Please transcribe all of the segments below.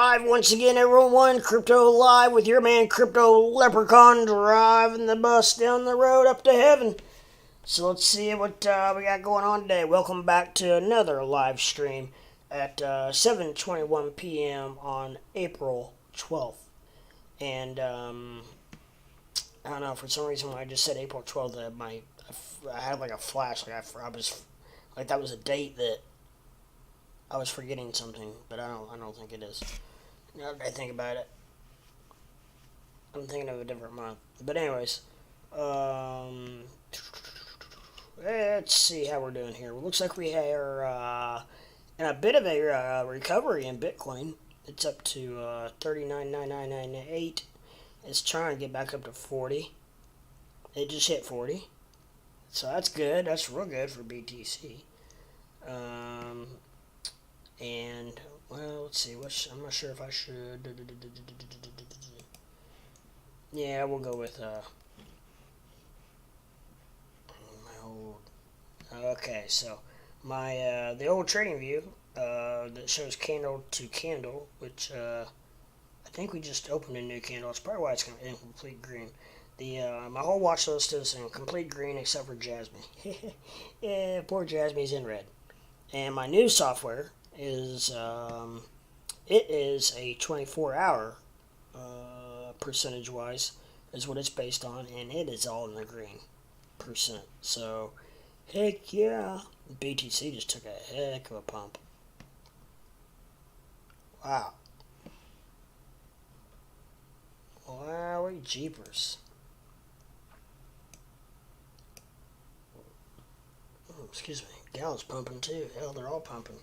live once again, everyone. Crypto Live with your man, Crypto Leprechaun, driving the bus down the road up to heaven. So let's see what we got going on today. Welcome back to another live stream at 7:21 p.m. on April 12th. And I don't know, for some reason when I just said April 12th, I had like a flash, I was like that was a date that I was forgetting something, but I don't think it is. Now that I think about it, I'm thinking of a different month. But anyways, um, let's see how we're doing here. It looks like we are in a bit of a recovery in Bitcoin. It's up to 39,998. It's trying to get back up to 40. It just hit 40, so that's good. That's real good for BTC. Um, and well, let's see. I'm not sure if I should. Yeah, we'll go with my old. Okay, so my the old trading view that shows candle to candle, which I think we just opened a new candle. It's probably why it's in complete green. The my whole watch list is in complete green except for Jasmine. Yeah, poor Jasmine's in red. And my new software is it is a 24-hour percentage wise is what it's based on, and it is all in the green percent. So heck yeah, BTC just took a heck of a pump. Wow, wowie jeepers. Oh, excuse me, Gal's pumping too. Hell, they're all pumping.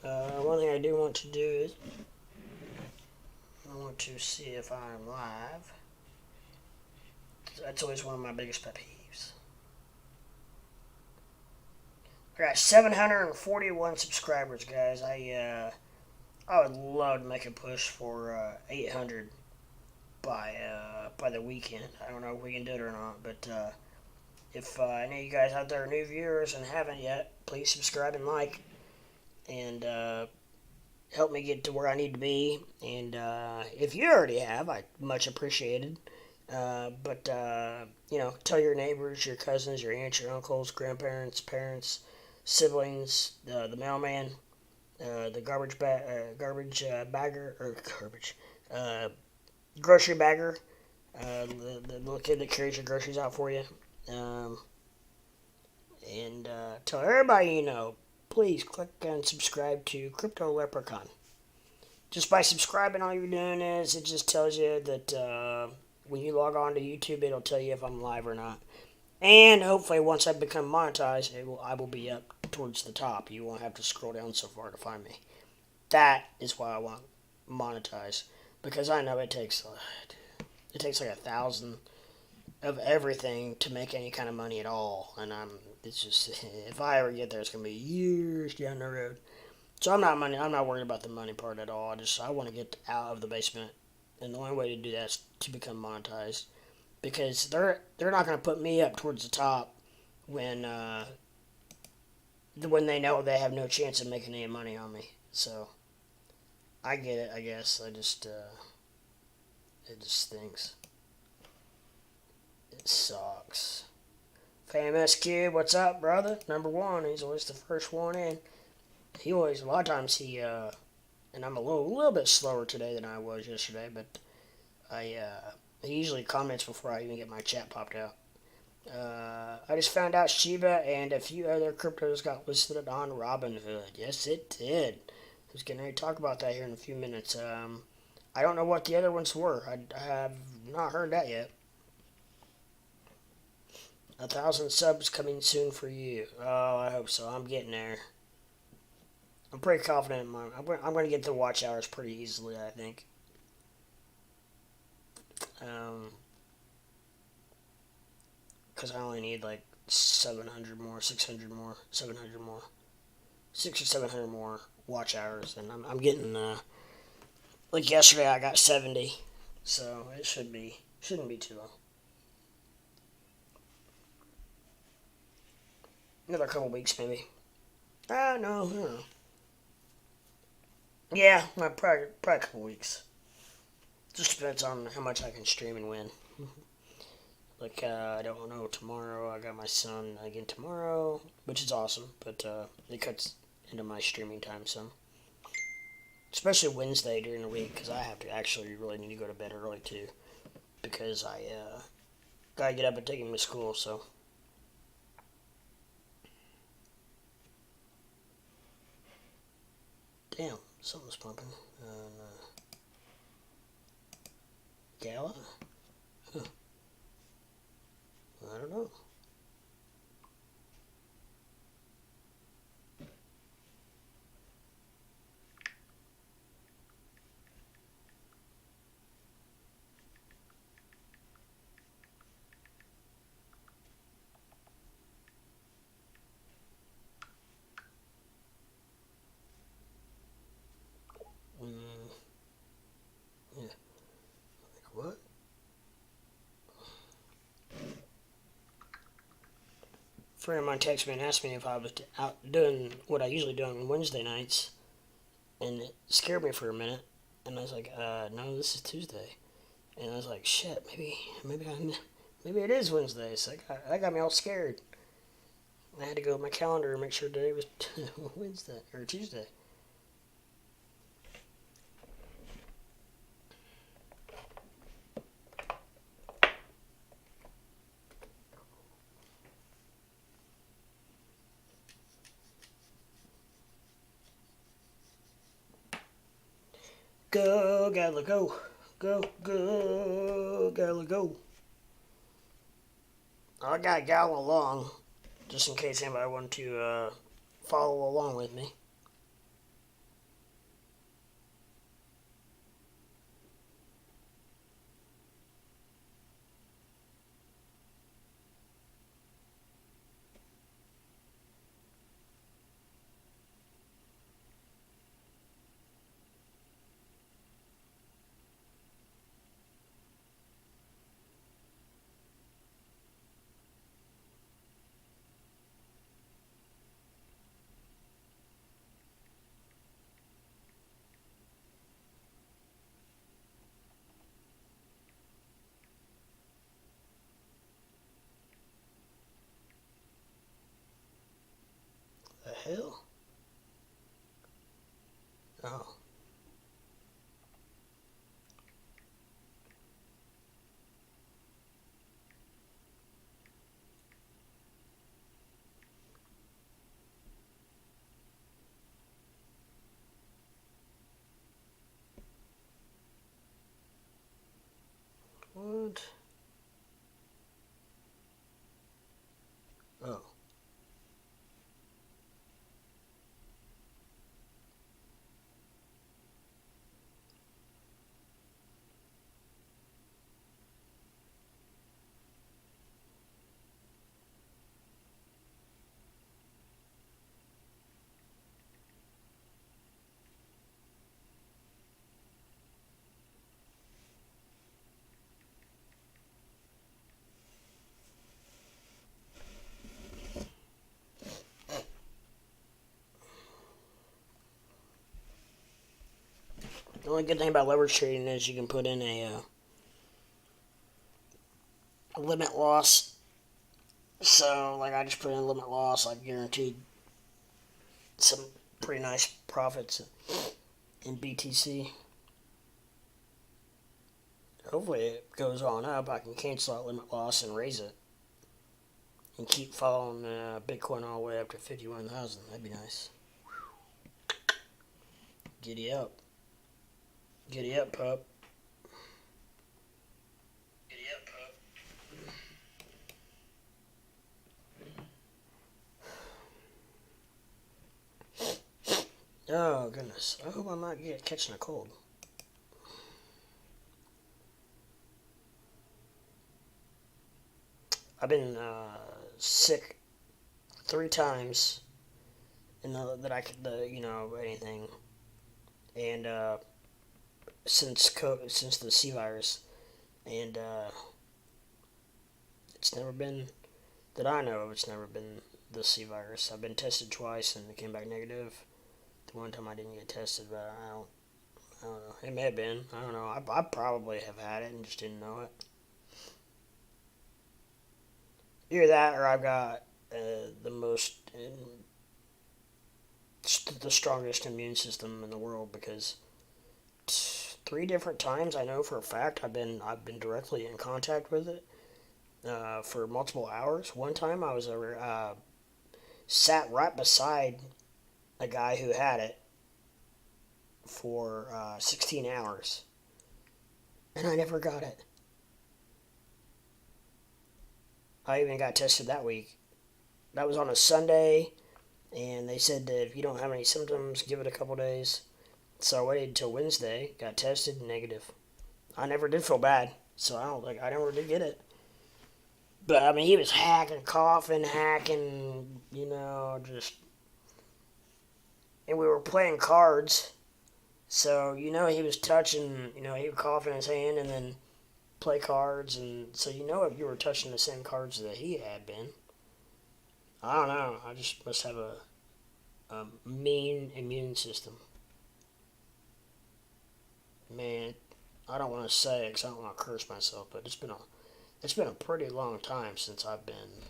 One thing I do want to do is I want to see if I'm live. That's always one of my biggest pet peeves. I got 741 subscribers, guys. I would love to make a push for 800 by the weekend. I don't know if we can do it or not, but if any of you guys out there are new viewers and haven't yet, please subscribe and like, and help me get to where I need to be. And if you already have, I much appreciated. But tell your neighbors, your cousins, your aunts, your uncles, grandparents, parents, siblings, the mailman, the garbage bagger, or garbage grocery bagger, the little kid that carries your groceries out for you, and tell everybody you know. Please click and subscribe to Crypto Leprechaun. Just by subscribing, all you're doing is it just tells you that when you log on to YouTube, it'll tell you if I'm live or not. And hopefully, once I become monetized, I will be up towards the top. You won't have to scroll down so far to find me. That is why I want monetized, because I know it takes like 1,000 of everything to make any kind of money at all, and it's just if I ever get there, it's gonna be years down the road. So I'm not worried about the money part at all. I want to get out of the basement, and the only way to do that is to become monetized, because they're not gonna put me up towards the top when they know they have no chance of making any money on me. So I get it. I guess it just stinks. It sucks. Famous Cube, what's up, brother? Number one, he's always the first one in. A lot of times and I'm a little bit slower today than I was yesterday, but he usually comments before I even get my chat popped out. I just found out Shiba and a few other cryptos got listed on Robinhood. Yes, it did. I was getting ready to talk about that here in a few minutes. I don't know what the other ones were. I have not heard that yet. 1,000 subs coming soon for you. Oh, I hope so. I'm getting there. I'm pretty confident in mine. I'm going to get the watch hours pretty easily, I think. Because I only need like 700 more, 600 more, 700 more. 6 or 700 more watch hours. And I'm getting, like yesterday I got 70. So it shouldn't be too long. Another couple weeks, maybe. No. Yeah, probably a couple weeks. Just depends on how much I can stream and when. Like, I don't know, tomorrow I got my son again tomorrow, which is awesome, but it cuts into my streaming time some. Especially Wednesday during the week, because I have to actually really need to go to bed early too, because I gotta get up and take him to school, so. Damn, something's pumping. Gala? Huh, I don't know. Mm, yeah, like what? A friend of mine texted me and asked me if I was out doing what I usually do on Wednesday nights, and it scared me for a minute. And I was like, no, this is Tuesday. And I was like, shit, maybe it is Wednesday. So that got me all scared. I had to go with my calendar and make sure today was Wednesday or Tuesday. Go, gotta go. Go, go, gotta go. I got a gal along, just in case anybody wanted to follow along with me. The hell? Oh. What? Oh. The only good thing about leverage trading is you can put in a limit loss. So, like, I just put in a limit loss. I guaranteed some pretty nice profits in BTC. Hopefully, it goes on up. I can cancel that limit loss and raise it, and keep following Bitcoin all the way up to 51,000. That'd be nice. Giddy up. Giddy up, pup. Giddy up, pup. Oh, goodness. I hope I'm not catching a cold. I've been sick 3 times in that I could, anything. And since the C virus, and it's never been that I know of. It's never been the C virus. I've been tested twice and it came back negative. The one time I didn't get tested, but I don't know. It may have been. I don't know. I probably have had it and just didn't know it. Either that or I've got the most, the strongest immune system in the world because 3 different times I know for a fact I've been directly in contact with it for multiple hours. One time I was sat right beside a guy who had it for 16 hours, and I never got it. I even got tested that week. That was on a Sunday, and they said that if you don't have any symptoms, give it a couple days. So I waited until Wednesday, got tested, negative. I never did feel bad, so I never did get it. But I mean, he was hacking, coughing, hacking, just, and we were playing cards. So he was touching, he would cough in his hand and then play cards, and so if you were touching the same cards that he had been. I don't know. I just must have a mean immune system. Man, I don't want to say it because I don't want to curse myself, but it's been a pretty long time since I've been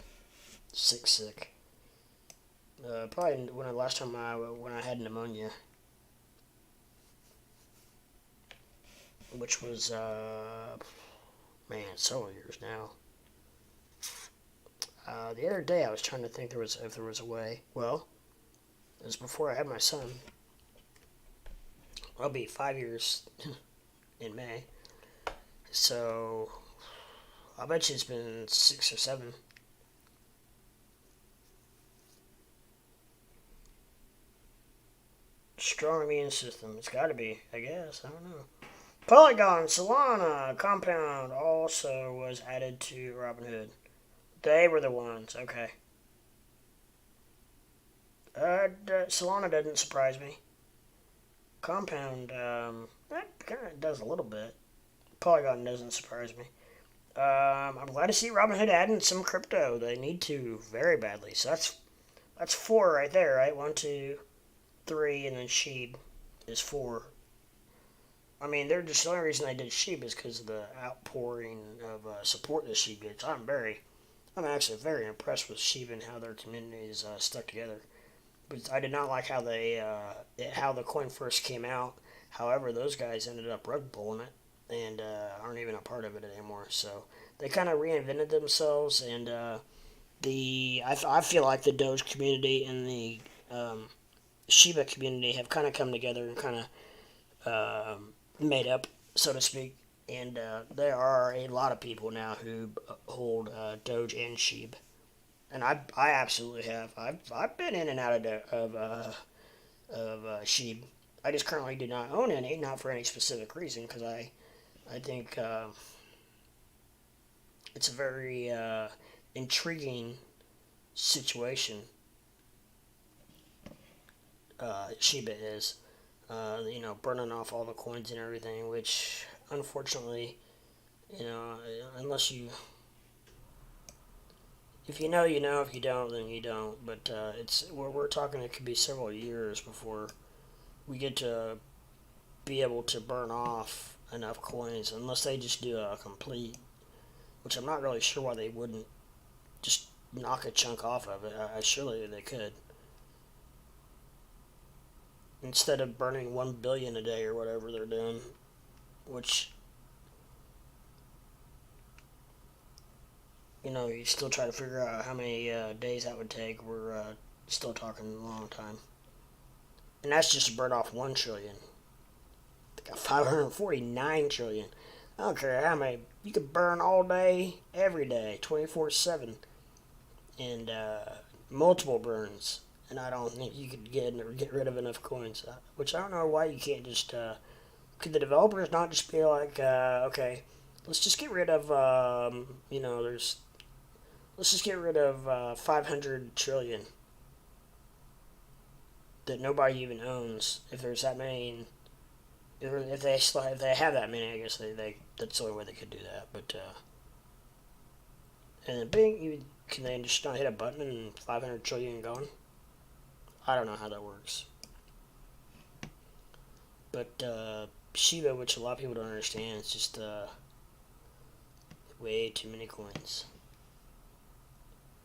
sick. Probably when the last time when I had pneumonia, which was several years now. The other day I was trying to think if there was a way. Well, it was before I had my son. I'll be 5 years in May. So I bet you it's been 6 or 7. Strong immune system. It's got to be, I guess. I don't know. Polygon, Solana, Compound also was added to Robinhood. They were the ones. Okay. Solana doesn't surprise me. Compound, that kind of does a little bit. Polygon doesn't surprise me. I'm glad to see Robinhood adding some crypto. They need to very badly. So that's 4 right there, right? 1, 2, 3, and then Sheeb is 4. I mean, they're just the only reason they did Sheeb is because of the outpouring of support that Sheeb gets. I'm actually very impressed with Sheeb and how their community is stuck together. But I did not like how how the coin first came out. However, those guys ended up rug pulling it and aren't even a part of it anymore. So they kind of reinvented themselves, and I feel like the Doge community and the Shiba community have kind of come together and kind of made up, so to speak. And there are a lot of people now who hold Doge and Sheeb. And I absolutely have. I've been in and out of Sheeb. I just currently do not own any, not for any specific reason, because I think it's a very intriguing situation. Shiba is, burning off all the coins and everything, which unfortunately, unless you. If you know, you know. If you don't, then you don't. But we're talking. It could be several years before we get to be able to burn off enough coins, unless they just do a complete. Which I'm not really sure why they wouldn't just knock a chunk off of it. Surely they could. Instead of burning 1 billion a day or whatever they're doing, which. You still try to figure out how many days that would take. We're still talking a long time. And that's just to burn off 1 trillion. 549 trillion. I don't care how many. You could burn all day, every day, 24/7. And multiple burns. And I don't think you could get rid of enough coins. Which I don't know why you can't just. Could the developers not just be like, okay, let's just get rid of, let's just get rid of 500 trillion that nobody even owns. If there's that many, if they have that many, I guess that's the only way they could do that. But and then can they just not hit a button and 500 trillion gone? I don't know how that works. But Shiba, which a lot of people don't understand, it's just way too many coins.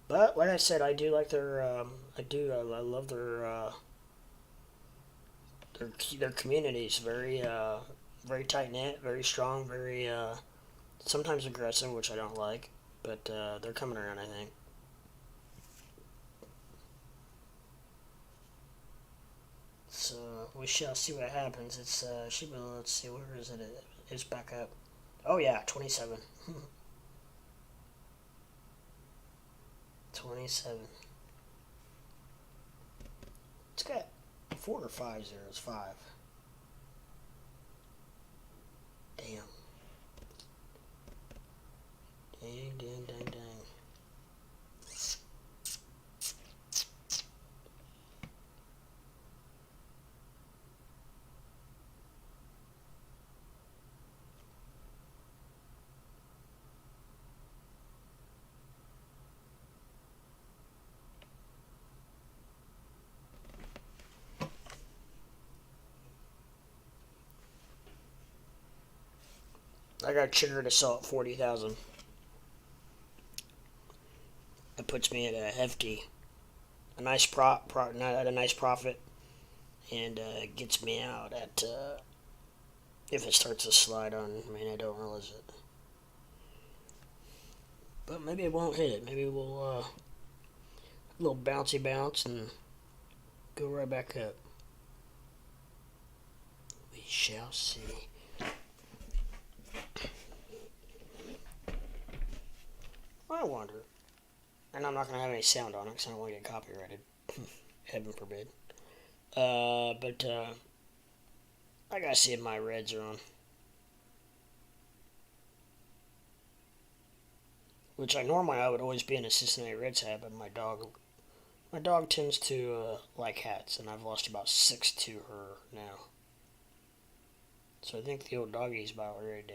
But like I said, I do like their. I love their communities. Very tight knit, very strong, very sometimes aggressive, which I don't like. But they're coming around, I think. So we shall see what happens. It's Shiba. Let's see, where is it? It's back up. Oh yeah, 27. 27. It's got 4 or 5 zeros. 5. Damn. Dang, dang, dang, dang. I got triggered to sell at 40,000. That puts me at a hefty, a nice not at a nice profit, and gets me out at if it starts to slide on. I mean, I don't realize it, but maybe it won't hit it. Maybe we'll a little bouncy bounce and go right back up. We shall see. I wonder. And I'm not going to have any sound on it because I don't want to get copyrighted. Heaven forbid. But I got to see if my reds are on. Which I would always be in a Cincinnati Reds hat, but my dog tends to like hats, and I've lost about 6 to her now. So I think the old doggy's about ready to...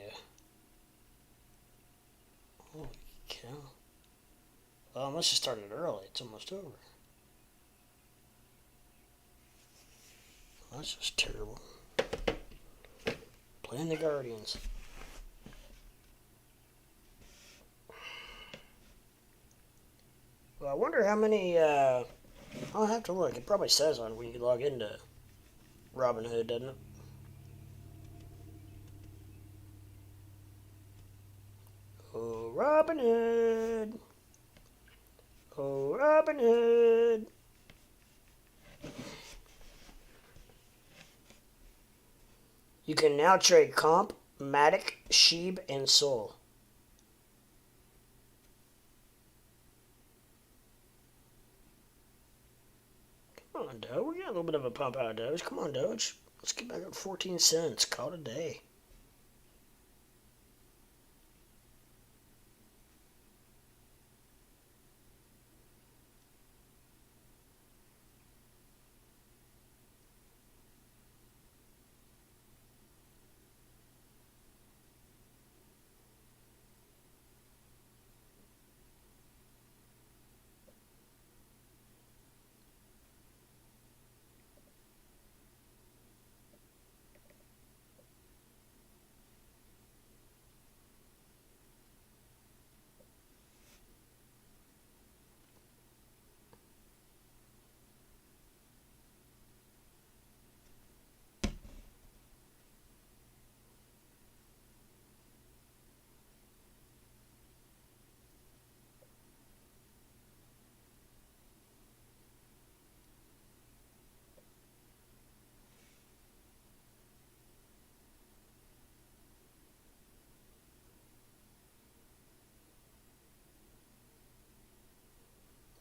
Holy cow. Well, I must have started early. It's almost over. Well, that's just terrible. Playing the Guardians. Well, I wonder how many, I'll have to look. It probably says on when you log into Robinhood, doesn't it? Oh, Robinhood. Oh, Robinhood. You can now trade Comp, Matic, Sheeb, and Sol. Come on, Doge. We got a little bit of a pump out of Doge. Come on, Doge. Let's get back up 14 cents. Call it a day.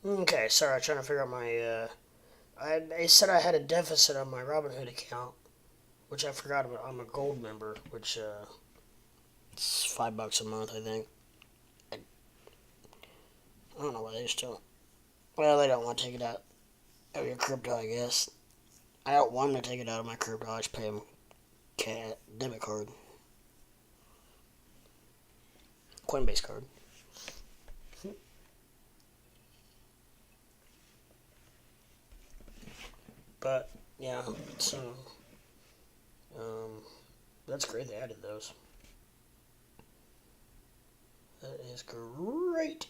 Okay, sorry, I'm trying to figure out my, I said I had a deficit on my Robinhood account, which I forgot about. I'm a gold member, which, it's $5 a month, I think. I don't know why they still, well, they don't want to take it out of your crypto, I guess. I don't want them to take it out of my crypto, I just pay them debit card. Coinbase card. But, yeah, so, That's great they added those. That is great.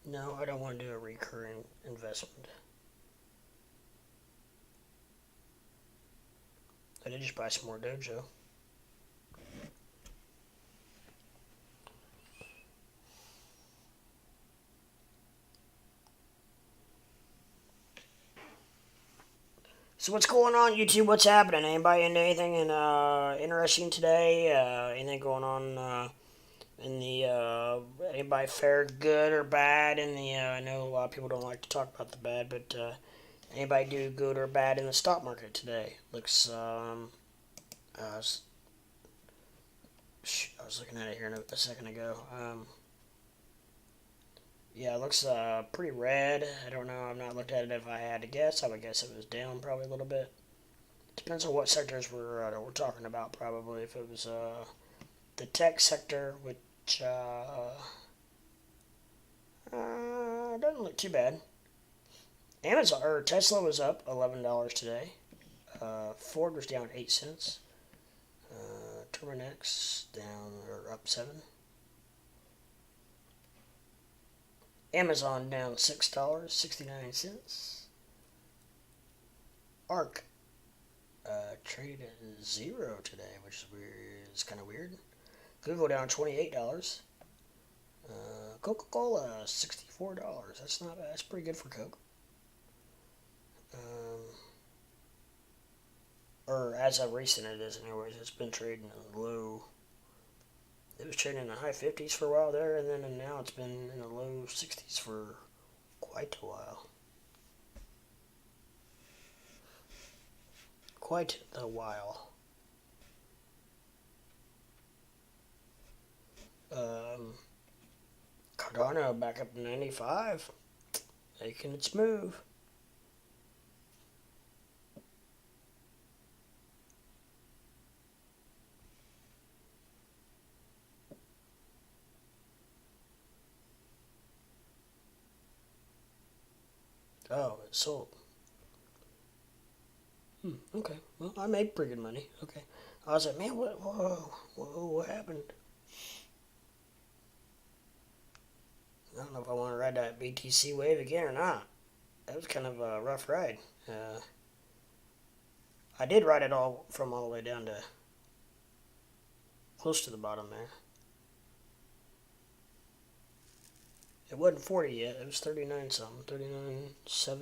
No, I don't want to do a recurring investment. I did just buy some more Doge though. So what's going on YouTube? What's happening? Anybody into anything interesting today? Anything going on in the anybody fared good or bad in the? I know a lot of people don't like to talk about the bad, but anybody do good or bad in the stock market today? Looks I was looking at it here a second ago. Yeah, it looks pretty red. I don't know. I've not looked at it. If I had to guess, I would guess it was down probably a little bit. Depends on what sectors we're talking about. Probably if it was the tech sector, which doesn't look too bad. Amazon or Tesla was up $11 today. Ford was down 8 cents. Terminex down or up 7. Amazon down $6.69. ARK traded at 0 today, which is weird. It's kind of weird. Google down $28. Coca-Cola $64. That's not bad. That's pretty good for Coke. Or as of recent, it is anyways. It's been trading in the low. It was trading in the high 50s for a while there, and then now it's been in the low 60s for quite a while. Quite a while. Cardano back up to 95, making its move. Oh, it sold. Okay. Well, I made pretty good money. Okay. I was like, man, what happened? I don't know if I want to ride that BTC wave again or not. That was kind of a rough ride. I did ride it all from all the way down to close to the bottom there. It wasn't 40 yet. It was 39 something. 39.7.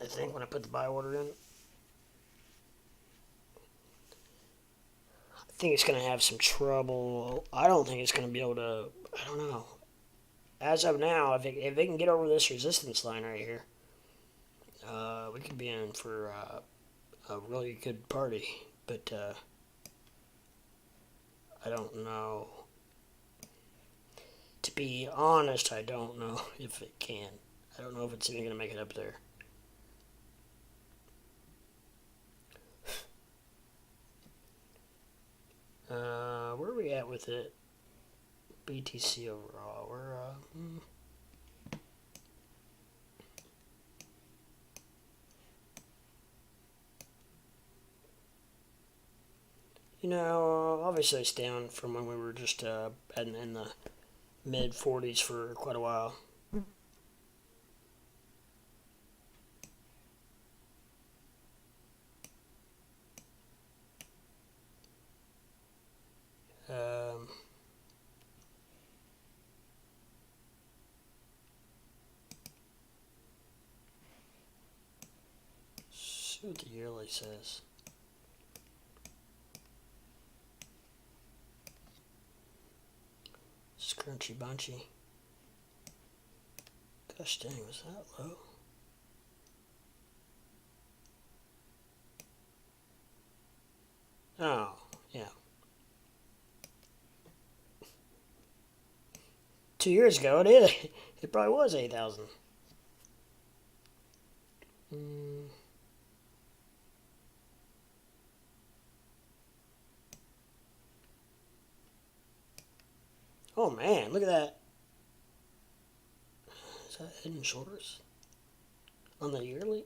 I think when I put the buy order in. I think it's going to have some trouble. I don't think it's going to be able to. I don't know. As of now, if it can get over this resistance line right here, we could be in for a really good party. But I don't know. To be honest, I don't know if it can. I don't know if it's even going to make it up there. Where are we at with it? BTC overall. Obviously it's down from when we were just in the mid 40s for quite a while. see what the yearly says. Scrunchy bunchy. Gosh dang, was that low? Oh, yeah. 2 years ago, it probably was 8,000. Oh man, look at that. Is that Head and Shoulders? On the yearly?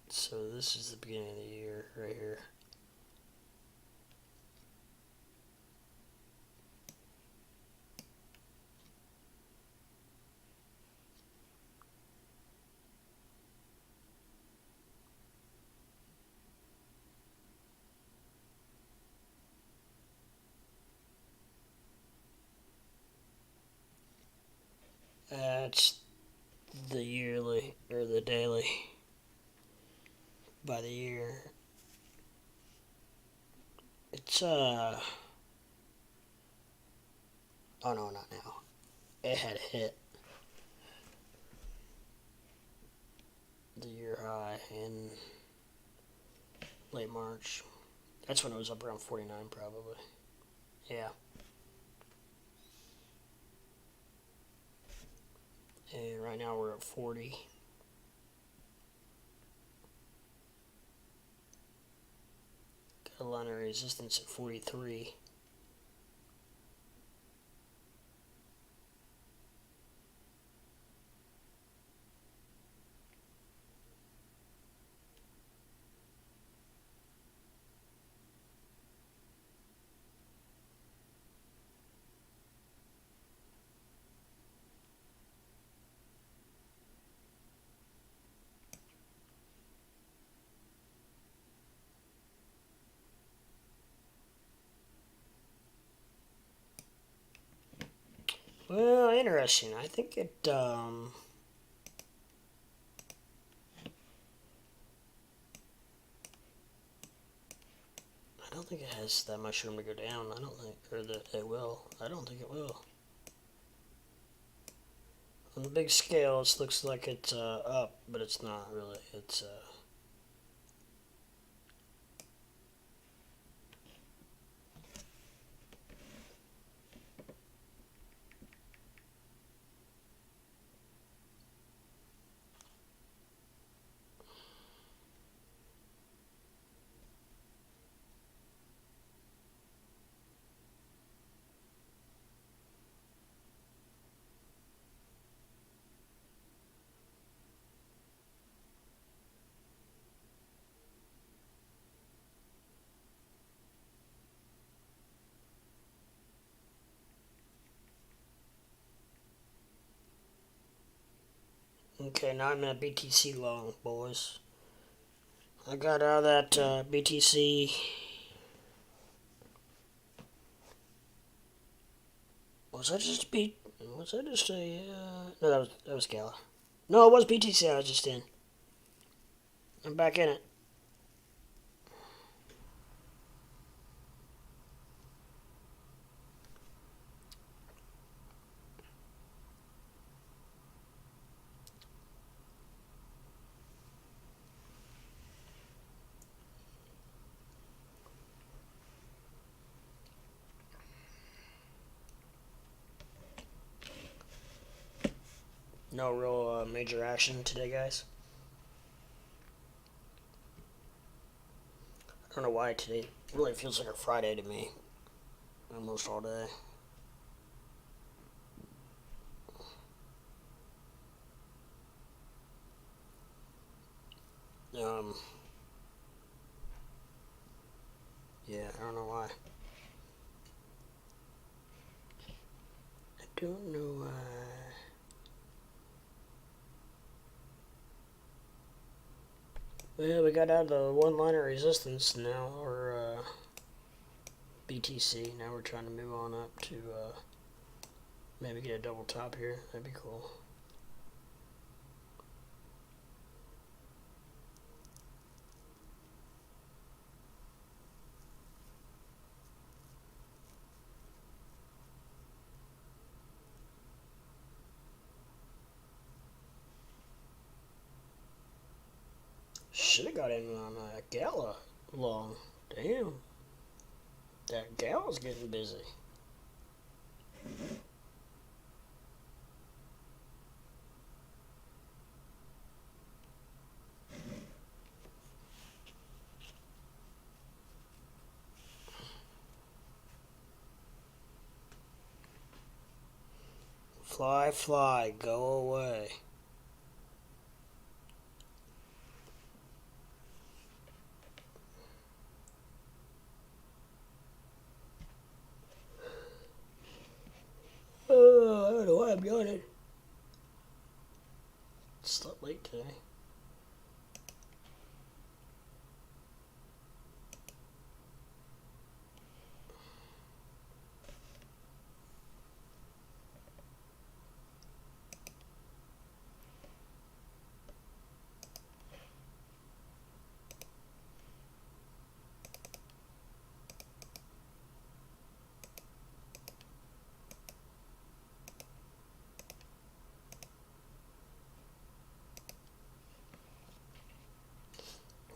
So this is the beginning of the year right here. That's the yearly, or the daily, by the year. It's, oh no, not now. It had hit the year high in late March. That's when it was up around 49, probably. Yeah. And right now we're at 40. Got a line of resistance at 43. Well, interesting. I think it, I don't think it has that much room to go down. I don't think, or that it will. I don't think it will. On the big scale, it looks like it's up, but it's not really. It's okay. Now I'm in a BTC long, boys. I got out of that BTC. Was that just B? Was that just a? No, that was Gala. No, it was BTC. I was just in. I'm back in it. No real major action today, guys. I don't know why today really feels like a Friday to me. Almost all day. Yeah, I don't know why. I don't know why. Well, we got out of the one line of resistance now, or BTC. Now we're trying to move on up to maybe get a double top here. That'd be cool. Should have got in on a gala long. Damn. That gal's getting busy. Fly, fly, go away. I don't know why I'm yawning. Slept late today.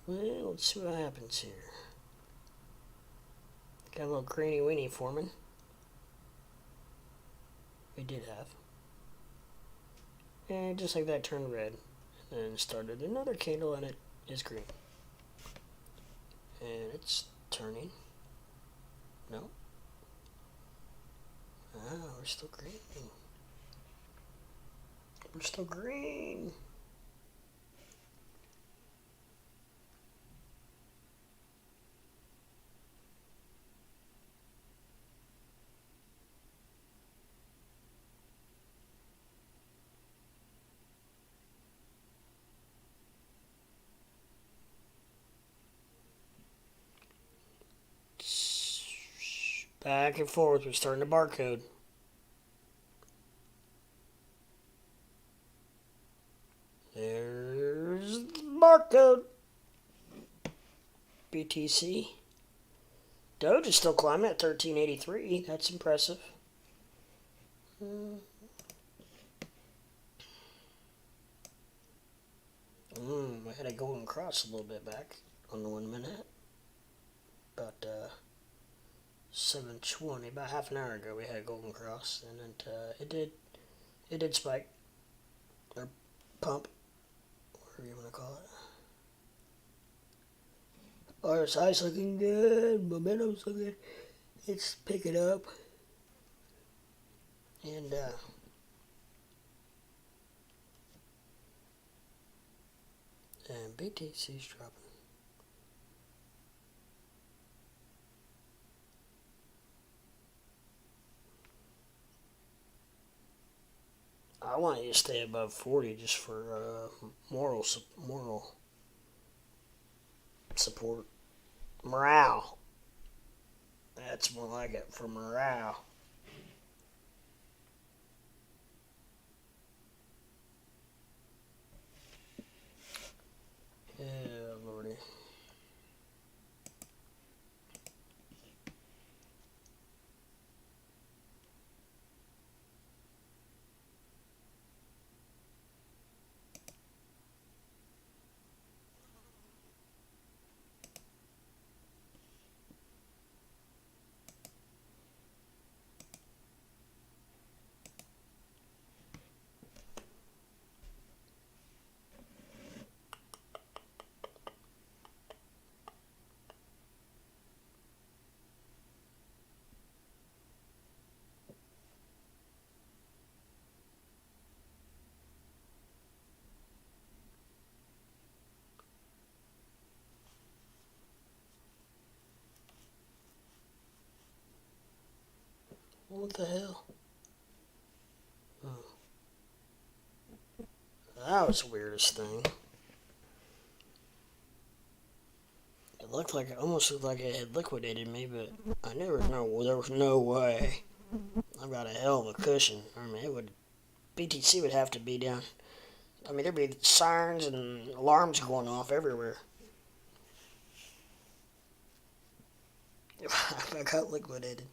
Well, let's see what happens here. Got a little creamy weenie forming. We did have. And just like that, turned red. And then started another candle, and it is green. And it's turning. No. Ah, we're still green. We're still green. Back and forth, we're starting to barcode. There's the barcode. BTC. Doge is still climbing at 1383. That's impressive. I had a golden cross a little bit back on the 1 minute. About 7:20, about half an hour ago, we had a golden cross, and it did spike or pump, whatever you want to call it. RSI's looking good, momentum's looking, it's picking up, and BTC's dropping. I want you to stay above 40 just for moral support. Morale. That's more like it, for morale. Yeah, lordy. What the hell? Oh. That was the weirdest thing. almost looked like it had liquidated me, but I knew there was no way. I've got a hell of a cushion. I mean, BTC would have to be down. I mean, there'd be sirens and alarms going off everywhere. If I got liquidated.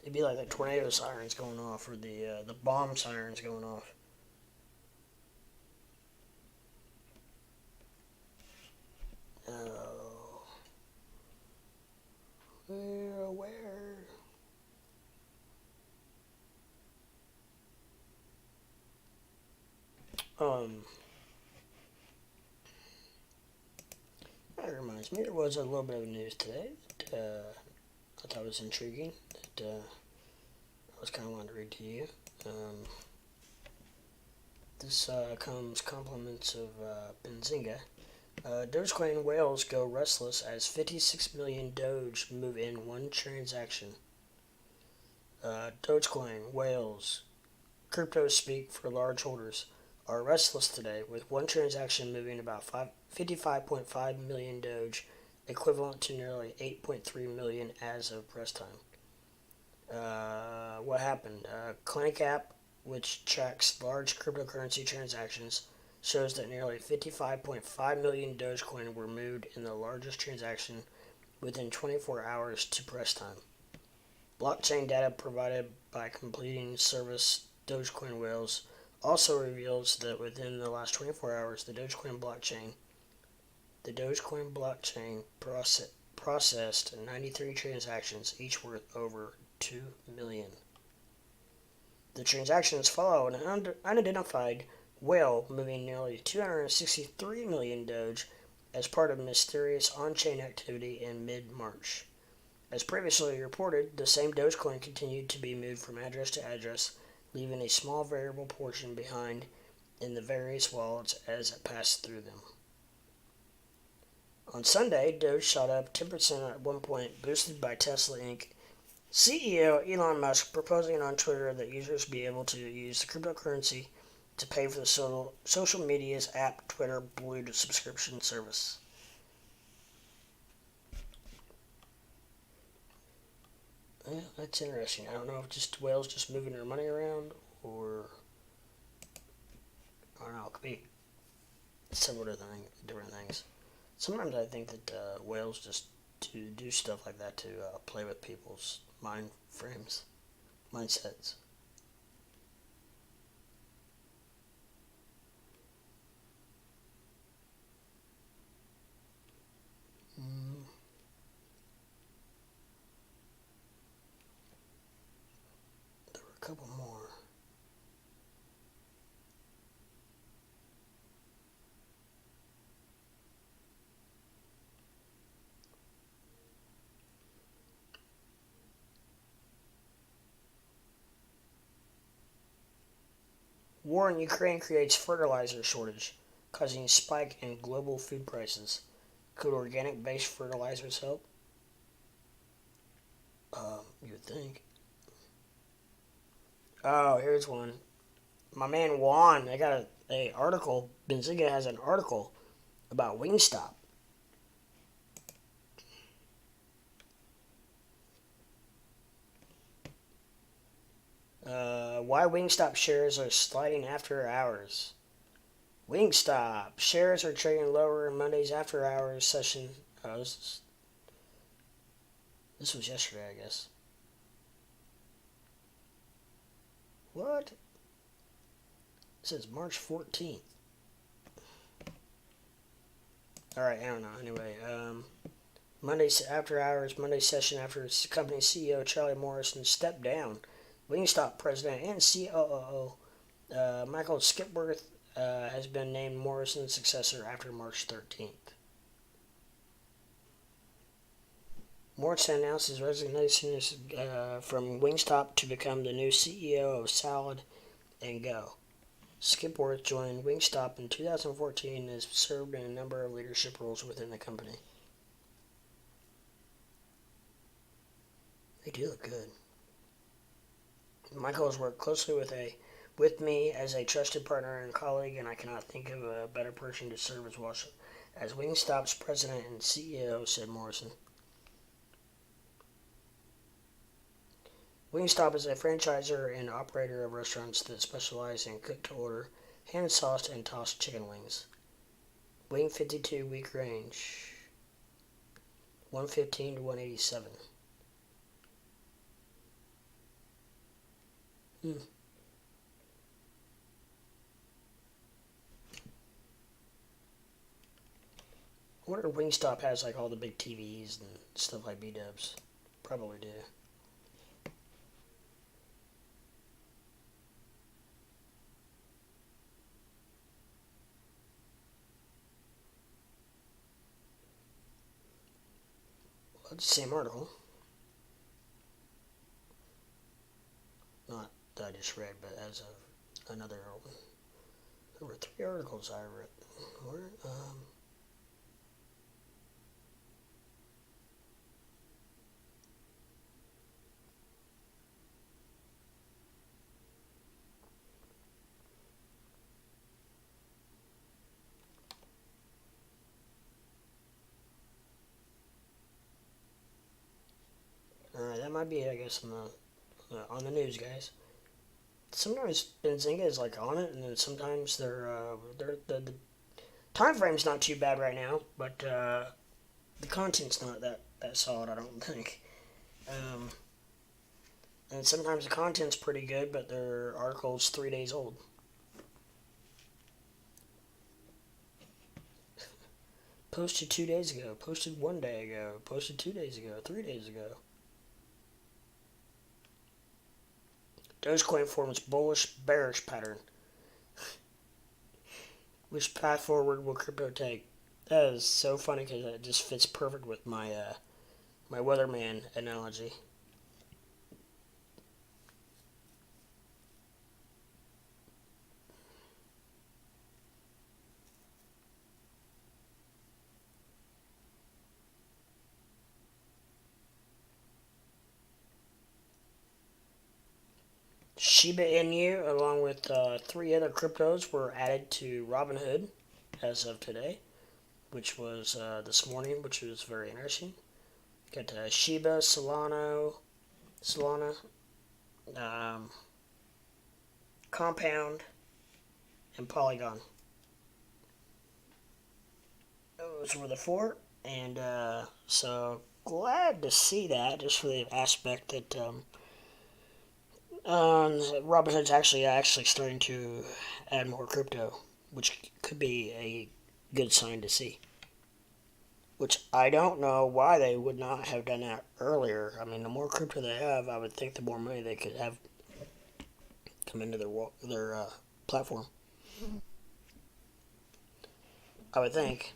It'd be like the tornado sirens going off, or the bomb sirens going off. Oh, where? That reminds me, there was a little bit of news today that I thought was intriguing. That I was kind of wanting to read to you. This comes compliments of Benzinga. Dogecoin whales go restless as 56 million Doge move in one transaction. Dogecoin whales, crypto speak for large holders, are restless today, with one transaction moving about 55.5 million Doge, equivalent to nearly 8.3 million as of press time. What happened? Clank app, which tracks large cryptocurrency transactions, shows that nearly 55.5 million Dogecoin were moved in the largest transaction within 24 hours to press time. Blockchain data provided by completing service Dogecoin whales also reveals that within the last 24 hours, the Dogecoin blockchain processed 93 transactions, each worth over 2 million. The transactions follow an unidentified whale moving nearly 263 million Doge as part of mysterious on-chain activity in mid-March. As previously reported, the same Dogecoin continued to be moved from address to address, leaving a small variable portion behind in the various wallets as it passed through them. On Sunday, Doge shot up 10% at one point, boosted by Tesla Inc. CEO Elon Musk proposing on Twitter that users be able to use the cryptocurrency to pay for the social media's app Twitter Blue subscription service. Yeah, that's interesting. I don't know if just whales just moving their money around, or I don't know. It could be several different things. Sometimes I think that whales just do stuff like that to play with people's mindsets. There were a couple more. War in Ukraine creates fertilizer shortage, causing a spike in global food prices. Could organic-based fertilizers help? You would think. Oh, here's one. My man Juan, I got a article. Benzinga has an article about Wingstop. Why Wingstop shares are sliding after hours. Wingstop shares are trading lower in Monday's after hours session. Oh, this was yesterday, I guess. What? It says March 14th. Alright, I don't know. Anyway, Monday's after hours, Monday session after company CEO Charlie Morrison stepped down. Wingstop president and COO Michael Skipworth has been named Morrison's successor after March 13th. Morrison announced his resignation from Wingstop to become the new CEO of Salad and Go. Skipworth joined Wingstop in 2014 and has served in a number of leadership roles within the company. They do look good. Michael has worked closely with a with me as a trusted partner and colleague, and I cannot think of a better person to serve as Wingstop's president and CEO, said Morrison. Wingstop is a franchisor and operator of restaurants that specialize in cooked-to-order, hand-sauced, and tossed chicken wings. Wing 52 week range, 115 to 187. I wonder if Wingstop has like all the big TVs and stuff like B-dubs. Probably do. Well, it's the same article. Not that I just read, but as of another one. There were 3 articles I read. Alright, that might be it, I guess, on the news, guys. Sometimes Benzinga is like on it, and then sometimes the time frame's not too bad right now, but the content's not that solid, I don't think. And sometimes the content's pretty good, but their article's 3 days old. Posted 2 days ago, posted 1 day ago, posted 2 days ago, 3 days ago. Dogecoin forms bearish pattern. Which path forward will crypto take? That is so funny because it just fits perfect with my my weatherman analogy. Shiba Inu, along with 3 other cryptos, were added to Robinhood as of today, which was this morning, which was very interesting. Got Shiba, Solana, Compound, and Polygon. Those were the 4, and so glad to see that, just for the aspect that Robinhood's actually starting to add more crypto, which could be a good sign to see. Which I don't know why they would not have done that earlier. I mean, the more crypto they have, I would think the more money they could have come into their platform. I would think.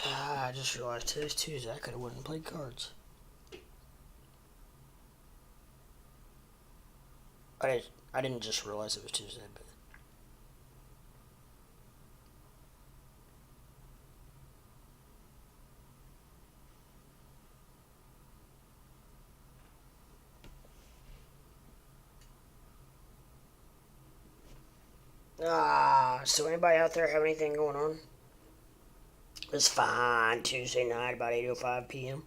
I just realized today's Tuesday. I could have went and played cards. I didn't just realize it was Tuesday, but so anybody out there have anything going on? It's fine. Tuesday night, about 8:05 p.m.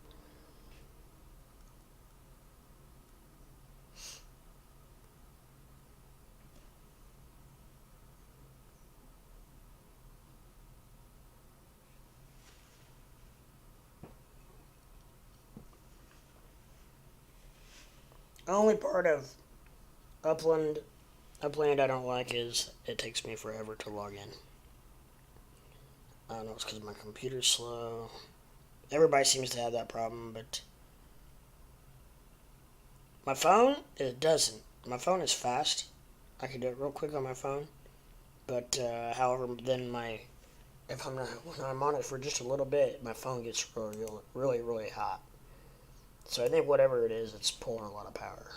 The only part of Upland I don't like is it takes me forever to log in. I don't know, it's because my computer's slow. Everybody seems to have that problem, but my phone, it doesn't. My phone is fast. I can do it real quick on my phone. But however, then if I'm not, when I'm on it for just a little bit, my phone gets really hot. So I think whatever it is, it's pulling a lot of power.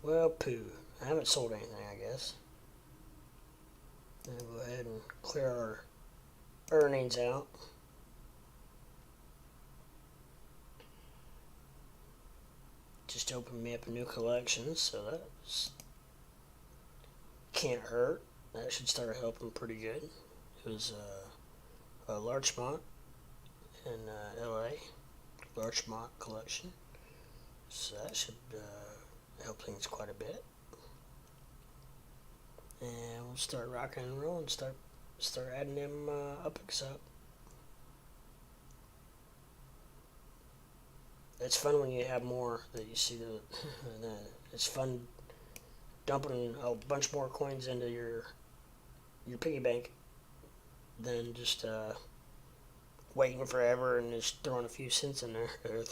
Well, poo. I haven't sold anything, I guess. I'll go ahead and clear our earnings out. Just opened me up a new collection, so that can't hurt. That should start helping pretty good. It was a Larchmont in LA, Larchmont collection. So that should help things quite a bit. And we'll start rocking and rolling, start adding them upics up. It's fun when you have more that you see it's fun dumping a bunch more coins into your piggy bank than just waiting forever and just throwing a few cents in there or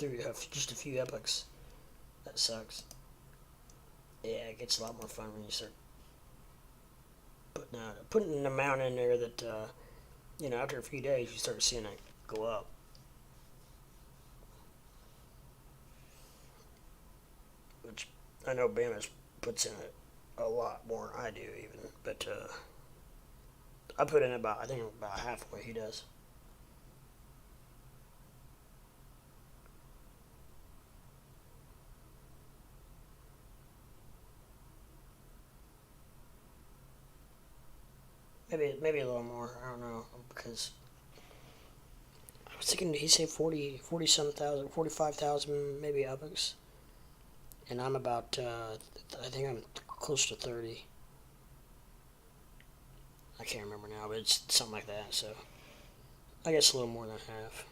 just a few epics. That sucks. Yeah, it gets a lot more fun when you start putting an amount in there that after a few days you start seeing it go up. Which I know Bama's puts in it a lot more than I do even, but I put in I think about halfway he does. Maybe a little more. I don't know because I was thinking he said 40 some thousand, 45,000 maybe epics, and I'm about I think I'm close to 30. I can't remember now, but it's something like that. So I guess a little more than half.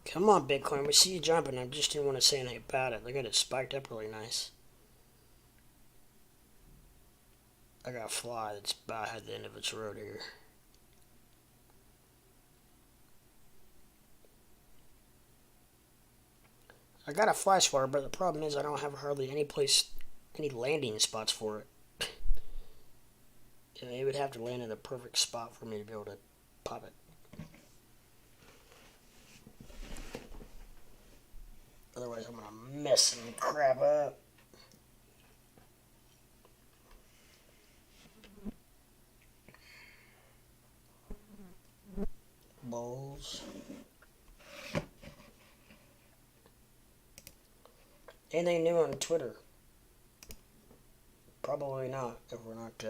Come on, Bitcoin. We see you jumping. I just didn't want to say anything about it. Look at it spiked up really nice. I got a fly that's about at the end of its road here. I got a fly swatter, but the problem is I don't have hardly any landing spots for it. It would have to land in the perfect spot for me to be able to pop it. Otherwise, I'm gonna mess some crap up. Bowls. Anything new on Twitter? Probably not, if we're not,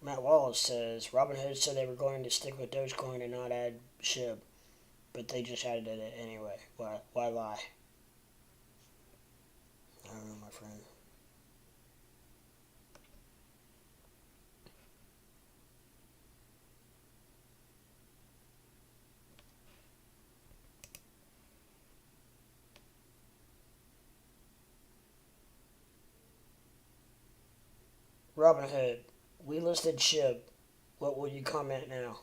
Matt Wallace says, Robinhood said they were going to stick with Dogecoin and not add SHIB, but they just added it anyway. Why lie? I don't know, my friend. Robinhood, we listed SHIB. What will you comment now?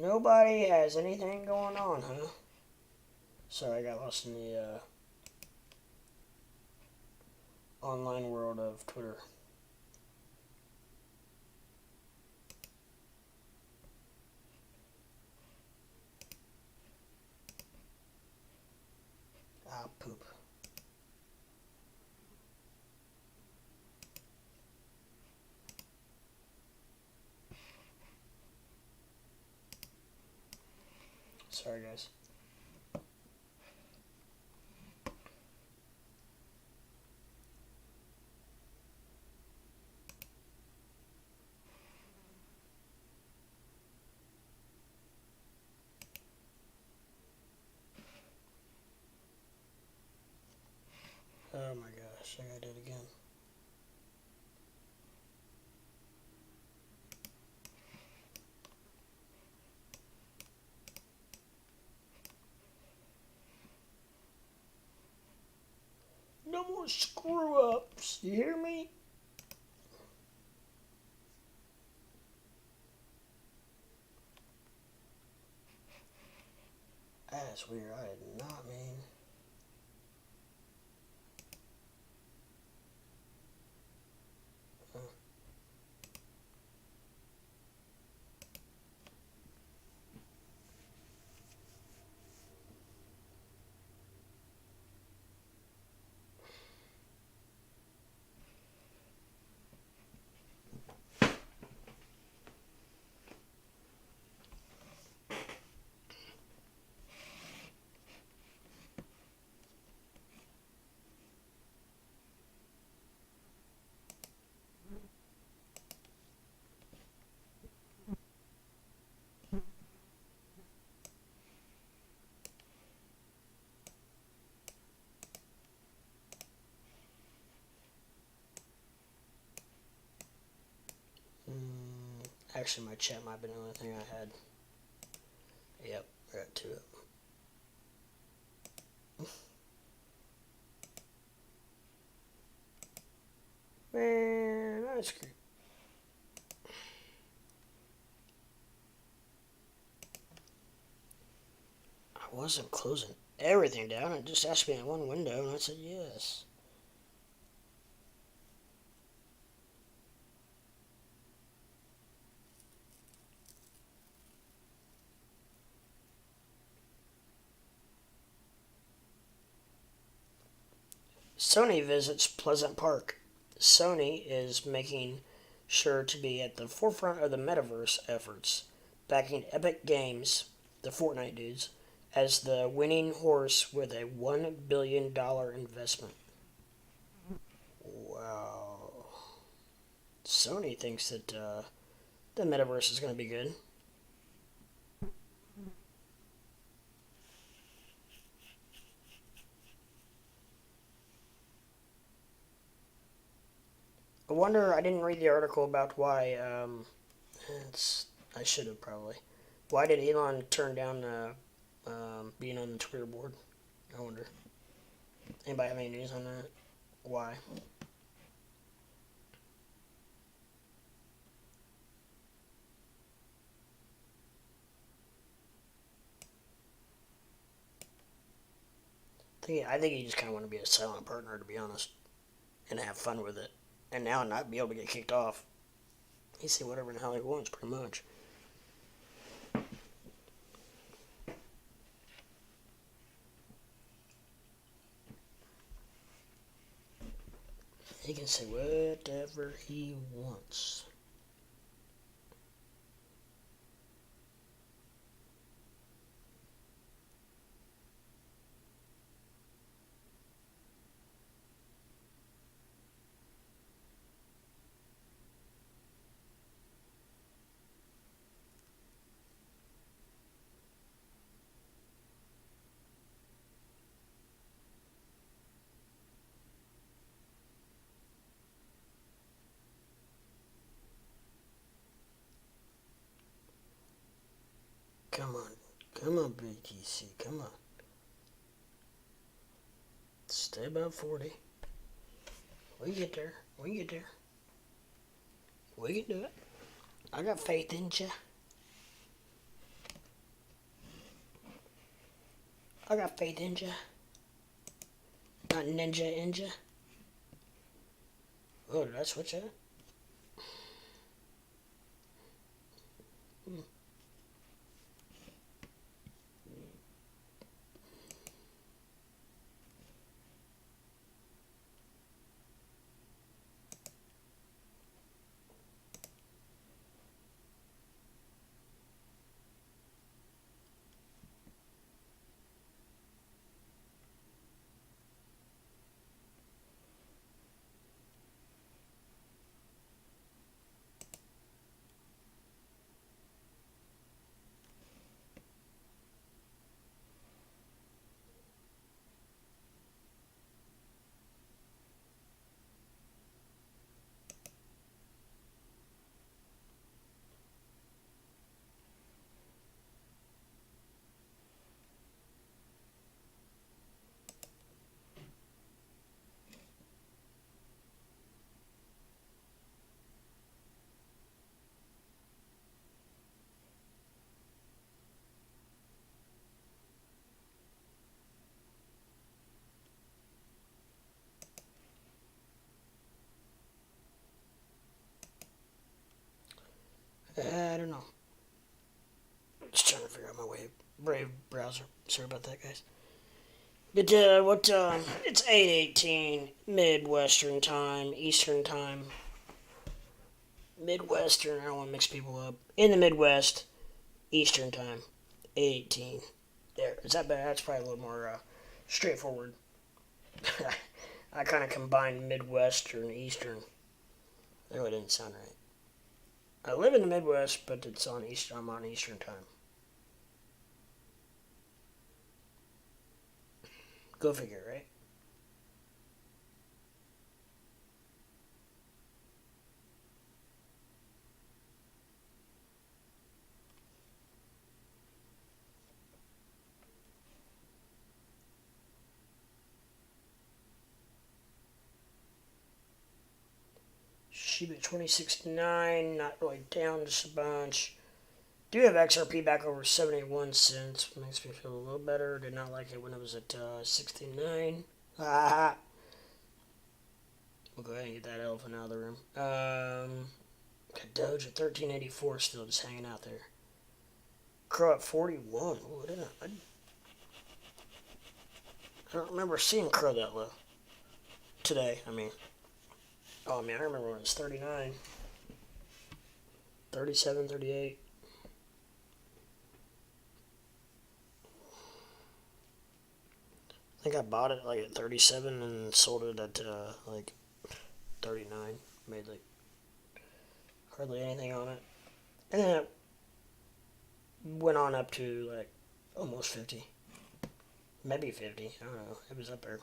Nobody has anything going on, huh? Sorry, I got lost in the online world of Twitter. Ah, poop. Sorry, guys. Oh my gosh, I gotta do it again. No more screw ups, you hear me? That's weird, I did not mean. Actually, my chat might have been the only thing I had. Yep, we're at 2. Man, that's great. I wasn't closing everything down. It just asked me in one window, and I said yes. Sony visits Pleasant Park. Sony is making sure to be at the forefront of the metaverse efforts, backing Epic Games, the Fortnite dudes, as the winning horse with a $1 billion investment. Wow. Sony thinks that the metaverse is going to be good. I wonder, I didn't read the article about why, I should have probably. Why did Elon turn down being on the Twitter board? I wonder. Anybody have any news on that? Why? I think he just kind of want to be a silent partner, to be honest, and have fun with it, and now not be able to get kicked off. He say whatever the hell he wants, pretty much. He can say whatever he wants. Come on. Come on, BTC. Come on. Stay above 40. We get there. We get there. We can do it. I got faith in you. I got faith in ya. Not ninja in ya. Oh, did I switch that? Hmm. I don't know. Just trying to figure out my way. Brave browser. Sorry about that, guys. But it's 8:18 Midwestern time, Eastern time. Midwestern, I don't want to mix people up. In the Midwest, Eastern time, 8:18. There, is that better? That's probably a little more straightforward. I kind of combined Midwestern, Eastern. That really didn't sound right. I live in the Midwest, but it's on Eastern. I'm on Eastern time. Go figure, right? Shiba 2069, not really down just a bunch. Do have XRP back over 71 cents. Makes me feel a little better. Did not like it when it was at 69. Ah, we'll go ahead and get that elephant out of the room. Got Doge at 1384 still just hanging out there. Crow at 41. Ooh, I don't remember seeing Crow that low. Today, I mean. Oh man, I remember when it was 39. 37, 38. I think I bought it like at 37 and sold it at like 39. Made like hardly anything on it. And then it went on up to like almost 50. Maybe 50. I don't know. It was up there.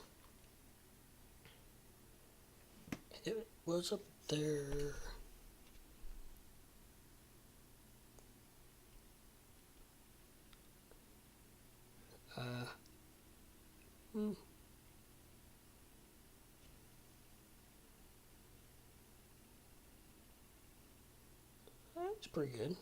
It was up there. Uh, hmm. That's pretty good.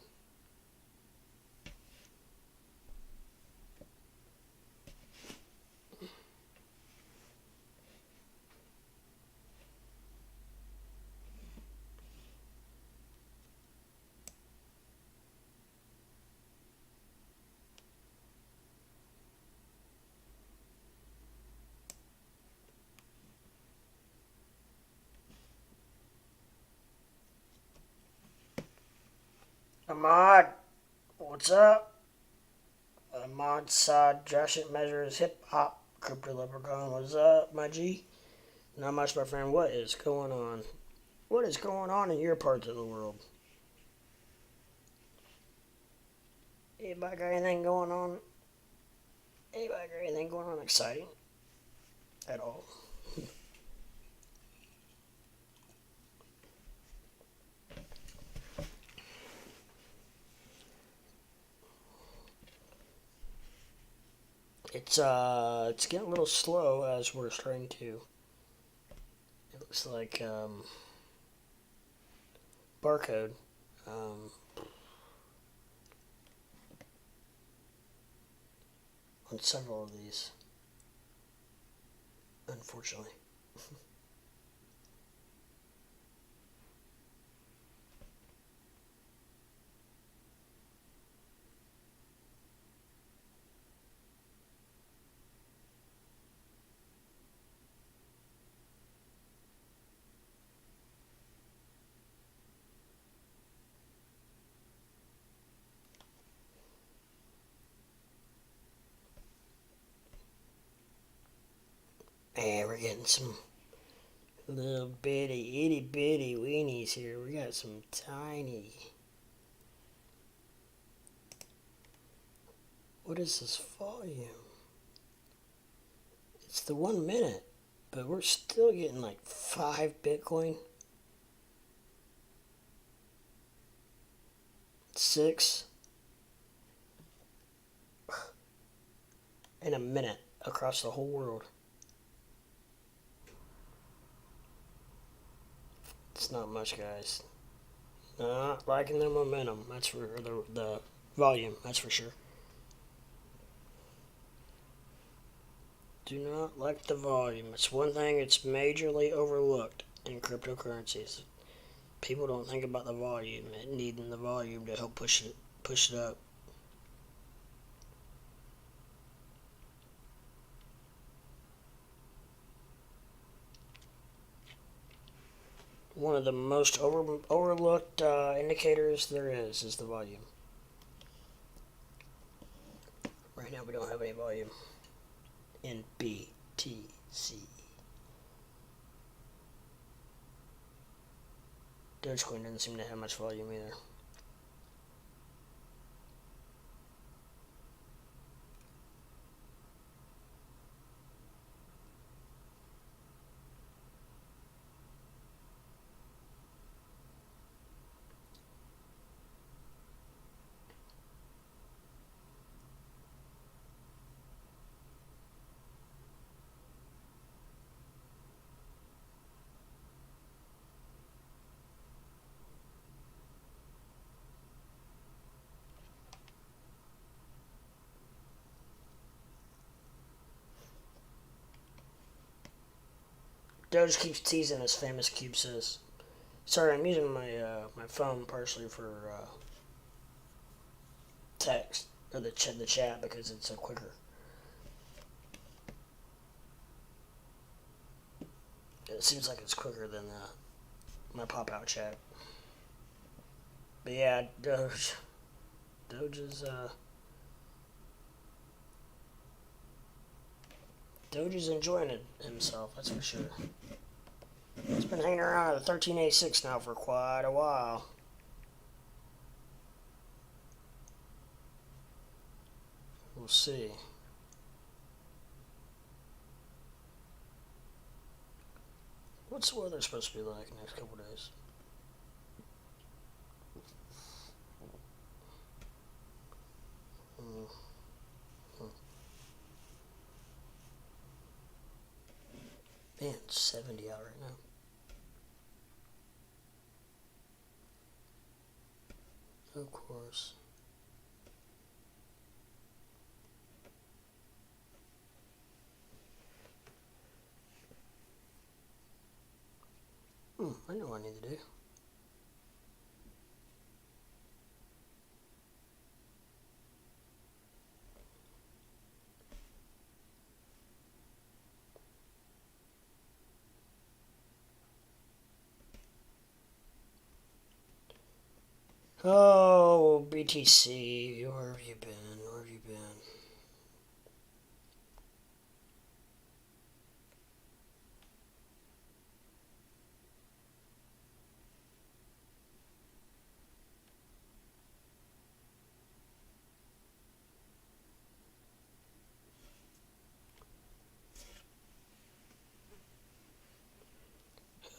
Ahmad, what's up? Ahmad Saad, Josh it measures hip hop. Crypto Leprechaun, what's up, my G? Not much, my friend. What is going on? What is going on in your parts of the world? Anybody got anything going on? Anybody got anything going on exciting? At all? It's getting a little slow as we're starting to. It looks like barcode. On on several of these, unfortunately. And we're getting some little bitty, itty bitty weenies here. We got some tiny. What is this volume? It's the 1 minute, but we're still getting like 5 Bitcoin. 6 in a minute across the whole world. It's not much, guys. Not liking the momentum. That's for the volume. That's for sure. Do not like the volume. It's one thing it's majorly overlooked in cryptocurrencies. People don't think about the volume and needing the volume to help push it up. One of the most overlooked indicators there is the volume. Right now we don't have any volume in BTC. Dogecoin doesn't seem to have much volume either. Doge keeps teasing his famous cube says. Sorry, I'm using my my phone partially for text or the chat because it's so quicker. It seems like it's quicker than my pop out chat. But yeah, Doge is enjoying it himself. That's for sure. He's been hanging around at 1386 now for quite a while. We'll see. What's the weather supposed to be like next couple days? Man, it's 70 out right now. Of course. I know what I need to do. Oh, BTC, where have you been? Where have you been?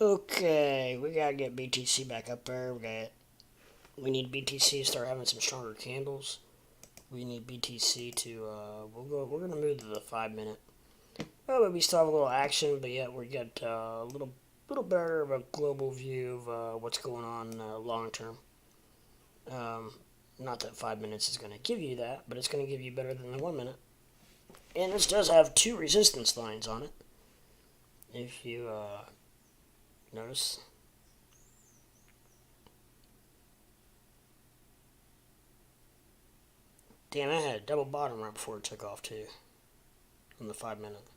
Okay, we gotta get BTC back up there. We need BTC to start having some stronger candles. We need BTC to we're gonna move to the 5 minute. Well, we still have a little action, but yeah, we got a little better of a global view of what's going on long term. Not that 5 minutes is gonna give you that, but it's gonna give you better than the 1 minute. And this does have 2 resistance lines on it. If you notice. Damn, I had a double bottom right before it took off too. On the 5 minute.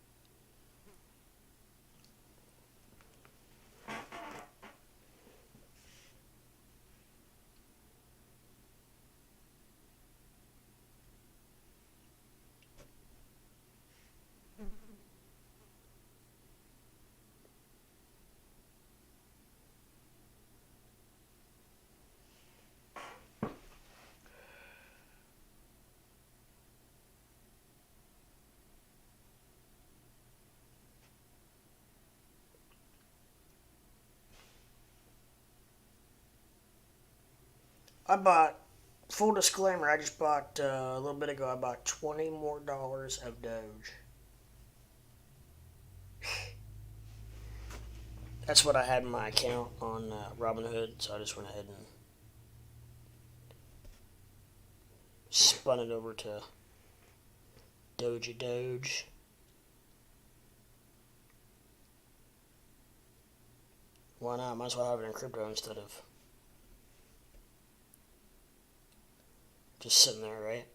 I bought, full disclaimer, I just bought, a little bit ago, I bought $20 more of Doge. That's what I had in my account on Robinhood, so I just went ahead and spun it over to Doge. Why not? Might as well have it in crypto instead of just sitting there, right?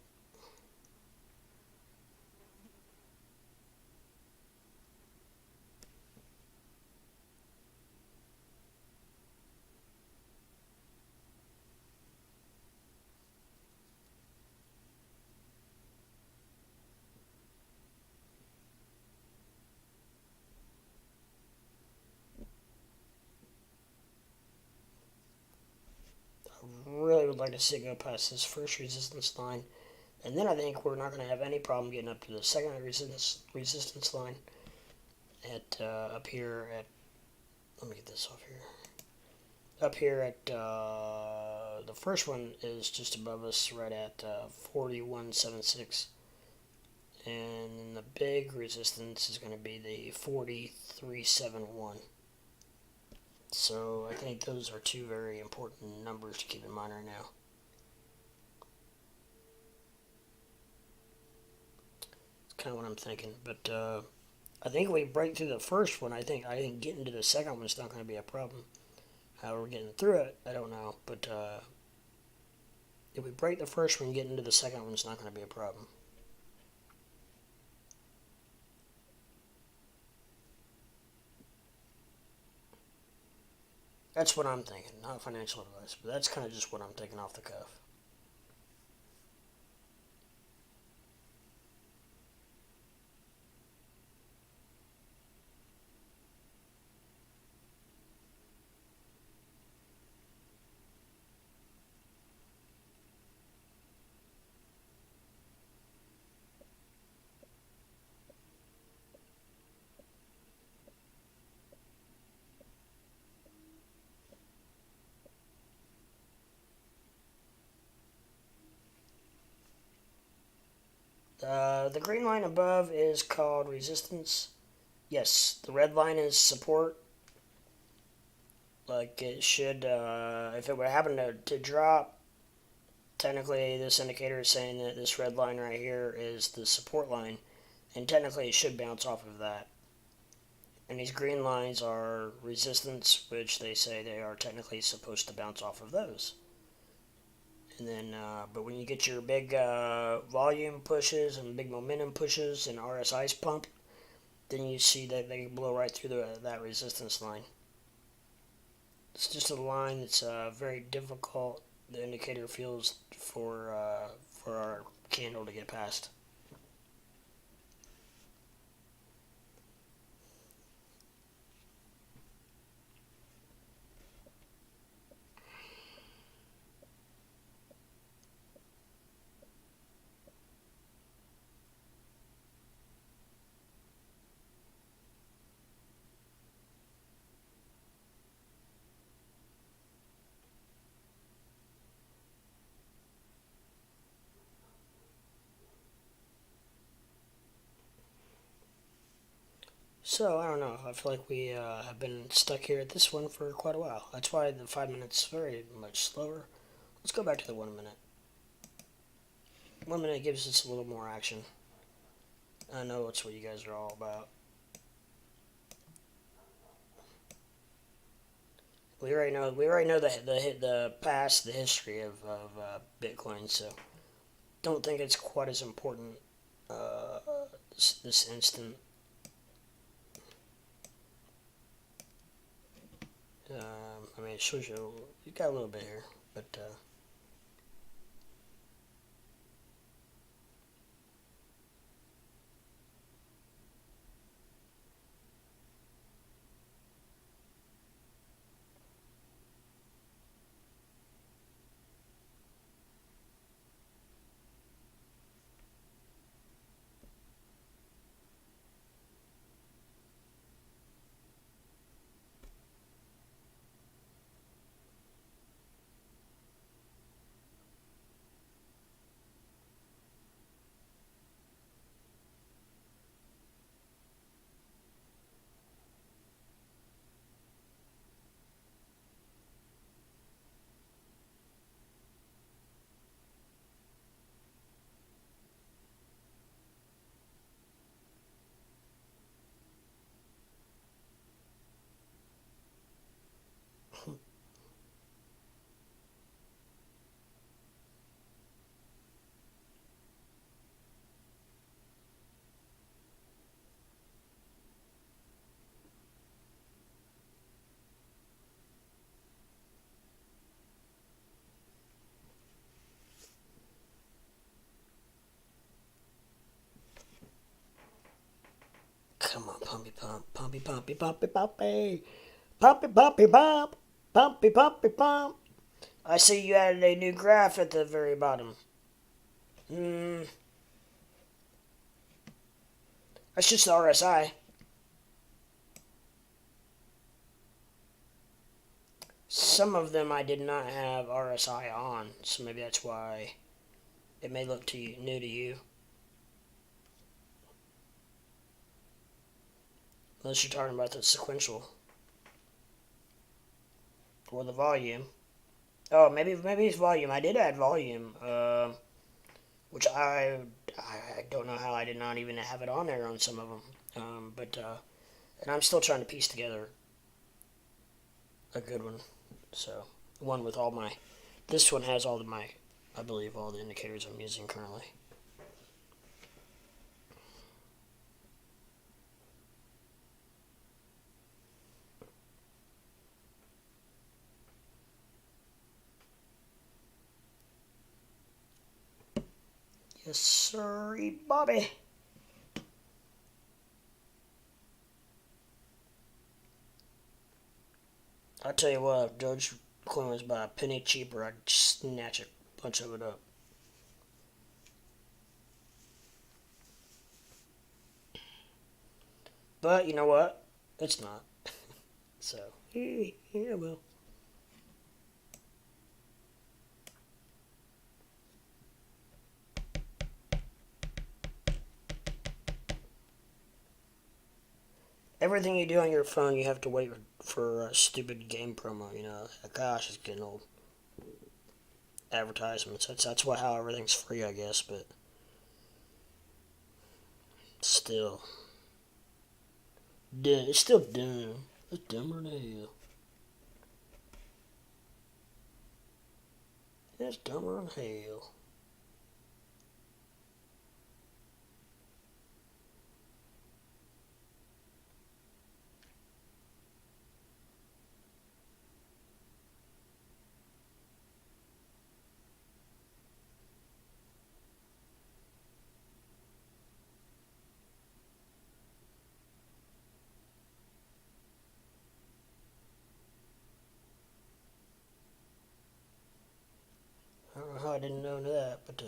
Really would like to see it go past this first resistance line, and then I think we're not going to have any problem getting up to the second resistance line at up here at, let me get this off here, up here at the first one is just above us right at 41.76, and then the big resistance is going to be the 43.71. So I think those are 2 very important numbers to keep in mind right now. It's kind of what I'm thinking, but I think if we break through the first one, I think getting to the second one is not going to be a problem. How we're getting through it, I don't know, but if we break the first one, getting into the second one is not going to be a problem. That's what I'm thinking, not financial advice, but that's kind of just what I'm thinking off the cuff. The green line above is called resistance. Yes, the red line is support. Like it should, if it would happen to drop, technically this indicator is saying that this red line right here is the support line, and technically it should bounce off of that. And these green lines are resistance, which they say they are technically supposed to bounce off of those. And then, but when you get your big volume pushes and big momentum pushes and RSI's pump, then you see that they blow right through that resistance line. It's just a line that's very difficult. The indicator feels for our candle to get past. So, I don't know. I feel like we have been stuck here at this one for quite a while. That's why the 5 minutes is very much slower. Let's go back to the 1 minute. 1 minute gives us a little more action. I know it's what you guys are all about. We already know the past, the history of Bitcoin. So don't think it's quite as important this instant. I mean, it shows you got a little bit here, but come on, pumpy pump, pumpy pumpy pumpy pumpy, pumpy pumpy pump, pumpy pumpy pump. I see you added a new graph at the very bottom. Hmm, that's just the RSI. Some of them I did not have RSI on, so maybe that's why it may look new to you. Unless you're talking about the sequential or the volume. Oh, maybe it's volume. I did add volume, which I don't know how I did not even have it on there on some of them. But and I'm still trying to piece together a good one. So one with all my, this one has all of my, I believe all the indicators I'm using currently. Yes, sir, Bobby. I'll tell you what, if Dogecoin was about a penny cheaper, I'd snatch a bunch of it up. But you know what? It's not. So, yeah, well. Everything you do on your phone, you have to wait for a stupid game promo. You know, gosh, it's getting old. Advertisements. That's why how everything's free, I guess. But still, dumb. It's still dumb. It's dumber than hell. It's dumber than hell. I don't know how I didn't know that, but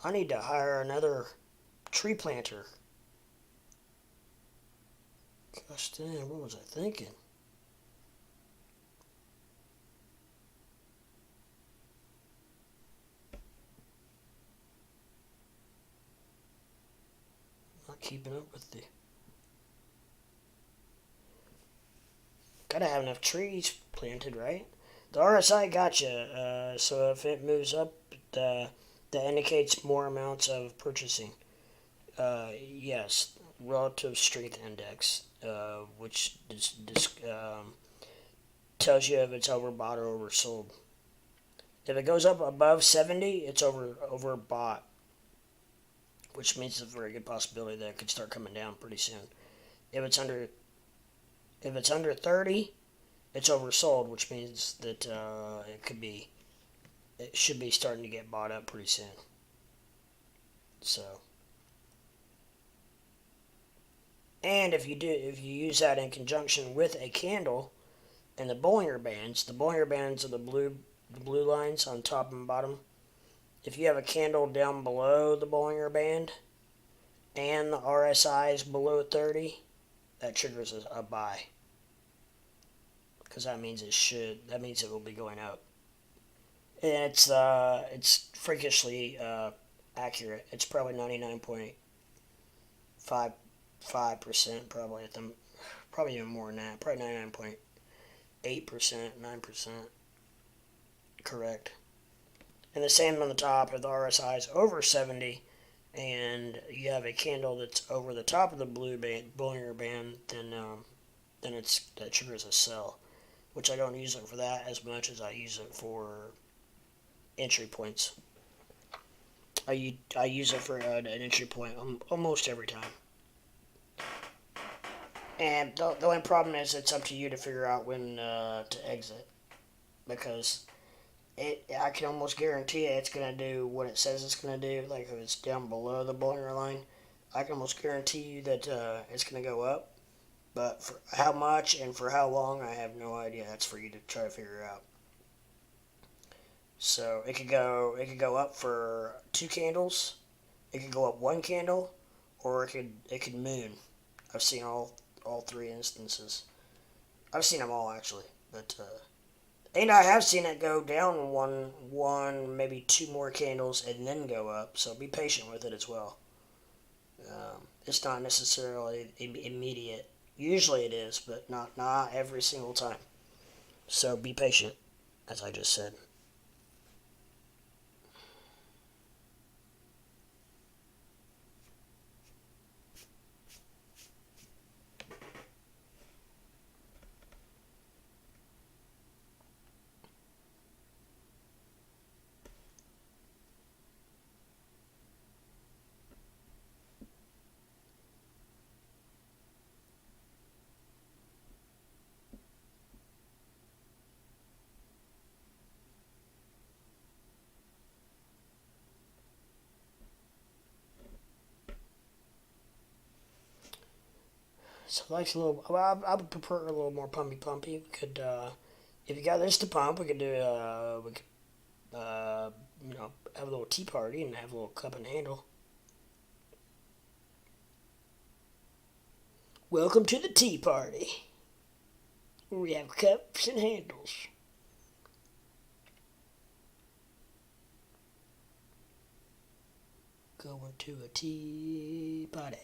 I need to hire another tree planter. Gosh damn, what was I thinking? Not keeping up with the... Gotta have enough trees planted, right? The RSI gotcha. So if it moves up, that indicates more amounts of purchasing. Yes, relative strength index, which tells you if it's overbought or oversold. If it goes up above 70, it's overbought, which means it's a very good possibility that it could start coming down pretty soon. If it's under 30, it's oversold, which means that it should be starting to get bought up pretty soon. So, and if you use that in conjunction with a candle and the Bollinger Bands are the blue lines on top and bottom. If you have a candle down below the Bollinger Band and the RSI is below 30, that triggers a buy. Because that means it will be going up. And it's freakishly accurate. It's probably 99.55%, probably probably even more than that. Probably 99.8%, 9% correct. And the same on the top. If the RSI is over 70 and you have a candle that's over the top of the Bollinger Band, then that triggers a sell. Which I don't use it for that as much as I use it for entry points. I use it for an entry point almost every time. And the only problem is it's up to you to figure out when to exit. Because I can almost guarantee it's going to do what it says it's going to do. Like if it's down below the Bollinger line, I can almost guarantee you that it's going to go up. But for how much and for how long, I have no idea. That's for you to try to figure out. So it could go up for 2 candles, it could go up 1 candle, or it could moon. I've seen all 3 instances. I've seen them all actually, but and I have seen it go down one maybe 2 more candles and then go up. So be patient with it as well. It's not necessarily immediate. Usually it is, but not every single time. So be patient, as I just said. So likes a little. Well, I would prefer a little more pumpy. We could, if you got this to pump, we could do. We could, have a little tea party and have a little cup and handle. Welcome to the tea party, where we have cups and handles. Going to a tea party.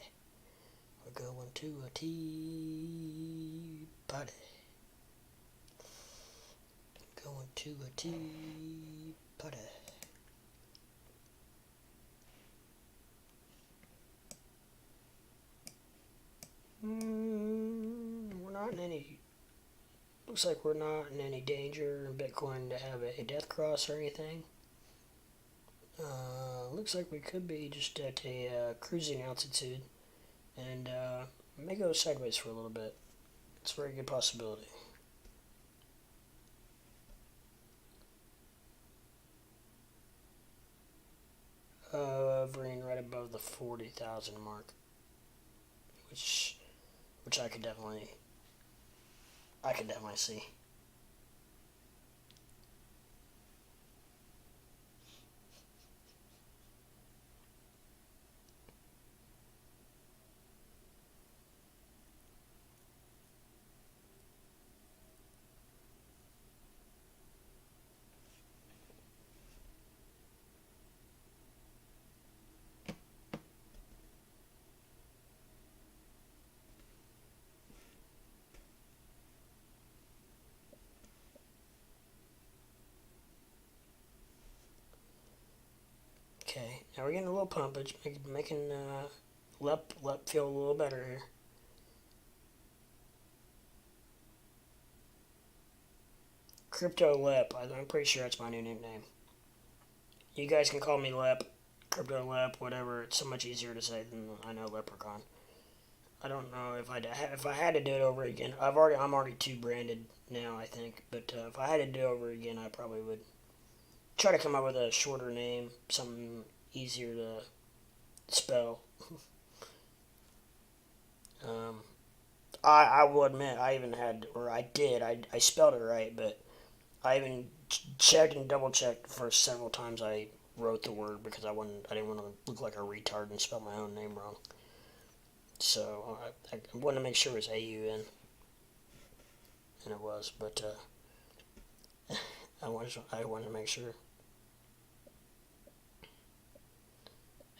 We're going to a tea party. Going to a tea party. We're not in any... Looks like we're not in any danger in Bitcoin to have a death cross or anything. Looks like we could be just at a cruising altitude. And may go sideways for a little bit. It's a very good possibility. Hovering right above the 40,000 mark, which I could definitely see. Okay, now we're getting a little pumpage, making Lep feel a little better here. Crypto Lep, I'm pretty sure that's my new nickname. You guys can call me Lep, Crypto Lep, whatever. It's so much easier to say than I know Leprechaun. I don't know if I had to do it over again. I'm already too branded now, I think. But if I had to do it over again, I probably would try to come up with a shorter name, something easier to spell. um, I will admit I even had, or I did, I spelled it right, but I even checked and double checked for several times I wrote the word because I didn't want to look like a retard and spell my own name wrong. So I wanted to make sure it was AUN, and it was, but I wanted to make sure.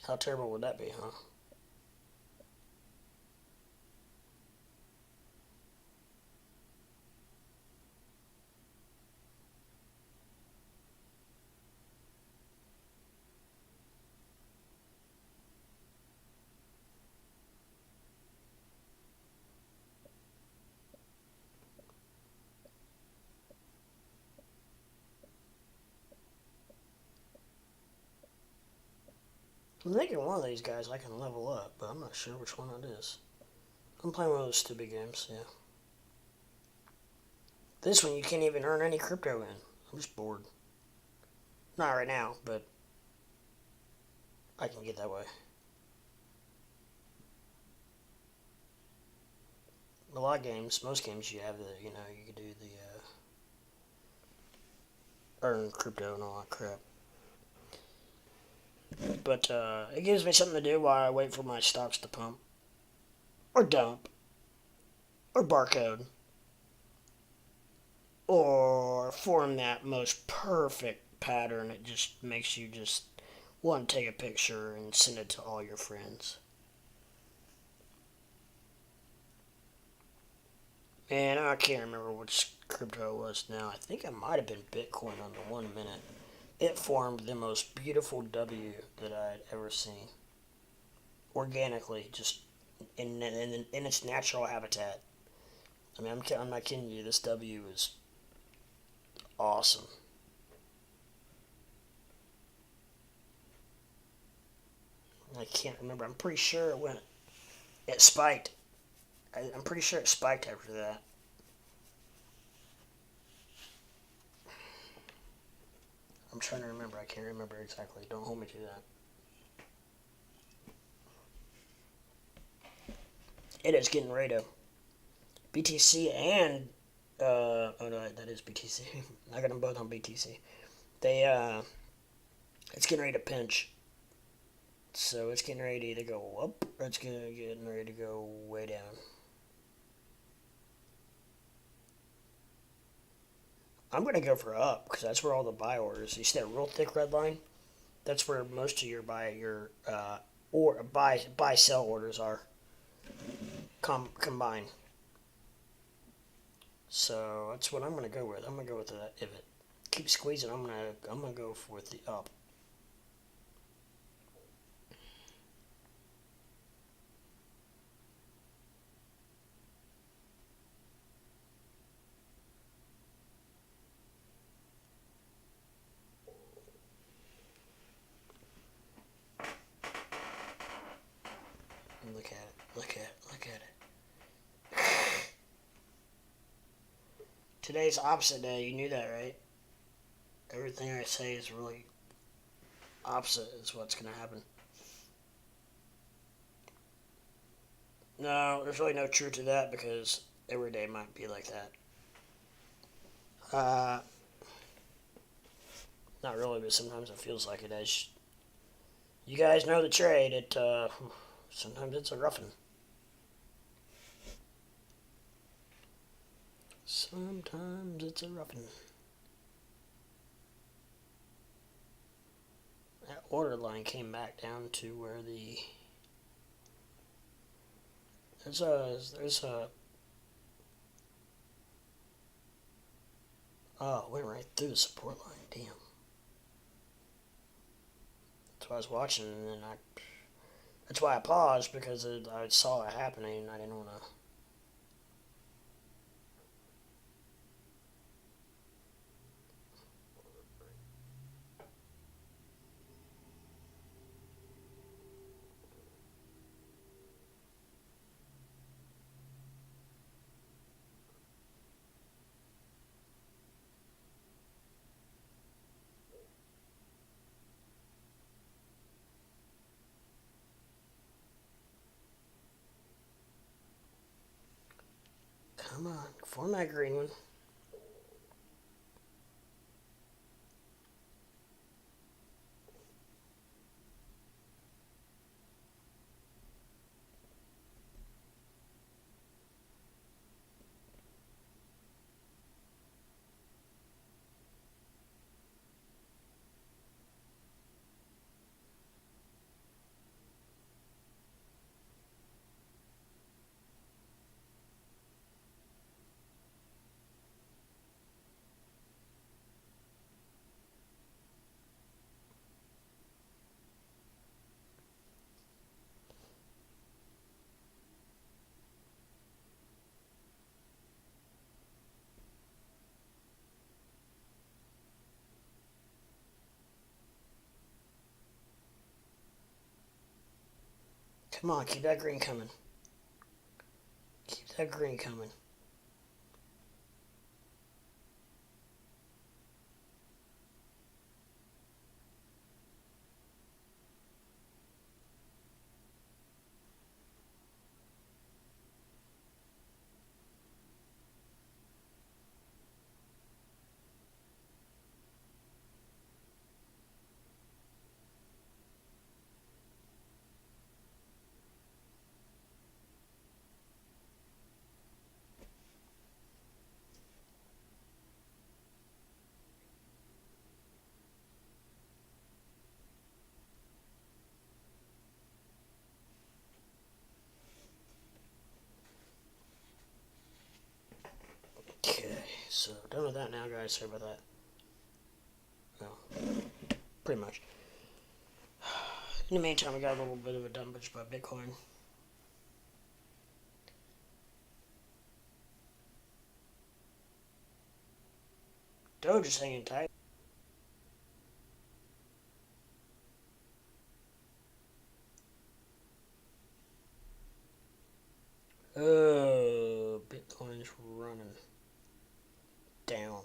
How terrible would that be, huh? I'm thinking one of these guys I can level up, but I'm not sure which one it is. I'm playing one of those stupid games, yeah. This one you can't even earn any crypto in. I'm just bored. Not right now, but I can get that way. A lot of games, most games you have the, you can do the earn crypto and all that crap. But it gives me something to do while I wait for my stocks to pump. Or dump. Or barcode. Or form that most perfect pattern. It just makes you just want to take a picture and send it to all your friends. Man, I can't remember which crypto it was now. I think it might have been Bitcoin on the 1 minute. It formed the most beautiful W that I'd ever seen. Organically, just in its natural habitat. I mean, I'm not kidding you. This W is awesome. I can't remember. I'm pretty sure it spiked. I'm pretty sure it spiked after that. I'm trying to remember. I can't remember exactly. Don't hold me to that. It is getting ready to BTC and oh no, that is BTC. I got them both on BTC. They it's getting ready to pinch. So it's getting ready to either go up or it's getting ready to go way down. I'm gonna go for up because that's where all the buy orders. You see that real thick red line? That's where most of your buy sell orders are combined. So that's what I'm gonna go with. I'm gonna go with that. If it keeps squeezing, I'm gonna go with the up. Look at it. Look at it. Look at it. Today's opposite day. You knew that, right? Everything I say is really opposite is what's gonna happen. No, there's really no truth to that because every day might be like that. Uh, Not really, but sometimes it feels like it. As you guys know the trade, sometimes it's a roughin'. Sometimes it's a roughin'. That order line came back down to where there's a oh, it went right through the support line. Damn. That's what I was watching, and then that's why I paused, because I saw it happening, and I didn't want to. Come on, form that green one. Come on, keep that green coming. Keep that green coming. Okay, so done with that now, guys. Sorry about that. No, pretty much. In the meantime, we got a little bit of a dumpage by Bitcoin. Doge is hanging tight. Oh, Bitcoin's running down.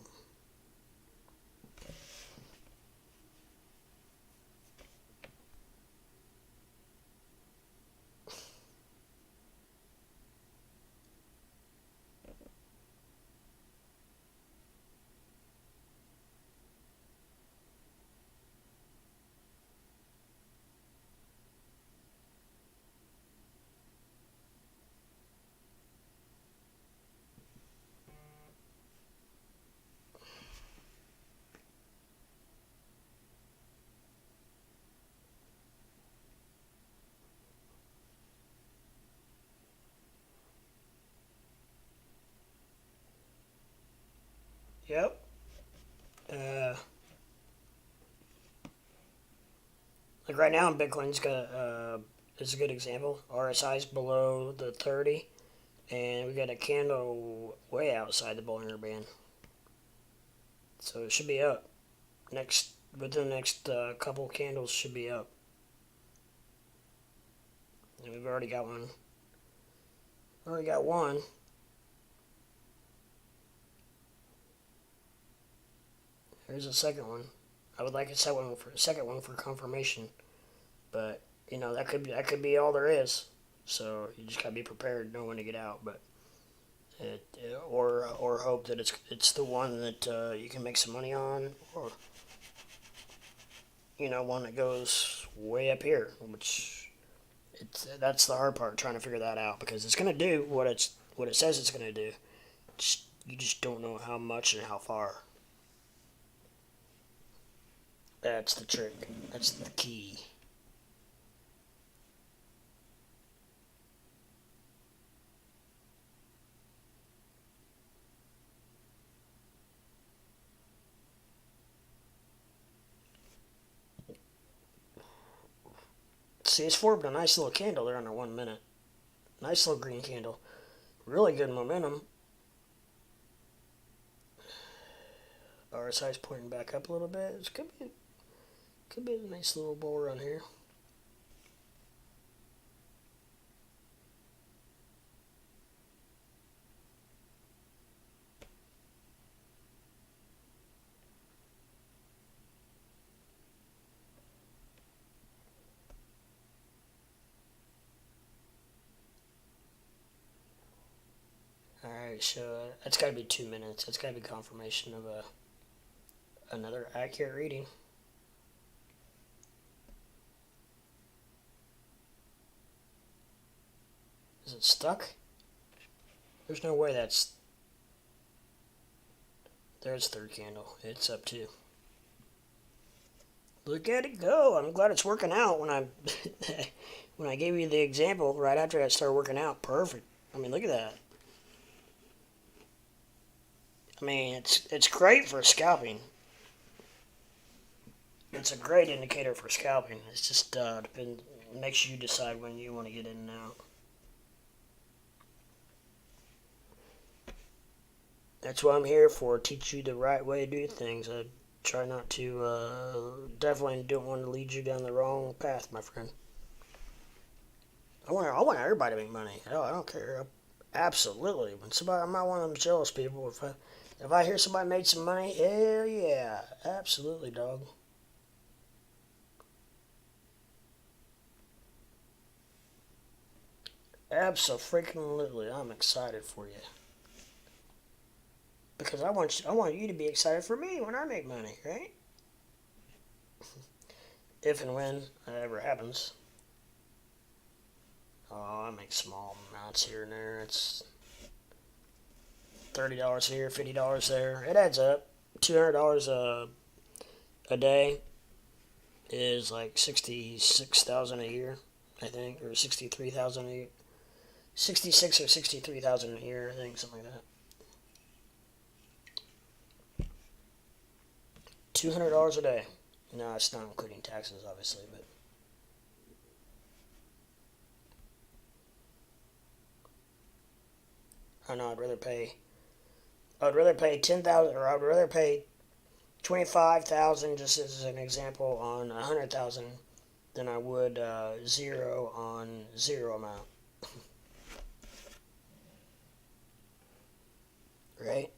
Yep. Like right now, Bitcoin's got is a good example. RSI's below the 30, and we got a candle way outside the Bollinger Band, so it should be up. Within the next couple candles should be up. And we've already got one. Already got one. Here's a second one. I would like a second one for confirmation, but that could be all there is. So you just gotta be prepared, know when to get out. But or hope that it's the one that you can make some money on, or one that goes way up here, which that's the hard part, trying to figure that out, because it's gonna do what it says it's gonna do. You just don't know how much and how far. That's the trick. That's the key. See, it's formed a nice little candle there under 1 minute. Nice little green candle. Really good momentum. RSI's pointing back up a little bit. It could be a nice little bull run here. Alright, so that's got to be 2 minutes. That's got to be confirmation of another accurate reading. Is it stuck? There's no way that's... There's third candle. It's up too. Look at it go. I'm glad it's working out when I when I gave you the example right after I started working out. Perfect. I mean, look at that. I mean, it's great for scalping. It's a great indicator for scalping. It's just makes you decide when you want to get in and out. That's what I'm here for. Teach you the right way to do things. I try not to. Definitely don't want to lead you down the wrong path, my friend. I want everybody to make money. I don't care. Absolutely. When somebody, I'm not one of them jealous people. If I hear somebody made some money, hell yeah, absolutely, dog. Absolutely, I'm excited for you. Because I want you to be excited for me when I make money, right? If and when that ever happens. Oh, I make small amounts here and there. It's $30 here, $50 there. It adds up. $200 a day is like 66,000 a year, I think, or 63,000 a year. 66 or 63,000 a year, I think, something like that. $200 a day. No, it's not including taxes, obviously, but I know I'd rather pay 10,000, or I'd rather pay 25,000, just as an example, on 100,000 than I would zero on zero amount. Right?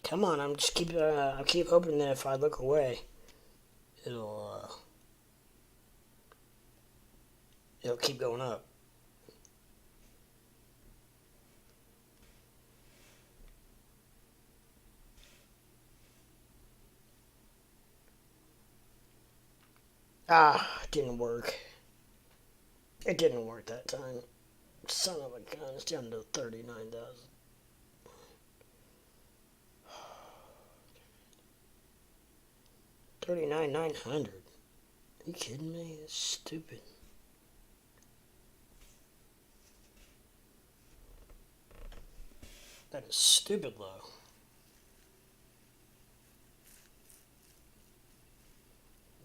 Come on, I keep hoping that if I look away, it'll keep going up. Ah, it didn't work. It didn't work that time. Son of a gun, it's down to 39,000. 39,900. Are you kidding me? That's stupid. That is stupid low.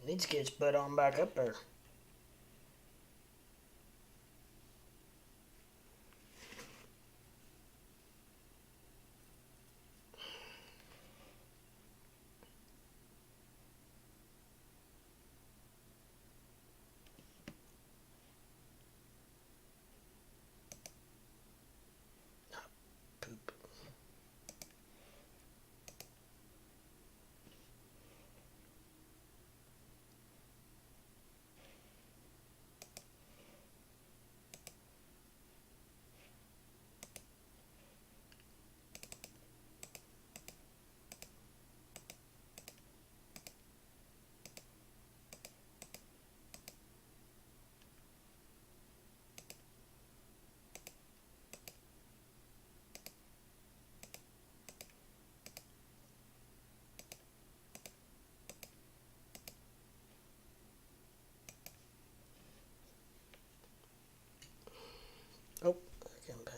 Needs to get its butt on back up there. Poop.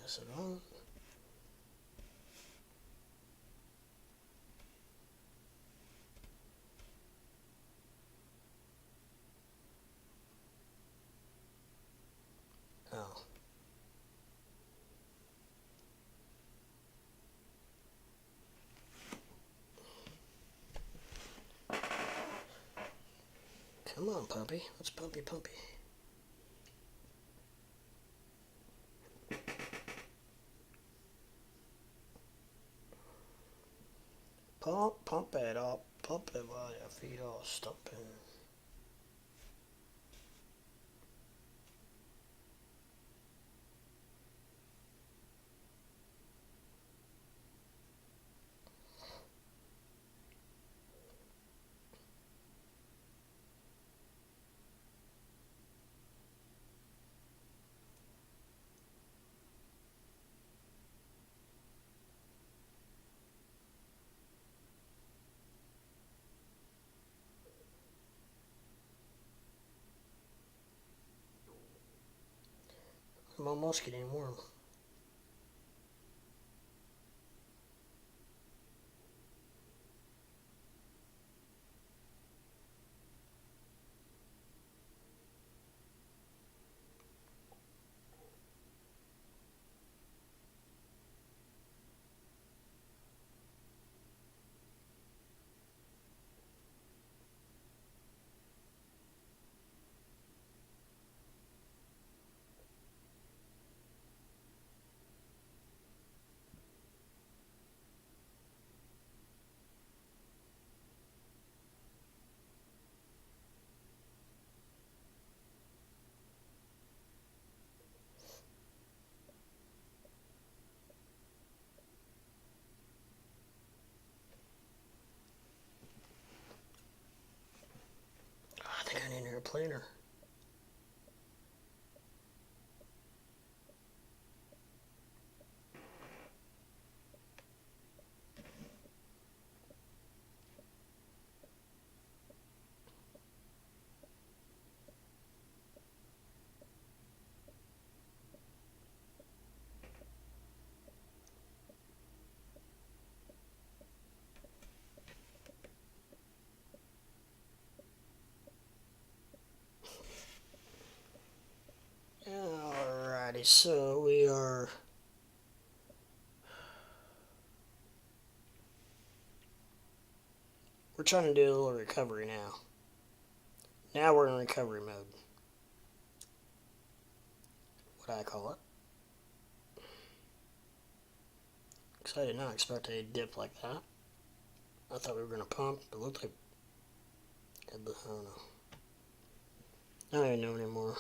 Is it on? Oh. Come on, puppy. Let's pumpy. Pump it up. Pump it while your feet all stumping. I'm almost getting warm. I think I need a planner. Alrighty, so we're trying to do a little recovery now. Now we're in recovery mode. What do I call it? Because I did not expect a dip like that. I thought we were going to pump. It looked like... I don't know. I don't even know anymore.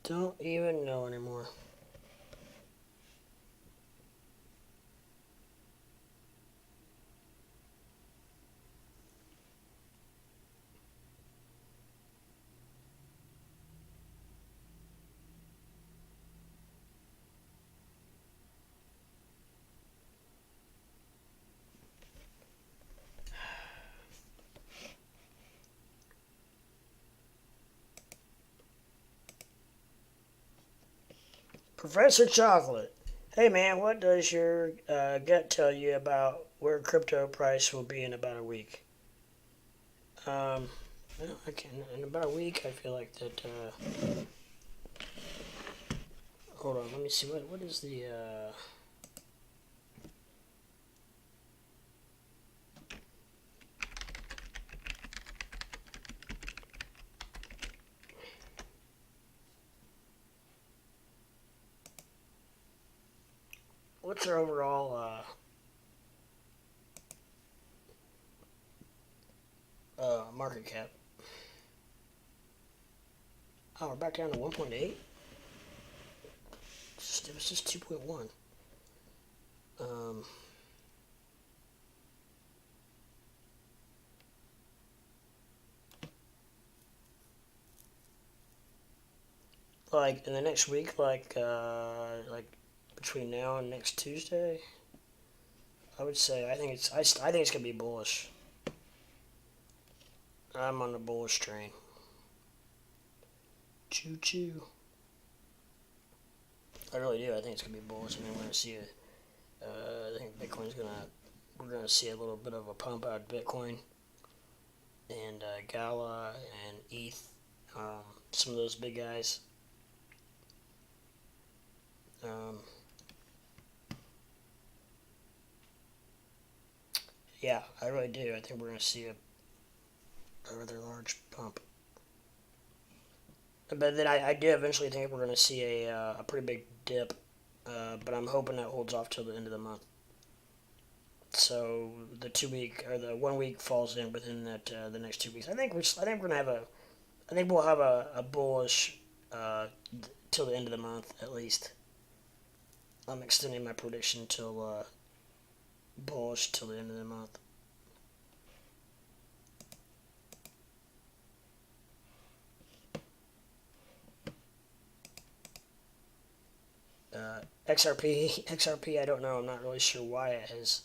Don't even know anymore. Professor Chocolate. Hey man, what does your gut tell you about where crypto price will be in about a week? Well, in about a week, I feel like that. Hold on, let me see. What is the? What's our overall market cap? Oh, we're back down to 1.8. It was just 2.1. Um, like in the next week, like between now and next Tuesday, I would say I think it's gonna be bullish. I'm on the bullish train. Choo choo. I really do. I think it's gonna be bullish. I mean, we're gonna see a. I think Bitcoin's gonna. We're gonna see a little bit of a pump out of Bitcoin and Gala and ETH. Some of those big guys. Um, yeah, I really do. I think we're gonna see a rather large pump. But then I do eventually think we're going to see a pretty big dip, but I'm hoping that holds off till the end of the month. So the 2 week or the 1 week falls in within that the next 2 weeks. I think we're gonna have a I think we'll have a bullish uh, till the end of the month at least. I'm extending my prediction till bullish till the end of the month. XRP, I don't know. I'm not really sure why it has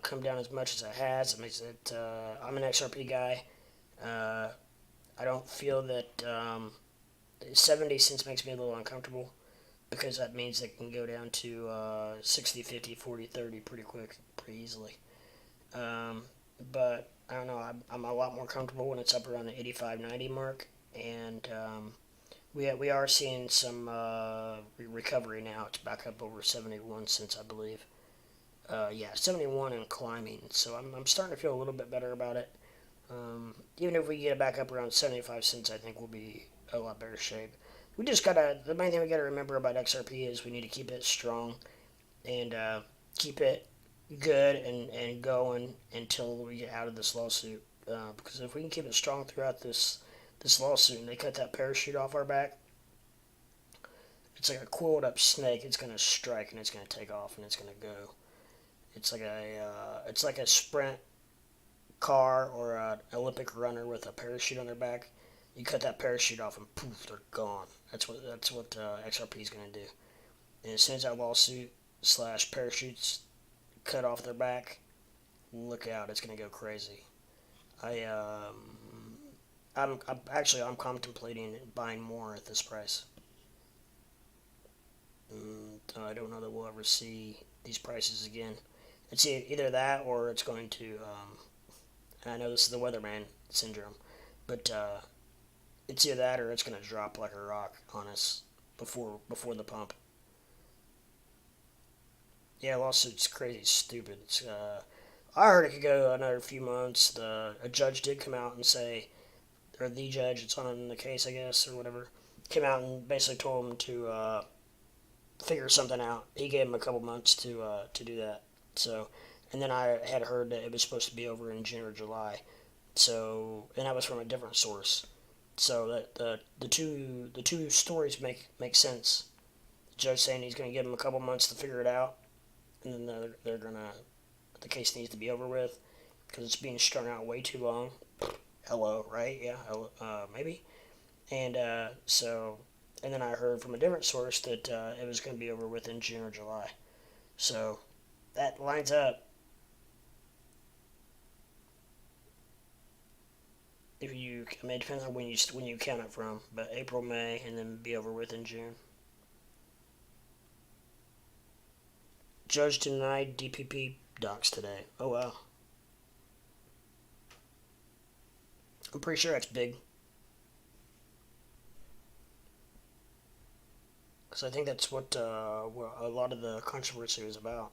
come down as much as it has. It makes it. I'm an XRP guy. Uh, I don't feel that 70 cents makes me a little uncomfortable because that means it can go down to 60, 50, 40, 30 pretty quick, pretty easily. Um, but I don't know. I'm a lot more comfortable when it's up around the 85, 90 mark, and we are seeing some recovery now. It's back up over 71 cents, I believe. Yeah, 71 and climbing. So I'm starting to feel a little bit better about it. Even if we get it back up around 75 cents, I think we'll be a lot better shape. We just gotta, the main thing we gotta remember about XRP is we need to keep it strong and keep it good and going until we get out of this lawsuit. Because if we can keep it strong throughout this lawsuit and they cut that parachute off our back, it's like a coiled up snake. It's gonna strike and it's gonna take off and it's gonna go. It's like a sprint car or an Olympic runner with a parachute on their back. You cut that parachute off and poof, they're gone. That's what XRP is gonna do. And as soon as that lawsuit slash parachutes cut off their back, look out, it's gonna go crazy. I I'm contemplating buying more at this price. I don't know that we'll ever see these prices again. It's either that or it's going to. And I know this is the weatherman syndrome, but it's either that or it's going to drop like a rock on us before the pump. Yeah, lawsuit's crazy, stupid. I heard it could go another few months. A judge did come out and say, or the judge, it's on in the case, I guess, or whatever, came out and basically told him to figure something out. He gave him a couple months to do that. So, and then I had heard that it was supposed to be over in June or July. So, and that was from a different source. So that the two stories make sense. The judge saying he's going to give him a couple months to figure it out, and then they're gonna the case needs to be over with because it's being strung out way too long. Hello, right? Yeah, hello, maybe. And and then I heard from a different source that it was going to be over with in June or July. So that lines up. If you, I mean, it depends on when you count it from, but April, May, and then be over with in June. Judge denied DPP docs today. Oh wow, I'm pretty sure that's big because I think that's what a lot of the controversy was about.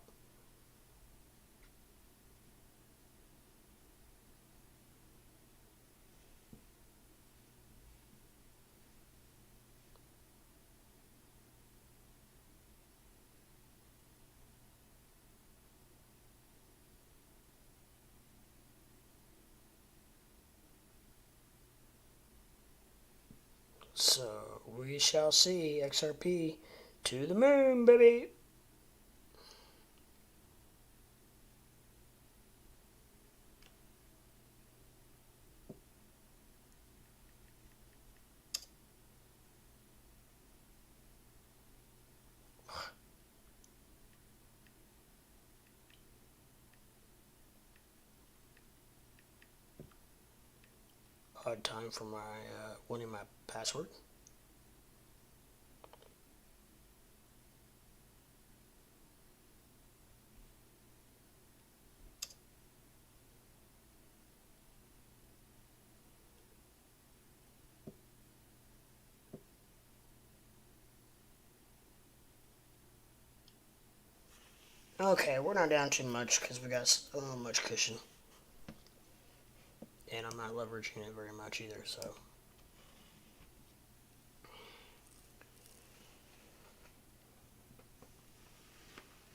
So we shall see XRP to the moon, baby. odd time for my winning my password. Okay, we're not down too much because we got much cushion. And I'm not leveraging it very much either, so.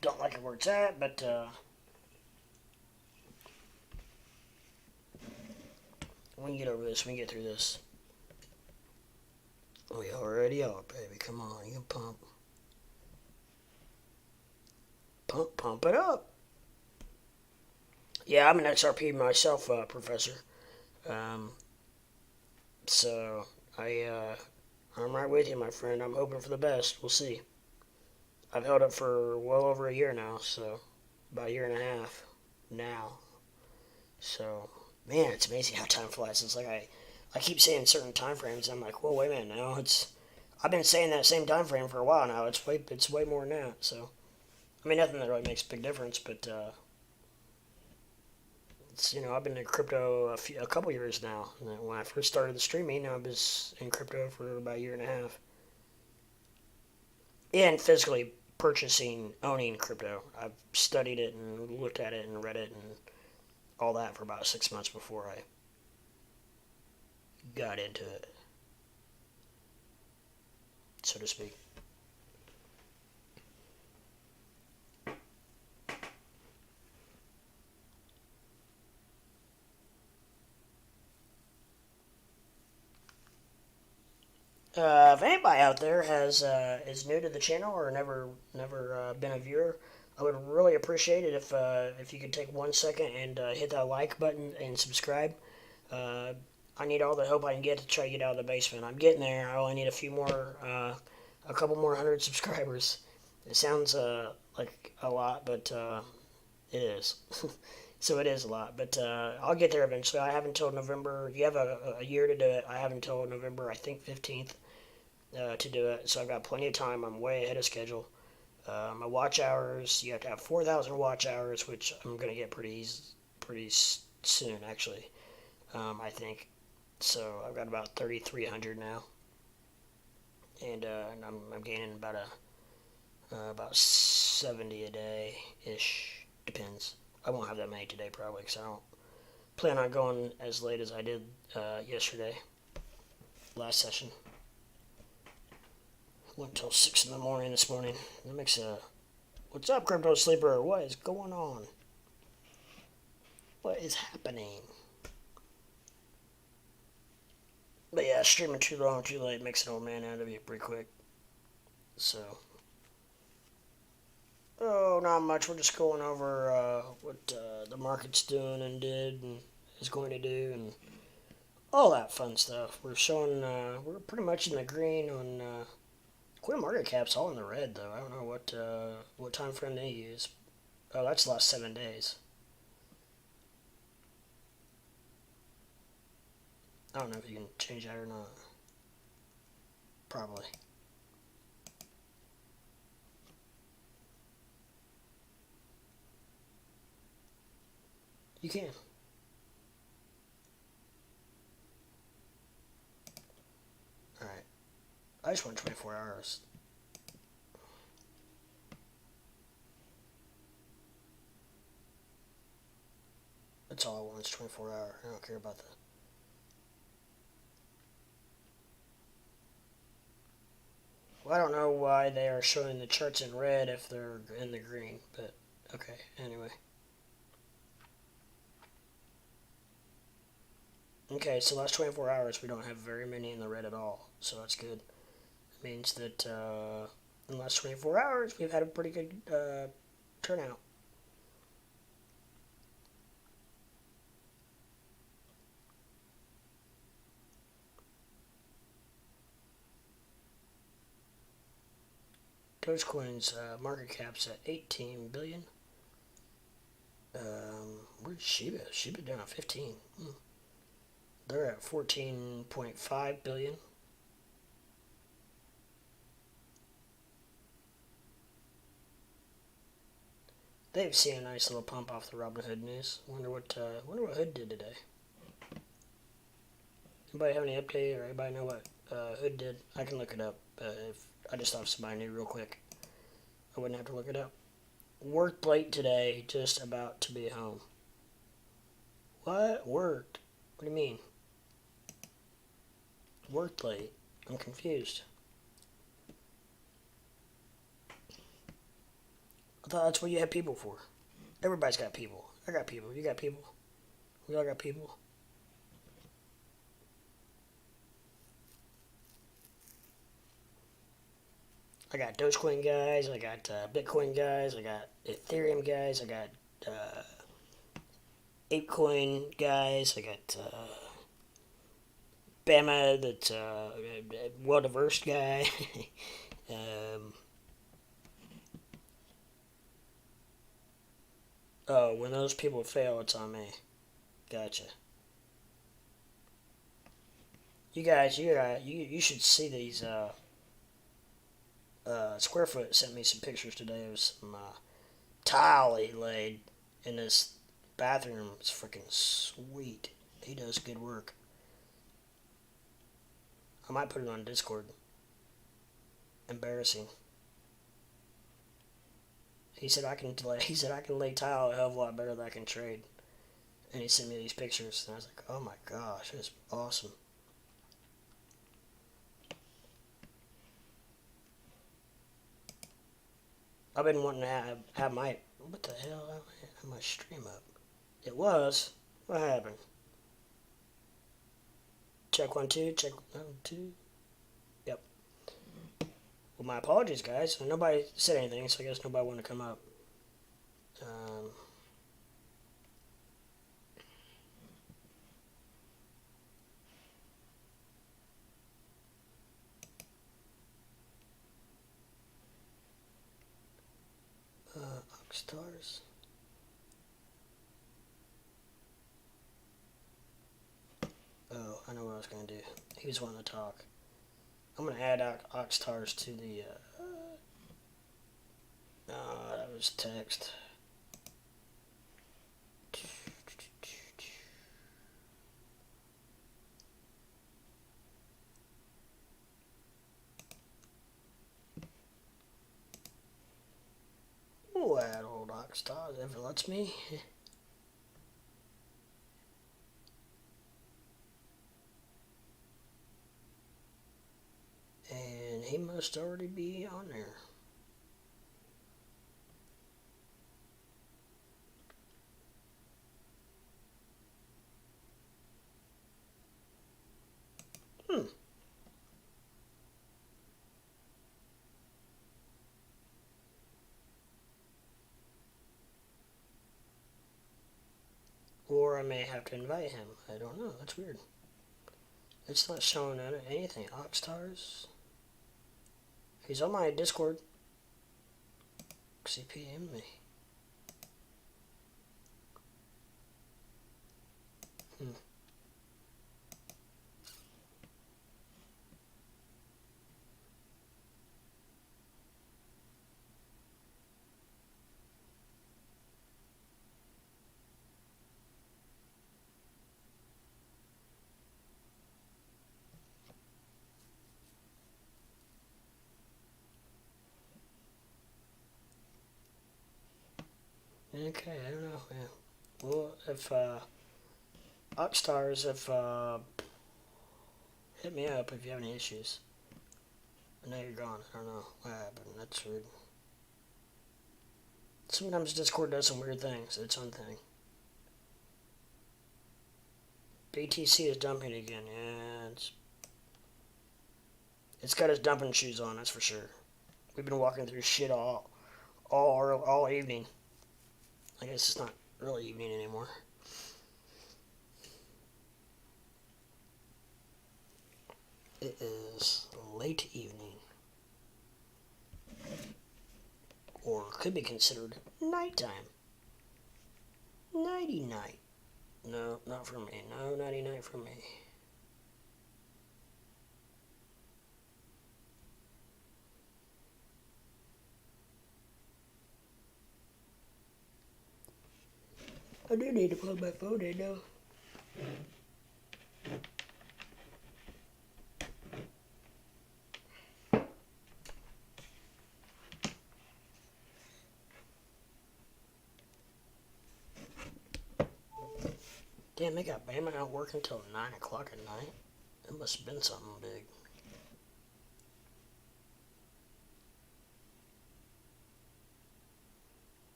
Don't like it where it's at, but we can get over this, we can get through this. We already are, baby. Come on, you can pump. Pump it up. Yeah, I'm an XRP myself, Professor. So I'm right with you, my friend. I'm hoping for the best. We'll see. I've held it for well over a year now, so about a year and a half now. So, man, it's amazing how time flies. It's like I keep saying certain time frames. I'm like, whoa, wait a minute, now I've been saying that same time frame for a while now. It's way more than that. So, I mean, nothing that really makes a big difference, but it's, I've been in crypto a couple years now. When I first started the streaming, I was in crypto for about a year and a half, and physically owning crypto. I've studied it and looked at it and read it and all that for about 6 months before I got into it, so to speak. If anybody out there is new to the channel or never been a viewer, I would really appreciate it if you could take 1 second and hit that like button and subscribe. Uh, I need all the help I can get to try to get out of the basement. I'm getting there. I only need a couple more hundred subscribers. It sounds like a lot, but it is. So it is a lot, but I'll get there eventually. I have until November. You have a year to do it. I have until November, I think 15th, to do it. So I've got plenty of time. I'm way ahead of schedule. My watch hours, you have to have 4,000 watch hours, which I'm gonna get pretty soon, actually. I think. So I've got about 3,300 now, and I'm gaining about 70 a day ish. Depends. I won't have that many today probably because I don't plan on going as late as I did yesterday, last session. Went till 6 in the morning this morning. That makes what's up, Crypto Sleeper? What is going on? What is happening? But yeah, streaming too long, too late makes an old man out of you pretty quick. So, oh, not much. We're just going over what the market's doing and did and is going to do and all that fun stuff. We're showing, we're pretty much in the green on Coin market cap's all in the red though. I don't know what time frame they use. Oh, that's the last 7 days. I don't know if you can change that or not. Probably. You can. Alright. I just want 24 hours. That's all I want is 24 hours. I don't care about that. Well, I don't know why they are showing the charts in red if they're in the green, but okay, anyway. Okay, so last 24 hours we don't have very many in the red at all, so that's good. It means that in the last 24 hours we've had a pretty good turnout. Dogecoin's market cap's at 18 billion. Where's Shiba? Shiba down at 15. They're at 14.5 billion. They've seen a nice little pump off the Robinhood news. Wonder what Hood did today. Anybody have any update, or anybody know what Hood did? I can look it up. If I just thought somebody knew real quick, I wouldn't have to look it up. Worked late today, just about to be home. What? Worked? What do you mean? Worked late? I'm confused. I thought that's what you had people for. Everybody's got people. I got people. You got people. We all got people. I got Dogecoin guys. I got Bitcoin guys. I got Ethereum guys. I got ApeCoin guys. I got Bama, that's well-diverse guy. Oh, when those people fail, it's on me. Gotcha. You guys, you should see these. Squarefoot sent me some pictures today of some tile he laid in this bathroom. It's freaking sweet. He does good work. I might put it on Discord. Embarrassing. He said I can lay tile a hell of a lot better than I can trade. And he sent me these pictures, and I was like, oh my gosh, that's awesome. I've been wanting to have my, what the hell, have my stream up. It was. What happened? Check 1 2, check 1 2. Yep. Well, my apologies, guys. Nobody said anything, so I guess nobody wanted to come up. Stars. Oh, I know what I was going to do. He was wanting to talk. I'm going to add Oxstars to the... that was text. We'll add old Oxstars if it lets me. And he must already be on there. Or I may have to invite him. I don't know. That's weird. It's not showing anything. Oxstars. He's on my Discord. CPM me. Okay, I don't know. Yeah. Well, if Oxstars, hit me up if you have any issues. I know you're gone. I don't know what happened. That's weird. Sometimes Discord does some weird things. Its own thing. BTC is dumping again. Yeah, it's got its dumping shoes on. That's for sure. We've been walking through shit all evening. I guess it's not really evening anymore. It is late evening. Or could be considered nighttime. Nighty night. No, not for me. No, 99 for me. I do need to plug my phone in now. Damn, they got Bama out working until 9 o'clock at night. It must have been something big.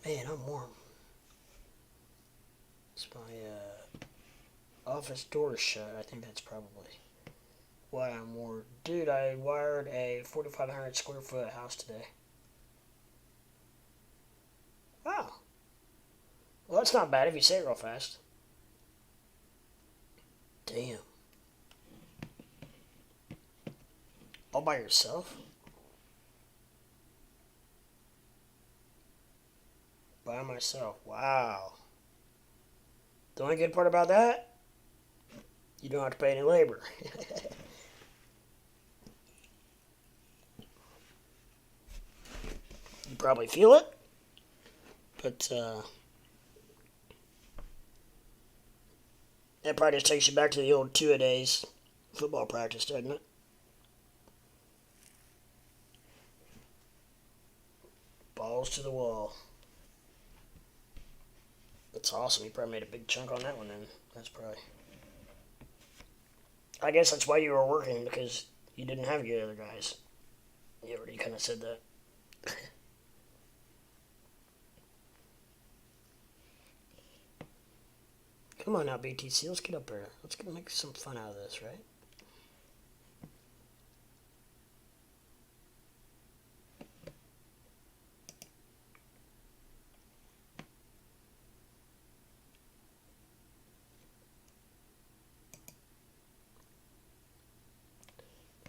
Man, I'm warm. It's my office door shut. I think that's probably why I'm warm. Dude, I wired a 4,500 square foot house today. Wow. Well, that's not bad if you say it real fast. Damn. All by yourself? By myself. Wow. The only good part about that, you don't have to pay any labor. You probably feel it, but that probably just takes you back to the old two-a-days football practice, doesn't it? Balls to the wall. That's awesome. You probably made a big chunk on that one then. That's probably... I guess that's why you were working, because you didn't have your other guys. You already kind of said that. Come on now, BTC. Let's get up there. Let's make some fun out of this, right?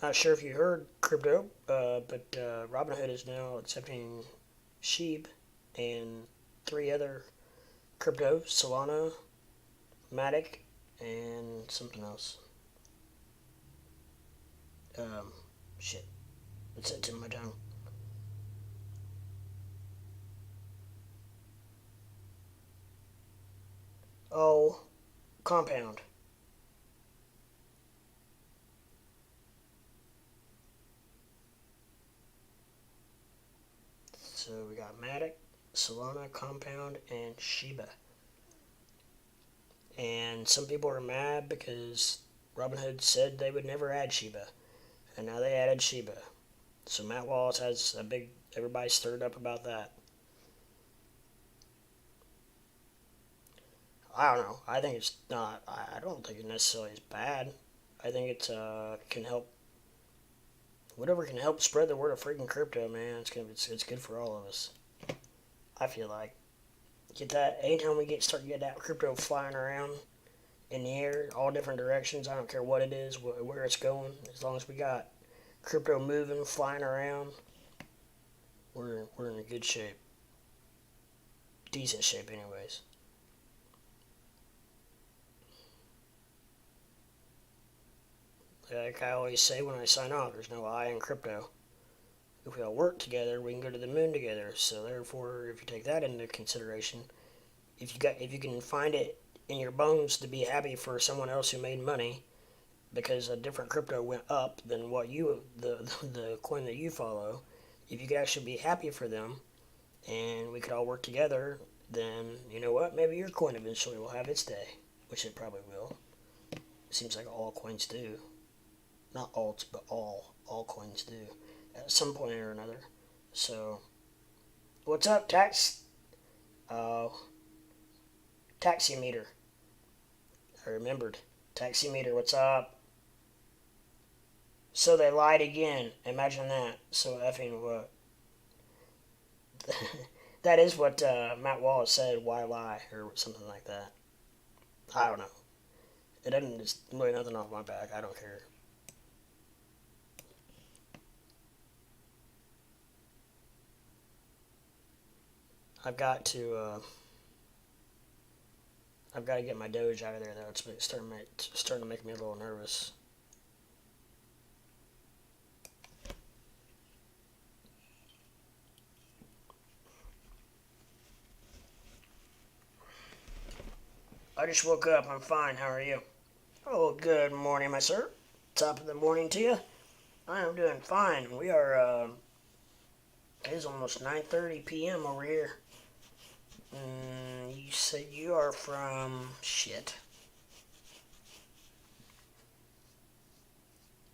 Not sure if you heard crypto, but Robinhood is now accepting Sheeb and 3 other crypto: Solana, Matic, and something else. Um, shit. It's in my tongue. Oh, Compound. So we got Matic, Solana, Compound, and Shiba. And some people are mad because Robinhood said they would never add Shiba, and now they added Shiba. So Matt Wallace has a big. Everybody's stirred up about that. I don't know. I think it's not. I don't think it necessarily is bad. I think it can help. Whatever can help spread the word of freaking crypto, man. It's good for all of us. I feel like get that anytime we start getting that crypto flying around in the air, all different directions. I don't care what it is, where it's going. As long as we got crypto moving, flying around, we're in a good shape. Decent shape, anyways. Like I always say when I sign off, there's no I in crypto. If we all work together, we can go to the moon together. So therefore, if you take that into consideration, if you can find it in your bones to be happy for someone else who made money because a different crypto went up than what the coin that you follow, if you could actually be happy for them, and we could all work together, then you know what? Maybe your coin eventually will have its day, which it probably will. It seems like all coins do. Not alts, but all coins do at some point or another. So, what's up, Tax? Oh, taximeter. I remembered. Taximeter, what's up? So they lied again. Imagine that. So effing what? That is what Matt Wallace said. Why lie or something like that. I don't know. It doesn't just really nothing off my back. I don't care. I've got to. I've got to get my Doge out of there though. It's starting to make me a little nervous. I just woke up. I'm fine. How are you? Oh, good morning, my sir. Top of the morning to you. I am doing fine. We are. It is almost 9:30 p.m. over here. You said you are from shit.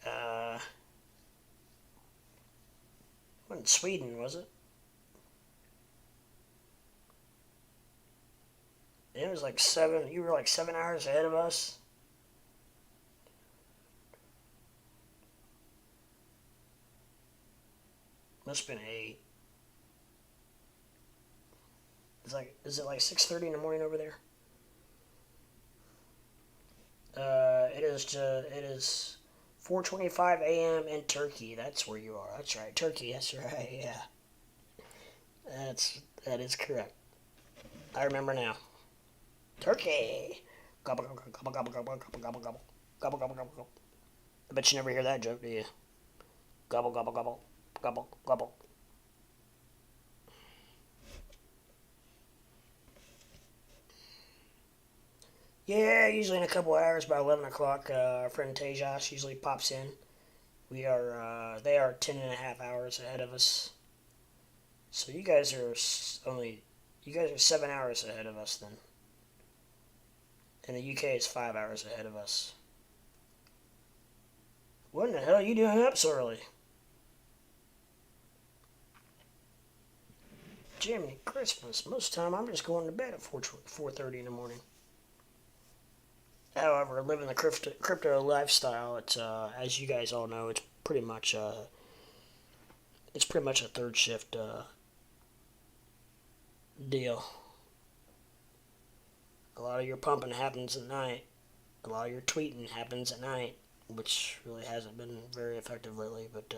Uh, wasn't Sweden, was it? It was like 7. You were like 7 hours ahead of us. Must have been 8. Is it like 6:30 in the morning over there? It is 4:25 a.m. in Turkey. That's where you are. That's right, Turkey. That's right. Yeah, that is correct. I remember now. Turkey. Gobble gobble gobble gobble gobble gobble gobble gobble gobble gobble gobble. I bet you never hear that joke, do you? Gobble gobble gobble gobble gobble. Yeah, usually in a couple hours, by 11 o'clock, our friend Tejas usually pops in. They are 10.5 hours ahead of us. So you guys are 7 hours ahead of us then. And the UK is 5 hours ahead of us. What in the hell are you doing up so early? Jiminy Christmas. Most of the time I'm just going to bed at 4:30 in the morning. However, living the crypto lifestyle, it's as you guys all know, it's pretty much a third shift deal. A lot of your pumping happens at night. A lot of your tweeting happens at night, which really hasn't been very effective lately. But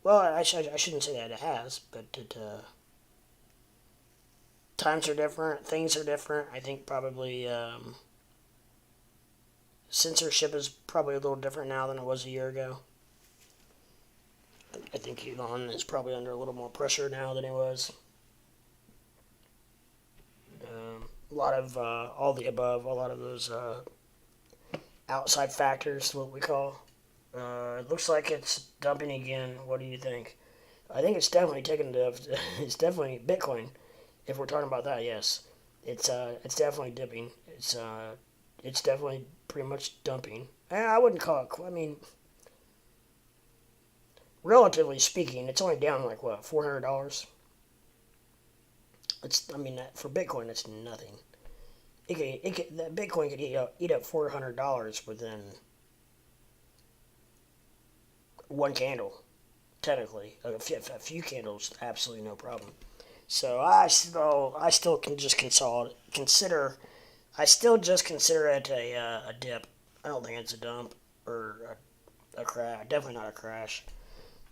well, I shouldn't say that it has, but times are different, things are different. I think probably censorship is probably a little different now than it was a year ago. I think Elon is probably under a little more pressure now than he was. A lot of all the above, a lot of those outside factors, what we call. It looks like it's dumping again. What do you think? I think it's definitely taken to. It's definitely Bitcoin. If we're talking about that, yes, it's definitely dipping. It's definitely pretty much dumping. I wouldn't call it. I mean, relatively speaking, it's only down like what $400. I mean that for Bitcoin, it's nothing. That Bitcoin could eat up $400 within one candle. Technically, a few candles, absolutely no problem. So I still can just I still just consider it a dip. I don't think it's a dump or a crash. Definitely not a crash.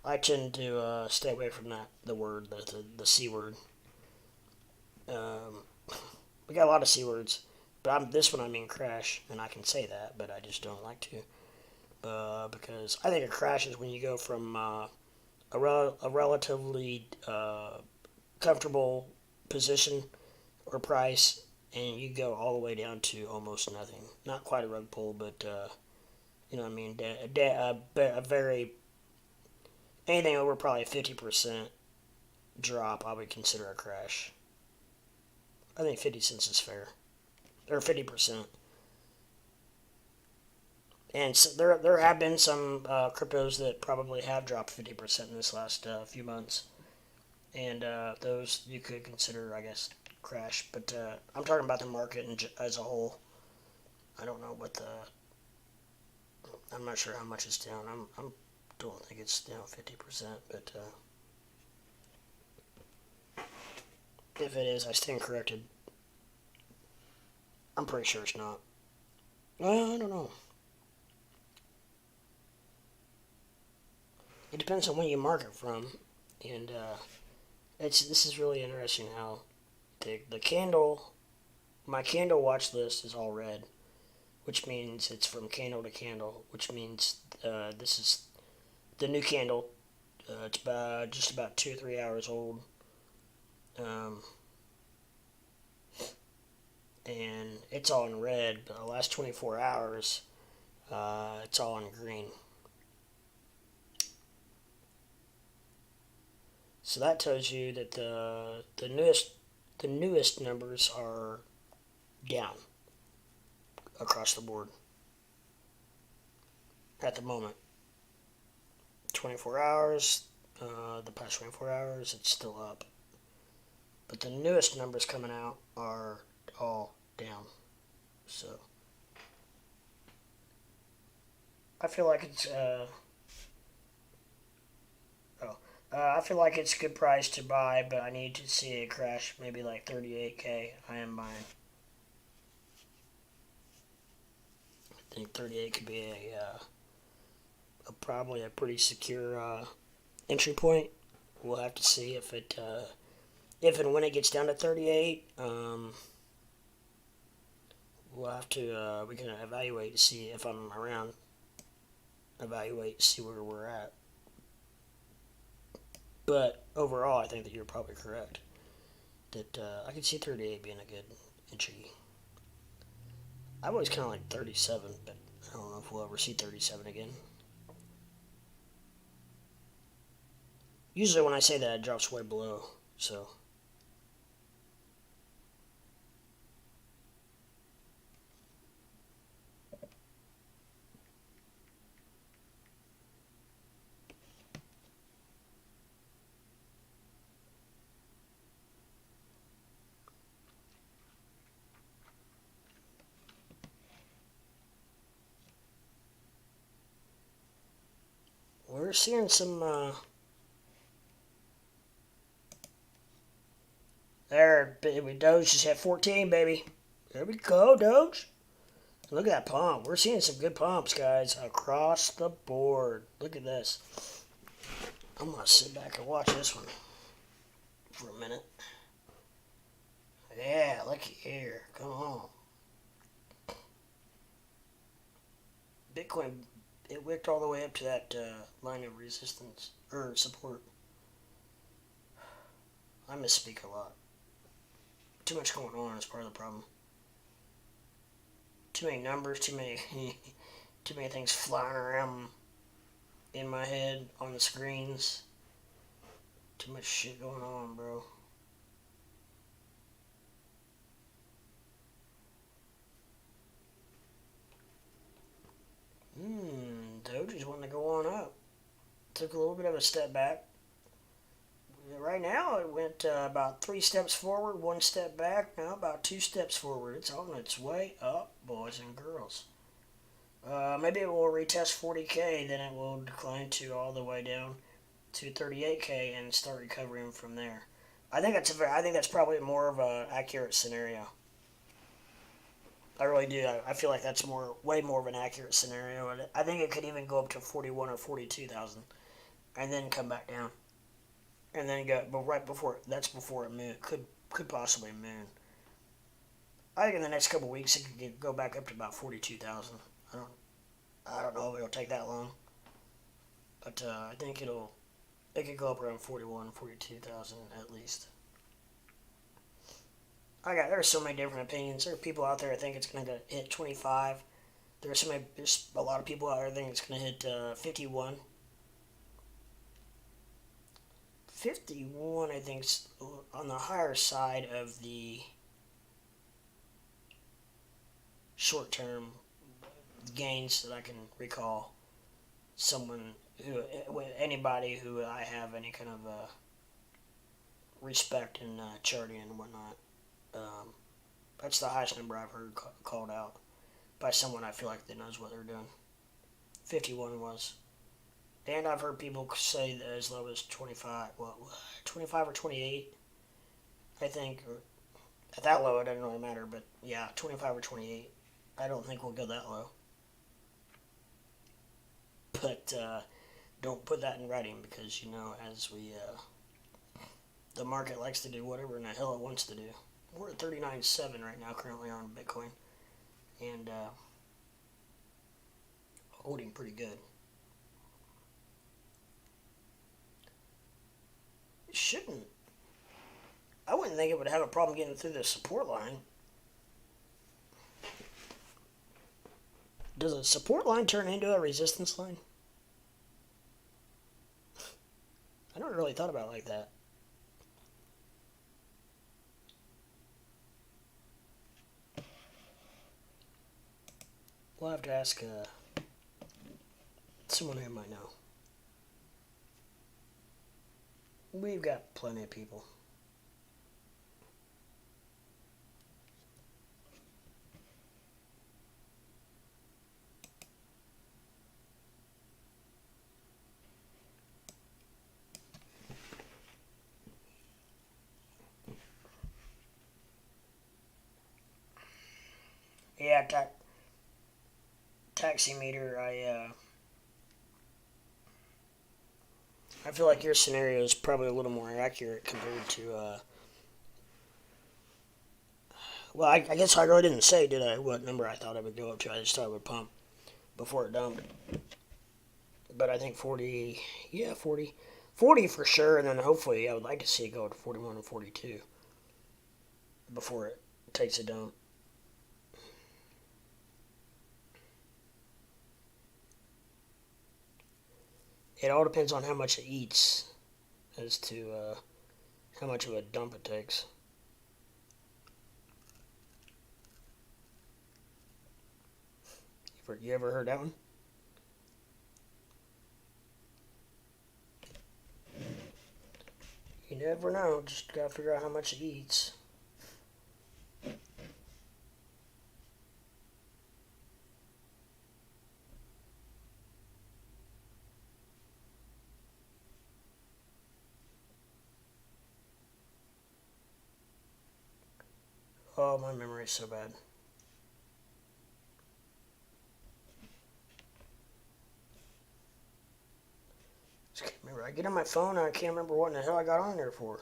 I tend to stay away from the C word. Um, we got a lot of C words, but this one I mean crash, and I can say that, but I just don't like to. Because I think a crash is when you go from a relatively comfortable position or price, and you go all the way down to almost nothing. Not quite a rug pull, but you know what I mean. A very anything over probably 50% drop, I would consider a crash. I think 50 cents is fair, or 50%. And so there have been some cryptos that probably have dropped 50% in this last few months, and those you could consider, I guess, crash, but I'm talking about the market as a whole. I don't know what the. I'm not sure how much it's down. I'm don't think it's down 50%, but if it is, I stand corrected. I'm pretty sure it's not. Well, I don't know. It depends on when you mark it from, and this is really interesting how the candle, my candle watch list is all red, which means it's from candle to candle, which means this is the new candle. It's just about 2 or 3 hours old, and it's all in red. But the last 24 hours, it's all in green. So that tells you that the newest numbers are down across the board at the moment. 24 hours, the past 24 hours, it's still up. But the newest numbers coming out are all down. So I feel like it's I feel like it's a good price to buy, but I need to see it crash maybe like 38K. I am buying. I think 38 could be probably a pretty secure entry point. We'll have to see if and when it gets down to 38. We'll have to we can evaluate to see if I'm around. Evaluate to see where we're at. But overall, I think that you're probably correct. That I could see 38 being a good entry. I've always kind of like 37, but I don't know if we'll ever see 37 again. Usually when I say that, it drops way below, so. We're seeing some, there, baby, Doge just hit 14, baby. There we go, Doge. Look at that pump. We're seeing some good pumps, guys, across the board. Look at this. I'm going to sit back and watch this one for a minute. Yeah, look here. Come on. Bitcoin, it wicked all the way up to that line of resistance, or support. I misspeak a lot. Too much going on is part of the problem. Too many numbers, too many things flying around in my head on the screens. Too much shit going on, bro. Doge is wanting to go on up. Took a little bit of a step back. Right now, it went about 3 steps forward, 1 step back. Now about 2 steps forward. It's on its way up, boys and girls. Maybe it will retest 40K, then it will decline to all the way down to 38K and start recovering from there. I think that's probably more of an accurate scenario. I really do. I feel like that's way more of an accurate scenario. I think it could even go up to 41 or 42,000, and then come back down, and then go. But right before before it moon could possibly moon. I think in the next couple of weeks it could go back up to about 42,000. I don't know if it'll take that long, but I think it could go up around 41, 42,000 at least. There's so many different opinions. There are people out there that think it's going to hit 25. There's a lot of people out there that think it's going to hit 51. 51, I think, is on the higher side of the short-term gains that I can recall. Anybody who I have any kind of respect in charting and whatnot. Um, that's the highest number I've heard called out by someone I feel like that knows what they're doing. 51 was. And I've heard people say that as low as 25, well, 25 or 28, I think. Or at that low, it doesn't really matter, but yeah, 25 or 28. I don't think we'll go that low. But don't put that in writing because, as the market likes to do whatever in the hell it wants to do. We're at 39.7 right now currently on Bitcoin. And holding pretty good. It shouldn't. I wouldn't think it would have a problem getting through the support line. Does a support line turn into a resistance line? I never really thought about it like that. We'll have to ask someone who might know. We've got plenty of people. Yeah, taximeter. I feel like your scenario is probably a little more accurate compared to. Well, I guess I really didn't say, did I? What number I thought it would go up to? I just thought it would pump before it dumped. But I think 40. Yeah, 40. 40 for sure, and then hopefully I would like to see it go to 41 and 42 before it takes a dump. It all depends on how much it eats as to how much of a dump it takes. You ever heard that one? You never know. Just gotta figure out how much it eats. Oh, my memory is so bad. Just can't remember. I get on my phone and I can't remember what in the hell I got on there for.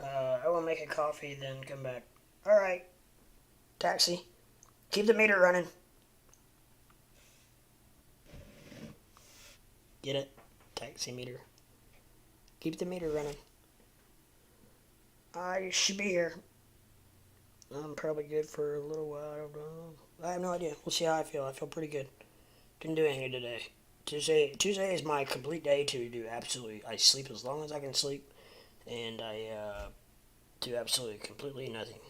I will make a coffee, then come back. Alright, taxi. Keep the meter running. Get it? Taxi meter. Keep the meter running. I should be here. I'm probably good for a little while. I don't know. I have no idea. We'll see how I feel. I feel pretty good. Didn't do anything today. Tuesday is my complete day to do absolutely. I sleep as long as I can sleep, and I do absolutely completely nothing.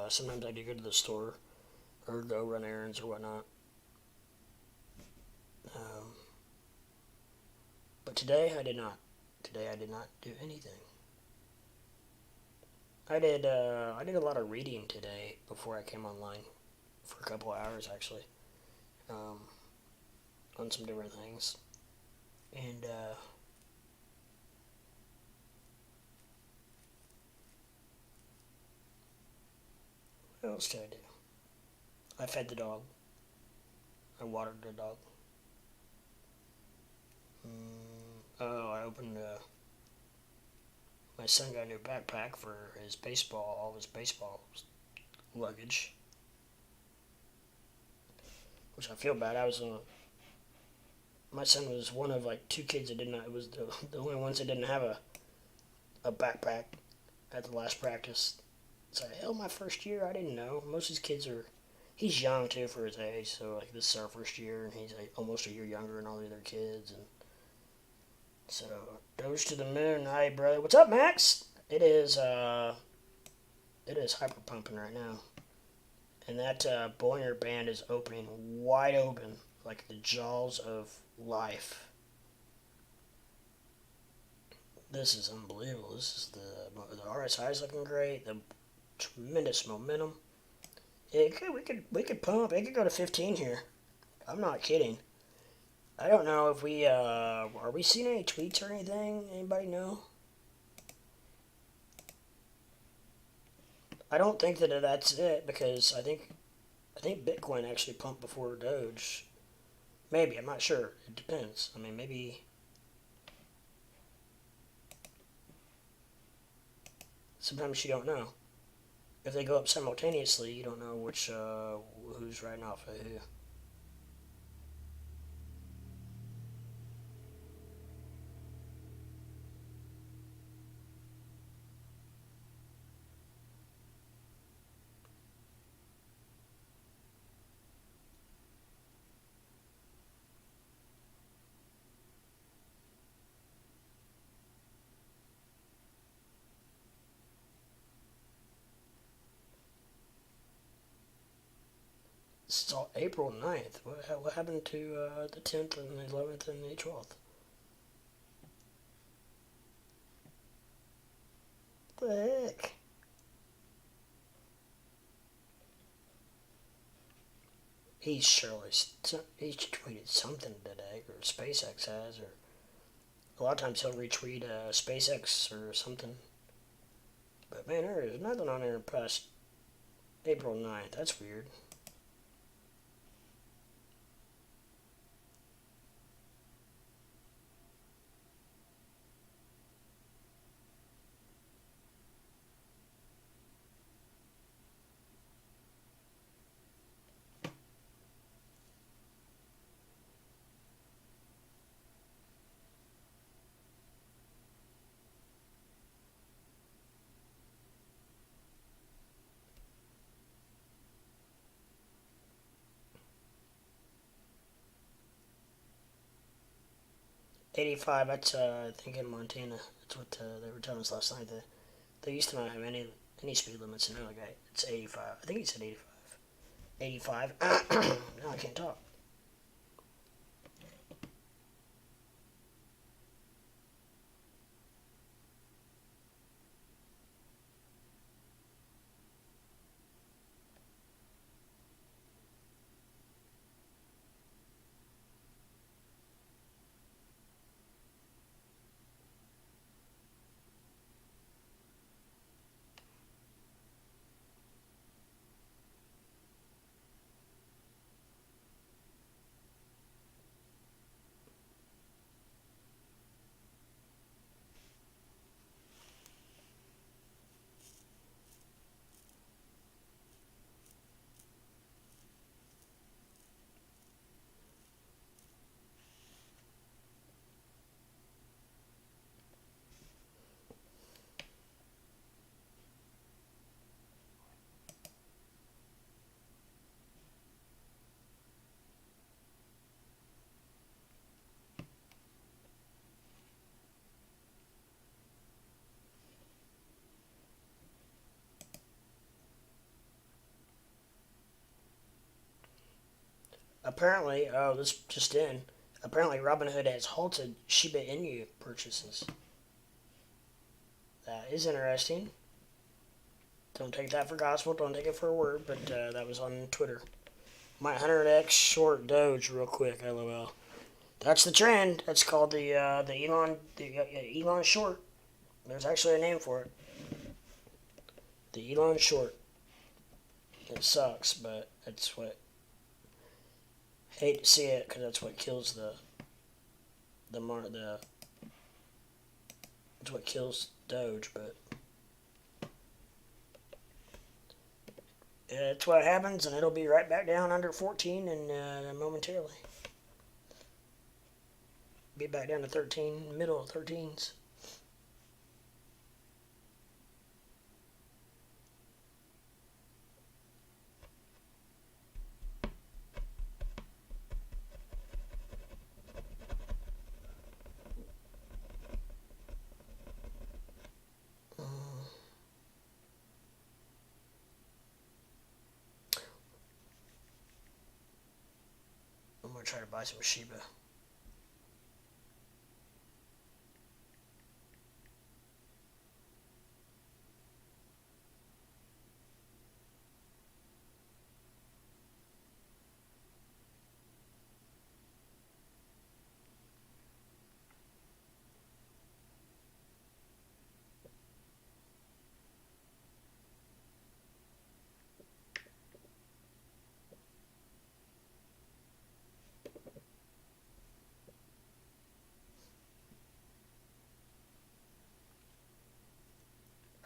Sometimes I do go to the store or go run errands or whatnot. But today I did not. Today I did not do anything. I did a lot of reading today before I came online for a couple of hours actually, on some different things, and what else did I do? I fed the dog. I watered the dog. I opened. My son got a new backpack for his all his baseball luggage, which I feel bad. My son was one of like two kids that did not. It was the only ones that didn't have a backpack at the last practice. So hell, my first year, I didn't know. Most of these kids are. He's young too for his age, so like this is our first year, and he's like almost a year younger than all the other kids, and so Doge to the moon. Hi, brother. What's up, Max? It is hyper pumping right now, and that Bollinger Band is opening wide open, like the jaws of life. This is unbelievable. This is the RSI is looking great. The tremendous momentum. We could pump. It could go to 15 here. I'm not kidding. I don't know if we are we seeing any tweets or anything? Anybody know? I don't think that that's it because I think Bitcoin actually pumped before Doge. Maybe, I'm not sure. It depends. I mean, maybe sometimes you don't know. If they go up simultaneously, you don't know which who's riding off of who. It's all April 9th. What happened to the 10th and the 11th and the 12th? What the heck? He's surely he's tweeted something today, or SpaceX has, or a lot of times he'll retweet SpaceX or something. But man, there is nothing on there past April 9th. That's weird. '85. That's I think in Montana. That's what they were telling us last night. They used to not have any speed limits, and now it's 85. I think he said 85. 85. Now I can't talk. Apparently, oh, this just in. Apparently, Robinhood has halted Shiba Inu purchases. That is interesting. Don't take that for gospel. Don't take it for a word. But that was on Twitter. My 100x short Doge, real quick. LOL. That's the trend. That's called the Elon short. There's actually a name for it. The Elon short. It sucks, but that's what. Hate to see it because that's what kills that's what kills Doge, but it's what happens, and it'll be right back down under 14 and momentarily. Be back down to 13, middle of 13s. I'm gonna try to buy some Shiba.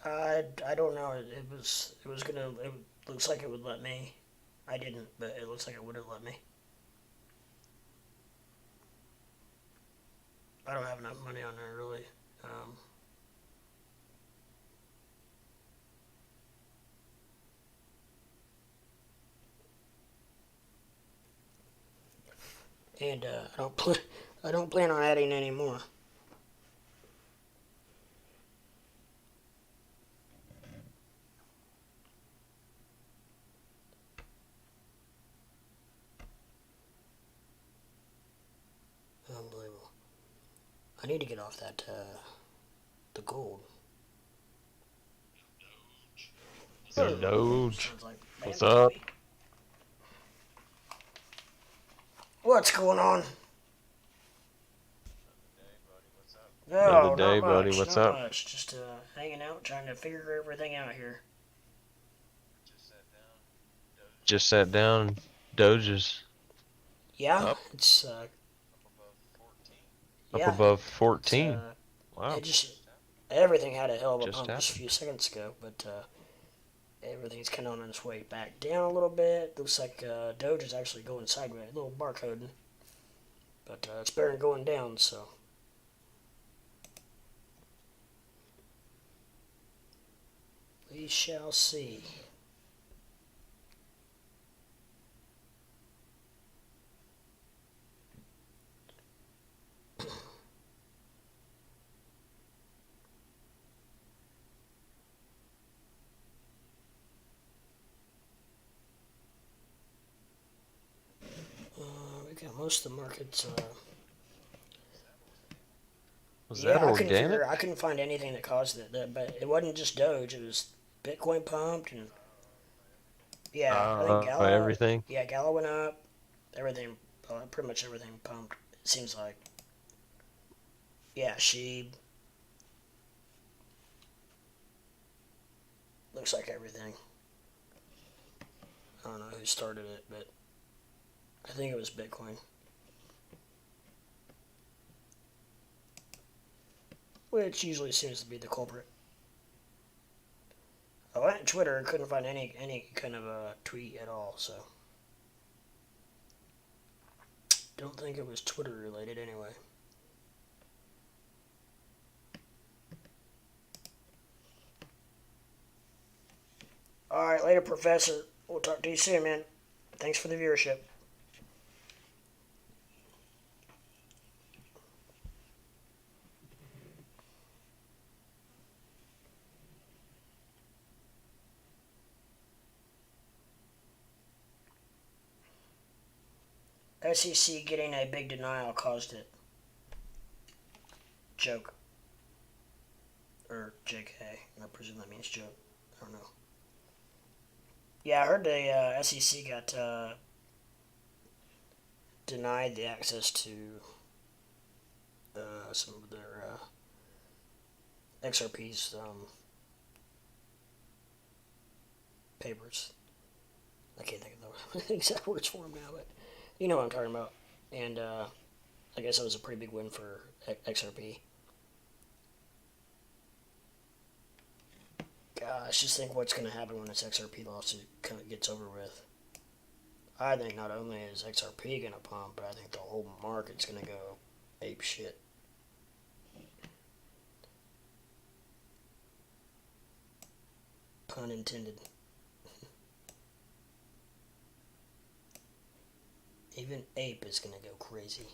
I don't know. It was gonna. It looks like it would let me. I didn't, but it looks like it would have let me. I don't have enough money on there really. Um, and I don't plan on adding any more. Unbelievable. I need to get off that the gold. Yo, Doge. Sounds like What's Bambi to up? me. What's going on? Another No, not day, buddy. much, What's not up? much. Just hanging out, trying to figure everything out here. Just sat down. Doge's Yeah, up, it's up yeah, above it's 14. Wow. it just everything had a hell of a Just pump just a happened. few seconds ago, but everything's kind of on its way back down a little bit. Looks like Doge is actually going sideways, a little barcoding, but it's better than going down. So we shall see. We got most of the markets. Was that Yeah, I couldn't organic? figure. I couldn't find anything that caused it. But it wasn't just Doge. It was Bitcoin pumped, and yeah, I think Gala. Everything. Yeah, Gala went up. Everything, pretty much everything pumped. It seems like. Yeah, she looks like everything. I don't know who started it, but I think it was Bitcoin, which usually seems to be the culprit. I went on Twitter and couldn't find any kind of a tweet at all. So don't think it was Twitter related anyway. All right, later, Professor. We'll talk to you soon, man. Thanks for the viewership. SEC getting a big denial caused it. Joke. Or JK. I presume that means joke. I don't know. Yeah, I heard the SEC got denied the access to some of their XRP's papers. I can't think of the exact words for them now, but you know what I'm talking about. And I guess that was a pretty big win for XRP. Gosh, just think what's going to happen when this XRP lawsuit kind of gets over with. I think not only is XRP going to pump, but I think the whole market's going to go ape shit. Pun intended. Even ape is going to go crazy.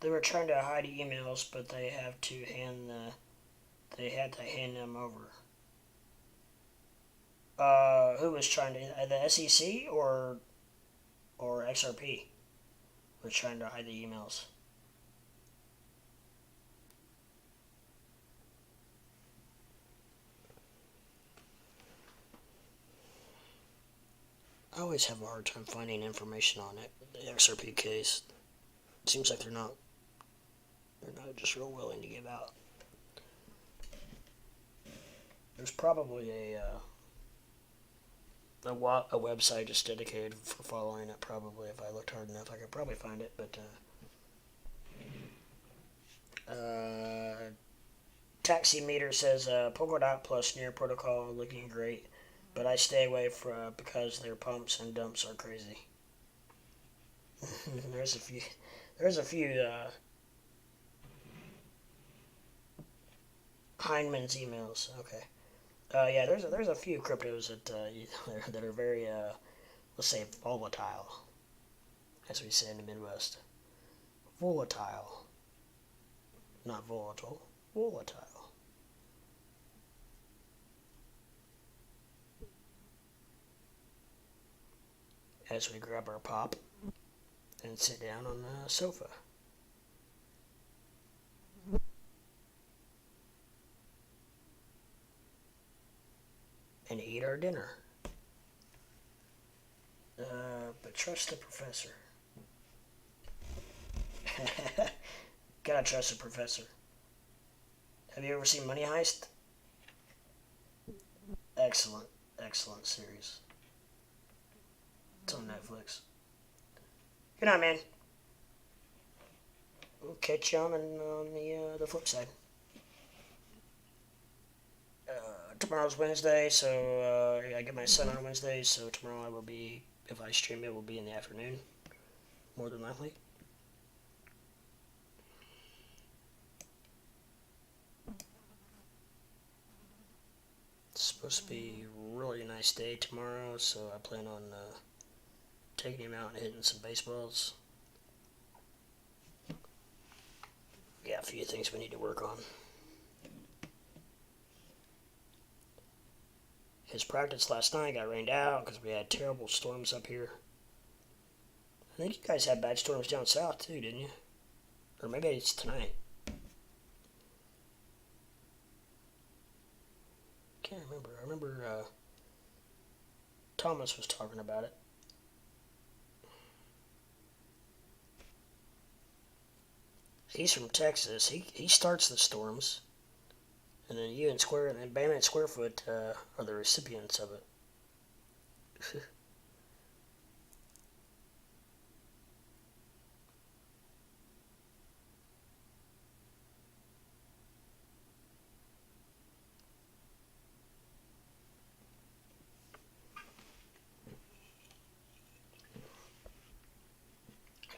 They were trying to hide emails, but they had to hand them over. Who was trying to the SEC or XRP was trying to hide the emails? I always have a hard time finding information on it. The XRP case. It seems like they're not just real willing to give out. There's probably a website just dedicated for following it. Probably, if I looked hard enough, I could probably find it. But Taxi Meter says Polkadot plus Near Protocol looking great, but I stay away from because their pumps and dumps are crazy. there's a few. There's a few Heineman's emails. Okay. Yeah, there's a few cryptos that are very let's say volatile, as we say in the Midwest. Volatile, not volatile. Volatile. As we grab our pop and sit down on the sofa. And eat our dinner. But trust the professor. Gotta trust the professor. Have you ever seen Money Heist? Excellent, excellent series. It's on Netflix. Good night, man. We'll catch you on the flip side. Tomorrow's Wednesday, so I get my son on Wednesday, so tomorrow I will be, if I stream it, will be in the afternoon, more than likely. It's supposed to be a really nice day tomorrow, so I plan on taking him out and hitting some baseballs. Yeah, a few things we need to work on. His practice last night got rained out because we had terrible storms up here. I think you guys had bad storms down south too, didn't you? Or maybe it's tonight. Can't remember. I remember Thomas was talking about it. He's from Texas. He starts the storms. And then you and Square and Bam and Squarefoot are the recipients of it.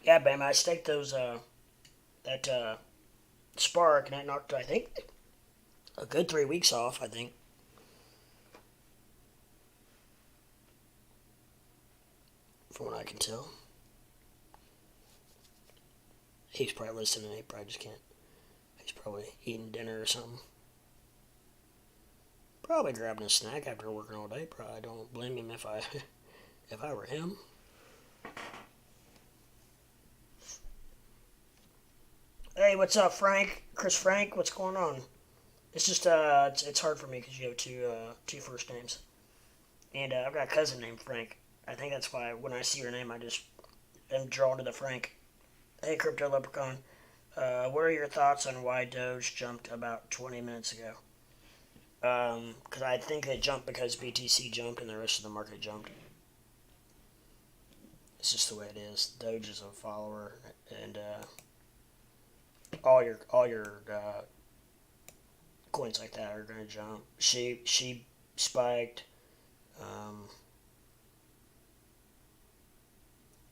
Yeah, Bam, I staked those that Spark, and it knocked, I think, a good 3 weeks off, I think. From what I can tell. He's probably listening, he probably just can't. He's probably eating dinner or something. Probably grabbing a snack after working all day. Probably don't blame him if I were him. Hey, what's up, Frank? Chris Frank, what's going on? It's just it's hard for me because you have two first names, and I've got a cousin named Frank. I think that's why when I see your name, I just am drawn to the Frank. Hey, Crypto Leprechaun, what are your thoughts on why Doge jumped about 20 minutes ago? Because I think they jumped because BTC jumped and the rest of the market jumped. It's just the way it is. Doge is a follower, and all your coins like that are gonna jump. She spiked.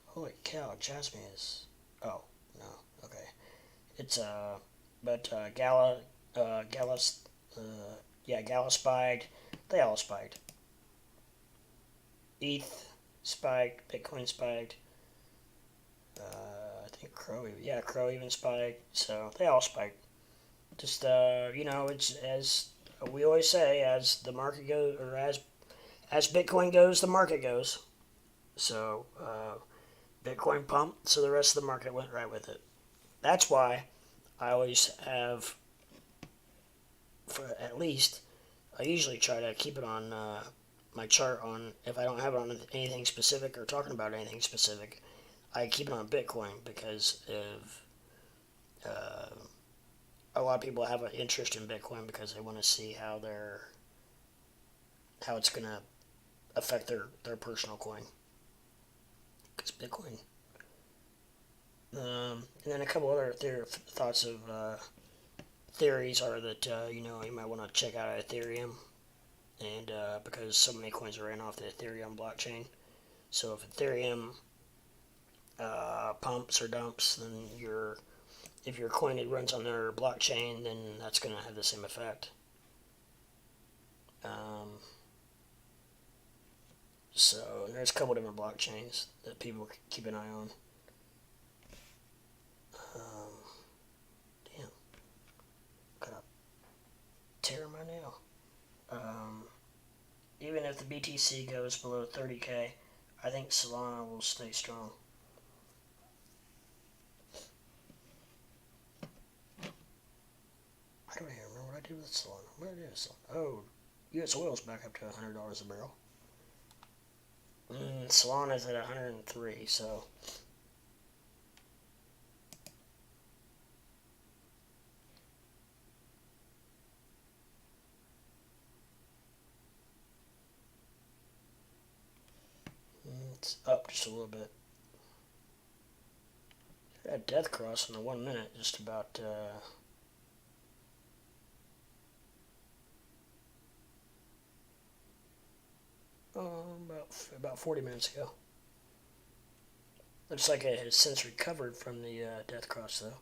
Holy cow, Jasmine is. Oh no, okay. It's but Gallus, yeah, Gala spiked. They all spiked. ETH spiked. Bitcoin spiked. I think Crow even spiked. So they all spiked. Just it's as we always say, as the market goes, or as Bitcoin goes, the market goes. So Bitcoin pumped, so the rest of the market went right with it. That's why I always have, for at least, I usually try to keep it on my chart on, if I don't have it on anything specific or talking about anything specific, I keep it on Bitcoin because of a lot of people have an interest in Bitcoin because they want to see how their how it's going to affect their personal coin. Because Bitcoin. And then a couple other thoughts of theories are that, you might want to check out Ethereum. And because so many coins are ran off the Ethereum blockchain. So if Ethereum pumps or dumps, then if your coin runs on their blockchain, then that's going to have the same effect. So there's a couple different blockchains that people keep an eye on. Damn, gotta tear my nail. Even if the BTC goes below 30K, I think Solana will stay strong. I don't even remember what I did with Solana. What did I do with Solana? Oh, U.S. oil's back up to $100 a barrel. Solana's at 103, so it's up just a little bit. That death cross in the 1 minute, just about about 40 minutes ago. Looks like it has since recovered from the death cross though,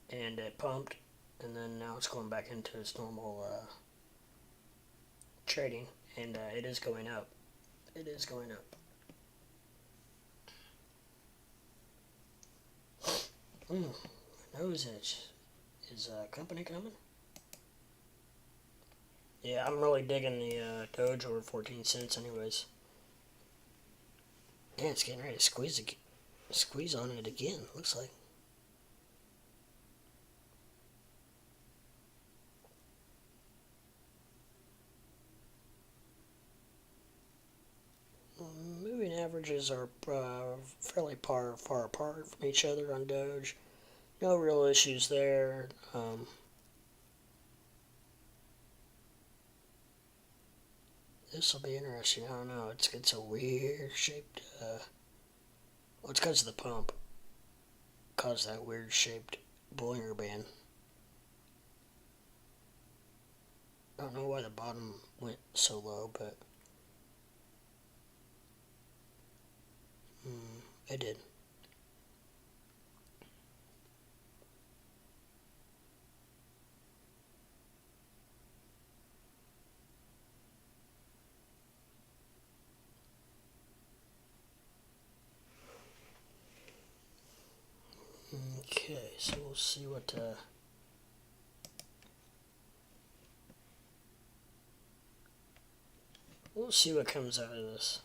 and it pumped, and then now it's going back into its normal trading, and it is going up. It is going up. My nose itch. Is company coming? Yeah, I'm really digging the Doge over 14 cents anyways. Yeah, it's getting ready to squeeze on it again, looks like. Moving averages are fairly far apart from each other on Doge. No real issues there. This will be interesting. I don't know. It's a weird shaped. Well, it's because of the pump. Caused that weird shaped Bollinger Band. I don't know why the bottom went so low, but it did. Okay, so we'll see what comes out of this.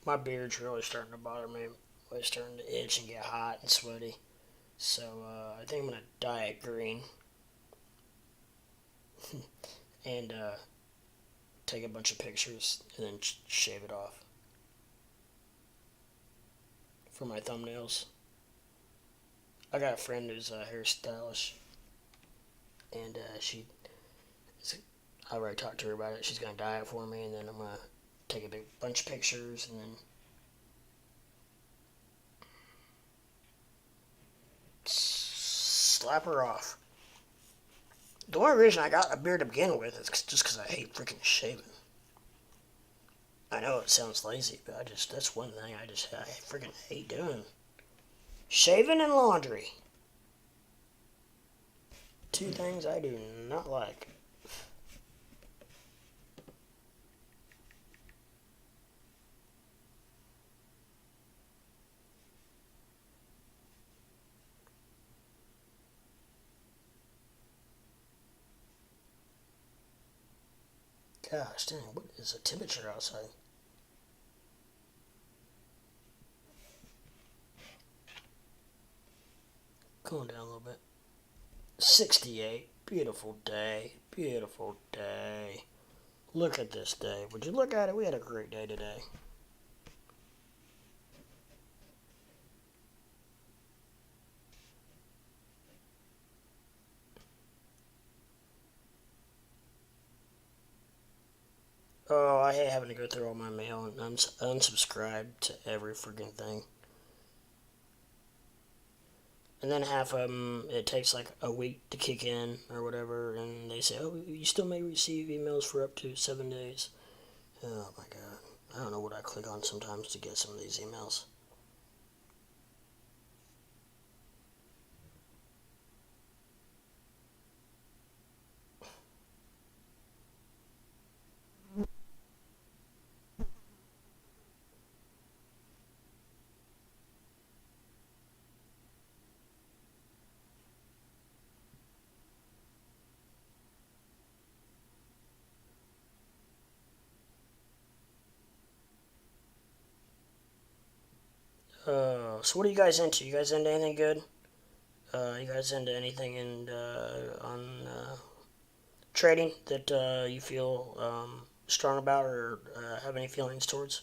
My beard's really starting to bother me. It's starting to itch and get hot and sweaty. So I think I'm gonna dye it green and take a bunch of pictures and then shave it off for my thumbnails. I got a friend who's a hairstylist, and I already talked to her about it. She's gonna dye it for me, and then I'm gonna take a big bunch of pictures and then slap her off. The only reason I got a beard to begin with is just because I hate freaking shaving. I know it sounds lazy, but that's one thing I freaking hate doing. Shaving and laundry. Two things I do not like. Gosh dang, what is the temperature outside? Cooling down a little bit. 68. Beautiful day. Beautiful day. Look at this day. Would you look at it? We had a great day today. Oh, I hate having to go through all my mail and unsubscribe to every freaking thing. And then half of them, it takes like a week to kick in or whatever, and they say, oh, you still may receive emails for up to 7 days. Oh my god. I don't know what I click on sometimes to get some of these emails. So what are you guys into? You guys into anything good? You guys into anything on trading that you feel strong about or have any feelings towards?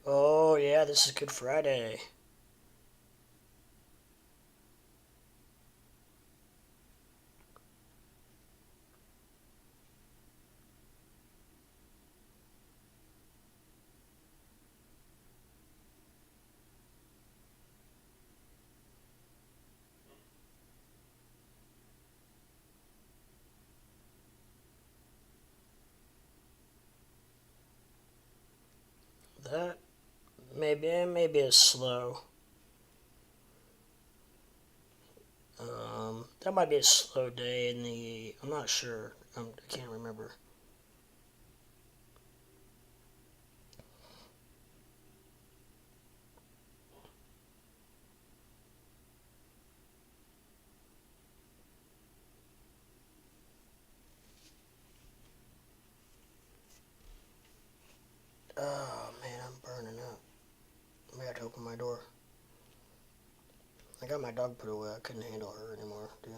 Oh yeah, this is Good Friday. That maybe is slow. That might be a slow day in the. I'm not sure. I can't remember. Oh man, I'm burning up. I got to open my door. I got my dog put away. I couldn't handle her anymore, dude.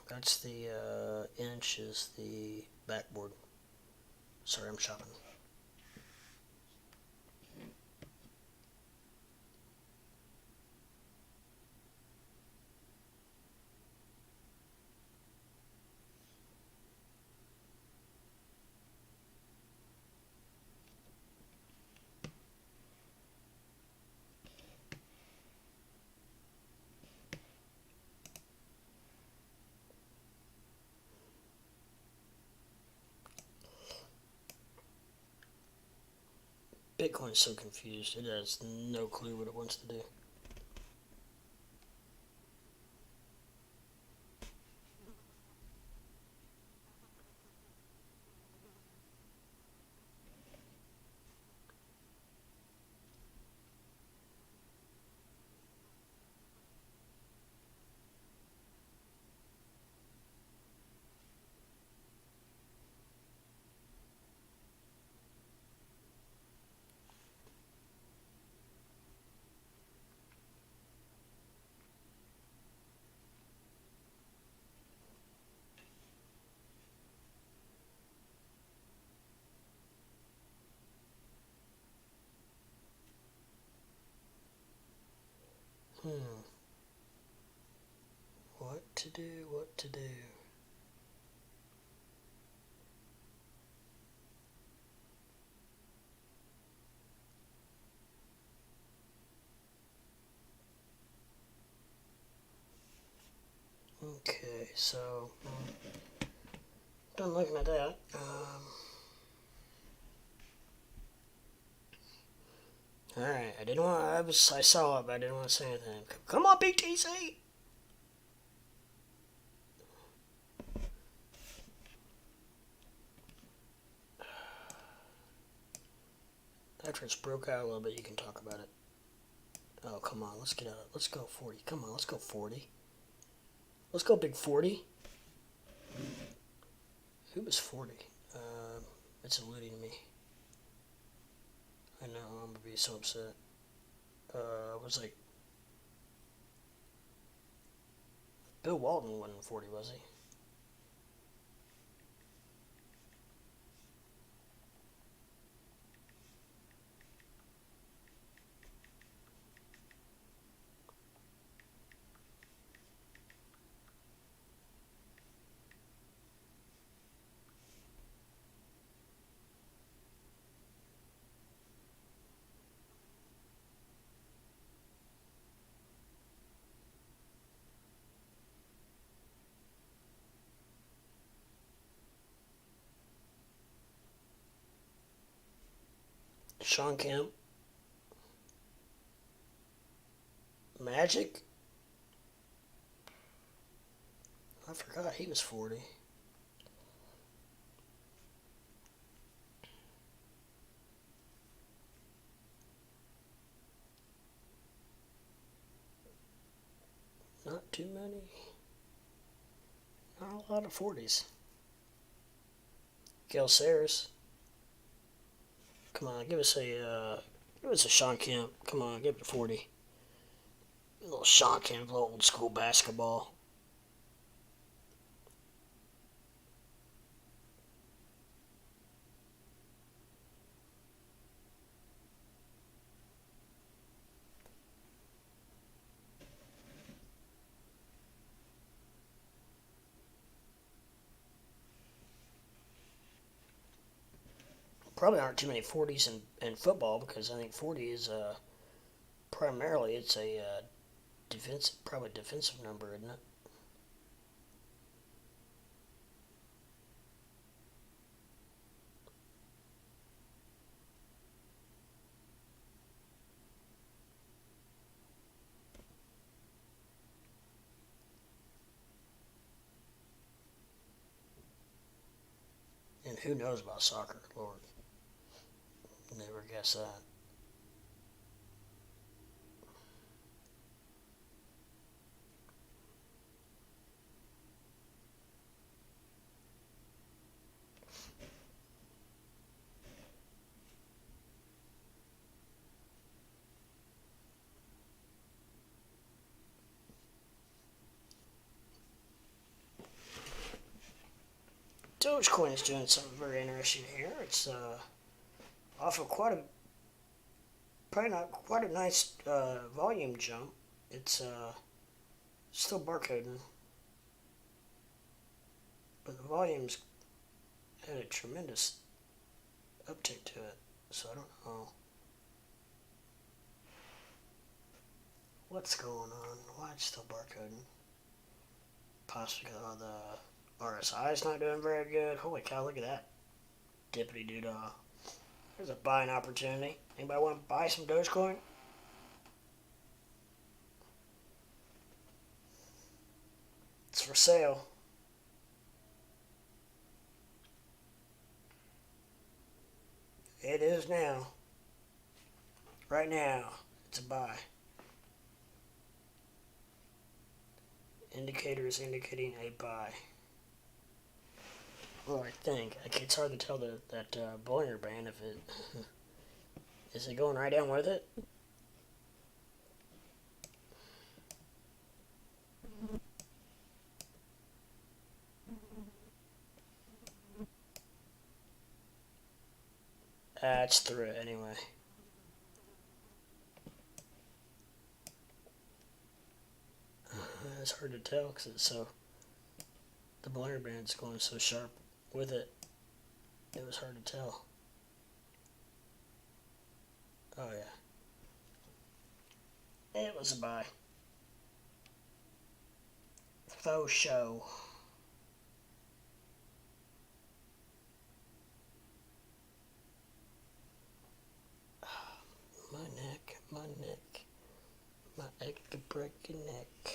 That's the inch is the backboard. Sorry, I'm shopping. Bitcoin's so confused. It has no clue what it wants to do. What to do, what to do. Okay, so done looking at that. Alright, I didn't want. I saw it, but I didn't want to say anything. Come on, BTC. After it's broke out a little bit, you can talk about it. Oh, come on, let's get out. Let's go 40. Come on, let's go 40. Let's go big 40. Who was 40? It's eluding me. I know, I'm gonna be so upset. It was like Bill Walton wasn't 40, was he? Sean Kemp. Magic? I forgot he was 40. Not too many. Not a lot of 40s. Gill. Come on, give us a Sean Kemp. Come on, give it a 40. A little Sean Kemp, a little old school basketball. Probably aren't too many 40s in football because I think 40 is primarily it's a probably defensive number, isn't it? And who knows about soccer, Lord? Never guess that. Dogecoin is doing something very interesting here. It's off of probably not quite a nice volume jump. It's still barcoding, but the volume's had a tremendous uptick to it. So I don't know what's going on. Why it's still barcoding? Possibly because the RSI is not doing very good. Holy cow! Look at that dippity doo dah. There's a buying opportunity. Anybody want to buy some Dogecoin? It's for sale. It is now. Right now, it's a buy. Indicators indicating a buy. Well, I think it's hard to tell that Bollinger Band if it is it going right down with it. It's through it anyway. It's hard to tell because it's so. The Bollinger Band's going so sharp with it. It was hard to tell. Oh yeah. It was a buy. Faux show. My neck, my egg could break your neck.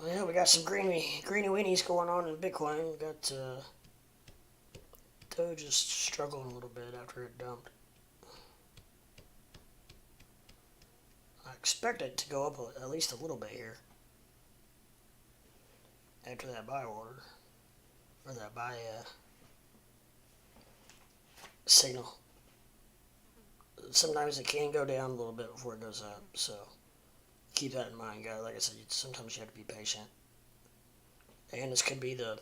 Yeah, we got some greeny weenies going on in Bitcoin. We got Doge is struggling a little bit after it dumped. I expect it to go up at least a little bit here after that buy order or that buy signal. Sometimes it can go down a little bit before it goes up, so keep that in mind, guys. Like I said, sometimes you have to be patient. And this could be the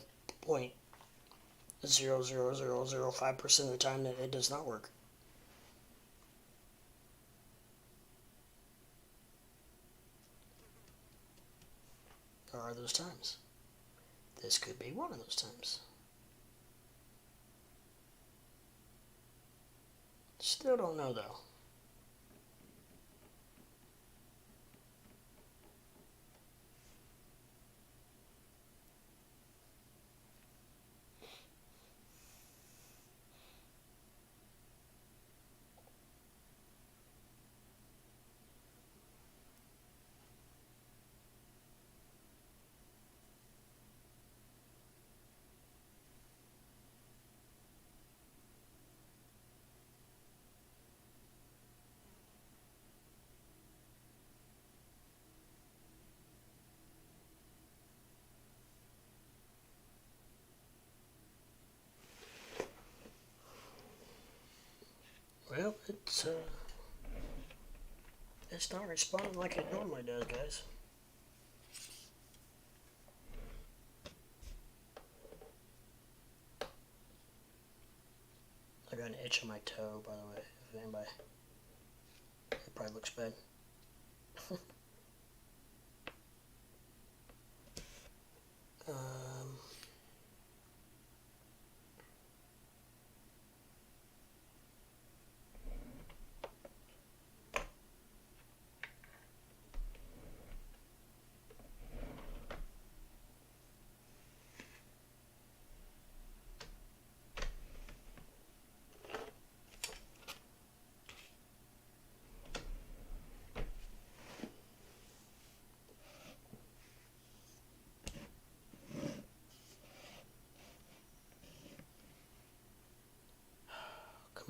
0.00005% of the time that it does not work. There are those times. This could be one of those times. Still don't know though. Well, it's not responding like it normally does, guys. I got an itch on my toe, by the way. If anybody, it probably looks bad. um,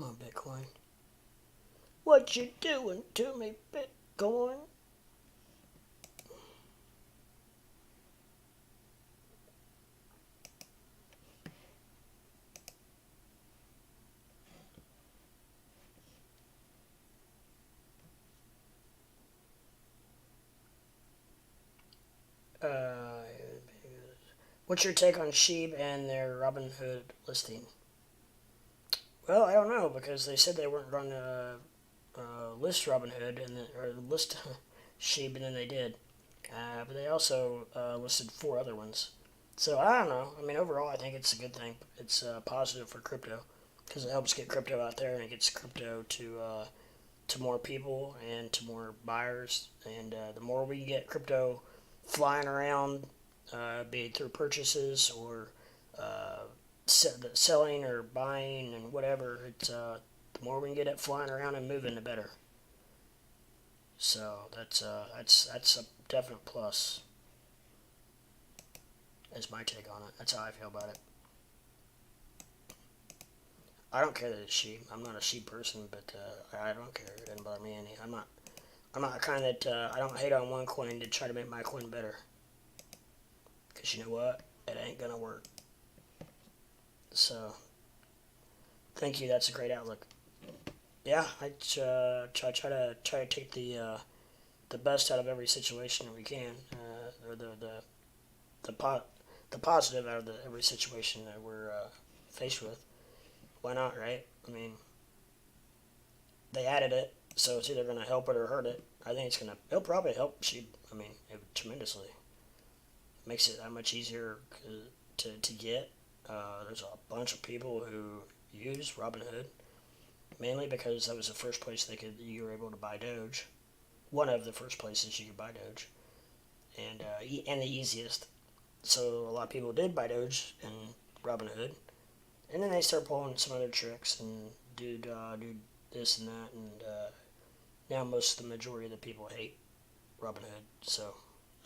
Come on, Bitcoin. What you doing to me, Bitcoin? Uh, what's your take on Sheeb and their Robinhood listing? Well, I don't know because they said they weren't going to list Robinhood and then, or list Sheeb, and then they did. But they also listed 4 other ones. So I don't know. I mean, overall, I think it's a good thing. It's positive for crypto because it helps get crypto out there and it gets crypto to more people and to more buyers. And the more we get crypto flying around, be it through purchases or uh, selling or buying and whatever, the more we can get it flying around and moving, the better. So that's a definite plus. Is my take on it. That's how I feel about it. I don't care that it's sheep. I'm not a sheep person, but I don't care. It doesn't bother me any. I'm not the kind that I don't hate on one coin to try to make my coin better. Cause you know what? It ain't gonna work. So thank you. That's a great outlook. Yeah, I try to take the best out of every situation that we can, or the pot the positive out of every situation that we're faced with. Why not, right? I mean, they added it, so it's either gonna help it or hurt it. I think it'll probably help sheep. I mean, tremendously. It makes it that much easier to get. There's a bunch of people who use Robinhood mainly because that was the first place you were able to buy Doge. One of the first places you could buy Doge, and the easiest. So a lot of people did buy Doge and Robinhood, and then they start pulling some other tricks and do this and that, and now most of the majority of the people hate Robinhood. So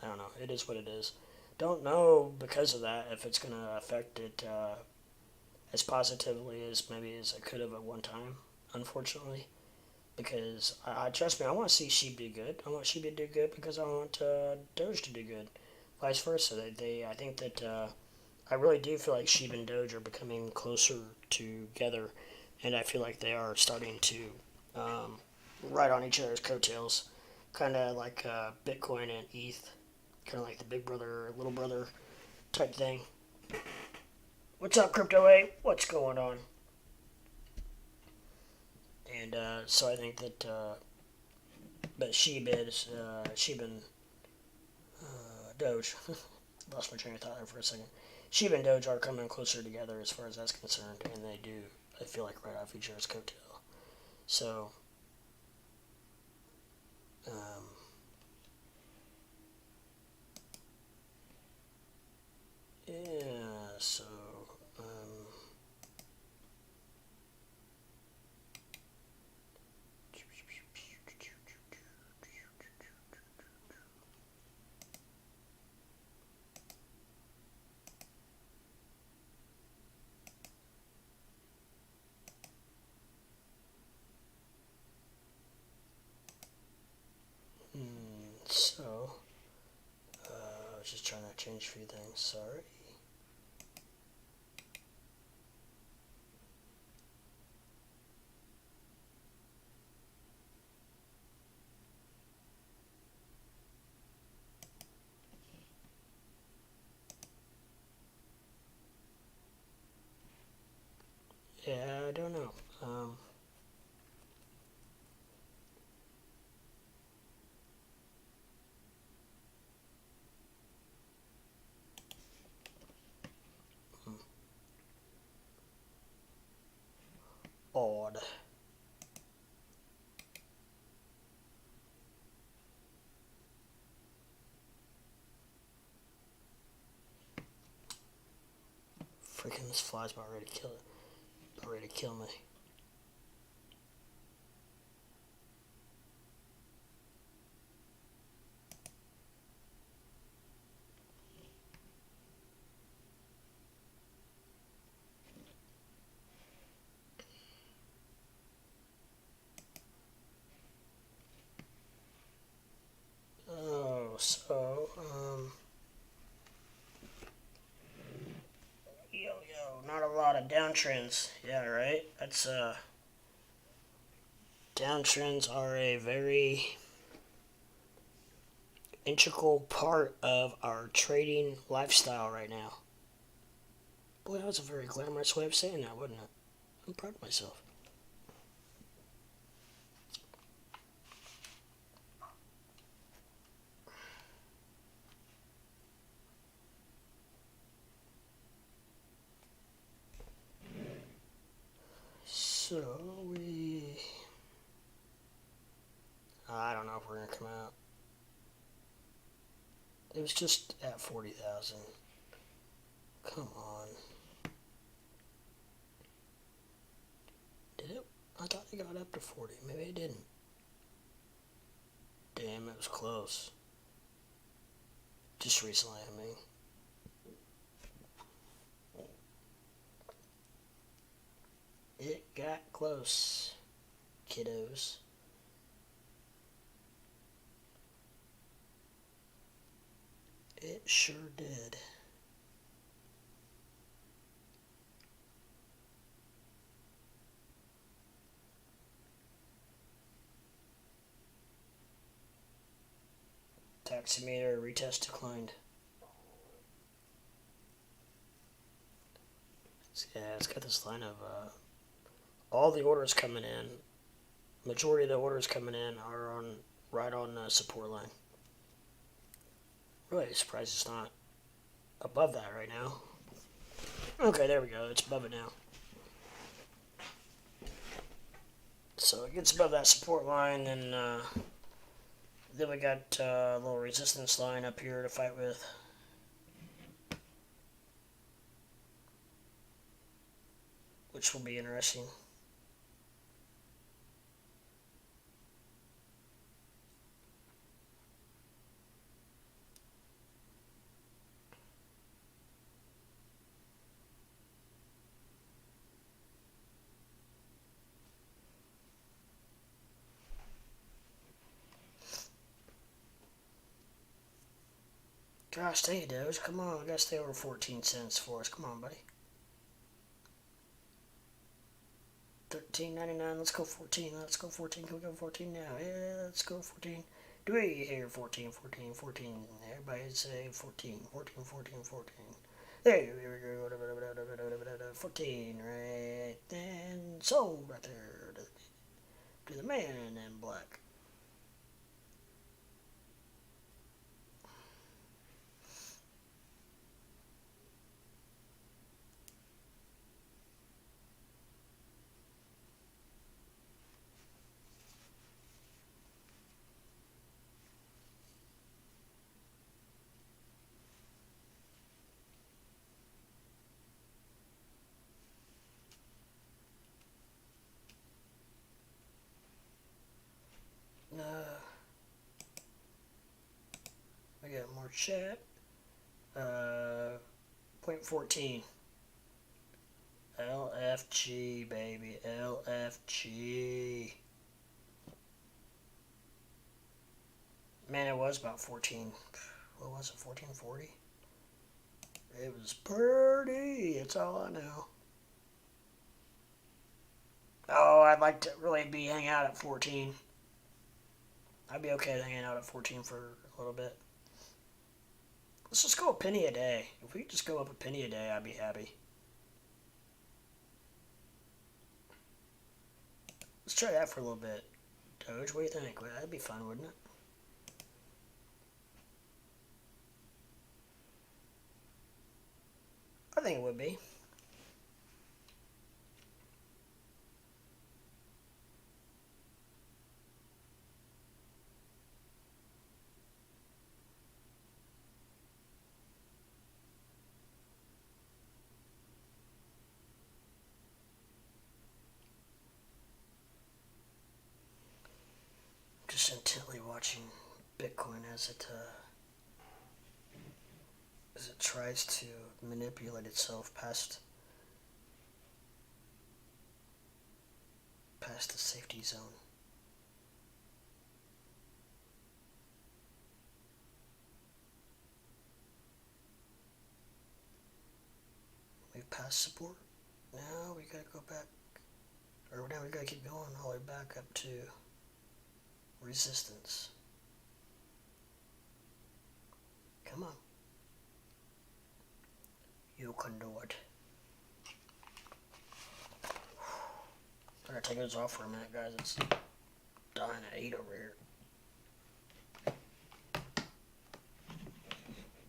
I don't know. It is what it is. Don't know because of that if it's gonna affect it as positively as maybe as it could have at one time. Unfortunately, because I trust me, I want to see Sheep do good. I want Sheep to do good because I want Doge to do good. Vice versa. I think that I really do feel like Sheep and Doge are becoming closer together, and I feel like they are starting to um, ride on each other's coattails, kind of like Bitcoin and ETH, kind of like the big brother, little brother type thing. What's up, Crypto 8? What's going on? And so I think that, but Sheep and Doge, lost my train of thought there for a second. Sheep and Doge are coming closer together as far as that's concerned, and they do, I feel like, right off each other's coattail. So, um, yeah, so, um, so, I was just trying to change a few things, sorry. Yeah, I don't know. Odd. Freaking this fly's about ready to kill it. About ready to kill me. not a lot of downtrends. Yeah, right? That's, downtrends are a very integral part of our trading lifestyle right now. Boy, that was a very glamorous way of saying that, wasn't it? I'm proud of myself. So I don't know if we're gonna come out. It was just at 40,000. Come on. Did it? I thought it got up to 40. Maybe it didn't. Damn, it was close. Just recently, I mean. It got close, kiddos. It sure did. Taximeter retest declined. Yeah, it's got this line of all the orders coming in. Majority of the orders coming in are on right on the support line. Really surprised it's not above that right now. Okay, there we go. It's above it now. So it gets above that support line, and then we got a little resistance line up here to fight with. Which will be interesting. Gosh, dang it, Doge. Come on, I gotta stay over 14 cents for us. Come on, buddy. $13.99. Let's go 14. Let's go 14. Can we go 14 now? Yeah, let's go 14. Do we hear 14, 14, 14? Everybody say 14, 14, 14, 14. There you go. 14, right? And sold right there to the man in black. I got more chat. 0.14. LFG, baby. LFG. Man, it was about 14. What was it? 1440? It was pretty. That's all I know. Oh, I'd like to really be hanging out at 14. I'd be okay hanging out at 14 for a little bit. Let's just go a penny a day. If we could just go up a penny a day, I'd be happy. Let's try that for a little bit. Doge, what do you think? Well, that'd be fun, wouldn't it? I think it would be. Just intently watching Bitcoin as it tries to manipulate itself past the safety zone. We've passed support. Now we gotta go back, or now we gotta keep going all the way back up to resistance. Come on. You can do it. I'm gonna take this off for a minute, guys. It's dying to eat over here.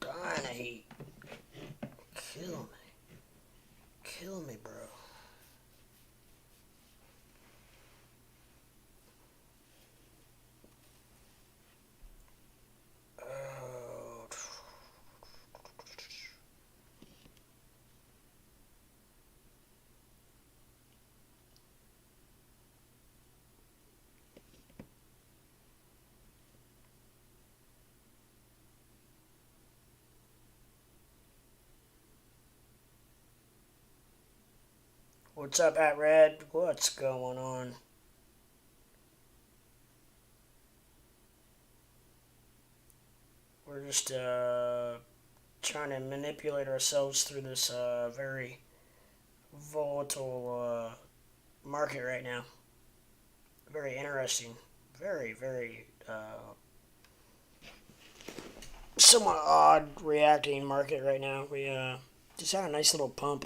Dying to eat. Kill me. Kill me, bro. Oh. What's up, at Red? What's going on? We're just trying to manipulate ourselves through this very volatile market right now. Very interesting. Very somewhat odd reacting market right now. We just had a nice little pump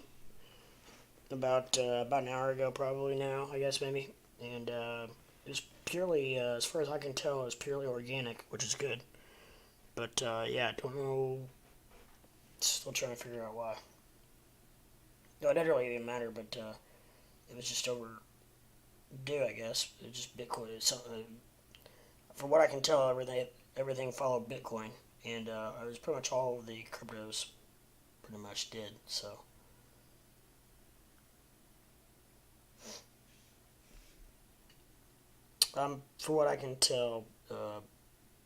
about an hour ago, probably now, I guess, maybe. And it was purely, as far as I can tell, it was purely organic, which is good. But yeah, don't know. Still trying to figure out why. No, it didn't really even matter, but it was just overdue, I guess. It just Bitcoin is something. From what I can tell, everything followed Bitcoin, and it was pretty much all of the cryptos pretty much did. So. From what I can tell,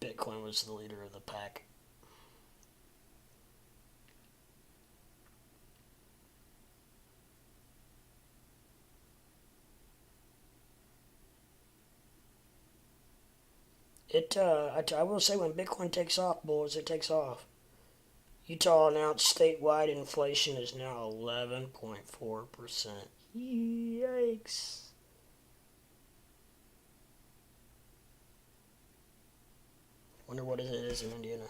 Bitcoin was the leader of the pack. I will say when Bitcoin takes off, boys, it takes off. Utah announced statewide inflation is now 11.4%. Yikes. Wonder what it is in Indiana.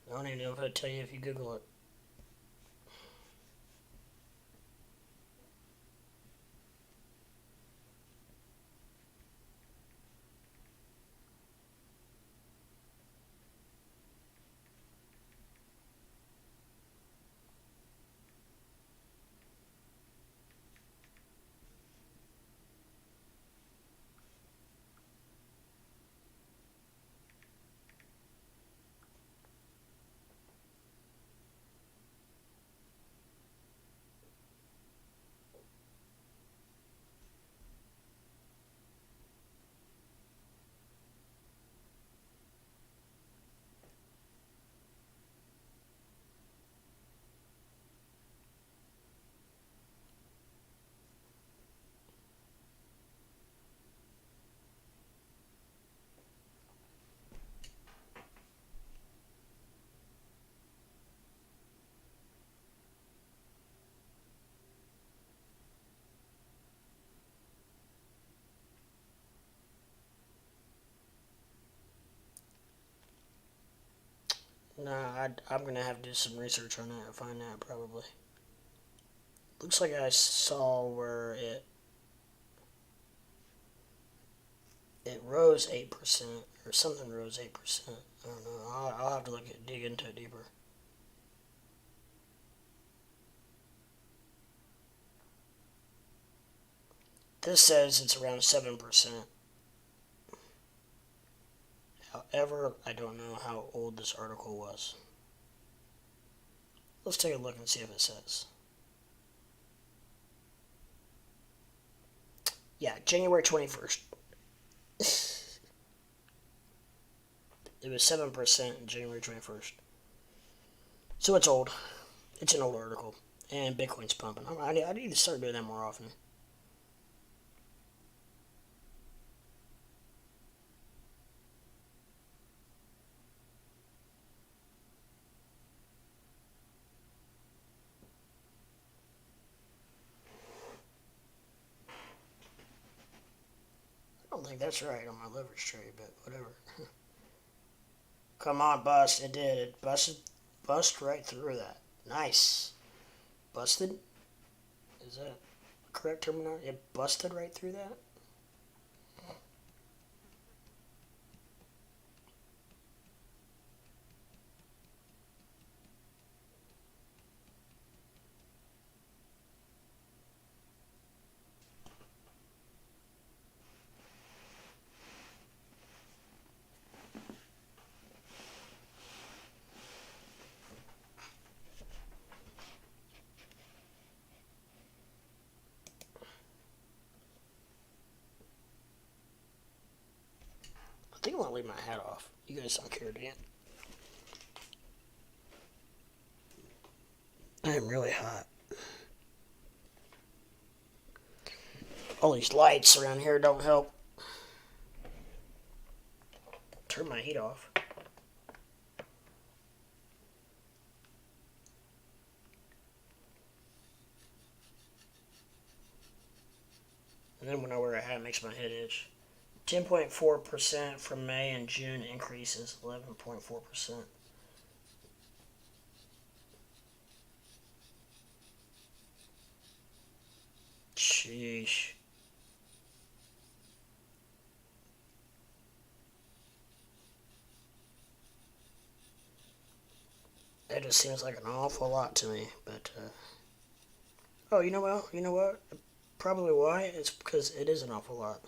I don't even know if I'd tell you if you Google it. Nah, I'm gonna have to do some research on that and find out probably. Looks like I saw where it rose 8% or something rose 8%. I don't know. I'll have to dig into it deeper. This says it's around 7%. However, I don't know how old this article was. Let's take a look and see if it says. Yeah, January 21st. It was 7% on January 21st. So it's old. It's an old article. And Bitcoin's pumping. I need to start doing that more often. think that's right on my leverage trade, but whatever. Come on, bust. It did. It bust right through that. Nice. Busted? Is that correct terminology? It busted right through that? I think I want to leave my hat off. You guys don't care, do you? I am really hot. All these lights around here don't help. Turn my heat off. And then when I wear a hat, it makes my head itch. 10.4% from May and June increases 11.4%. Sheesh. That just seems like an awful lot to me, but oh, you know what? You know what? Probably why? It's because it is an awful lot.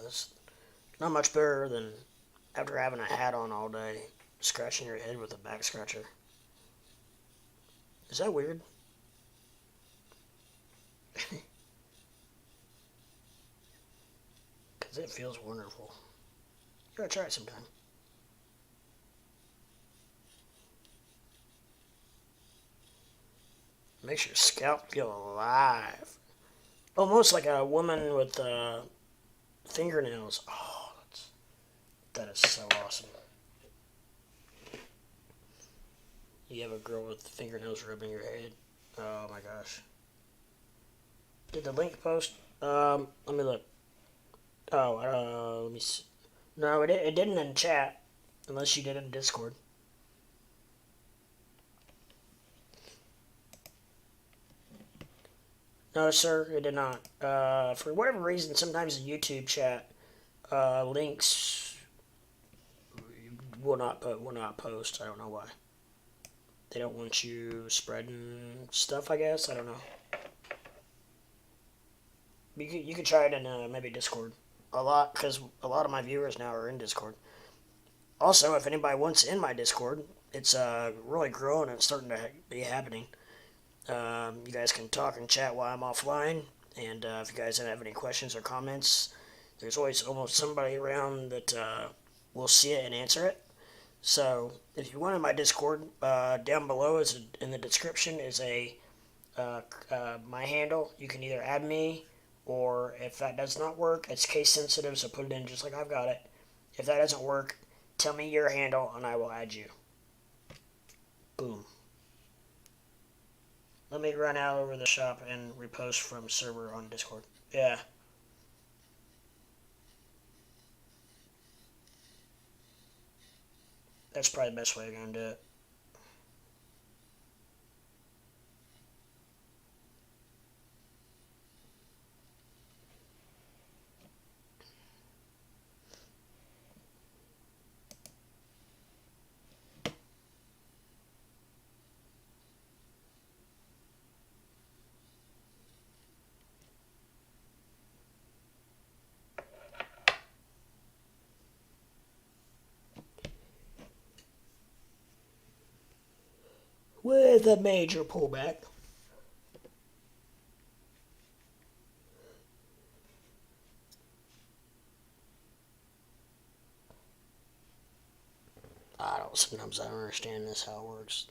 It's not much better than after having a hat on all day, scratching your head with a back scratcher. Is that weird? Because it feels wonderful. You gotta try it sometime. Makes your scalp feel alive. Almost like a woman with fingernails. Oh, that is so awesome. You have a girl with fingernails rubbing your head. Oh my gosh. Did the link post? Let me look. Oh, let me see. No, it didn't in chat. Unless you did it in Discord. No, sir, it did not. For whatever reason, sometimes in YouTube chat, links will not post. I don't know why. They don't want you spreading stuff, I guess. I don't know. You could try it in maybe Discord. Because a lot of my viewers now are in Discord. Also, if anybody wants in my Discord, it's really growing and starting to be happening. You guys can talk and chat while I'm offline. And if you guys have any questions or comments, there's always almost somebody around that will see it and answer it. So if you want in my Discord, down below in the description is my handle. You can either add me, or if that does not work, it's case sensitive, so put it in just like I've got it. If that doesn't work, tell me your handle and I will add you. Boom. Let me run out over the shop and repost from server on Discord. Yeah. That's probably the best way to go and do it. With a major pullback. Sometimes I don't understand this, how it works.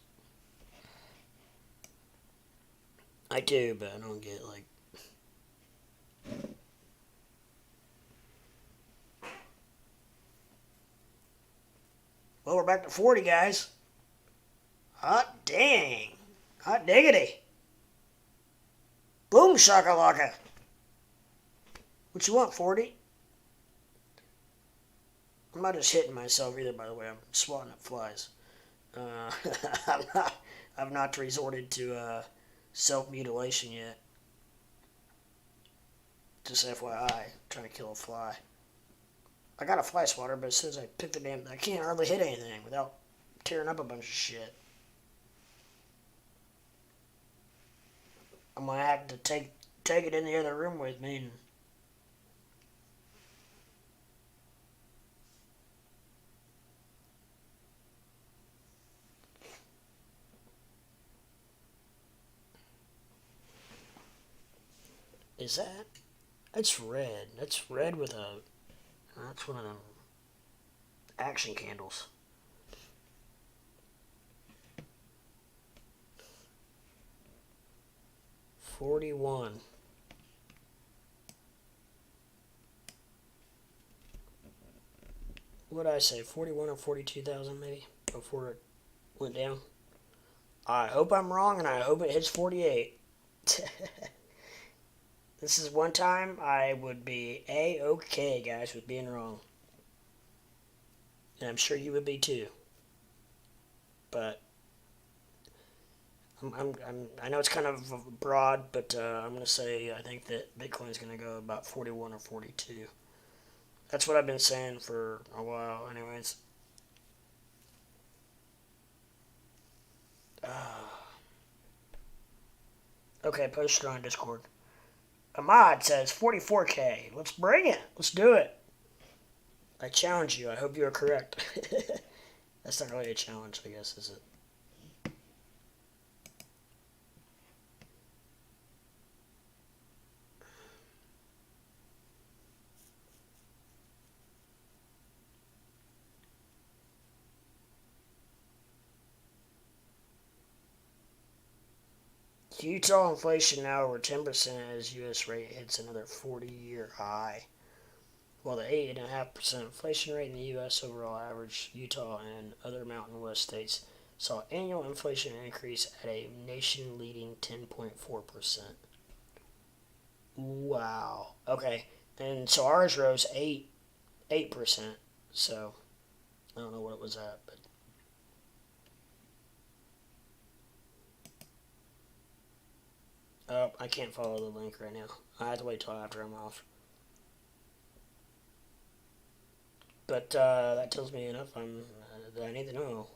I do, but I don't get, like... Well, we're back to 40, guys. Hot dang. Hot diggity. Boom shakalaka. What you want, 40? I'm not just hitting myself either, by the way. I'm swatting at flies. Uh, I've not resorted to self-mutilation yet. Just FYI, trying to kill a fly. I got a fly swatter, but as soon as I pick the damn... I can't hardly hit anything without tearing up a bunch of shit. I'm gonna have to take it in the other room with me and... Is that? That's red. That's red with a... That's one of them action candles. $41. What did I say? 41 or 42,000 maybe before it went down. I hope I'm wrong, and I hope it hits 48. This is one time I would be A-okay, guys, with being wrong. And I'm sure you would be too. But I know it's kind of broad, but I'm going to say I think that Bitcoin's going to go about 41 or 42. That's what I've been saying for a while, anyways. Okay, post it on Discord. Ahmad says 44K. Let's bring it. Let's do it. I challenge you. I hope you are correct. That's not really a challenge, I guess, is it? Utah inflation now over 10% as U.S. rate hits another 40-year high. While the 8.5% inflation rate in the U.S. overall average, Utah and other Mountain West states saw annual inflation increase at a nation-leading 10.4%. Wow. Okay. And so ours rose 8%. So I don't know what it was at, but I can't follow the link right now. I have to wait till after I'm off. But that tells me enough that I need to know.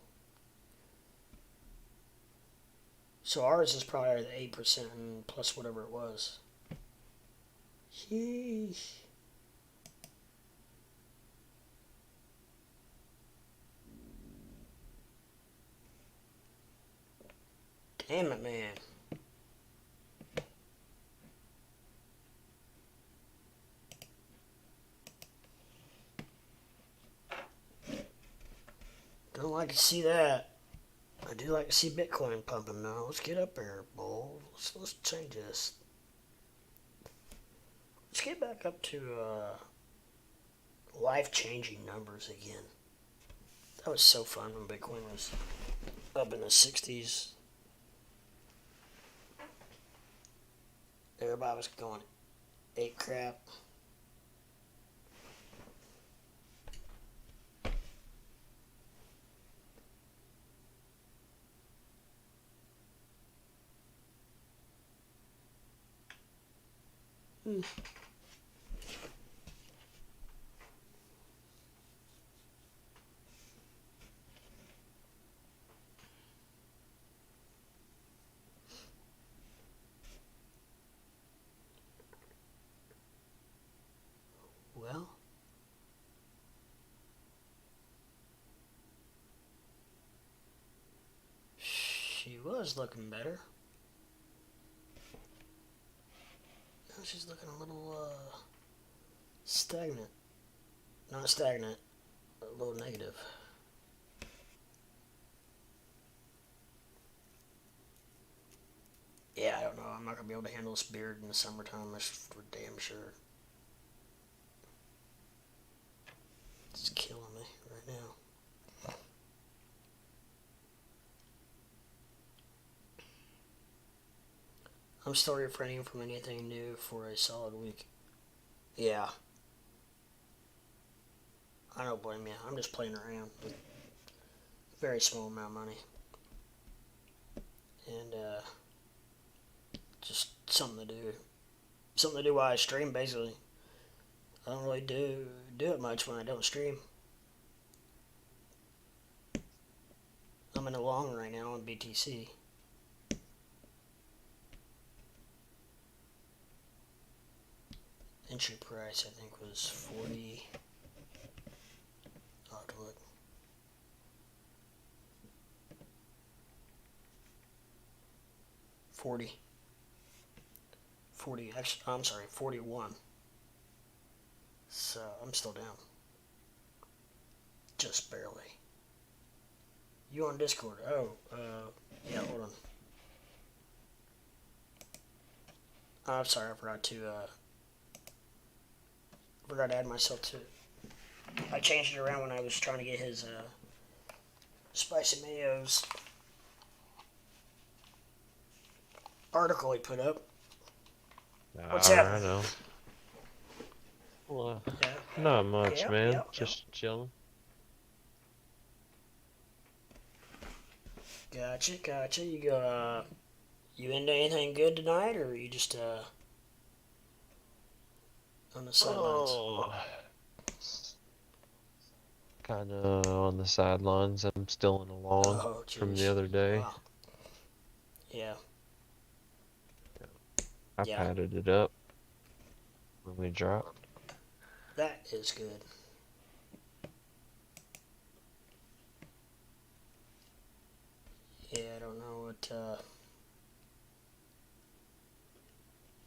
So ours is probably the 8% and plus whatever it was. Sheesh. Damn it, man. Don't like to see that. I do like to see Bitcoin pumping now. Let's get up there, bull. Let's change this. Let's get back up to life-changing numbers again. That was so fun when Bitcoin was up in the 60s. Everybody was going ape crap. Well, she was looking better. Now she's looking a little stagnant. Not stagnant, a little negative. Yeah, I don't know. I'm not going to be able to handle this beard in the summertime, that's for damn sure. It's killing me right now. I'm still refraining from anything new for a solid week. Yeah, I don't blame you. I'm just playing around with a very small amount of money. And just something to do. Something to do while I stream, basically. I don't really do it much when I don't stream. I'm in a long right now on BTC. Entry price, I think, was 40. I'll have to look. $40. Actually, I'm sorry, 41. So I'm still down. Just barely. You on Discord? Oh, yeah, hold on. I'm sorry, I forgot to add myself to it. I changed it around when I was trying to get his spicy mayos article he put up. What's happening? I know. Well, Yeah. not much, Yeah, man. yeah, Just chilling. Gotcha. You into anything good tonight, or are you just on the sidelines? Oh, kind of on the sidelines. I'm still in a log Oh, from the jeez. other day. Wow. Yeah. I Yeah. padded it up when we dropped. That is good. Yeah, I don't know what.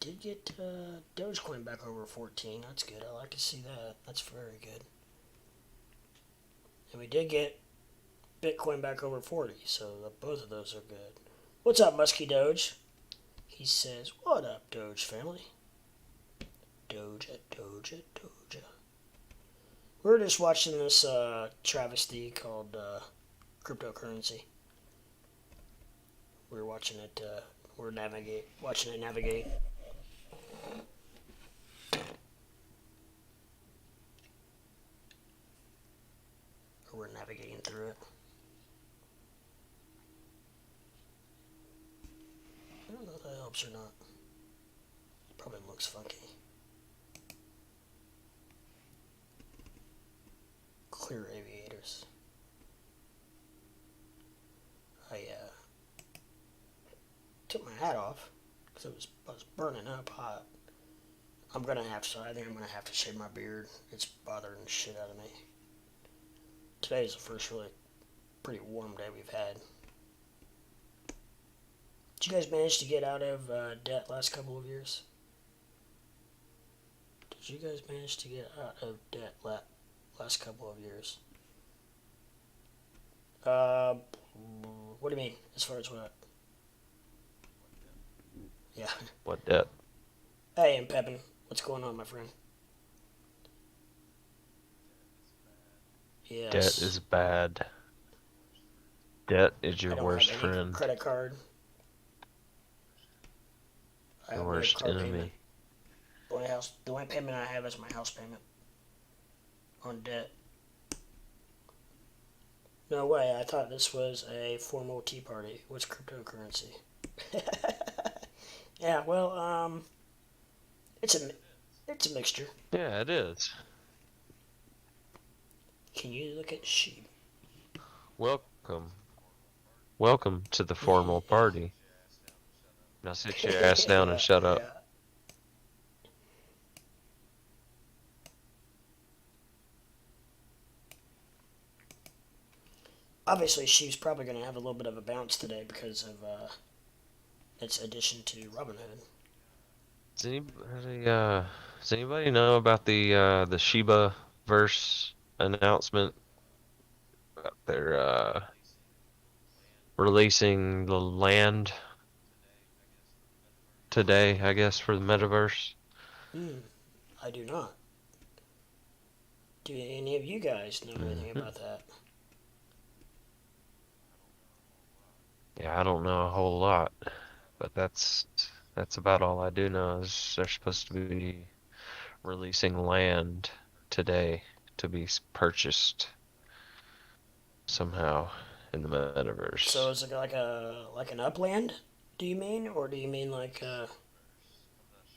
Did get Dogecoin back over 14. That's good. I like to see that. That's very good. And we did get Bitcoin back over 40, so both of those are good. What's up, Musky Doge? He says, "What up, Doge family?" Doja. We're just watching this travesty called cryptocurrency. We're watching it. Watching it navigate. Or we're navigating through it. I don't know if that helps or not. Probably looks funky. Clear aviators. I took my hat off because I was burning up hot. I think I'm gonna have to shave my beard. It's bothering the shit out of me. Today is the first really pretty warm day we've had. Did you guys manage to get out of debt last couple of years? Did you guys manage to get out of debt last couple of years? What do you mean? As far as what? Yeah. What debt? Hey, I'm Pepin. What's going on, my friend? Yes. Debt is bad. Debt is your I don't worst have any friend. credit card. I Your have no worst car enemy. payment. The only payment I have is my house payment on debt. No way. I thought this was a formal tea party. What's cryptocurrency? Yeah. Well, it's a mixture. Yeah, it is. Can you look at sheep? Welcome. Welcome to the formal party. Now sit your ass down and shut up. Yeah. Obviously, she's probably going to have a little bit of a bounce today because of its addition to Robinhood. Does anybody know about the Shiba verse announcement? They're releasing the land today, I guess, for the metaverse. I do not. Do any of you guys know anything about that? Yeah, I don't know a whole lot, but that's That's about all I do know is they're supposed to be releasing land today to be purchased somehow in the So metaverse. is it like an Upland? Do you mean, or do you mean like huh,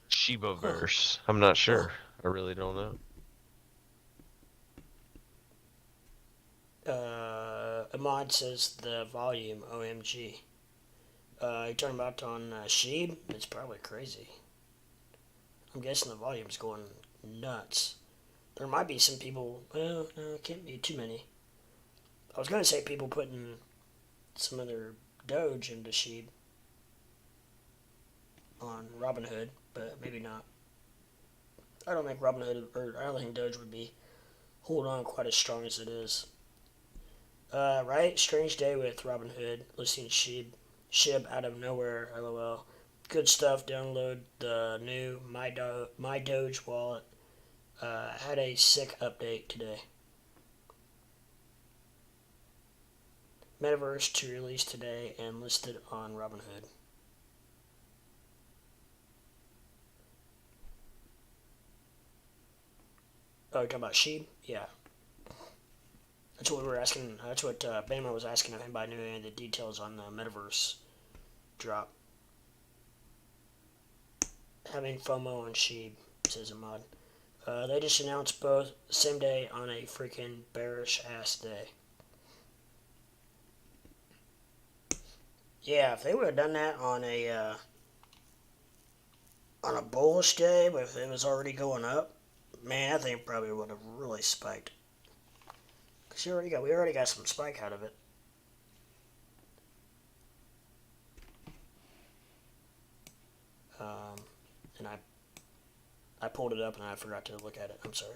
Shibaverse. I'm not huh? sure. I really don't know. Ahmad says the volume. OMG. You talking about on Sheeb? It's probably crazy. I'm guessing the volume's going nuts. There might be some people. Well, no, it can't be too many. I was gonna say people putting some of their Doge into Sheeb on Robinhood, but maybe not. I don't think Robinhood or I don't think Doge would be hold on quite as strong as it is. Right? Strange day with Robinhood listing Shib out of nowhere. LOL. Good stuff. Download the new My Doge wallet. Had a sick update today. Metaverse to release today and listed on Robinhood. Oh, you're talking about Sheeb? Yeah. That's what we were asking. That's what Venmo was asking if anybody knew any of the details on the Metaverse drop. Having FOMO on Sheeb, says Ahmad. They just announced both the same day on a freaking bearish ass day. Yeah, if they would have done that on a bullish day, but if it was already going up, man, I think probably would have really spiked. Cause we already got some spike out of it. Um, and I pulled it up and I forgot to look at it. I'm sorry.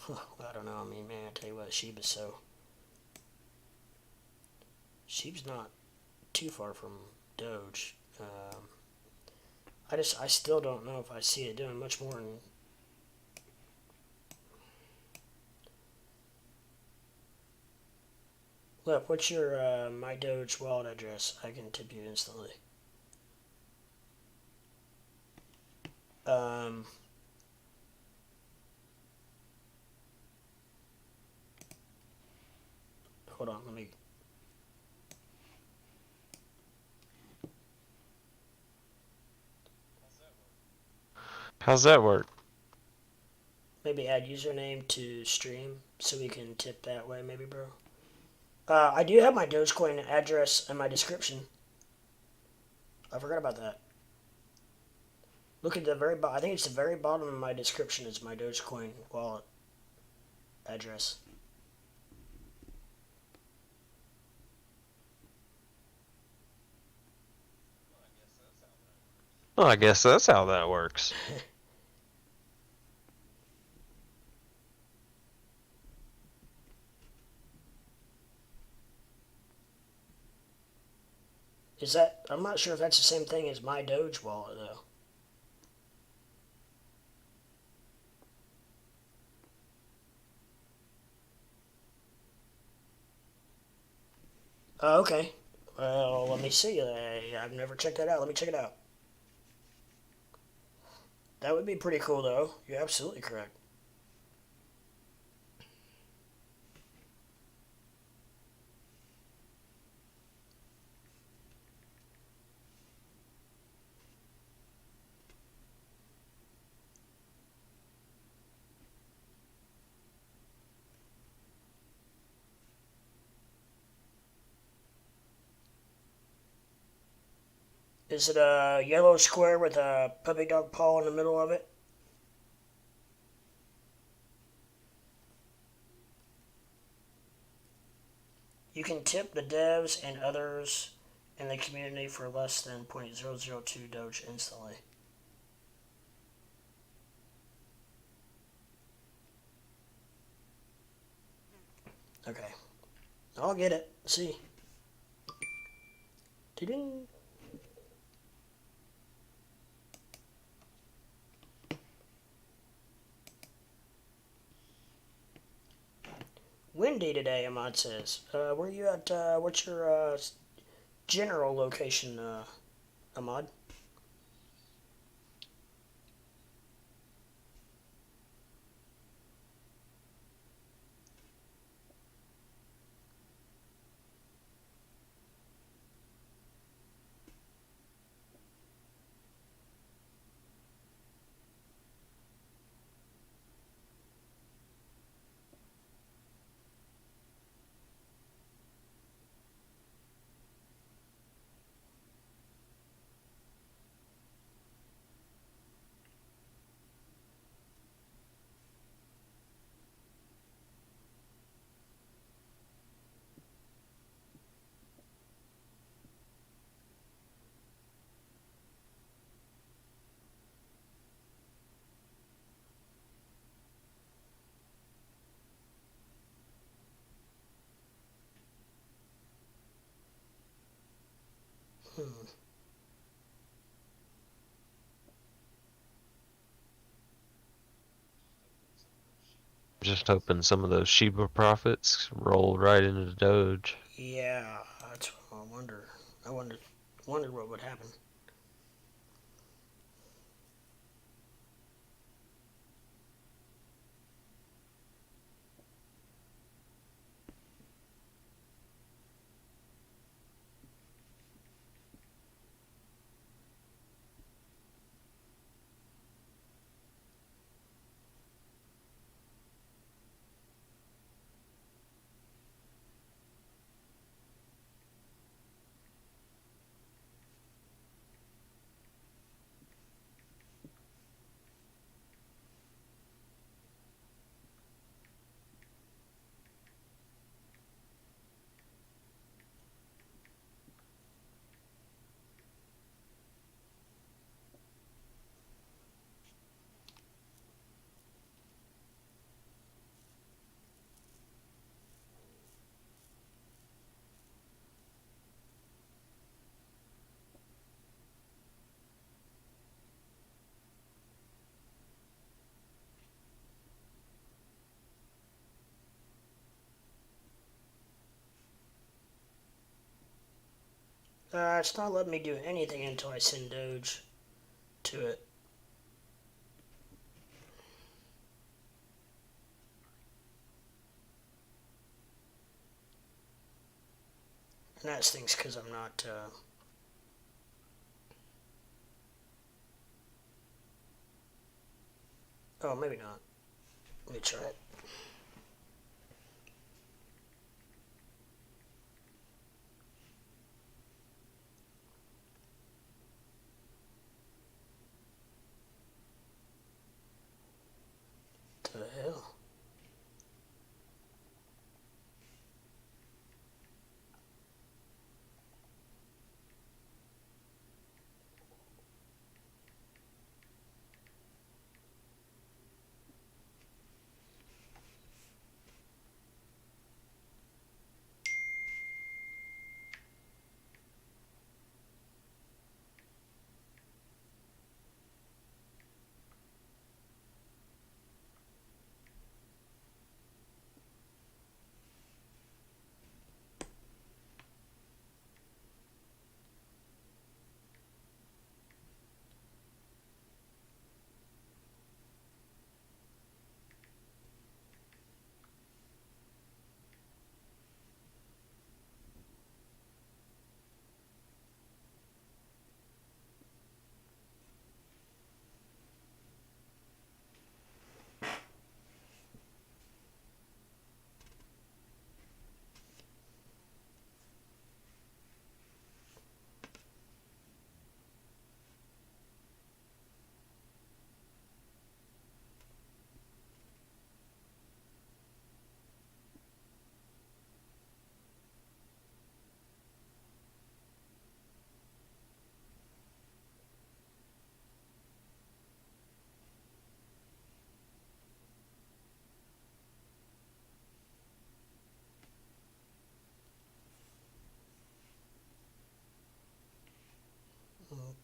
I don't know. I mean, man, I tell you what, Sheeb's not too far from Doge. I still don't know if I see it doing much more than. Look, what's your My Doge wallet address? I can tip you instantly. Um, hold on, let me. How's that work? Maybe add username to stream so we can tip that way, maybe, bro. I do have my Dogecoin address in my description. I forgot about that. Look at the very bottom. I think it's the very bottom of my description is my Dogecoin wallet address. Well, I guess that's how that works. Is that? I'm not sure if that's the same thing as my Doge wallet though. Oh, okay. Well, let me see. I've never checked that out. Let me check it out. That would be pretty cool, though. You're absolutely correct. Is it a yellow square with a puppy dog paw in the middle of it? You can tip the devs and others in the community for less than 0.002 Doge instantly. Okay. I'll get it. See. Ding. Windy today, Ahmad says. Where you at? What's your general location a mod? Hmm. Just hoping some of those Shiba profits roll right into Doge. Yeah, that's what I wonder. I wondered what would happen. It's not letting me do anything until I send Doge to it. And that stinks because I'm not. Oh, maybe not. Let me try it. The hell?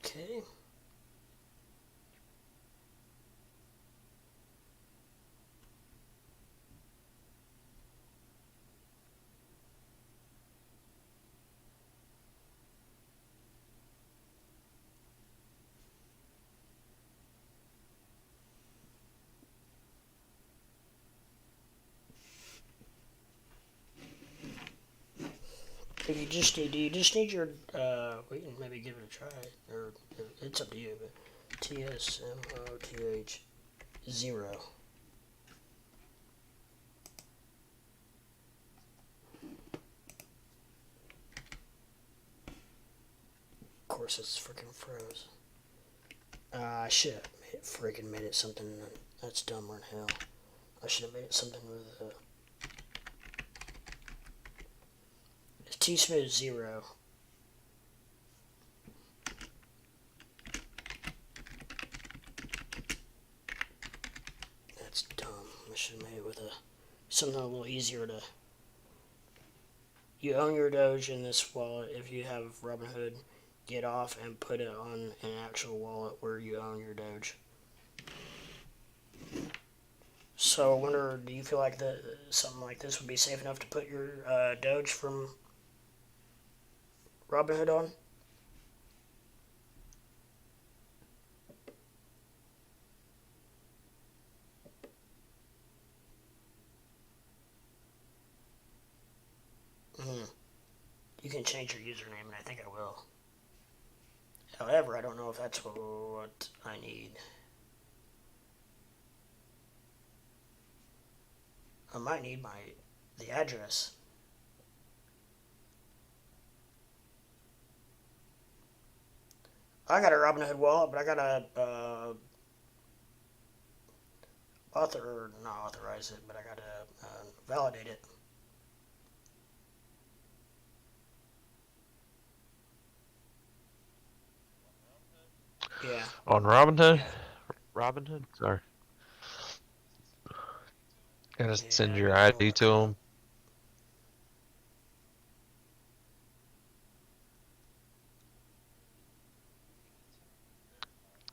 Okay. If you just need, do you just need your, we can maybe give it a try, or it's up to you, but TSMOTH 0. Of course, it's freaking froze. I should have freaking made it something that's dumber than hell. I should have made it something with it's T-Smooth 0. That's dumb. I should have made it with something a little easier to. You own your Doge in this wallet. If you have Robinhood, get off and put it on an actual wallet where you own your Doge. So I wonder, do you feel like something like this would be safe enough to put your Doge from Robinhood on? You can change your username, and I think I will. However, I don't know if that's what I need. I might need the address. I got a Robinhood wallet, but I got to not authorize it, but I got to validate it. Yeah. On Robinhood? Yeah. Robinhood? Sorry. Gotta Yeah, send I your got ID to them.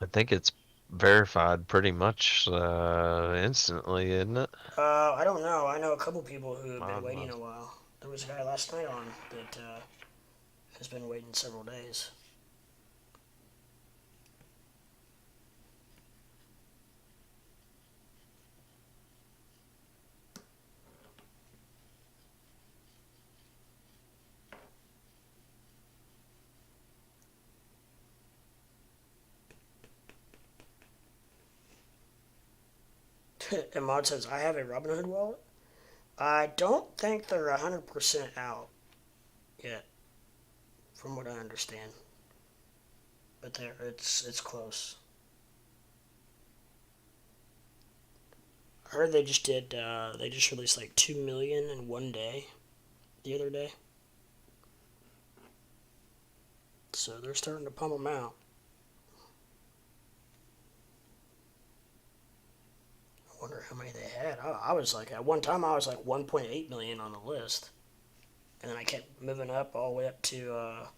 I think it's verified pretty much instantly, isn't it? I don't know. I know a couple people who have been Mine waiting was. a while. There was a guy last night on that has been waiting several days. And Mod says, I have a Robinhood wallet. I don't think they're 100% out yet, from what I understand. But it's close. I heard they just released like 2 million in one day the other day. So they're starting to pump them out. I wonder how many they had. I was like, at one time I was like 1.8 million on the list. And then I kept moving up all the way up to, I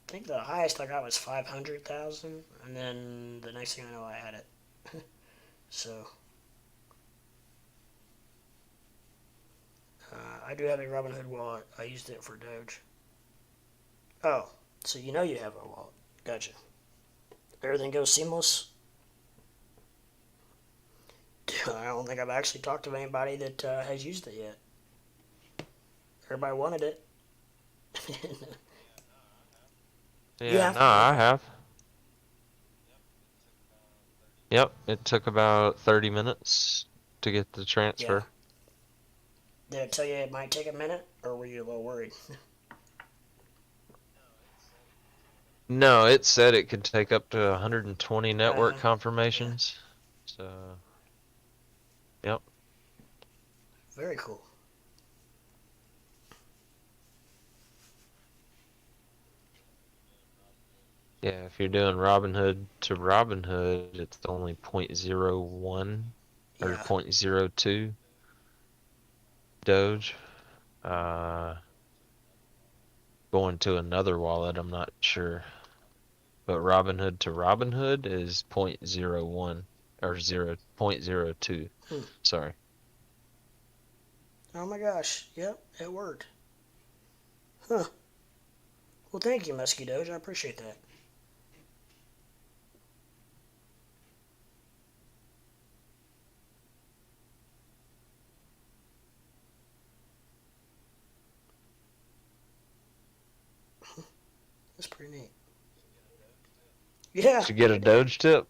think the highest I got was 500,000. And then the next thing I know, I had it. So, I do have a Robinhood wallet. I used it for Doge. Oh, so you know you have a wallet. Gotcha. Everything goes seamless? I don't think I've actually talked to anybody that has used it yet. Everybody wanted it. Yeah, Yeah. no, I Okay. have. Yep, it took about 30 minutes to get the Yeah. transfer. Did it tell you it might take a minute, or were you a little worried? No, it said it could take up to 120 network Yeah. confirmations. So, yep. Very cool. Yeah, if you're doing Robinhood to Robinhood, it's only 0.01 or Yeah. 0.02 Doge. Going to another wallet, I'm not sure. But Robinhood to Robinhood is 0.01 or 0.02. Hmm. Sorry. Oh my gosh. Yep, it worked. Huh. Well, thank you, Musky Doge. I appreciate that. That's pretty neat. Yeah, Did you get a Doge tip?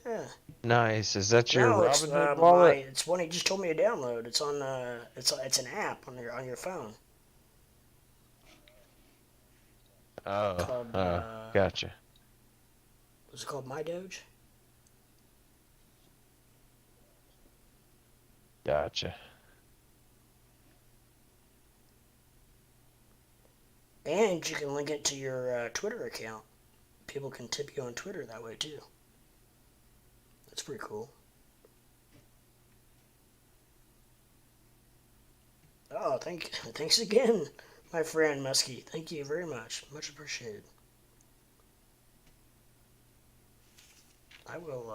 yeah. Nice. Is that your No, it's Robinhood wallet? it's one he just told me to download. It's on it's an app on your phone Oh, called oh, gotcha. what's it called? My Doge. Gotcha. And you can link it to your Twitter account. People can tip you on Twitter that way too. That's pretty cool. Oh, thanks again, my friend Muskie. Thank you very much. Much appreciated. I will.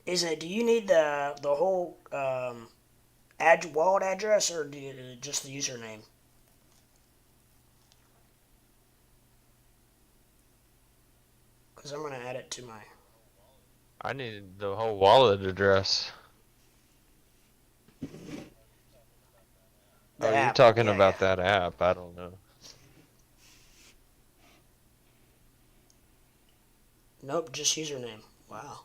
Is it? Do you need the whole wallet address or do you, just the username? Because I'm gonna add it to my I need the whole wallet address. the Oh, you're app. talking Yeah, yeah. about that app. I don't know. Nope, just username. Wow.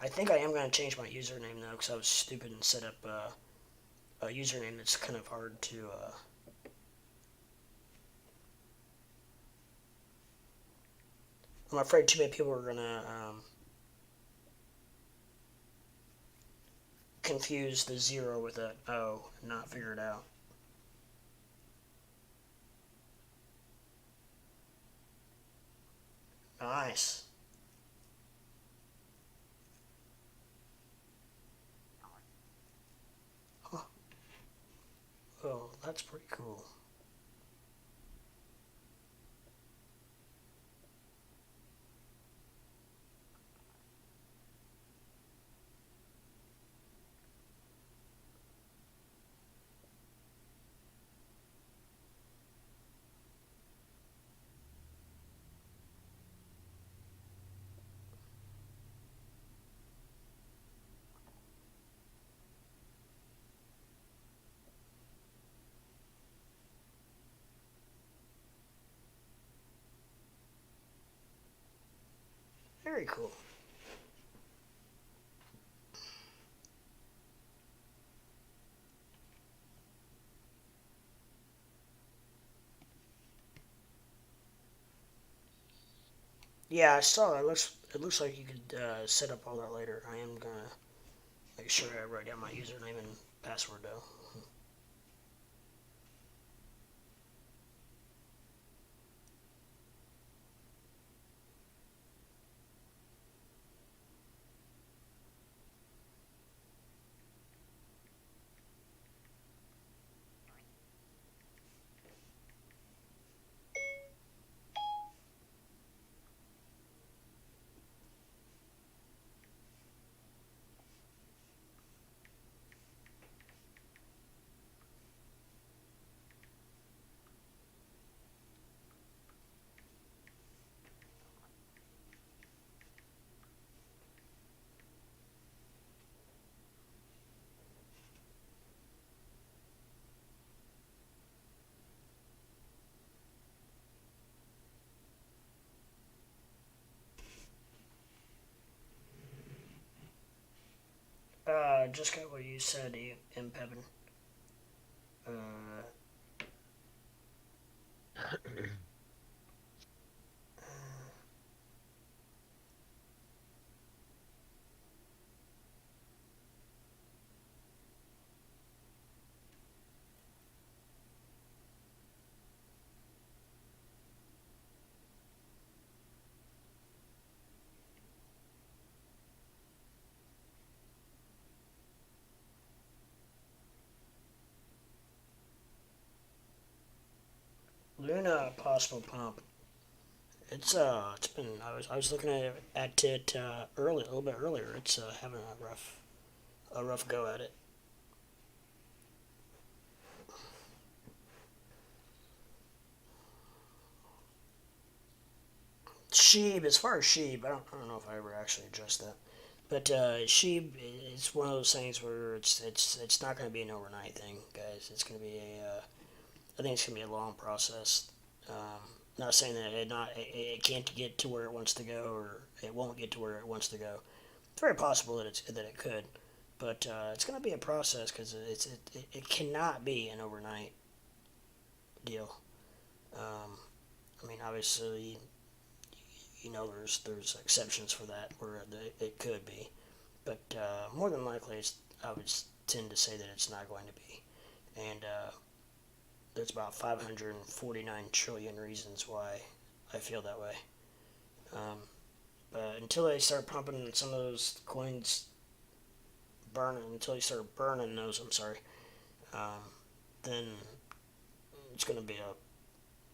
I think I am gonna change my username though, because I was stupid and set up a username that's kind of hard to. I'm afraid too many people are gonna confuse the zero with a O and not figure it out. Nice. Huh. Oh, that's pretty cool. Very cool. Yeah, I saw it. It looks like you could set up all that later. I am gonna make sure I write down my username and password though. Just got what you said, M. Pevin. Uh, Luna possible pump. It's been. I was looking at it early, a little bit earlier. It's having a rough go at it. Sheeb, as far as Sheeb, I don't know if I ever actually addressed that. But it's one of those things where it's not going to be an overnight thing, guys. It's going to be I think it's going to be a long process. Not saying that it can't get to where it wants to go, or it won't get to where it wants to go. It's very possible that it could, but it's going to be a process because it cannot be an overnight deal. Um, I mean, obviously, there's exceptions for that where it could be, but more than likely, I would tend to say that it's not going to be, and there's about 549 trillion reasons why I feel that way. Um, but until they start pumping some of those coins, until they start burning those, I'm sorry, um, then it's going to be a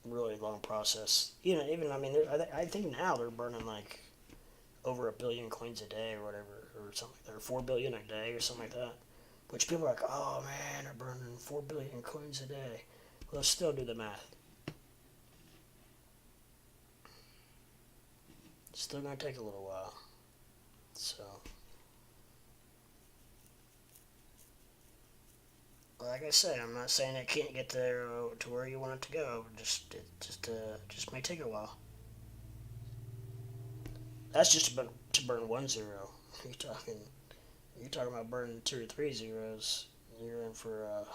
really long process. Even I mean, I think now they're burning like over a billion coins a day or whatever, or something like that, or 4 billion a day or something like that. Which people are like, oh man, they're burning 4 billion coins a day. Well, let's still do the math. It's still gonna take a little while. So, like I said, I'm not saying it can't get there to where you want it to go. Just may take a while. That's just to burn 1 0. You're talking, you're talking about burning two or three zeros. You're in for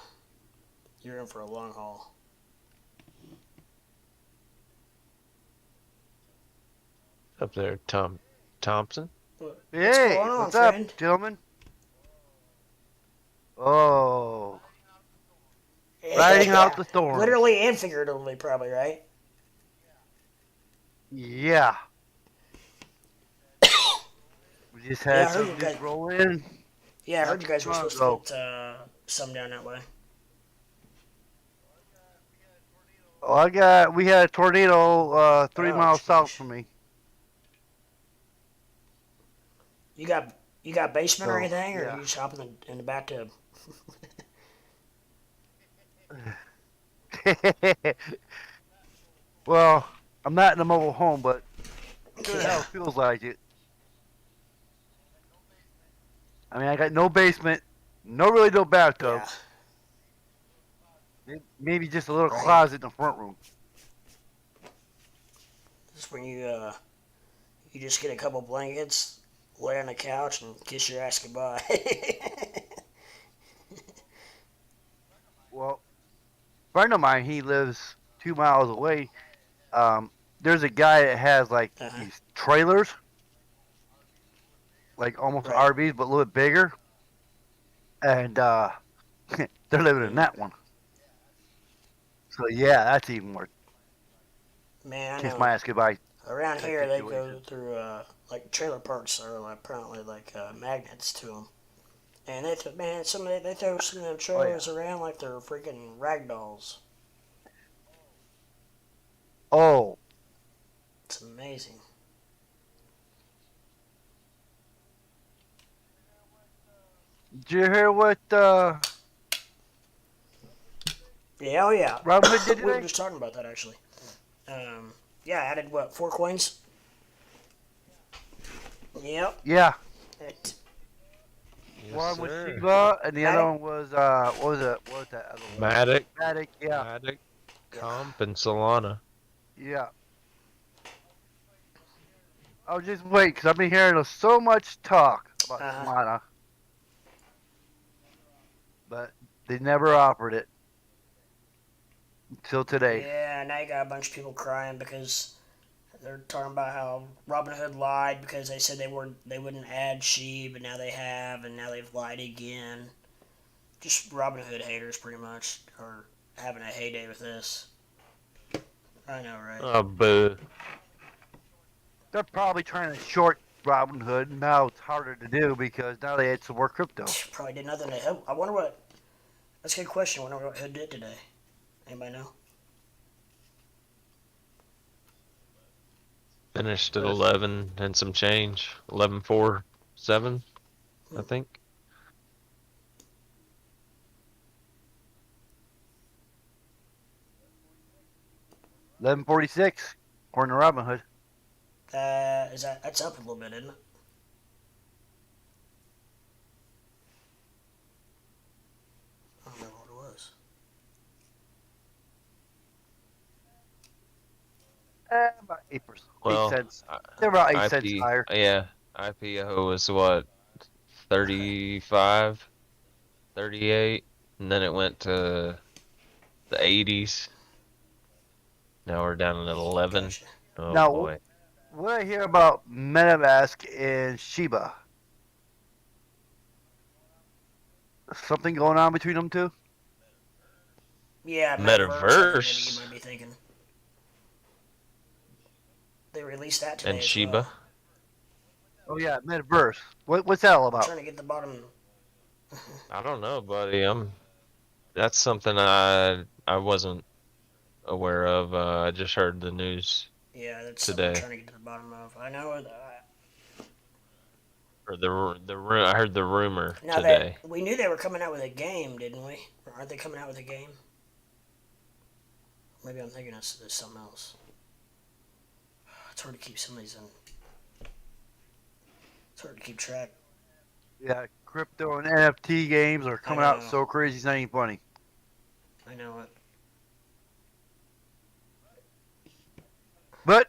you're in for a long haul. Up there, Tom Thompson. What's Hey, going on, what's up, friend? gentlemen? Oh, riding out Yeah, the storms. literally and figuratively, probably, right? Yeah, we just Yeah, had I heard you some guys. just roll in Yeah, I not heard you too guys were long supposed to ago. get some down that way. Oh, we had a tornado 3 miles south Jeez. from me. You got basement or So anything, or yeah. you just hop in the bathtub? Well, I'm not in a mobile home, but sure the Yeah, hell feels like it. I mean, I got no basement, no bathtub, yeah, maybe just a little right. closet in the front room. Just when you just get a couple blankets, lay on the couch, and kiss your ass goodbye. Well, a friend of mine, he lives 2 miles away. Um, there's a guy that has like Uh-huh. these trailers, like almost Right. RVs, but a little bit bigger, and they're living in Mm. that one. So yeah, that's even worse. Man, I Kiss know. my ass goodbye Around type here, they go situation. through like trailer parks are apparently like magnets to them. And man, they throw some of them Oh yeah. trailers around like they're freaking rag dolls. Oh, It's amazing. did you hear what Yeah, oh yeah. Robin Hood did We were today? just talking about that actually. Yeah, I added what 4 coins? Yep. Yeah, It, Yes, one was sir. Shiva, and the other Matic. one was what was it? What was that other one? Matic, Matic. Yeah, Matic, Yeah. Comp, and Solana. yeah. I was just wait because I've been hearing so much talk about Uh huh. Solana, but they never offered it until today. Yeah. Now you got a bunch of people crying because they're talking about how Robinhood lied because they said they wouldn't add She, but now they have, and now they've lied again. Just Robinhood haters, pretty much, are having a heyday with this. I know, right? Oh, boo. They're probably trying to short Robinhood. Now it's harder to do because now they had some more crypto. Probably did nothing to help. I wonder what. That's a good question. I wonder what Hood did today. Anybody know? Finished at 11 and some change. 11.47, I think. 1146, according to Robinhood. That's up a little bit, isn't it? About 8%, Well, 8 cents. They're about 8 cents IP, higher. yeah, IPO was what, 35, 38, and then it went to the 80s. Now we're down at 11. Gotcha. Oh Now, boy. what I hear about MetaMask and Shiba? Something going on between them two? Yeah, Metaverse, I think maybe you Metaverse might be thinking. They released that today and as well. Shiba. Oh yeah, Metaverse. What's that all I'm about? trying to get the bottom. I don't know, buddy. That's something I wasn't aware of. I just heard the news Yeah, that's something I'm today, trying to get to the bottom of. I know. or I heard the rumor Now that today. we knew they were coming out with a game, didn't we? Or aren't they coming out with a game? Maybe I'm thinking of something else. It's hard to keep some of these in. It's hard to keep track. Yeah, crypto and NFT games are coming out know. so crazy, it's not even funny. I know it. But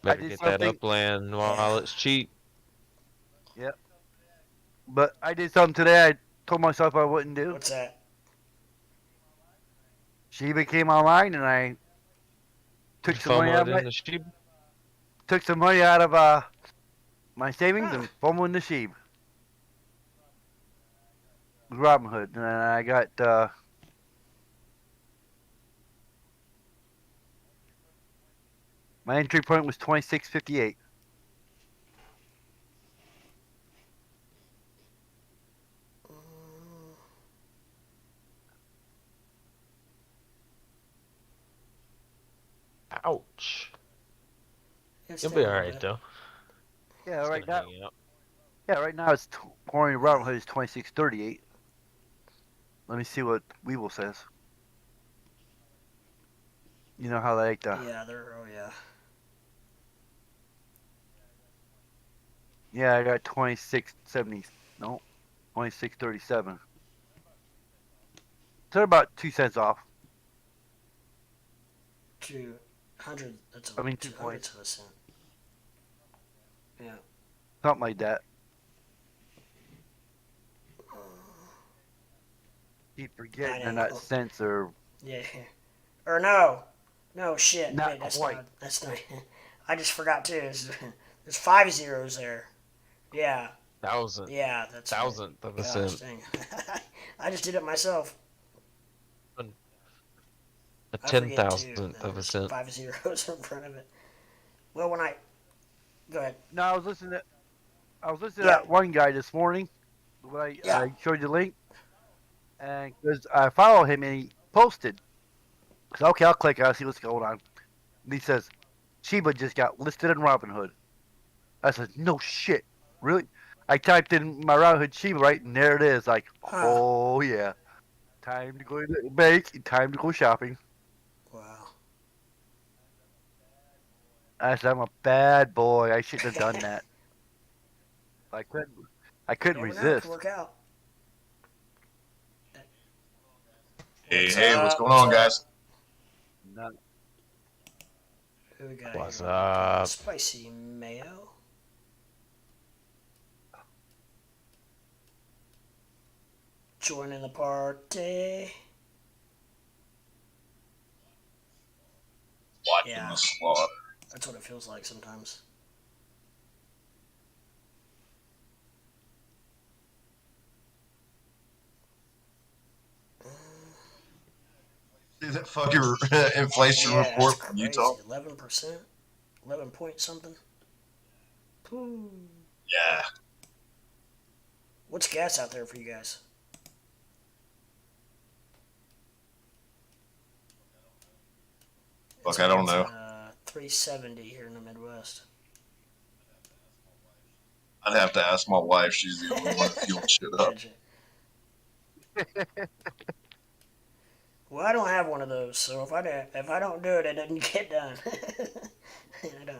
I Better did get that something. Upland while Yeah. it's cheap. Yeah. But I did something today I told myself I wouldn't do. What's that? Shiba came online and I took some money out FOMO'd of my, into Shiba. took some money out of my savings Huh. and FOMO into Sheeb. Robinhood. And I got my entry point was 26.58. Ouch. It's You'll down be a all little right bit. though. Yeah, It's right gonna now. hang out. Yeah, right now it's according to Robinhood is 26.38. Let me see what Weevil says. You know how they like to. Yeah, they're. Oh, yeah. Yeah, I got 26.70. No, 26.37. So they're about 2 cents off. 200. That's I mean, 2 2 hundredths points. of a cent. Yeah. Something like that. Keep I forgetting they're know. not cents or Yeah. Or no. No, shit. not Wait, that's quite. not. That's not. I just forgot, too. There's 5 zeros there. Yeah. Thousand, Yeah, that's right. thousandth of a Gosh, cent. dang. I just did it myself. A I ten forget, too. thousandth of a There's cent. 5 zeros in front of it. Well, when I. Go ahead. No, I was listening to Yeah. that one guy this morning. When I Yeah. showed you the link, and because I follow him and he posted. So okay, I'll click. I'll see what's going on. And he says, Shiba just got listed in Robinhood. I said, no shit, really? I typed in my Robinhood Shiba, right, and there it is. Like, Huh. oh yeah, time to go to the bank, time to go shopping. Wow. I said, I'm a bad boy. I shouldn't have done that. I couldn't. I You couldn't never know. It could resist. work out. Hey, what's going What's on, up? guys? Not, Who we got What's here? up? Spicy mayo. Joining the party. Watching Yeah. the slaughter. That's what it feels like sometimes. See that fucking inflation Yeah, it's report from crazy. Utah? 11%? 11 point something? Ooh. Yeah. What's gas out there for you guys? Fuck, I don't know. 370 here in the Midwest. I'd have to ask my wife. She's the only one that fuels shit up. Gotcha. Well, I don't have one of those, so if I don't do it, it doesn't get done. I don't.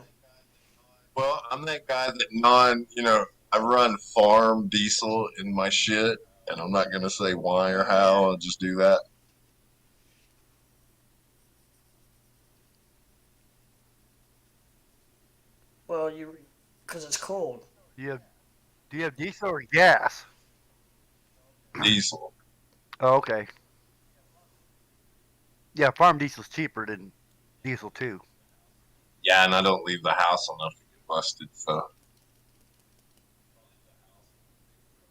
Well, I'm that guy that I run farm diesel in my shit, and I'm not going to say why or how. I'll just do that. Well, because it's cold. Do you have diesel or gas? Diesel. Oh, okay. Yeah, farm diesel's cheaper than diesel too. Yeah, and I don't leave the house enough to get busted. So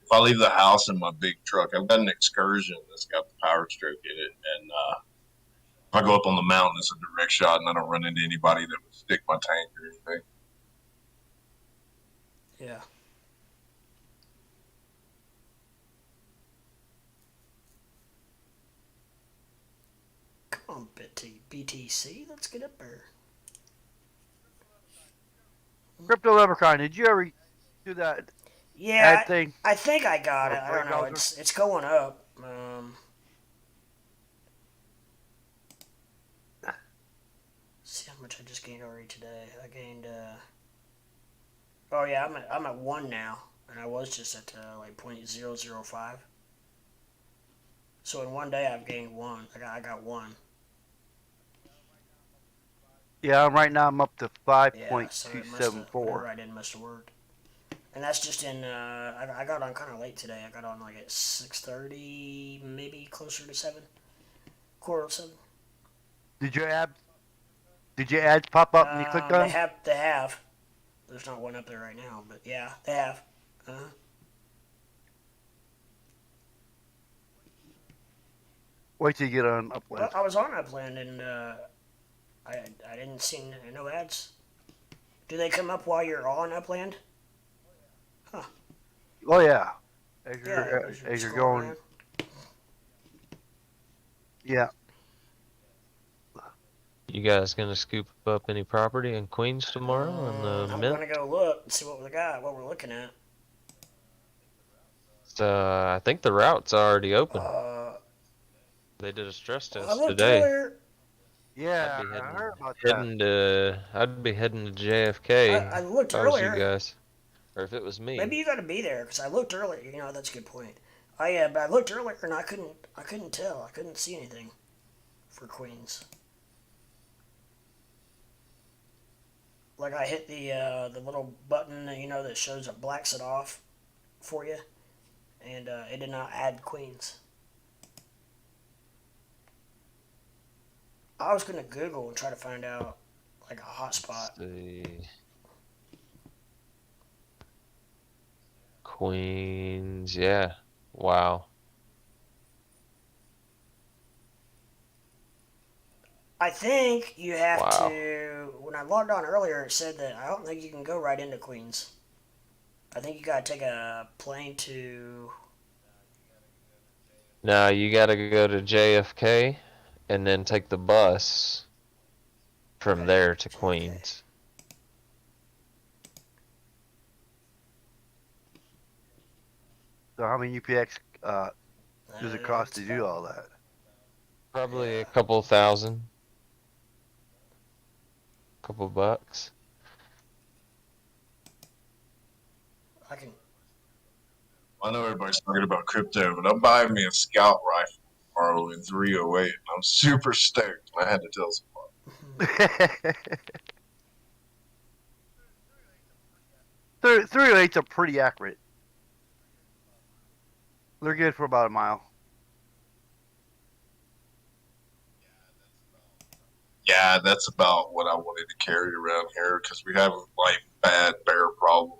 if I leave the house in my big truck, I've got an Excursion that's got the Power Stroke in it, and if I go up on the mountain, it's a direct shot, and I don't run into anybody that would stick my tank or anything. Yeah. Come on, BTC. Let's get up there. Crypto Leprechaun, did you ever do that Yeah, ad thing? I think I got Or it. I brain don't know. browser? It's going up. See how much I just gained already today. I gained. Oh yeah, I'm at 1 now, and I was just at like 0.005. So in one day I've gained 1. I got 1. Yeah, right now I'm up to Yeah, so whatever 5.274. I did must have worked. And that's just in. I got on kind of late today. I got on like at 6:30, maybe closer to 7, quarter of 7. Did your ads pop up when you clicked on They them? have. They have. There's not one up there right now, but yeah, they have. Uh-huh. Wait till you get on Well, Upland. I was on Upland and I didn't see no ads. Do they come up while you're on Upland? Huh. Oh yeah, Yeah, as you're scrolling going. around. Yeah. You guys gonna scoop up any property in Queens tomorrow on the I'm Mint? gonna go look and see what we got, what we're looking at. I think the route's already open. Uh, They did a stress I test looked today. earlier. Yeah, I'd be I heard about that. I'd be heading to JFK I looked if I was you earlier. guys, or if it was Maybe me. you got to be there because I looked earlier. You know, that's a good point. But I looked earlier and I couldn't tell. I couldn't see anything for Queens. Like I hit the little button that shows it blacks it off for you, and it did not add Queens. I was gonna Google and try to find out like a hotspot. Let's see. Queens, yeah. Wow. I think you have Wow. to. When I logged on earlier, it said that I don't think you can go right into Queens. I think you gotta take a plane to. Now you gotta go to JFK and then take the bus from Okay, there to JFK. Queens. So how many UPX does it cost That's to do about. all that? Probably Yeah, a couple thousand, couple bucks. I can. I know everybody's talking about crypto, but I'm buying me a scout rifle tomorrow in 308. I'm super stoked. I had to tell somebody. 308s are pretty accurate. They're good for about a mile. Yeah, that's about what I wanted to carry around here because we have like bad bear problem.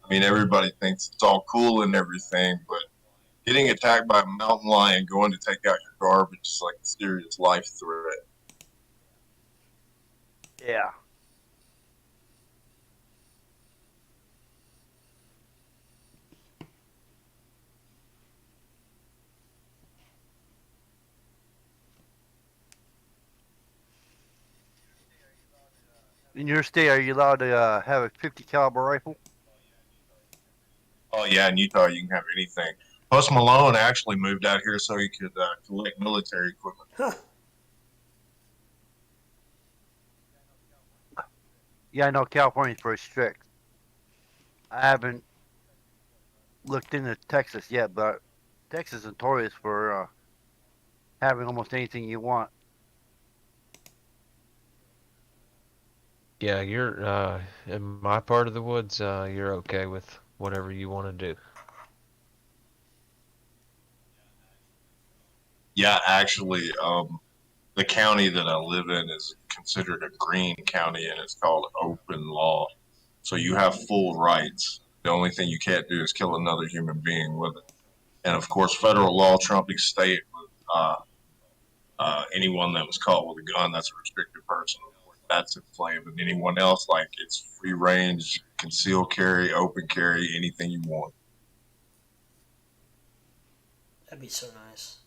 I mean, everybody thinks it's all cool and everything, but getting attacked by a mountain lion going to take out your garbage is like a serious life threat. Yeah. In your state, are you allowed to have a 50 caliber rifle? Oh yeah, in Utah you can have anything. Post Malone actually moved out here so he could collect military equipment. Huh. Yeah, I know California's pretty strict. I haven't looked into Texas yet, but Texas is notorious for having almost anything you want. Yeah, you're in my part of the woods. You're okay with whatever you want to do. Yeah, actually, the county that I live in is considered a green county, and it's called open law. So you have full rights. The only thing you can't do is kill another human being with it. And of course, federal law trumping state with anyone that was caught with a gun, that's a restricted person. That's in play. But anyone else, like, it's free range, concealed carry, open carry, anything you want. That'd be so nice.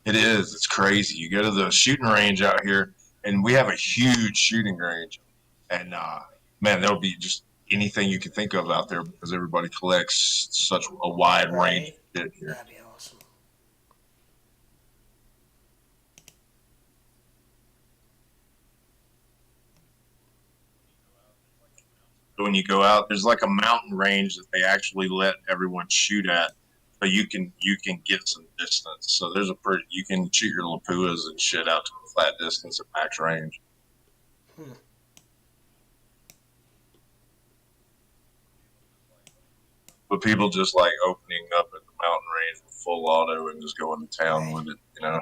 It is. It's crazy. You go to the shooting range out here, and we have a huge shooting range. And, man, there'll be just anything you can think of out there because everybody collects such a wide range of shit here. That'd be awesome. When you go out, there's like a mountain range that they actually let everyone shoot at, but you can get some distance. So there's you can shoot your Lapuas and shit out to a flat distance at max range. Hmm. But people just like opening up at the mountain range with full auto and just going to town with it, you know.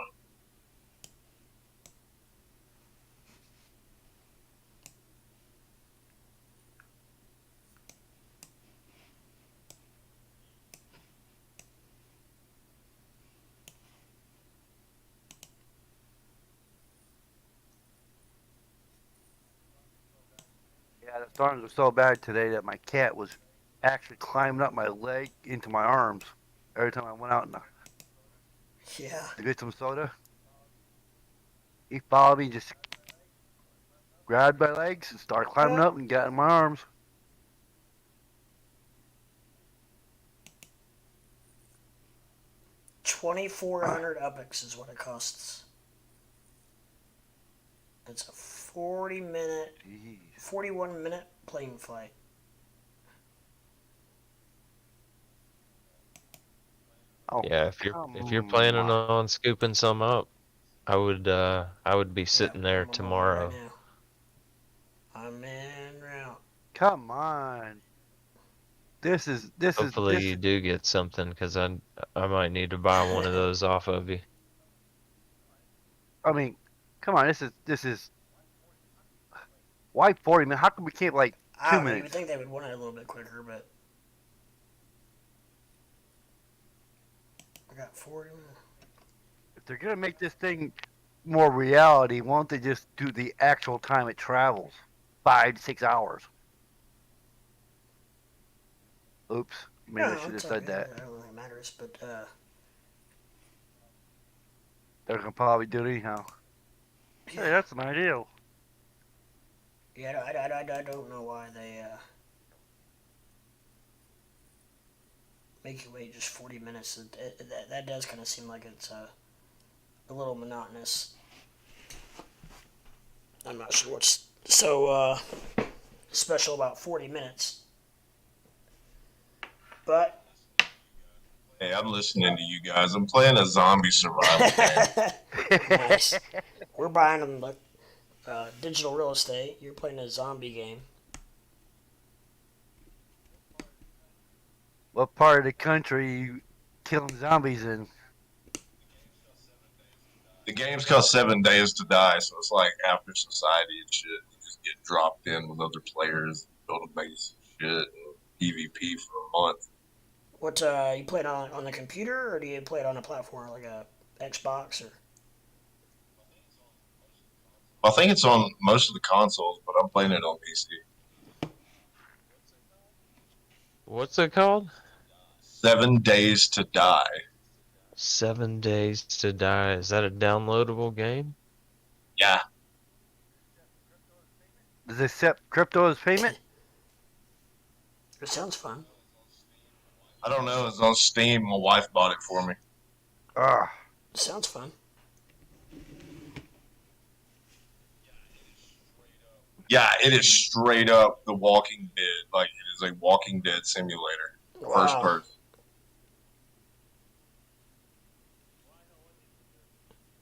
Yeah, the storms were so bad today that my cat was actually climbing up my leg into my arms every time I went out Yeah. to get some soda. He followed me and just grabbed my legs and started climbing up and got in my arms. $2,400 UPX is what it costs. It's a 41-minute plane flight. Oh, Yeah, if you're planning on scooping some up, I would be sitting there I'm on tomorrow. right now. I'm en route. Come on. This is Hopefully you do get something, because I might need to buy one of those off of you. I mean, come on. This is why 40 minutes? How come we can't like 2 I don't know, you would minutes? think they would want it a little bit quicker, but I got 40 minutes. If they're gonna make this thing more reality, won't they just do the actual time it travels, 5 to 6 hours? Oops, maybe I should have said that. I don't think it matters, but They're gonna probably do it anyhow. yeah. Hey, that's an ideal. Yeah, I don't know why they make you wait just 40 minutes. That does kind of seem like it's a little monotonous. I'm not sure what's so special about 40 minutes. But Hey, I'm listening to you guys. I'm playing a zombie survival game. nice. We're buying them like digital real estate. You're playing a zombie game. What part of the country you killing zombies in? The game's called 7 Days to Die, so it's like after society and shit. You just get dropped in with other players, build a base and shit, and PvP for a month. What you play it on the computer, or do you play it on a platform like a Xbox or? I think it's on most of the consoles, but I'm playing it on PC. What's it called? 7 Days to Die. 7 Days to Die. Is that a downloadable game? Yeah. Does it accept crypto as payment? It sounds fun. I don't know. It's on Steam. My wife bought it for me. Ugh. It sounds fun. Yeah, it is straight up The Walking Dead. Like, it is a Walking Dead simulator. First Wow. person.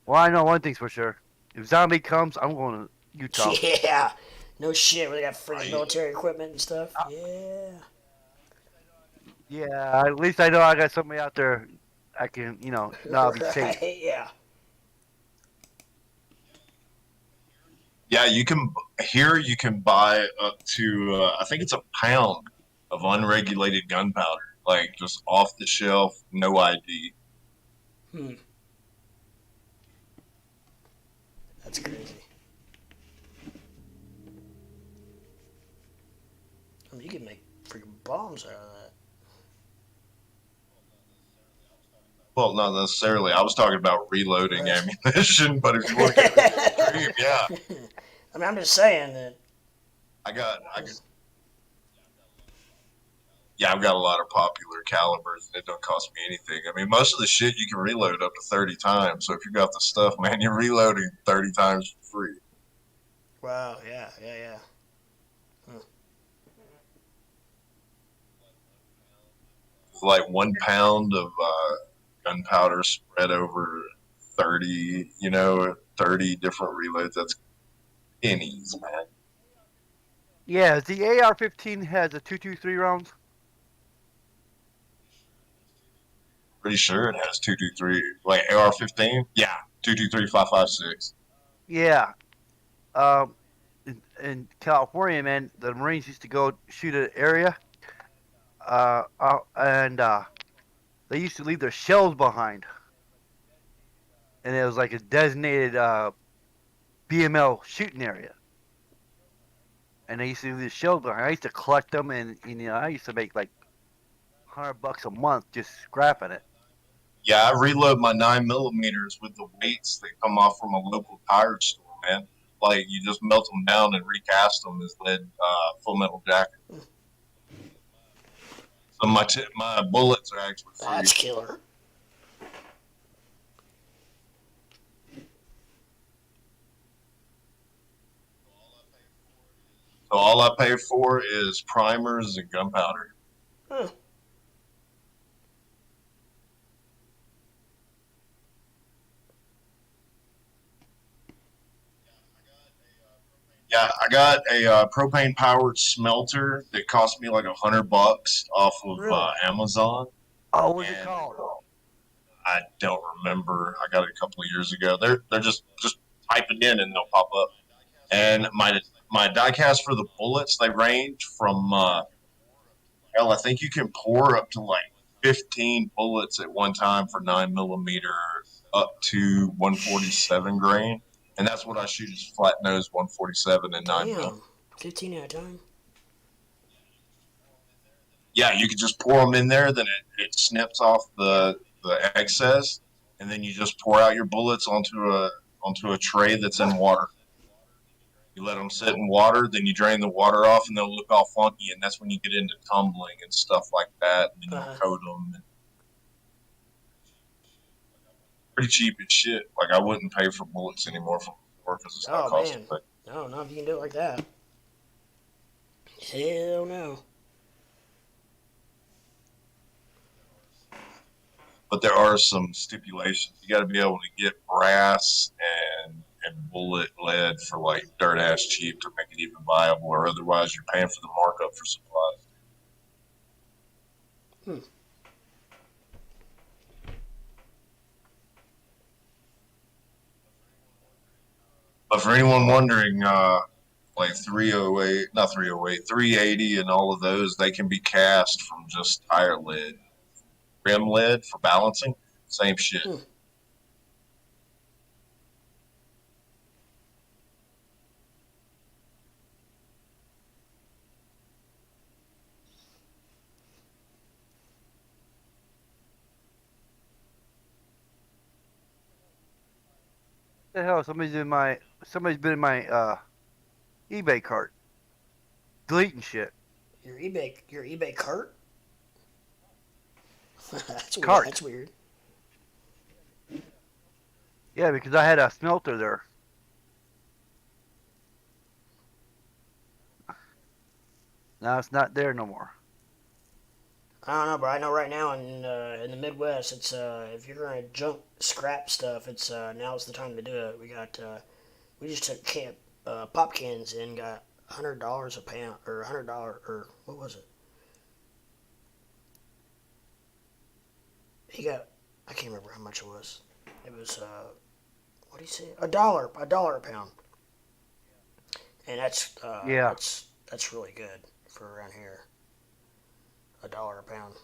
Well, I know one thing's for sure. If zombie comes, I'm going to Utah. Yeah. No shit, where they got freaking Right. military equipment and stuff. Yeah. Yeah, at least I know I got somebody out there. I can, now I'll be safe. Right, yeah. Yeah, you can buy up to I think it's a pound of unregulated gunpowder, like just off the shelf, no ID. Hmm. That's crazy. I mean, you can make freaking bombs out of that. Well, not necessarily. I was talking about reloading Right. ammunition, but if you want to go to the extreme, yeah, I mean, I'm just saying that. I got, yeah, I've got a lot of popular calibers, and it don't cost me anything. I mean, most of the shit you can reload up to 30 times. So if you got the stuff, man, you're reloading 30 times for free. Wow. Yeah. Yeah. Yeah. It's like 1 pound of gunpowder spread over 30, 30 different reloads. That's pennies, man. Yeah, the AR-15 has a 223 rounds. Pretty sure it has 223. Like AR-15? Yeah, 223-556. Yeah. In California, man, the Marines used to go shoot an area, and they used to leave their shells behind, and it was like a designated BML shooting area. And they used to leave the shells behind. I used to collect them, and I used to make like $100 a month just scrapping it. Yeah, I reload my 9 millimeters with the weights that come off from a local tire store, man. Like, you just melt them down and recast them as lead full metal jacket. So my bullets are actually free. That's killer. So all I pay for is primers and gunpowder. Huh. Yeah, I got a propane powered smelter that cost me like $100 off of Really? Amazon. Oh, what's it And called? I don't remember. I got it a couple of years ago. They're just type it in and they'll pop up. And my diecast for the bullets, they range from hell, I think you can pour up to like 15 bullets at one time for 9 millimeter up to 147 grain. And that's what I shoot is flat nose 147 and 9 mil. Damn. 15 at a time. Yeah, you can just pour them in there, then it snips off the excess, and then you just pour out your bullets onto a tray that's in water. You let them sit in water, then you drain the water off, and they'll look all funky, and that's when you get into tumbling and stuff like that, and then you coat them. Pretty cheap as shit. Like, I wouldn't pay for bullets anymore from before because it's not Oh, costing man. me. No, not if you can do it like that. Hell no. But there are some stipulations. You got to be able to get brass and bullet lead for like dirt ass cheap to make it even viable, or otherwise you're paying for the markup for supplies. But for anyone wondering, like 308, not 308, 380 and all of those, they can be cast from just tire lead. Rim lead for balancing, same shit. The hell, somebody's been in my eBay cart, deleting shit. Your eBay cart? That's weird. Cart. That's weird. Yeah, because I had a smelter there. Now it's not there no more. I don't know, but I know right now in the Midwest, it's if you're gonna junk scrap stuff, it's now's the time to do it. We just took pop cans and got $100 a pound or $100 or what was it? He got I can't remember how much it was. It was what do you say? A dollar a pound, and Yeah. that's really good for around here. $1 a pound.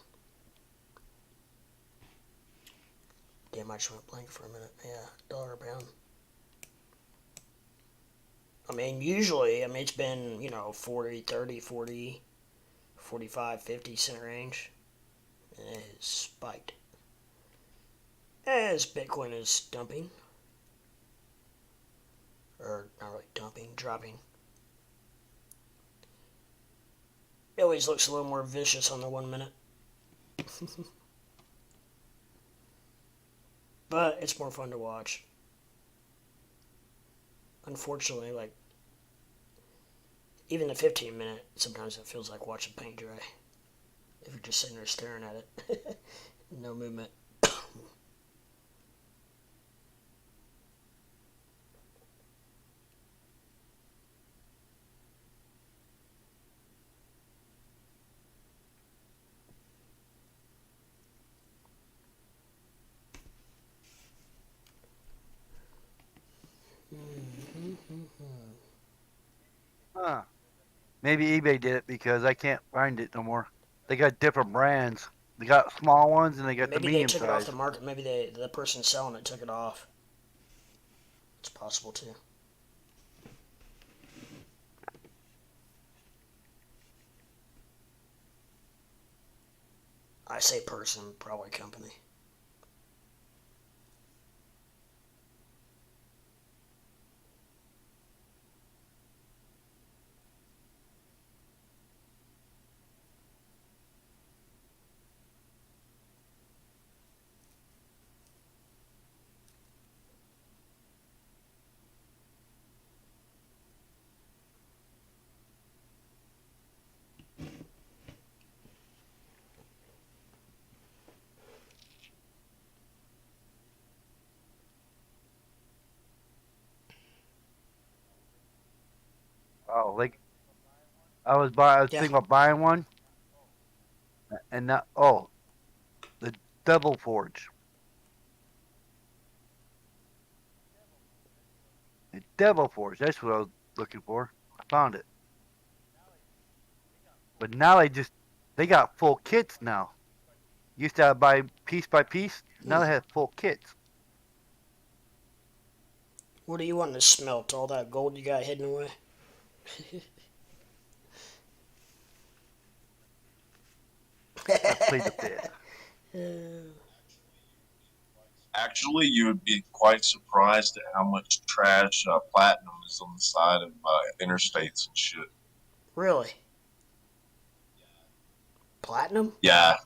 Damn, I just went blank for a minute. Yeah, $1 a pound. I mean, usually, it's been, 40, 30, 40, 45, 50 cent range. And it has spiked. As Bitcoin is dumping. Or, not really dumping, dropping. It always looks a little more vicious on the 1 minute. But it's more fun to watch. Unfortunately, even the 15 minute, sometimes it feels like watching paint dry. If you're just sitting there staring at it. No movement. Huh. Maybe eBay did it because I can't find it no more. They got different brands. They got small ones and they got Maybe the they medium took it off size. the market. Maybe the person selling it took it off. It's possible too. I say person, probably company. Oh, like I was Yeah. thinking about buying one, and now the Devil Forge. The Devil Forge. That's what I was looking for. I found it. But now they got full kits now. Used to buy piece by piece. Now they have full kits. What do you want to smelt? All that gold you got hidden away? I played the bit. Actually, you would be quite surprised at how much trash platinum is on the side of interstates and shit. Really? Platinum? Yeah,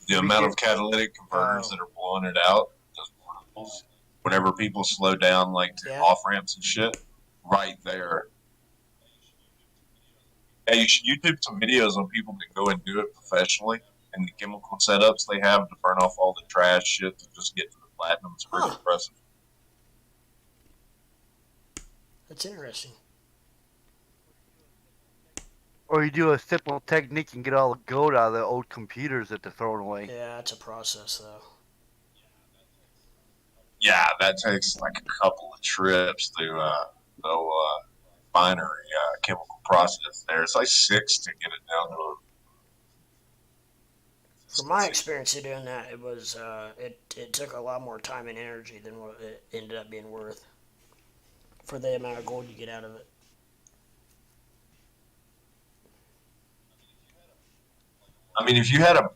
the We amount get- of catalytic converters Oh. that are blowing it out, those particles, whenever people slow down like to Yeah. off ramps and shit, right there. Yeah, you should YouTube some videos on people that go and do it professionally and the chemical setups they have to burn off all the trash shit to just get to the platinum. It's pretty Huh. impressive. That's interesting. Or you do a simple technique and get all the gold out of the old computers that they're throwing away. Yeah, that's a process though. Yeah, that takes like a couple of trips through the binary chemical process there. It's like 6 to get it down to a. From my experience of doing that, it was it took a lot more time and energy than what it ended up being worth for the amount of gold you get out of it. I mean, if you had a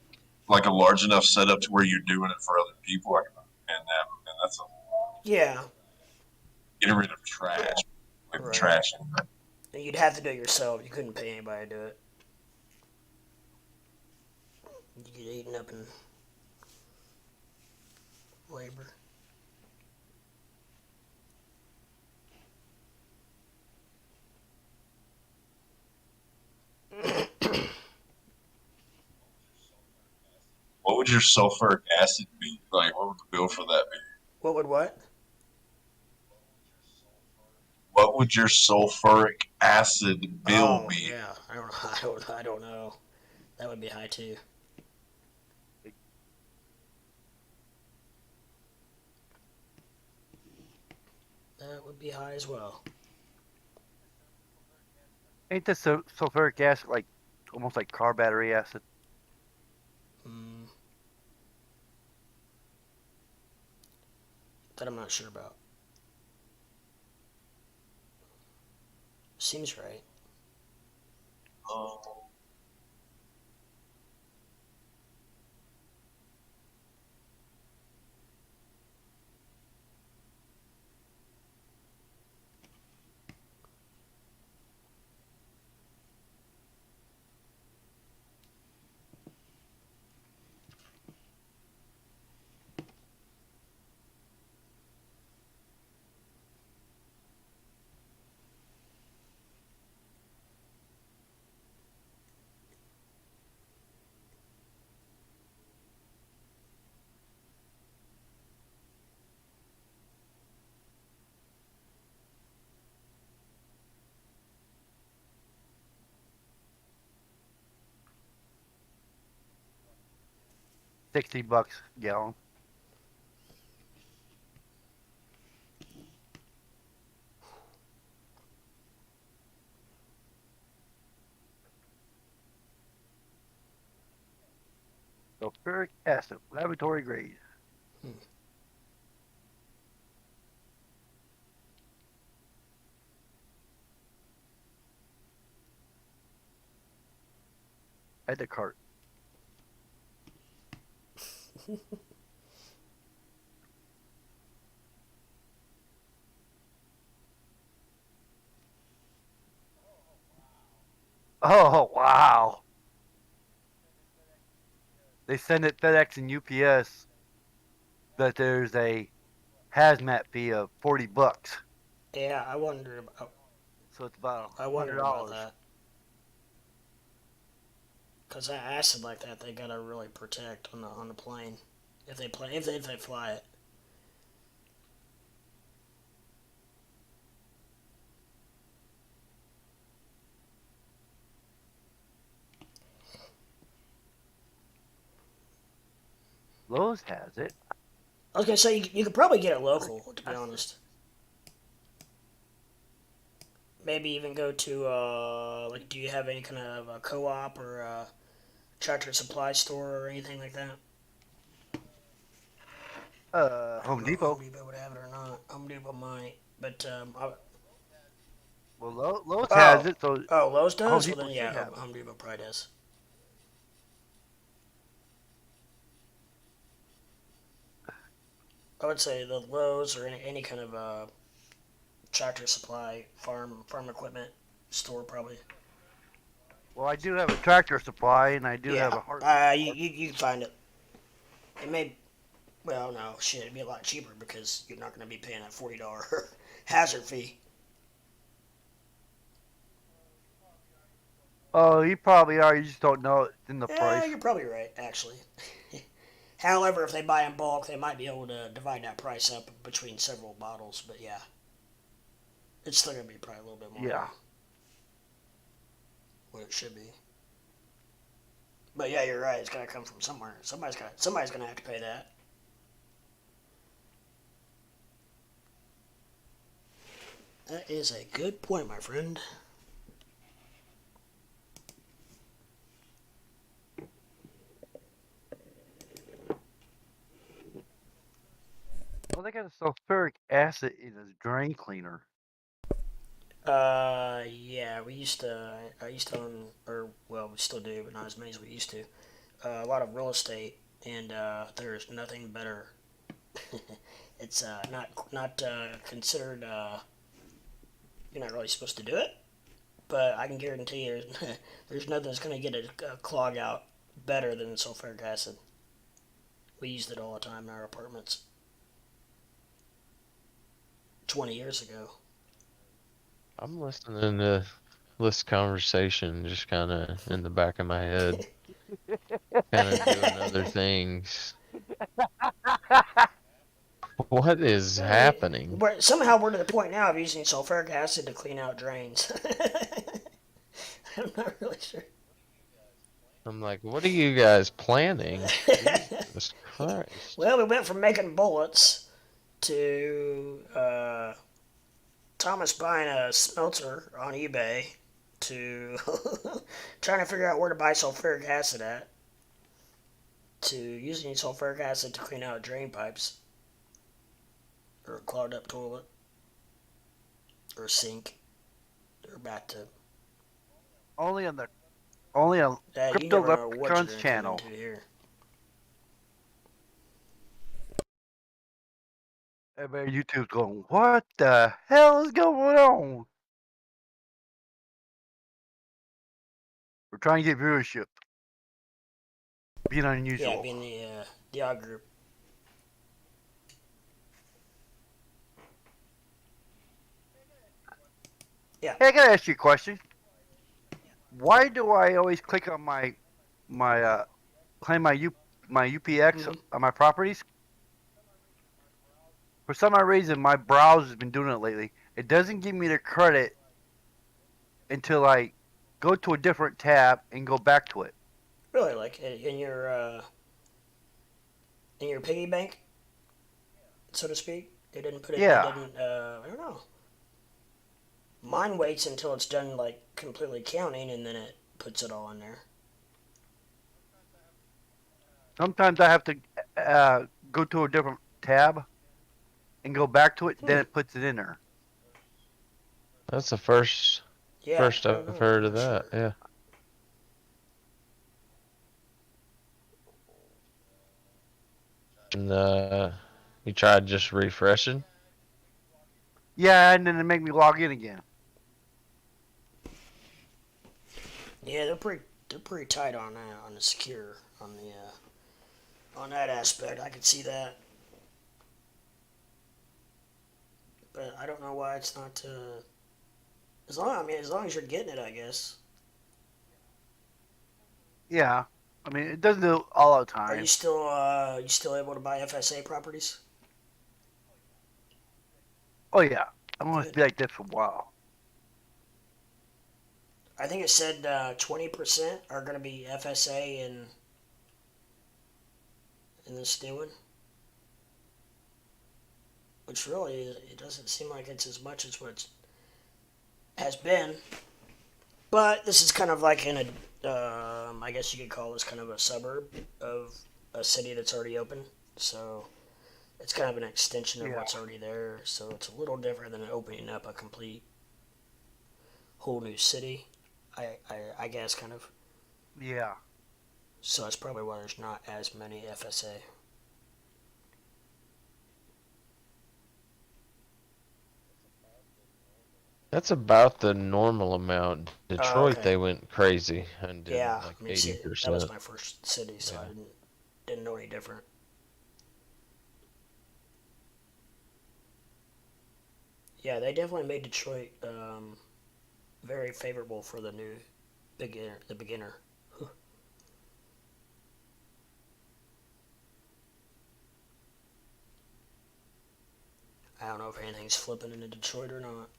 large enough setup to where you're doing it for other people, I can understand that. Man, that's Yeah, getting rid of trash, like Right. trash. And you'd have to do it yourself. You couldn't pay anybody to do it. You get eaten up in labor. What would your sulfuric acid be? Like, what would the bill for that be? What would what? What would your sulfuric acid bill Oh be? yeah, I don't know. That would be high too. That would be high as well. Ain't this sulfuric acid like almost like car battery acid? Mm, that I'm not sure about. Seems right. Um, $60 a gallon. Sulfuric acid, laboratory grade. Hmm. At the cart. Oh wow! They send it FedEx and UPS that there's a hazmat fee of $40. Yeah, I wondered about. So it's about I wondered about $100. that. Cause that acid like that, they gotta really protect on the plane if they fly it. Lowe's has it. I was gonna say you could probably get it local, to be honest. Maybe even go to like, do you have any kind of a co-op or a tractor supply store or anything like that? I don't Home know if Home Depot. Depot would have it or not. Home Depot might, but Well, Lowe's has oh it, so oh Lowe's Home does. Well Depot then should yeah, have it. Home Depot probably does. I would say the Lowe's or any kind of tractor supply farm equipment store probably. Well, I do have a tractor supply, and I do have Yeah, a hardware you can find it. It may well no shit. It'd be a lot cheaper because you're not going to be paying that $40 hazard fee. Oh, you probably are. You just don't know it's in the Yeah, price. you're probably right actually. However, if they buy in bulk, they might be able to divide that price up between several bottles. But yeah, it's still going to be probably a little bit more Yeah. than what it should be. But yeah, you're right. It's got to come from somewhere. Somebody's going to have to pay that. That is a good point, my friend. Well, they got a sulfuric acid in a drain cleaner. Yeah, I used to own, or well, we still do, but not as many as we used to. A lot of real estate, and there's nothing better. It's not considered. You're not really supposed to do it, but I can guarantee you there's nothing that's going to get a clog out better than sulfuric acid. We used it all the time in our apartments 20 years ago. I'm listening to this conversation just kind of in the back of my head, kind of doing other things. What is happening? Somehow we're to the point now of using sulfuric acid to clean out drains. I'm not really sure. I'm like, what are you guys planning? Jesus Christ. Well, we went from making bullets to Thomas buying a smelter on eBay to trying to figure out where to buy sulfuric acid at to using sulfuric acid to clean out drain pipes or a clogged up toilet or a sink or a bathtub. Only on You Crypto never know what you're Leprechauns gonna channel. come into here. Everybody on YouTube's going, what the hell is going on? We're trying to get viewership. Being unusual. Yeah, being the odd group. Yeah. Hey, I gotta ask you a question. Why do I always click on my claim my UPX on my properties? For some odd reason, my browser's been doing it lately. It doesn't give me the credit until I go to a different tab and go back to it. Really, like in your piggy bank, so to speak. They didn't put it. Yeah. They didn't. I don't know. Mine waits until it's done, like completely counting, and then it puts it all in there. Sometimes I have to go to a different tab and go back to it. Then it puts it in there. That's the first I've heard of that. Sure. Yeah. And you tried just refreshing? Yeah, and then it make me log in again. Yeah, they're pretty tight on that, on the secure, on that aspect. I can see that, but I don't know why it's not. As long as you're getting it, I guess. Yeah, I mean it doesn't do it all the time. Are you still able to buy FSA properties? Oh yeah, I'm gonna be like this for a while. I think it said 20% are going to be FSA in this new one, which really it doesn't seem like it's as much as what it has been. But this is kind of like in a, I guess you could call this kind of a suburb of a city that's already open. So it's kind of an extension of what's already there. So it's a little different than opening up a complete whole new city. I guess kind of. Yeah. So that's probably why there's not as many FSA. That's about the normal amount. Detroit, okay. They went crazy and did Yeah, like I mean, 80%. that was my first city, so I didn't know any different. Yeah, they definitely made Detroit very favorable for the beginner. I don't know if anything's flipping into Detroit or not.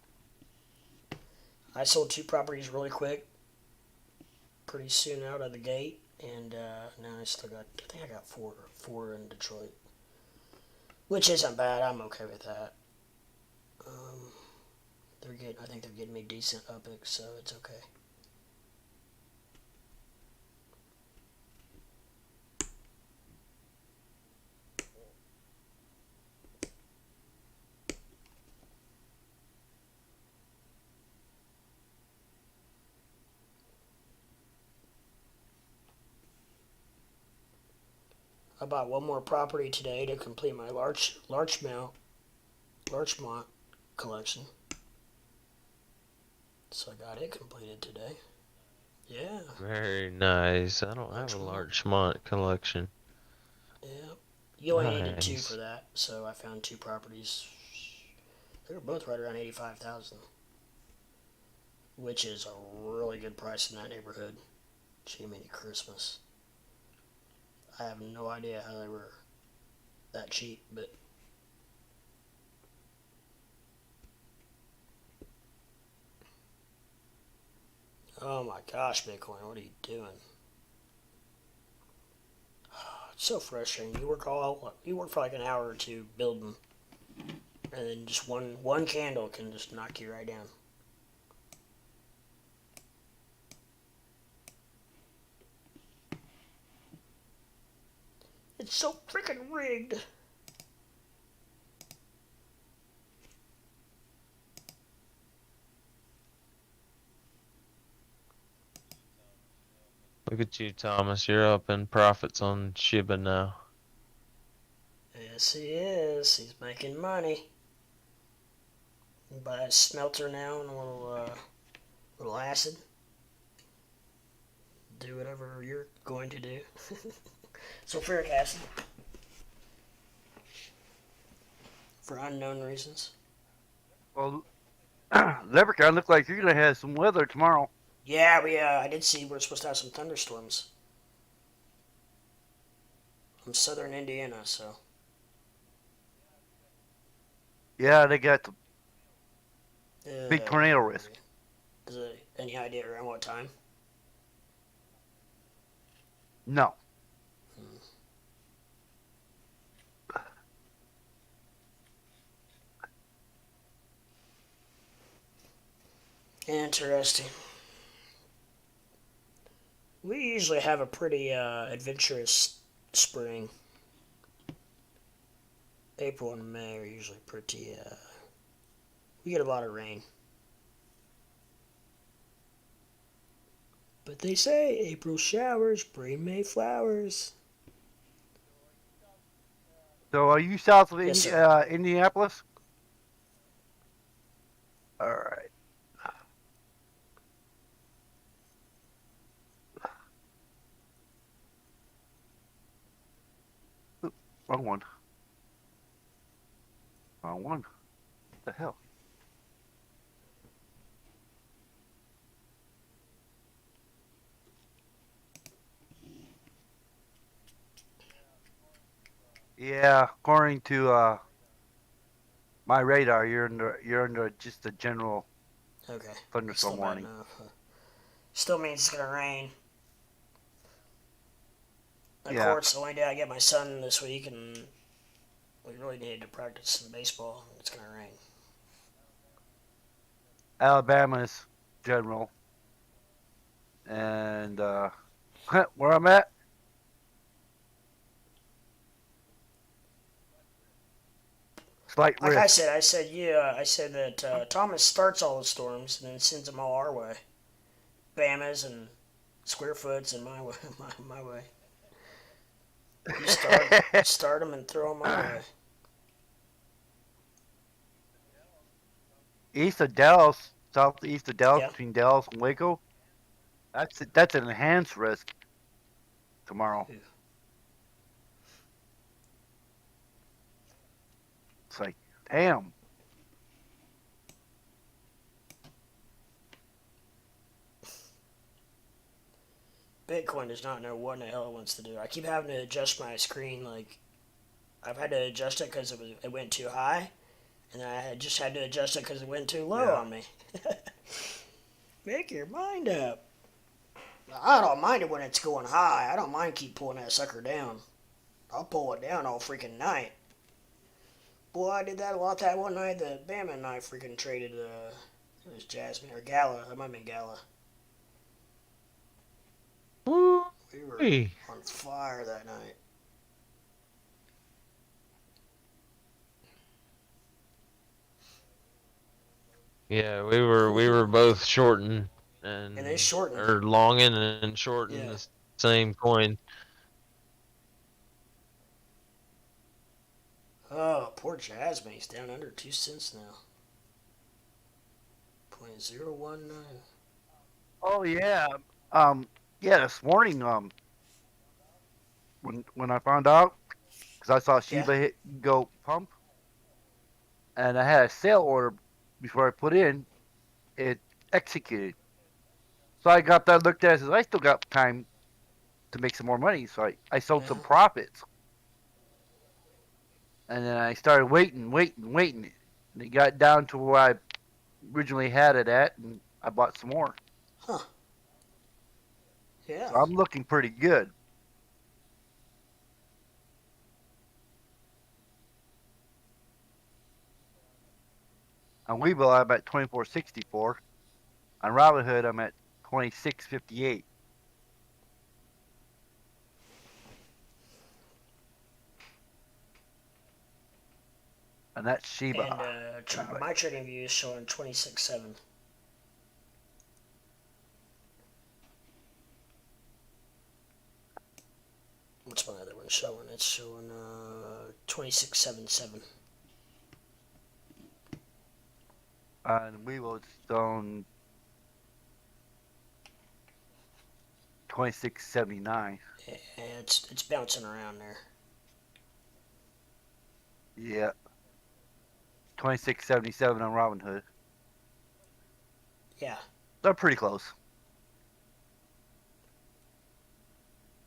I sold 2 properties really quick, pretty soon out of the gate, and now I think I got four in Detroit, which isn't bad. I'm okay with that. I think they're getting me decent upics, so it's okay. I bought one more property today to complete my Larchmont collection. So I got it completed today. Yeah, Very nice. I don't have a Larchmont collection. yeah. You only needed 2 for Nice. that, so I found 2 properties. They were both right around 85,000, which is a really good price in that neighborhood. Jiminy Christmas. I have no idea how they were that cheap, but oh my gosh, Bitcoin, what are you doing? It's so frustrating. You work for like an hour or two building, and then just one candle can just knock you right down. It's so freaking rigged. Look at you, Thomas. You're up in profits on Shiba now. Yes, he is. He's making money. You buy a smelter now and a little acid. Do whatever you're going to do. Sulfuric acid. For unknown reasons. Well, Leprechaun, look like you're gonna have some weather tomorrow. Yeah, I did see we're supposed to have some thunderstorms. From southern Indiana, so. Yeah, they got the big tornado risk. Is it any idea around what time? No. Interesting. We usually have a pretty adventurous spring. April and May are usually pretty. We get a lot of rain. But they say April showers bring May flowers. So are you south of Yes, sir. Indianapolis? All right. Oop, wrong one. Wrong one. What the hell? Yeah, according to my radar, you're under just a general Okay. thunderstorm Still bad warning. enough. Still means it's gonna rain. Of Yeah. course, the only day I get my son this week, and we really needed to practice some baseball. It's gonna rain. Alabama's general, and where I'm at, slight Like risk. I said, yeah, I said that Thomas starts all the storms and then sends them all our way. Bama's and square foots and my way. My way. You start them and throw them my way. East of Dallas, southeast of Dallas, Yeah. between Dallas and Waco, that's an enhanced risk tomorrow. Yeah. It's like, damn. Bitcoin does not know what in the hell it wants to do. I keep having to adjust my screen. Like I've had to adjust it because it went too high, and I just had to adjust it because it went too low on me. Make your mind up. I don't mind it when it's going high. I don't mind keep pulling that sucker down. I'll pull it down all freaking night. Boy, I did that a lot that one night. The Bama and I freaking traded. It was Jasmine or Gala. That might have been Gala. Woo! We were Hey. on fire that night. Yeah, we were both shorting And they shortened. or longing and shorting Yeah. the same coin. Oh, poor Jasmine. He's down under 2 cents now. 0.019. Oh yeah. Yeah. This morning, when I found out, because I saw Yeah. Shiba go pump, and I had a sale order before I put in, it executed. So I got that, looked at it, and says I still got time to make some more money. So I sold some Uh-huh. profits, and then I started waiting, and it got down to where I originally had it at, and I bought some more. Huh. Yeah. So I'm looking pretty good. On Webull, I'm at 24.64. On Robinhood, I'm at 26.58. And that's Shiba. And my trading view is showing 26.7. What's my other one showing? It's showing 26.77. On Webull, it's on 26.79. It's bouncing around there. Yeah. 26.77 on Robinhood. Yeah. They're pretty close.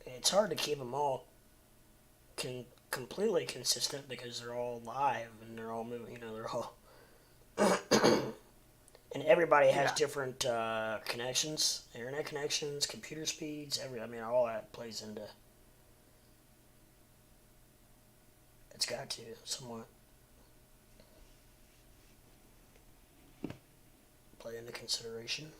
It's hard to keep them all completely consistent because they're all live and they're all moving. They're all and everybody has different connections, internet connections, computer speeds. All that plays into. It's got to somewhat play into consideration.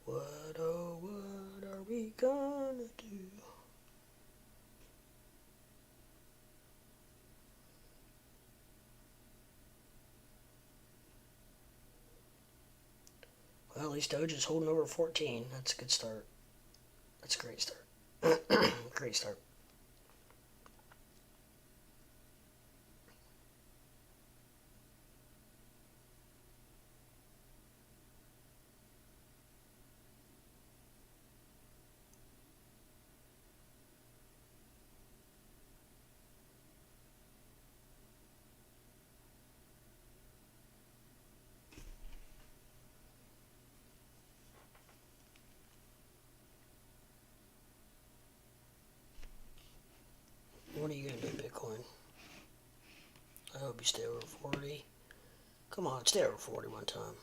What oh what are we gonna do? Well, at least Doge is holding over 14. That's a good start. That's a great start. Great start. What are you gonna do, Bitcoin? I hope you stay over 40. Come on, stay over 40 one time.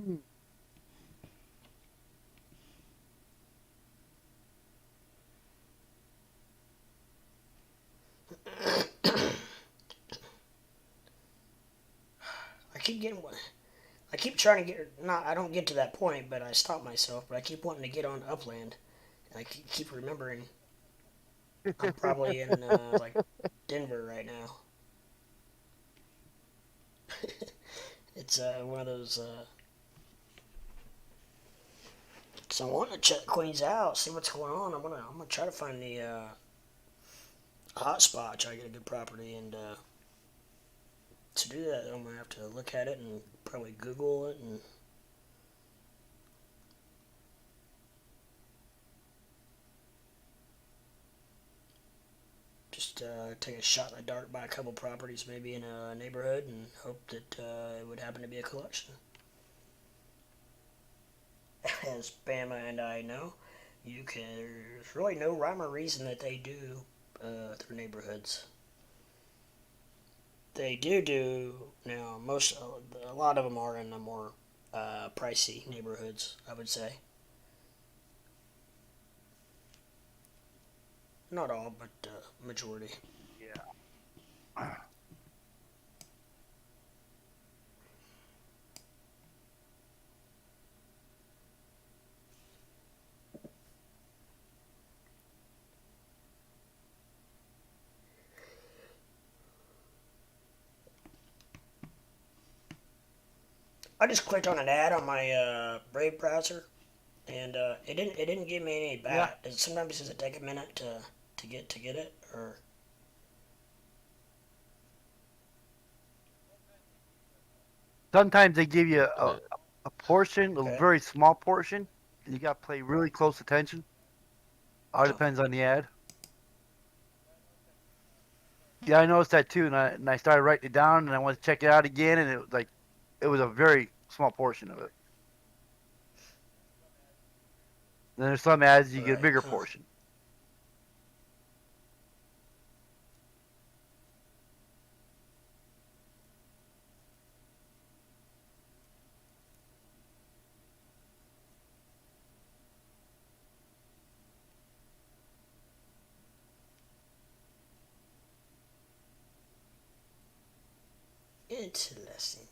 I keep getting one. I keep trying to get. Not. I don't get to that point, but I stop myself. But I keep wanting to get on Upland, and I keep remembering I'm probably in like Denver right now. It's one of those. So I want to check Queens out, see what's going on. I'm gonna try to find the hotspot, try to get a good property, and to do that, I'm gonna have to look at it and probably Google it and just take a shot in the dark, buy a couple properties maybe in a neighborhood, and hope that it would happen to be a collection. As Bama and I know, there's really no rhyme or reason that they do through neighborhoods. They do now. A lot of them are in the more pricey neighborhoods, I would say. Not all, but majority. Yeah. I just clicked on an ad on my Brave browser, and it didn't give me any Yeah. bat. Sometimes does it take a minute to get it or Sometimes they give you a portion, a okay? very small portion, and you got to pay really close attention. All Oh, depends on the ad. Yeah, I noticed that too, and I started writing it down, and I wanted to check it out again, and it was a very small portion of it. Then there's some ads you get a right, bigger huh? portion. Interesting.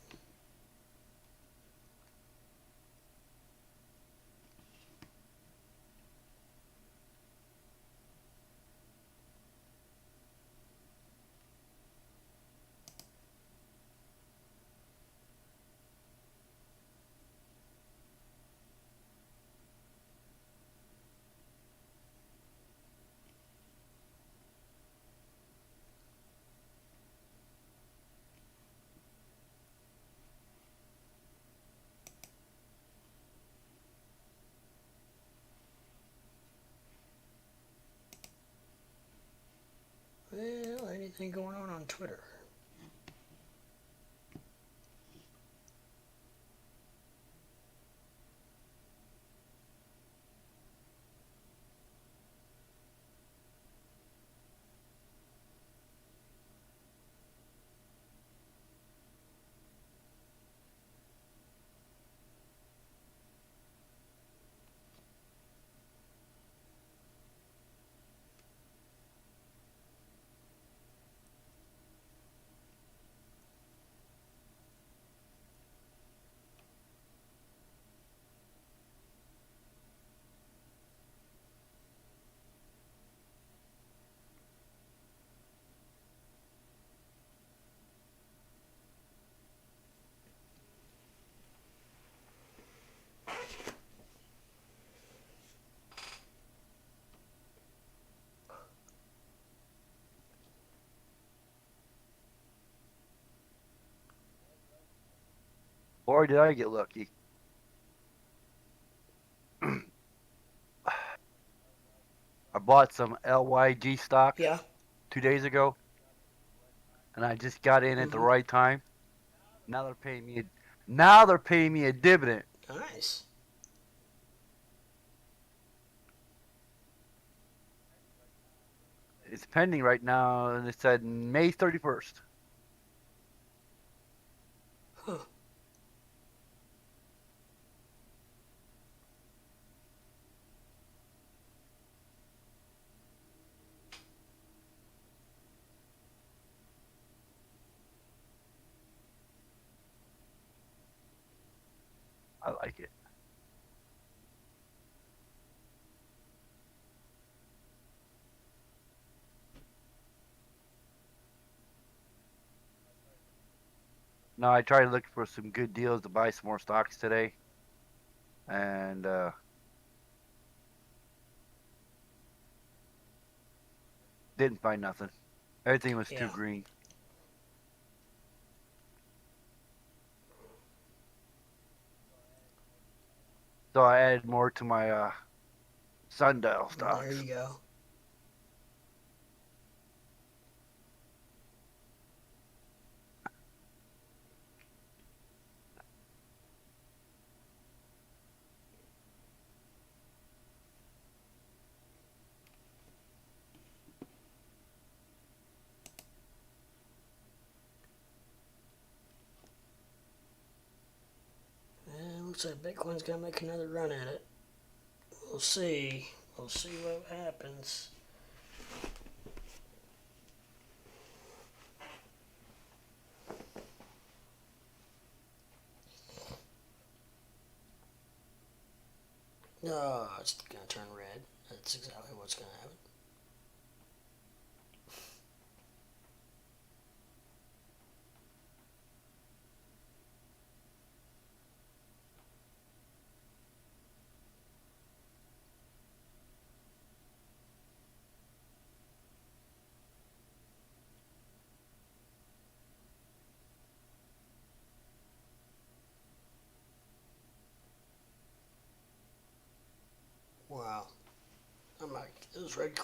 Well, anything going on Twitter? Boy, did I get lucky. I bought some LYG stock Yeah. 2 days ago, and I just got in at the Mm-hmm. right time. Now they're paying me. Now they're paying me a dividend. Nice. It's pending right now, and it said May 31st. Huh. like it. No, I tried to look for some good deals to buy some more stocks today, and didn't find nothing. Everything was too Yeah. green. So I added more to my sundial There stocks. you go. And looks like Bitcoin's gonna make another run at it. We'll see. We'll see what happens. No, it's gonna turn red. That's exactly what's gonna happen. Wow. I'm like, those red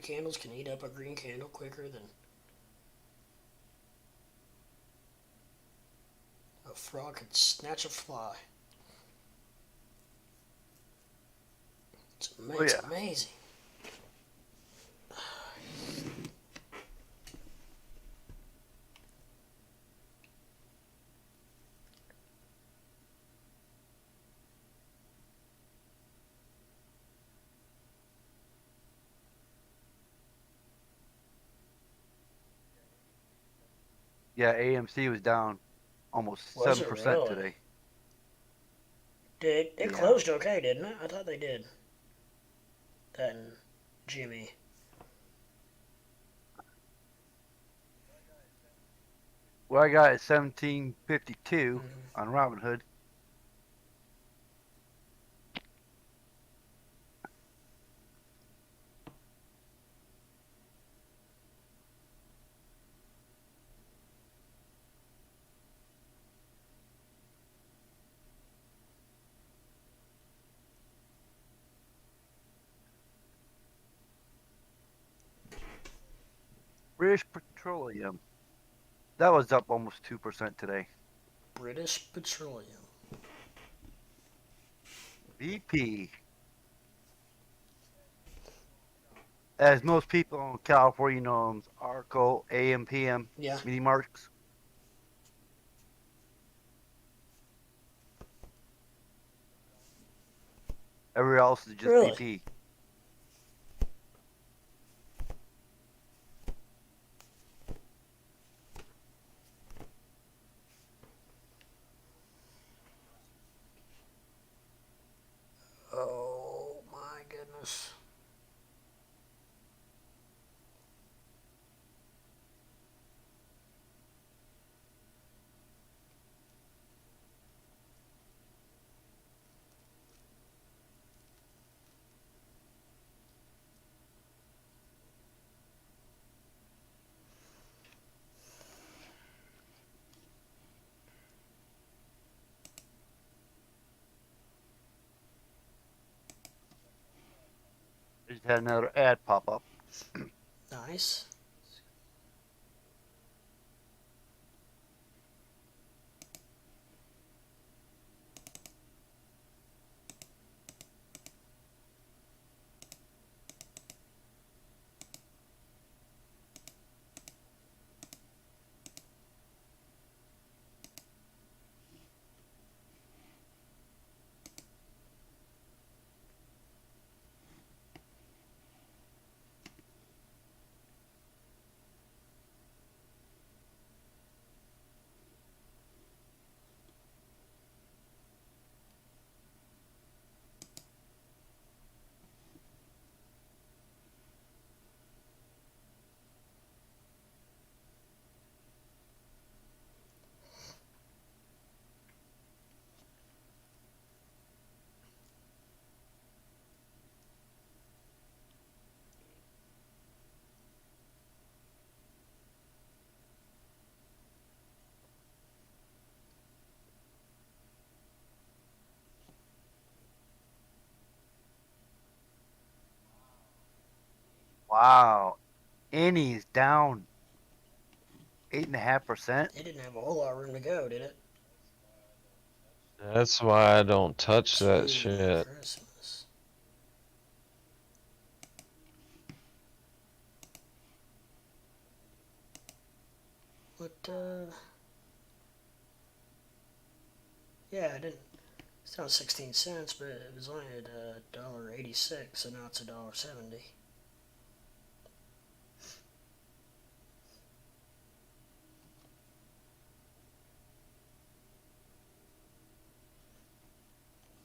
candles can eat up a green candle quicker than a frog could snatch a fly. Oh It's yeah. amazing. Yeah, AMC was down almost Was seven it percent really? today. It Yeah. closed okay, didn't it? I thought they did. That and Jimmy. Well, I got it 1752 Mm-hmm. on Robinhood. British Petroleum. That was up almost 2% today. British Petroleum. BP. As most people in California know them, ARCO, AM, PM, Yeah. mini marks. Everywhere else is just Really? BP. Oh my goodness. I just had another ad pop up. Nice. Wow. Any's down 8.5%. It didn't have a whole lot of room to go, did it? That's why I don't touch that Gee, shit. Christmas. What, yeah, I didn't. It's down 16 cents, but it was only at $1.86, so now it's $1.70.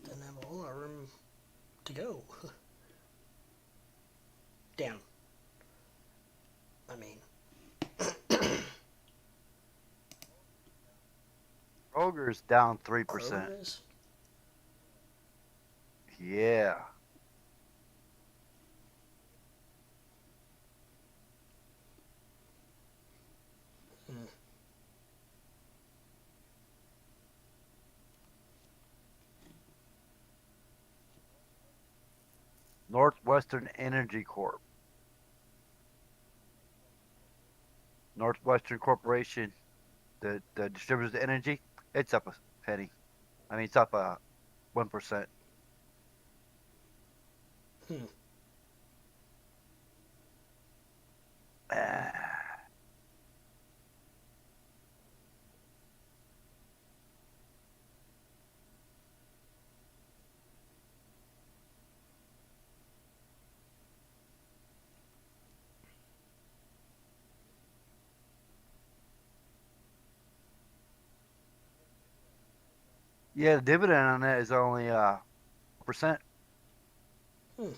Doesn't have a whole lot of room to go. Down. I mean, Kroger's down 3%. Kroger is? Yeah. Hmm. Northwestern Energy Corp. Northwestern Corporation, the distributors of energy, it's up a penny. I mean, it's up 1%. Hmm. Yeah, the dividend on that is only percent. Hmm.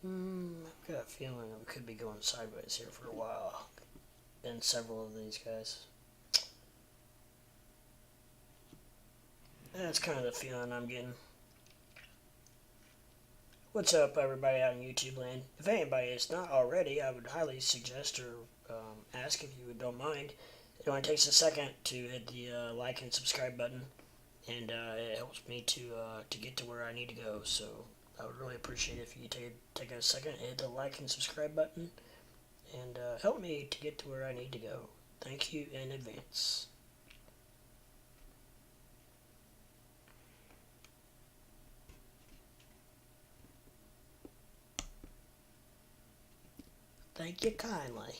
I've got a feeling we could be going sideways here for a while. In several of these guys. That's kind of the feeling I'm getting. What's up, everybody out in YouTube land? If anybody is not already, I would highly suggest or ask if you don't mind. It only takes a second to hit the like and subscribe button, and it helps me to get to where I need to go. So I would really appreciate it if you take a second, hit the like and subscribe button, and help me to get to where I need to go. Thank you in advance. Thank you kindly.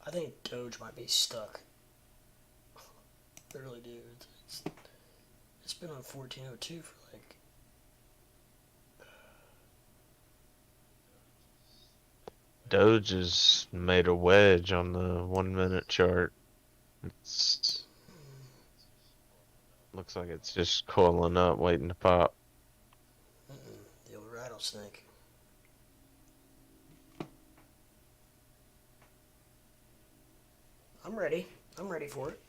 I think Doge might be stuck. I really do. It's been on 1402 for like. Doge has made a wedge on the 1 minute chart. It's looks like it's just coiling up, waiting to pop. The old rattlesnake. I'm ready. I'm ready for it.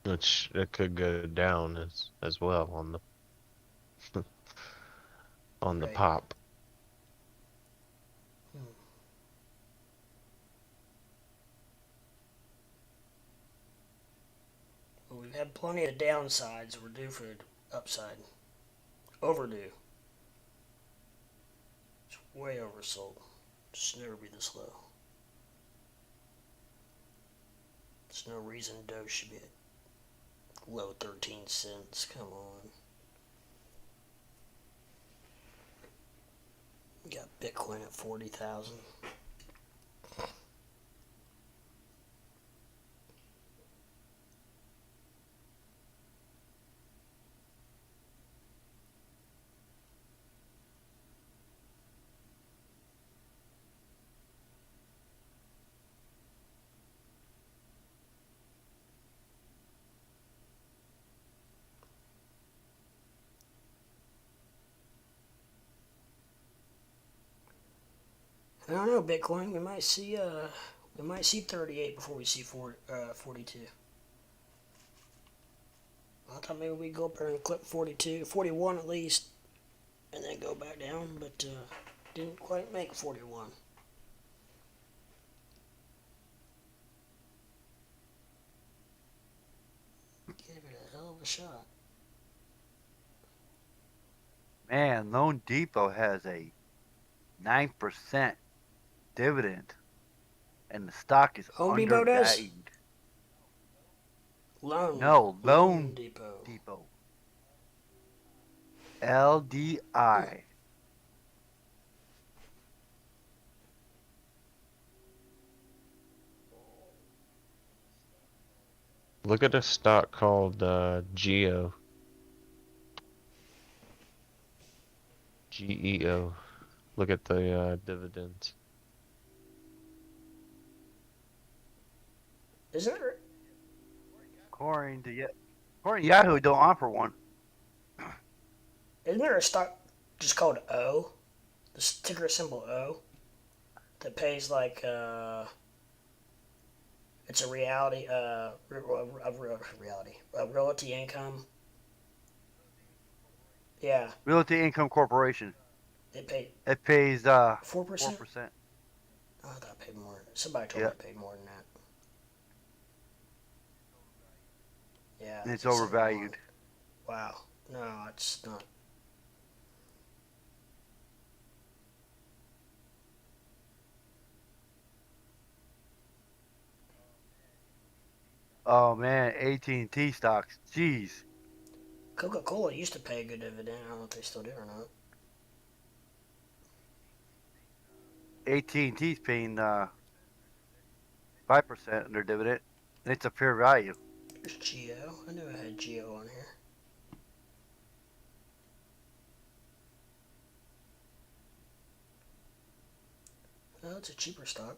Which it could go down as well on the on the Right. pop. Well, we've had plenty of downsides. We're due for an upside. Overdue. It's way oversold. Just never be this low. There's no reason Doge should be at low 13 cents. Come on. We got Bitcoin at 40,000. I don't know, Bitcoin. We might see 38 before we see 42. I thought maybe we'd go up there and clip 42, 41 at least, and then go back down, but didn't quite make 41. Gave it a hell of a shot. Man, Lone Depot has a 9% dividend, and the stock is Home Depot does? undervalued. Lone Depot. LDI. Look at a stock called Geo. GEO. Look at the dividends. Isn't it? According to Yahoo, don't offer one. Isn't there a stock just called O? The ticker symbol O? That pays like, it's a reality, realty income. Yeah, Realty Income Corporation. it paid It pays 4%? 4%. Oh, I thought it paid more. Somebody told me Yeah. it paid more than that. Yeah. And it's the same overvalued. one. Wow. No, it's not. Oh man, AT&T stocks. Jeez. Coca-Cola used to pay a good dividend. I don't know if they still do or not. AT&T's paying 5% on their dividend, and it's a fair value. There's Geo. I knew I had Geo on here. Oh, it's a cheaper stock.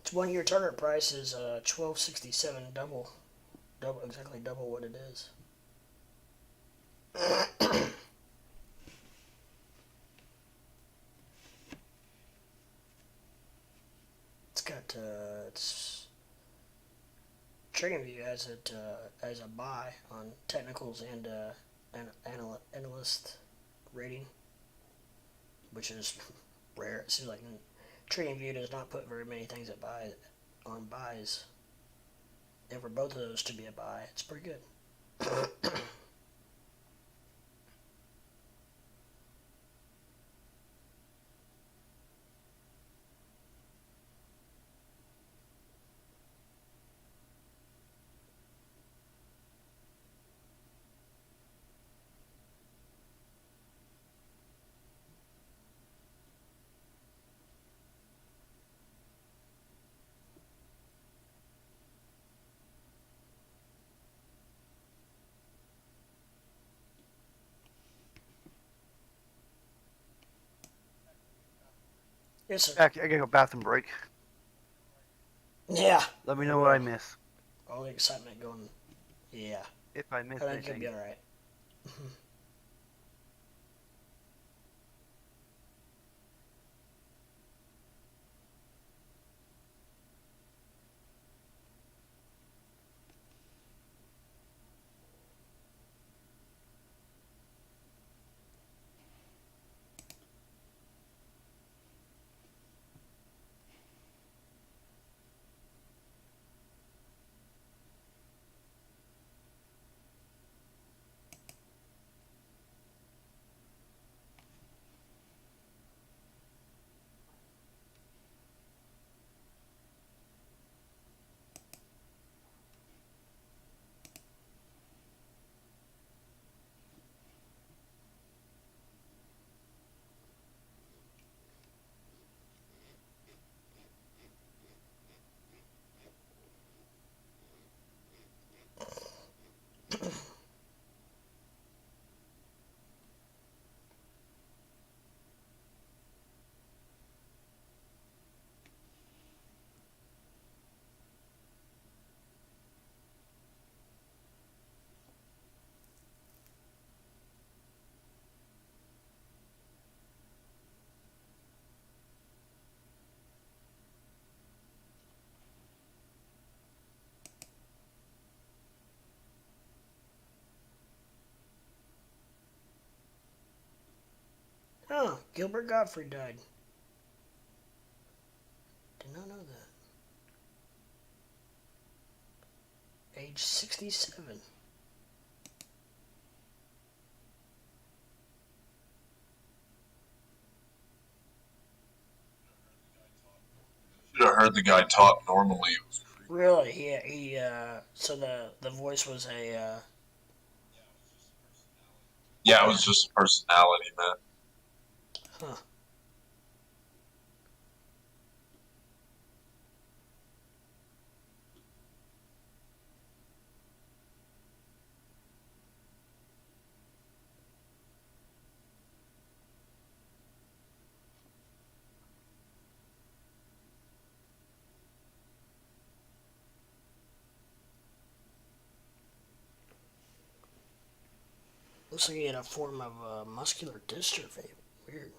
Its 1 year target price is 12.67, exactly double what it is. It's got its TradingView has it as a buy on technicals and analyst rating, which is rare. It seems like TradingView does not put very many things at buy on buys. And for both of those to be a buy, it's pretty good. Yes, sir. I gotta go bathroom break. Yeah. Let me know what I miss. All the excitement going. Yeah. If I miss I think you'll anything. be alright. Oh, Gilbert Godfrey died. Did not know that. Age 67. Should have heard the guy talk normally. It was creepy. Really? So the voice was a, Yeah, it was just a personality, man. huh. Looks like he had a form of muscular dystrophy. Weird.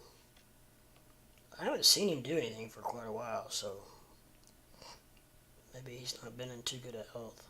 I haven't seen him do anything for quite a while, so maybe he's not been in too good a health.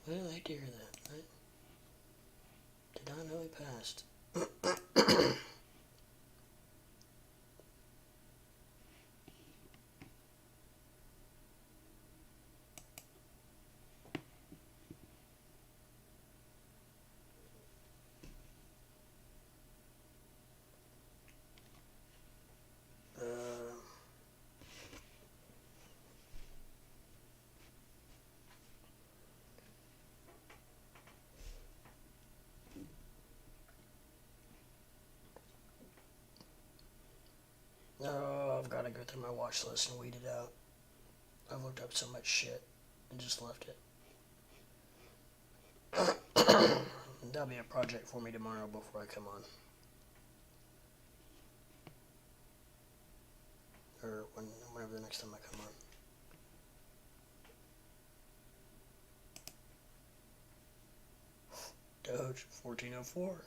Well, I hate to hear that. I did not know he passed. through my watch list and weed it out. I've looked up so much shit and just left it. That'll be a project for me tomorrow before I come on. Or whenever the next time I come on. Doge 1404.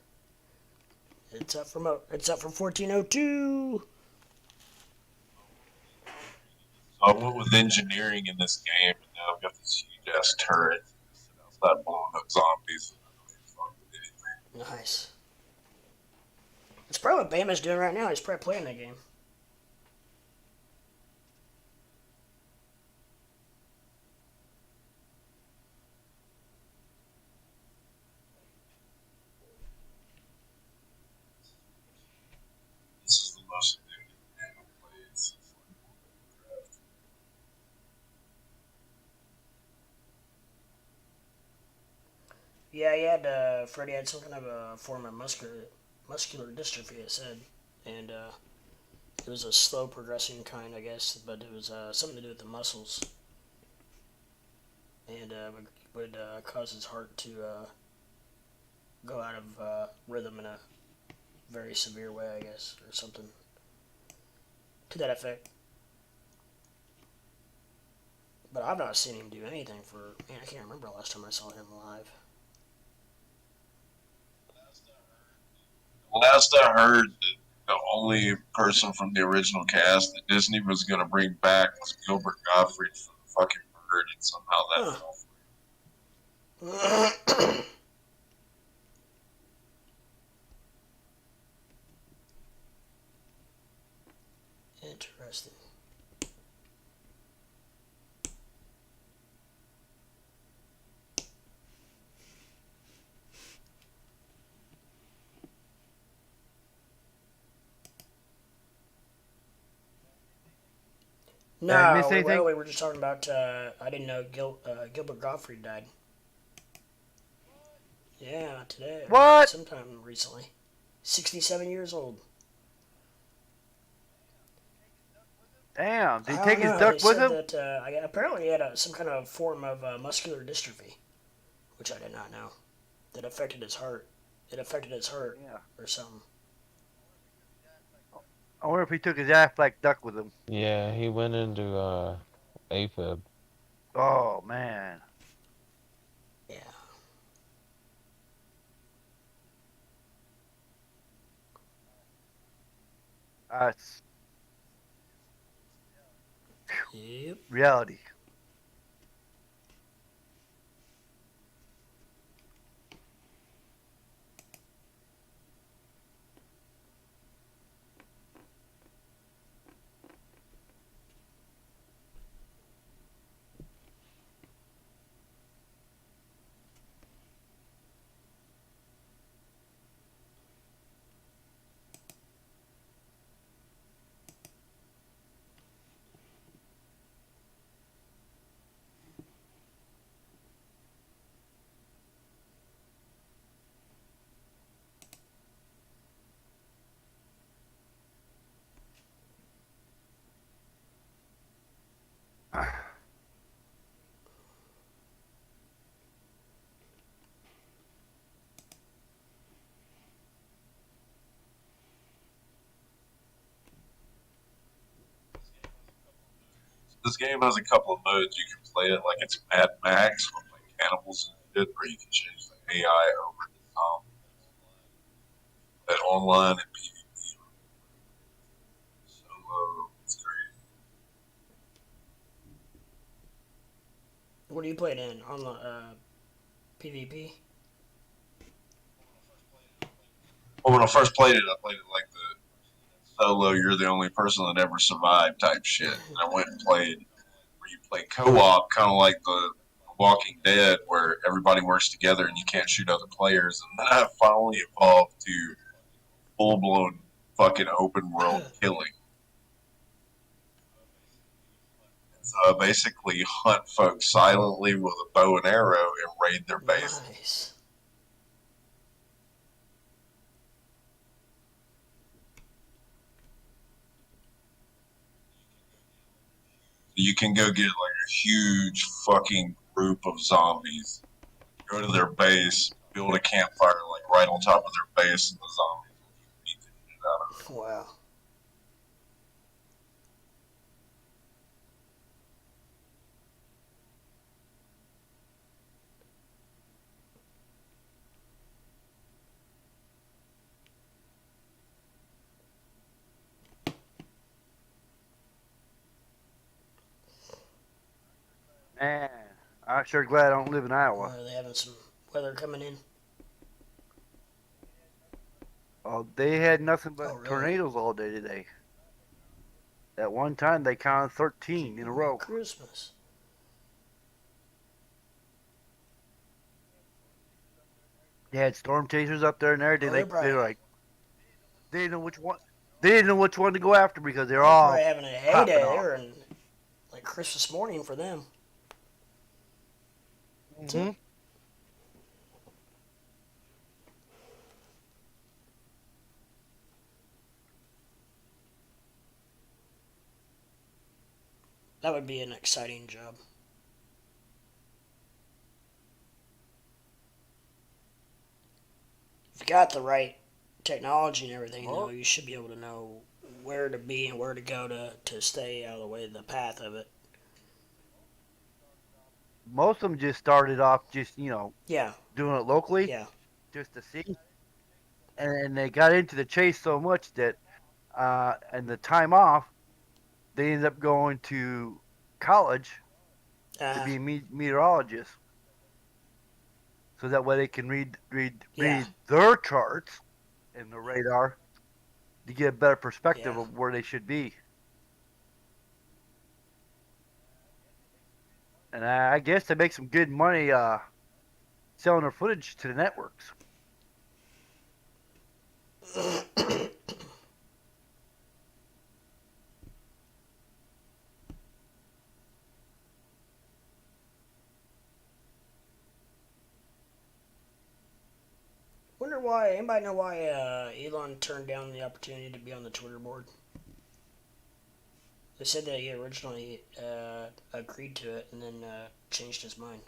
It's up from 1402. So I went with engineering in this game, and now I've got this huge ass turret. Start blowing up zombies. Nice. That's probably what Bama's doing right now. He's probably playing that game. This is the most addictive game I've played since draft. Yeah, he had Freddie had some kind of a form of muscular dystrophy, it said, and it was a slow progressing kind, I guess, but it was something to do with the muscles, and would cause his heart to go out of rhythm in a very severe way, I guess, or something to that effect. But I've not seen him do anything for, man, I can't remember the last time I saw him live. Last I heard, the only person from the original cast that Disney was going to bring back was Gilbert Gottfried from the fucking Bird, and somehow that fell through. Interesting. No, miss anything? we were just talking about. I didn't know Gilbert Gottfried died. Yeah, today. What? Sometime recently. 67 years old. Damn, did he I take don't his know. duck They with said him? that apparently he had some kind of form of muscular dystrophy, which I did not know. That affected his heart. It affected his heart Yeah. or something. I wonder if he took his Aflac duck with him. Yeah, he went into AFib. Oh, man. Yeah. That's Yep. reality. This game has a couple of modes. You can play it like it's Mad Max with like cannibals and shit, or you can change the AI over to online and PvP. Solo, it's crazy. What do you play it in? On the PvP? Well, when I first played it, I played it like the solo, you're the only person that ever survived type shit. And I went and played where you play co-op, kind of like the Walking Dead, where everybody works together and you can't shoot other players. And then I finally evolved to full-blown fucking open world killing. And so I basically hunt folks silently with a bow and arrow and raid their base. Nice. You can go get like a huge fucking group of zombies, go to their base, build a campfire like right on top of their base, and the zombies will beat the shit out of them. Wow. Man, I'm sure glad I don't live in Iowa. Are they having some weather coming in? Oh, they had nothing but Oh, really? tornadoes all day today. At one time, they counted 13 in a row. Christmas. They had storm chasers up there and everything. Oh, they're probably, They're like, they didn't know which one. They didn't know which one to go after because they're they're all probably having a popping heyday. off. They were in like Christmas morning for them. Mm-hmm. That would be an exciting job. If you got the right technology and everything, though, you should be able to know where to be and where to go to stay out of the way of the path of it. Most of them just started off just, Yeah, doing it locally yeah. just to see. And they got into the chase so much that, and the time off, they ended up going to college to be meteorologists. So that way they can read Yeah. their charts and the radar to get a better perspective Yeah. of where they should be. And I guess they make some good money selling their footage to the networks. Wonder why. Anybody know why Elon turned down the opportunity to be on the Twitter board? They said that he originally agreed to it and then changed his mind.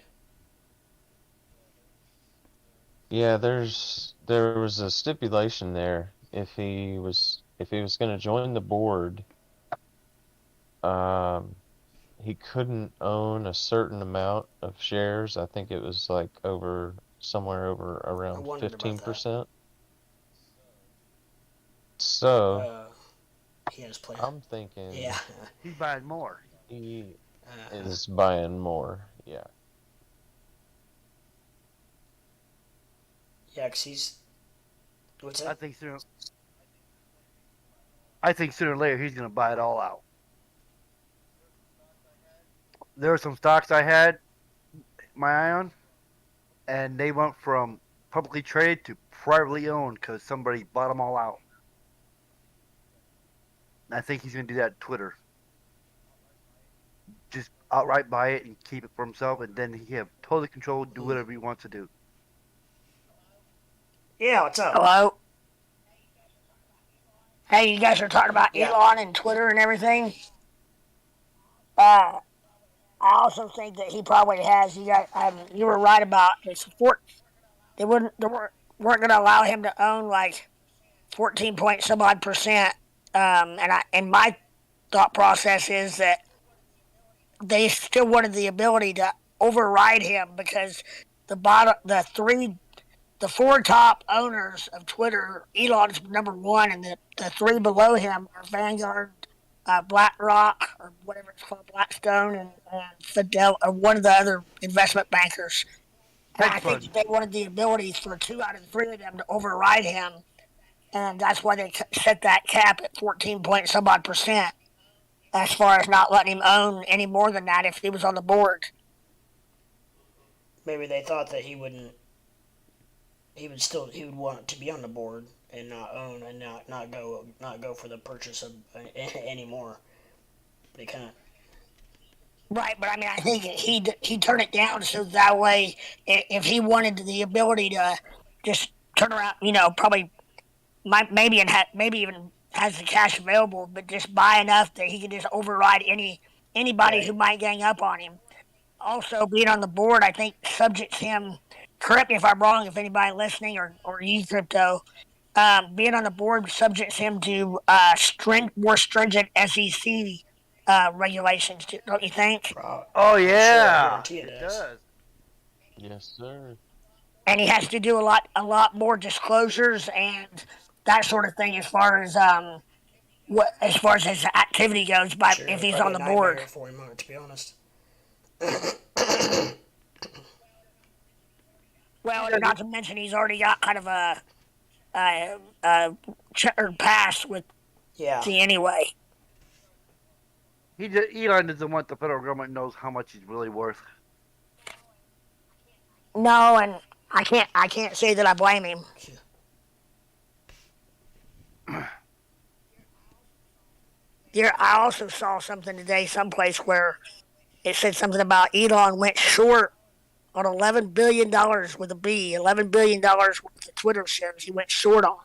Yeah, there was a stipulation there. If he was going to join the board, he couldn't own a certain amount of shares. I think it was like somewhere over around 15%. So he has plans. I'm thinking, yeah, he's buying more. He is buying more. Yeah. Yeah, because he's. What's that? I think sooner or later he's going to buy it all out. There were some stocks I had my eye on, and they went from publicly traded to privately owned because somebody bought them all out. And I think he's going to do that on Twitter. Just outright buy it and keep it for himself, and then he have total control to do whatever he wants to do. Yeah, what's up? Hello? Hey, you guys are talking about Elon and Twitter and everything? I also think that he probably has. You were right about his support. They weren't going to allow him to own like 14 point some odd percent. And my thought process is that they still wanted the ability to override him because the four top owners of Twitter, Elon's number one, and the three below him are Vanguard, BlackRock, or whatever it's called, Blackstone, and Fidel, or one of the other investment bankers. And I think they wanted the ability for 2 out of the 3 of them to override him, and that's why they set that cap at 14 point some odd percent, as far as not letting him own any more than that if he was on the board. Maybe they thought that he wouldn't. He would want to be on the board and not own and not go for the purchase of anymore. They kind of. Right, but I mean, I think he turned it down so that way, if he wanted the ability to just turn around, probably maybe even has the cash available, but just buy enough that he could just override any anybody Right. who might gang up on him. Also, being on the board, I think subjects him. Correct me if I'm wrong. If anybody listening or use crypto, being on the board subjects him to more stringent SEC regulations. Don't you think? Oh I'm sure. I yeah, guarantee it it does. does. Yes, sir. And he has to do a lot more disclosures and that sort of thing as far as as far as his activity goes. By Sure, if it'd he's probably on be a the board. nightmare for him, to be honest. Well, not to mention he's already got kind of a checkered past with Yeah. T anyway. Elon doesn't want the federal government knows how much he's really worth. No, and I can't say that I blame him. There, I also saw something today, someplace where it said something about Elon went short on $11 billion with a B, $11 billion worth of Twitter shares he went short on.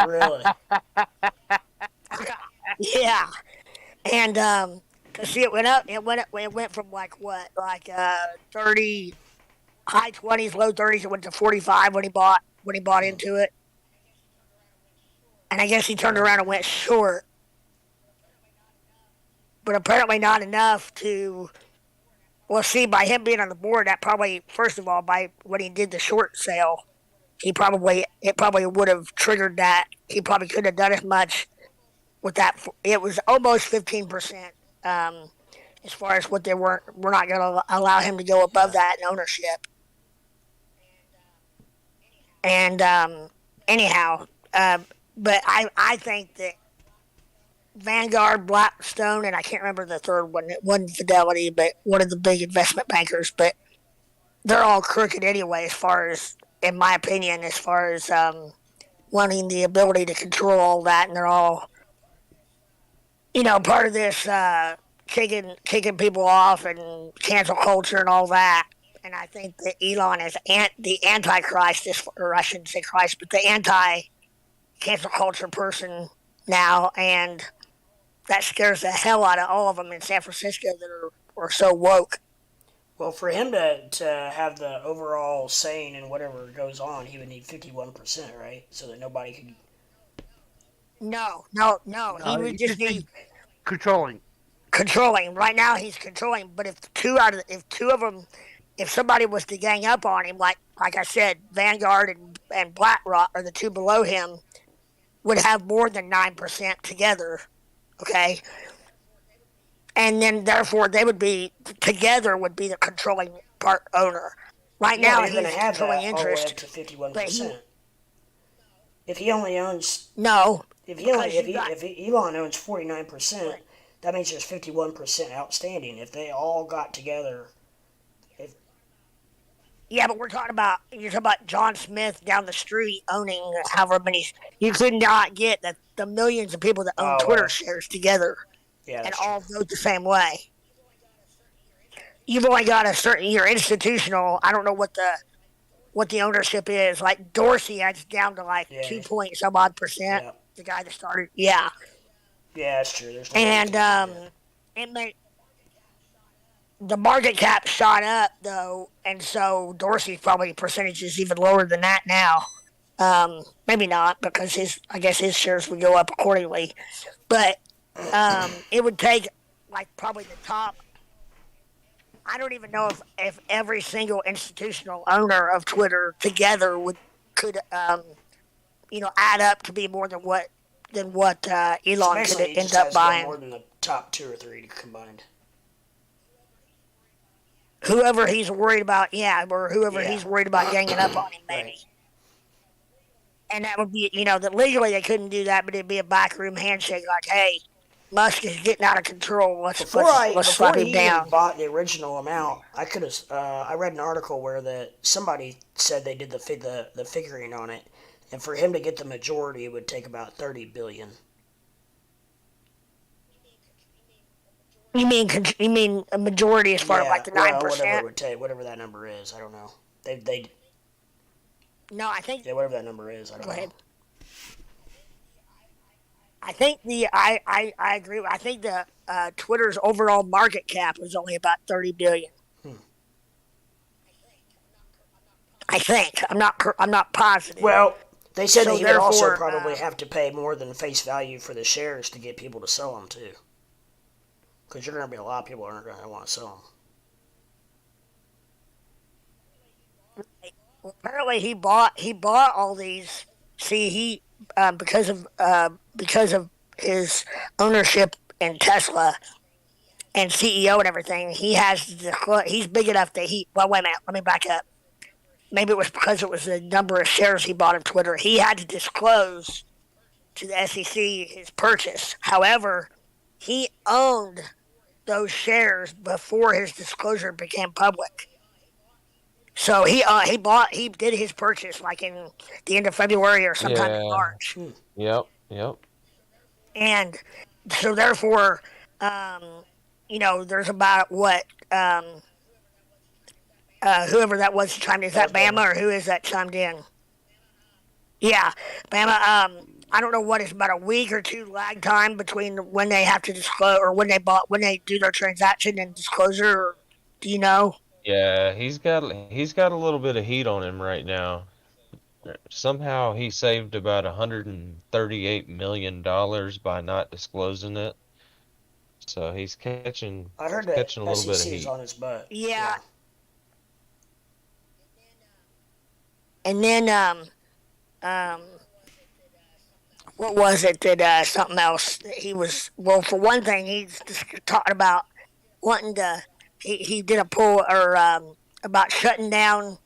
Really? Yeah, and cause see, it went up. It went from like what, like 30, high 20s, low 30s. It went to 45 when he bought into it, and I guess he turned around and went short, but apparently not enough to. Well, see, by him being on the board, that probably, first of all, by when he did the short sale, it probably would have triggered that. He probably couldn't have done as much with that. It was almost 15%. As far as what we're not going to allow him to go above that in ownership. And anyhow, but I think that Vanguard, Blackstone, and I can't remember the third one. It wasn't Fidelity, but one of the big investment bankers. But they're all crooked anyway, as far as, in my opinion, as far as wanting the ability to control all that, and they're all, part of this kicking people off and cancel culture and all that. And I think that Elon is the antichrist, or I shouldn't say Christ, but the anti-cancel culture person now, and that scares the hell out of all of them in San Francisco that are so woke. Well, for him to have the overall saying in whatever goes on, he would need 51%, right? So that nobody could. No. He would just need controlling. Right now, he's controlling. But if two of them, if somebody was to gang up on him, like I said, Vanguard and BlackRock, or the two below him, would have more than 9% together. Okay. And then, therefore, they would be together would be the controlling part owner. Right now, he's he's have controlling that interest. all the way up to 51%. If he only owns if Elon owns 49%, right, that means there's 51% outstanding. If they all got together, yeah, but you're talking about John Smith down the street owning however many. You could not get the millions of people that own Twitter shares together, and all vote the same way. You've only got a certain. You're institutional. I don't know what the ownership is. Like Dorsey, it's down to like 2 point some odd percent. Yeah. The guy that started. Yeah. Yeah, that's true. There's the market cap shot up though, and so Dorsey's probably percentage is even lower than that now. Maybe not, because I guess his shares would go up accordingly. But it would take like probably the top. I don't even know if every single institutional owner of Twitter together could add up to be more than what Elon could end up buying. More than the top 2 or 3 combined. Whoever he's worried about, or whoever he's worried about ganging up on him, maybe. Right. And that would be, that legally they couldn't do that, but it'd be a backroom handshake, like, hey, Musk is getting out of control. Let's slap him down. Before he bought the original amount, I read an article where somebody said they did the figuring on it, and for him to get the majority, it would take about $30 billion. You mean a majority as far as like the 9%? Whatever that number is, I don't know. They. No, I think. Yeah, whatever that number is, I don't know. Go ahead. I think I agree. I think Twitter's overall market cap was only about 30 billion. I think I'm not positive. Well, they said So that he would also therefore, probably have to pay more than face value for the shares to get people to sell them too. Because you're going to be a lot of people aren't going to want to sell Well, apparently he bought all these. See, he because of his ownership in Tesla and CEO and everything, he's big enough that he. Well, wait a minute. Let me back up. Maybe it was because it was the number of shares he bought of Twitter. He had to disclose to the SEC his purchase. However, he owned those shares before his disclosure became public. So he did his purchase like in the end of February or sometime in March. Yep. And so therefore, there's about what whoever that was chimed in. Is that Bama or who is that chimed in? Yeah, Bama. I don't know what is about a week or two lag time between when they have to disclose or when they do their transaction and disclosure. Or, do you know? Yeah, he's got a little bit of heat on him right now. Somehow he saved about $138 million by not disclosing it. So he's catching I heard a that little bit of SEC is heat. on his butt. Yeah. And then what was it that something else he was, well, for one thing, he's just talking about wanting to, he did a poll or about shutting down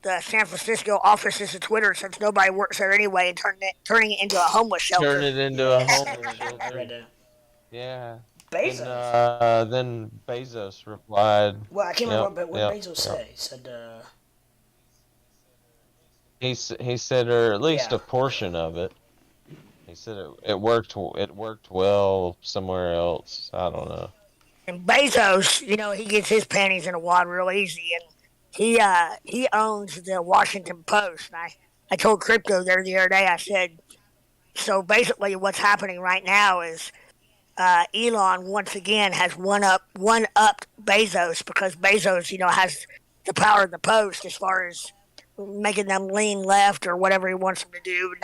the San Francisco offices of Twitter since nobody works there anyway, and turning it into a homeless shelter. Turn it into a homeless shelter. Right now. Yeah. Bezos. And then Bezos replied. Well, I can't remember what Bezos said. He said, he said, or at least Yeah. a portion of it. He said it worked well somewhere else. I don't know. And Bezos, he gets his panties in a wad real easy, and he owns the Washington Post. And I told Crypto there the other day. I said, so basically, what's happening right now is Elon once again has one up Bezos because Bezos, has the power of the Post as far as making them lean left or whatever he wants them to do.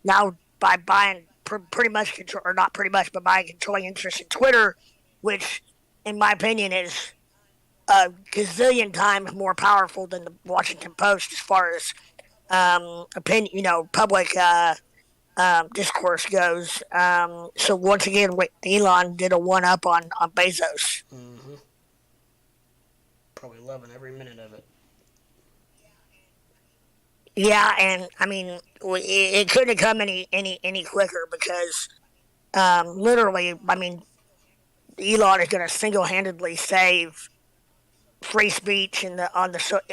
Now by buying pretty much control, or not pretty much, but buying controlling interest in Twitter, which in my opinion is a gazillion times more powerful than the Washington Post as far as opinion, public discourse goes. So once again, Elon did a one up on Bezos. mm-hmm. Probably loving every minute of it. Yeah, and I mean, it couldn't have come any quicker because literally, I mean, Elon is going to single-handedly save free speech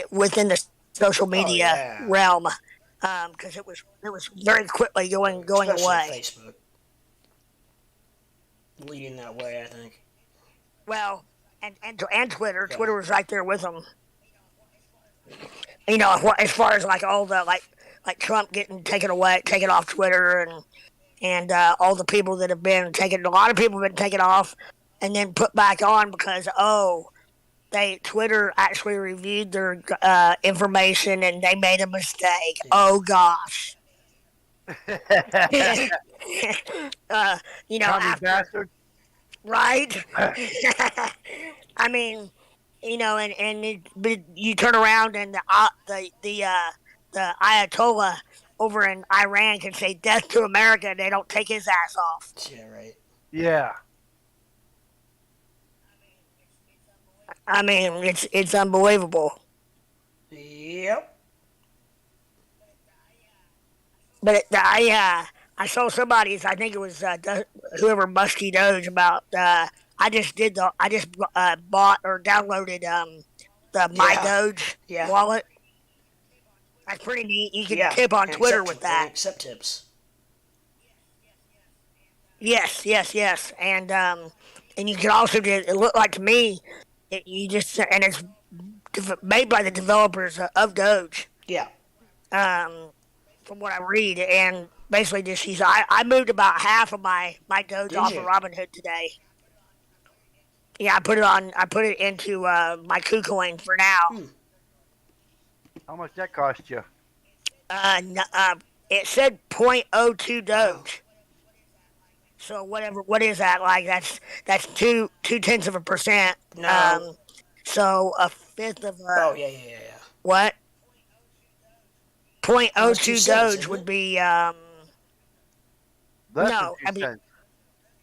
within the social media realm because it was very quickly going Especially away. Facebook leading that way, I think. Well, and Twitter. Yeah. Twitter was right there with them. As far as like all the like Trump getting taken off Twitter, and all the people that have been taken, a lot of people have been taken off and then put back on because Twitter actually reviewed their information and they made a mistake. Yeah. Oh gosh. Bastard. Right? I mean, but you turn around and the Ayatollah over in Iran can say death to America and they don't take his ass off. Yeah, right. Yeah. I mean, it's unbelievable. Yep. But I saw somebody's, I think it was whoever Musky Doge about. I just bought or downloaded the My Doge wallet. That's pretty neat. You can tip on Twitter with that. Accept tips. Yes, and you can also it looked like to me, and it's made by the developers of Doge. Yeah. From what I read, and basically I moved about half of my Doge off of Robinhood today. Yeah, I put it into my KuCoin for now. How much that cost you? It said 0.02 Doge. Wow. So what is that like? That's 0.2%. No. So a fifth of a Oh, yeah. what? Oh, it's 2 0.02 cents, Doge isn't would it? be Less than no. 2 I mean cents.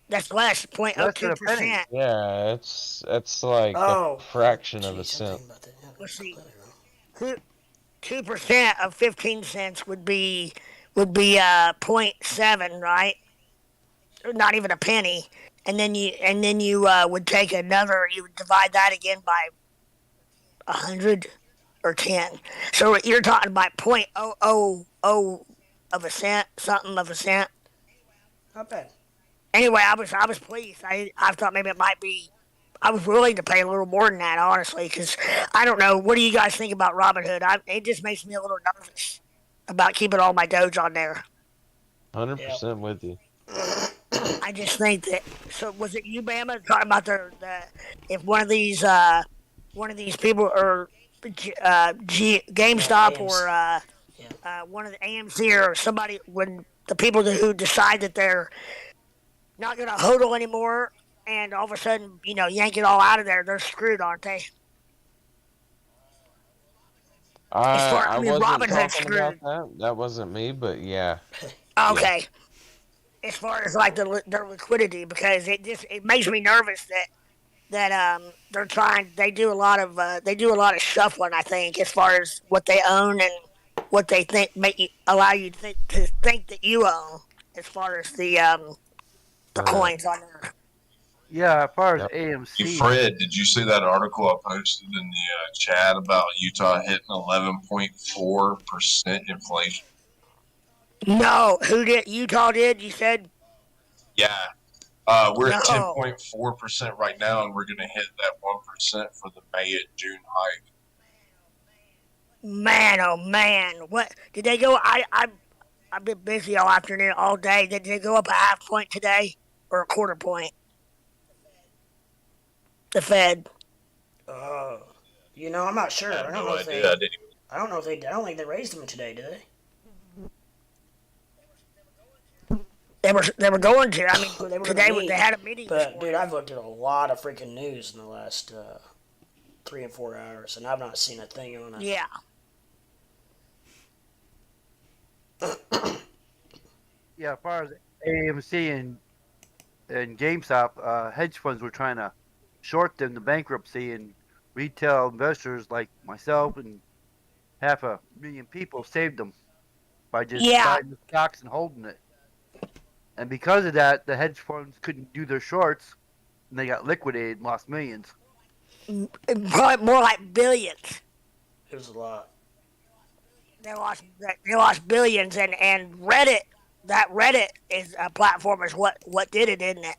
that's less Less than a penny. 0.02%. Yeah, it's like a Oh, fraction of a jeez, I'm cent. thinking about that. Yeah, Let's see. completely wrong. 2% of 15 cents would be 0.7, right? Or not even a penny. And then you would take another. You would divide that again by 100 or 10. So you're talking about 0.000 of a cent, something of a cent. Not bad. Anyway, I was pleased. I thought maybe it might be. I was willing to pay a little more than that, honestly, because I don't know. What do you guys think about Robinhood? It just makes me a little nervous about keeping all my Doge on there. 100% with you. I just think that. So was it you, Bama, talking about the if one of these people or GameStop AMC. or Yeah. one of the AMC or somebody when the people who decide that they're not going to hodl anymore and all of a sudden yank it all out of there, they're screwed, aren't they? As far I I mean, wasn't Robinhood's talking about screwed. that. That wasn't me, but yeah. Yeah. Okay. As far as like their liquidity, because it makes me nervous that they're trying. They do a lot of shuffling. I think as far as what they own and what they think allow you to think that you own, as far as the Uh, coins on there. Yeah, as far as yep. Hey, AMC, Fred, did you see that article I posted in the chat about Utah hitting 11.4% inflation? No, who did Utah did? You said Yeah, we're at no. 10.4% right now, and we're going to hit that 1% for the May and June hike. Man, oh man, what did they go? I've been busy all afternoon, all day. Did they go up a half point today or a quarter point? The Fed. Oh. I'm not I sure. have I don't no know if idea. I they. didn't even. I don't know if they. I don't think they raised them today, did they? They were going to. I mean, Well, they were today gonna meet. they had a meeting this But dude, morning. I've looked at a lot of freaking news in the last 3 and 4 hours, and I've not seen a thing on it. Yeah. yeah, as far as AMC and GameStop, hedge funds were trying to short them to bankruptcy, and retail investors like myself and 500,000 people saved them by just Yeah. buying the stocks and holding it. And because of that, the hedge funds couldn't do their shorts, and they got liquidated and lost millions. Probably more like billions. It was a lot. They lost billions, and Reddit is a platform is what did it, isn't it?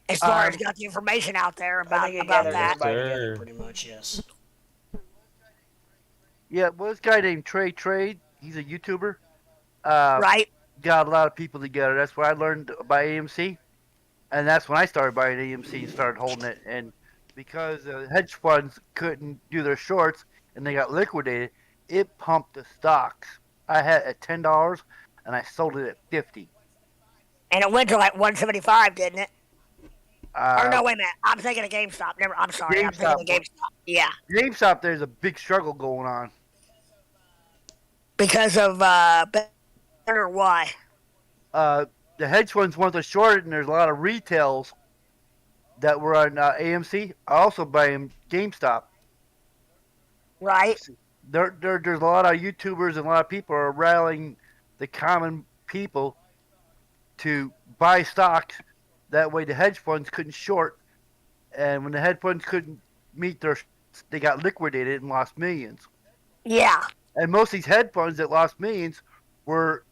As far as Um, got the information out there I think it about gathered Yes, that. everybody together, sir. pretty much. Yes. yeah, well, this guy named Trade, he's a YouTuber. Uh, Right? got a lot of people together. That's where I learned about AMC, and that's when I started buying AMC and started holding it. And because hedge funds couldn't do their shorts and they got liquidated, it pumped the stocks. I had it at $10, and I sold it at 50. And it went to like 175, didn't it? Or Uh, no, wait a minute. I'm thinking of GameStop. Never. I'm sorry. I'm thinking of GameStop, GameStop. Yeah, GameStop, there's a big struggle going on. because of or why? Uh, the hedge funds want to short it, and there's a lot of retails that were on AMC. I also buy GameStop. Right? There's a lot of YouTubers and a lot of people are rallying the common people to buy stocks. That way, the hedge funds couldn't short, and when the hedge funds couldn't meet they got liquidated and lost millions. Yeah. And most of these hedge funds that lost millions were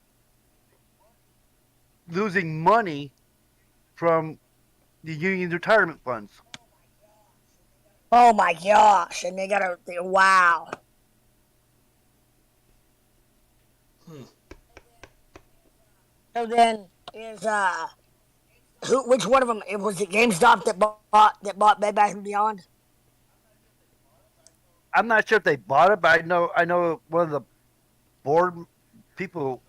losing money from the union's retirement funds. Oh my gosh! And they got a wow. So then is Which one of them? It was it GameStop that bought Bed Bath and Beyond. I'm not sure if they bought it, but I know one of the board people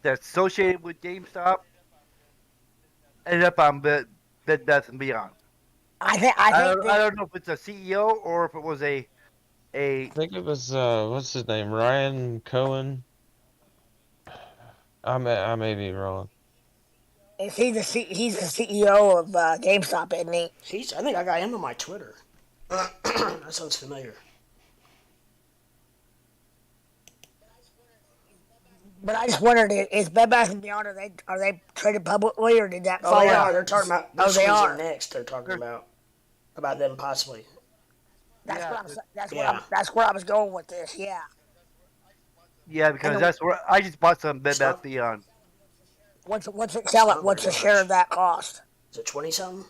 that's associated with GameStop ended up on Bed Bath and Beyond. I think I don't know if it's a CEO or if it was a I think it was what's his name? Ryan Cohen. I may be wrong. he's the CEO of GameStop, isn't he? I think I got him on my Twitter. That sounds familiar. But I just wondered, is Bed Bath and Beyond are they traded publicly or did that Oh, fall they out? are. They're talking about. Oh, they are. Next. They're talking about them possibly. That's Yeah. what I'm. Yeah. That's where I was going with this. Yeah. yeah, because that's where I just bought some Bed Stop. Bath Beyond. What's it sell at? Not What's very the share much. of that cost? Is it 20 something?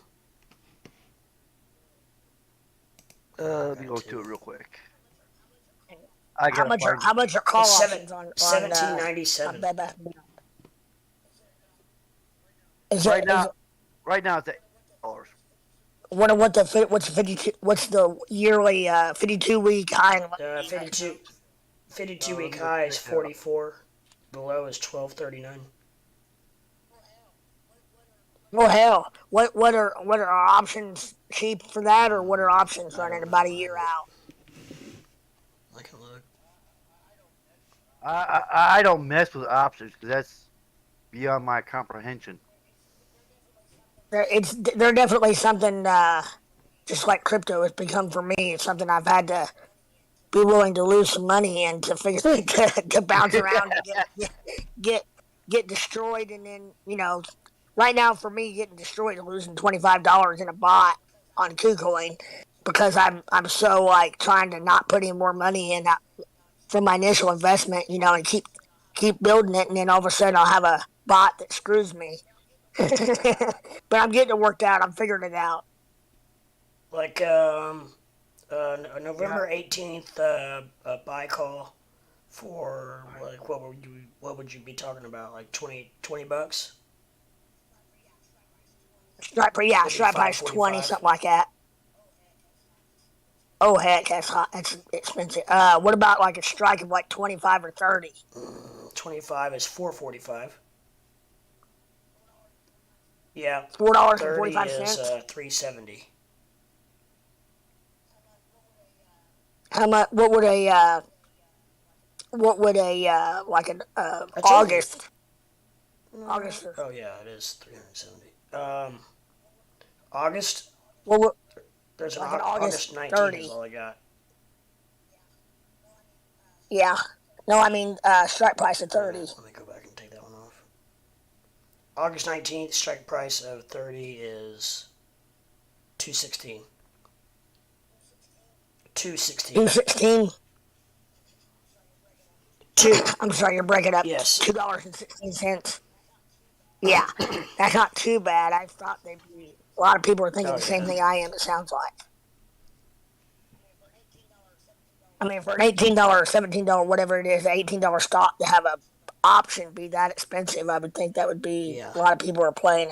Let me go to it real quick. I How gotta much find. how much are call It's options on $17.97. Bed Bath and Beyond? Is Right it, now, is it, right now it's $8. what's the yearly 52-week high? And 52 week high is 44. Below is 12.39. Oh hell! What are our options cheap for that, or what are options running about a year out? I can look. I don't mess with options because that's beyond my comprehension. They're definitely something just like crypto has become for me. It's something I've had to be willing to lose some money in to figure to bounce around and get destroyed, and then right now for me getting destroyed and losing $25 in a bot on KuCoin because I'm so like trying to not put any more money in from my initial investment, and keep building it, and then all of a sudden I'll have a bot that screws me. But I'm getting it worked out. I'm figuring it out. Like November 18th, a buy call for like what would you be talking about? Like 20 bucks? Strike price 20, something like that. Oh heck, that's hot. That's expensive. What about like a strike of like 25 or 30? 25 is 4.45. Yeah. $4.45. 3.70. How much? What would a like an August? August. Oh yeah, it is 370. August. Well, There's an like an August 19th 30. is all I got. Yeah. No, I mean strike price of 30. Let me go back and take that one off. August 19th, strike price of 30 is 216. 216. 216. I'm sorry, you're breaking up. Yes. $2.16. Yeah, that's not too bad. I thought they'd be. A lot of people are thinking the same thing I am. It sounds like. I mean, for an $18 or $17, whatever it is, $18 stock to have a option be that expensive, I would think that would be a lot of people are playing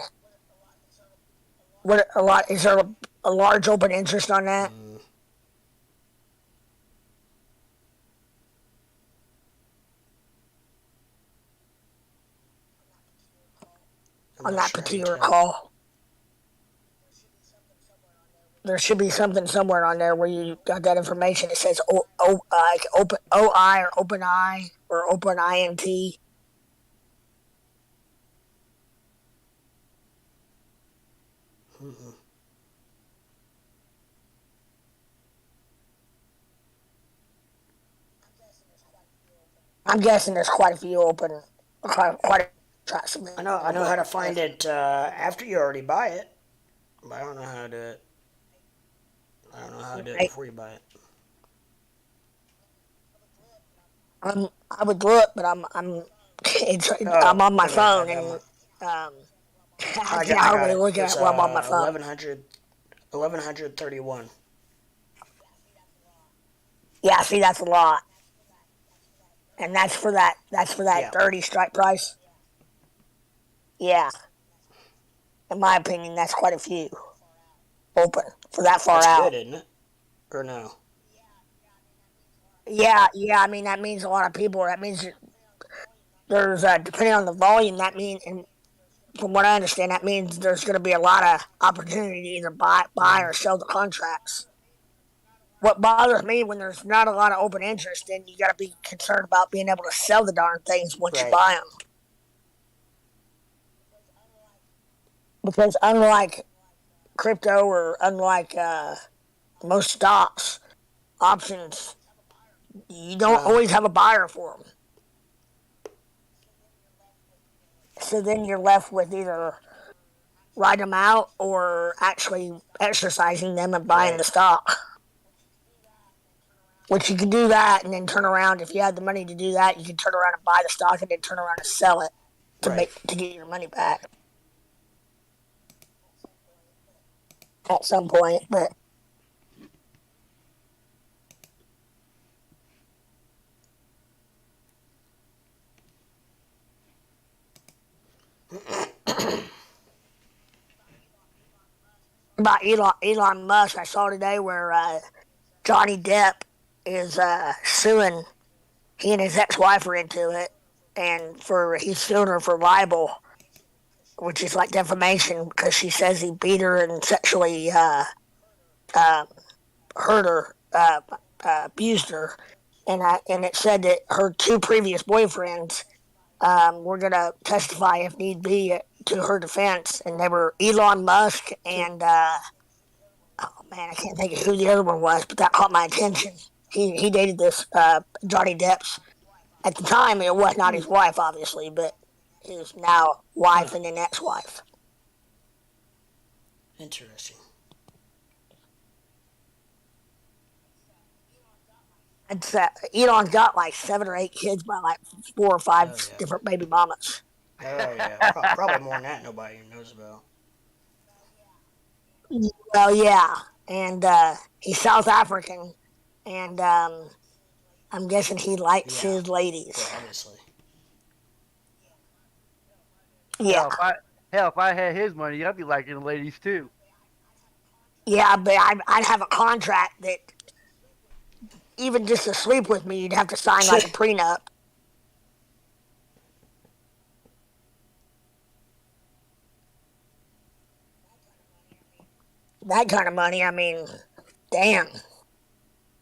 it. Is there a large open interest on that? On that particular call. There should be something somewhere on there where you got that information. It says like open OI or open I or open INT. I'm guessing there's quite a few open, quite a I know how to find it after you already buy it, but I don't know how to do it. I don't know how to do it before you buy it. I would look, but I'm on my phone and I can't really look at it while I'm on my phone. 1131. Yeah, see, that's a lot, and that's for that 30 strike price. Yeah. In my opinion, that's quite a few open for that far That's out. good, isn't it? Or no? Yeah. I mean, that means a lot of people. That means there's depending on the volume. That means, and from what I understand, that means there's going to be a lot of opportunity to either buy or sell the contracts. What bothers me when there's not a lot of open interest, then you got to be concerned about being able to sell the darn things once you Right. buy them. Because unlike crypto or unlike most stocks, options, you don't always have a buyer for them. So then you're left with either write them out or actually exercising them and buying Right. the stock. Which you can do that and then turn around. If you had the money to do that, you can turn around and buy the stock and then turn around and sell it to Right. to get your money back at some point. But about Elon Musk, I saw today where Johnny Depp is suing. He and his ex-wife are into it, and he's suing her for libel, which is like defamation because she says he beat her and sexually uh, hurt her, abused her, and it said that her two previous boyfriends were gonna testify if need be to her defense, and they were Elon Musk and oh man, I can't think of who the other one was, but that caught my attention. He dated this Johnny Depp's at the time. It was not his wife, obviously, but his now wife and then ex-wife. Interesting. Elon's got like 7 or 8 kids by like 4 or 5 Oh, yeah. different baby mamas. Oh yeah. Probably more than that. Nobody even knows about. Well, yeah, and he's South African, and I'm guessing he likes Yeah. his ladies. Well, obviously. Yeah, If I had his money, I'd be liking the ladies too. yeah, but I'd have a contract that even just to sleep with me, you'd have to sign like a prenup. That kind of money, I mean, damn.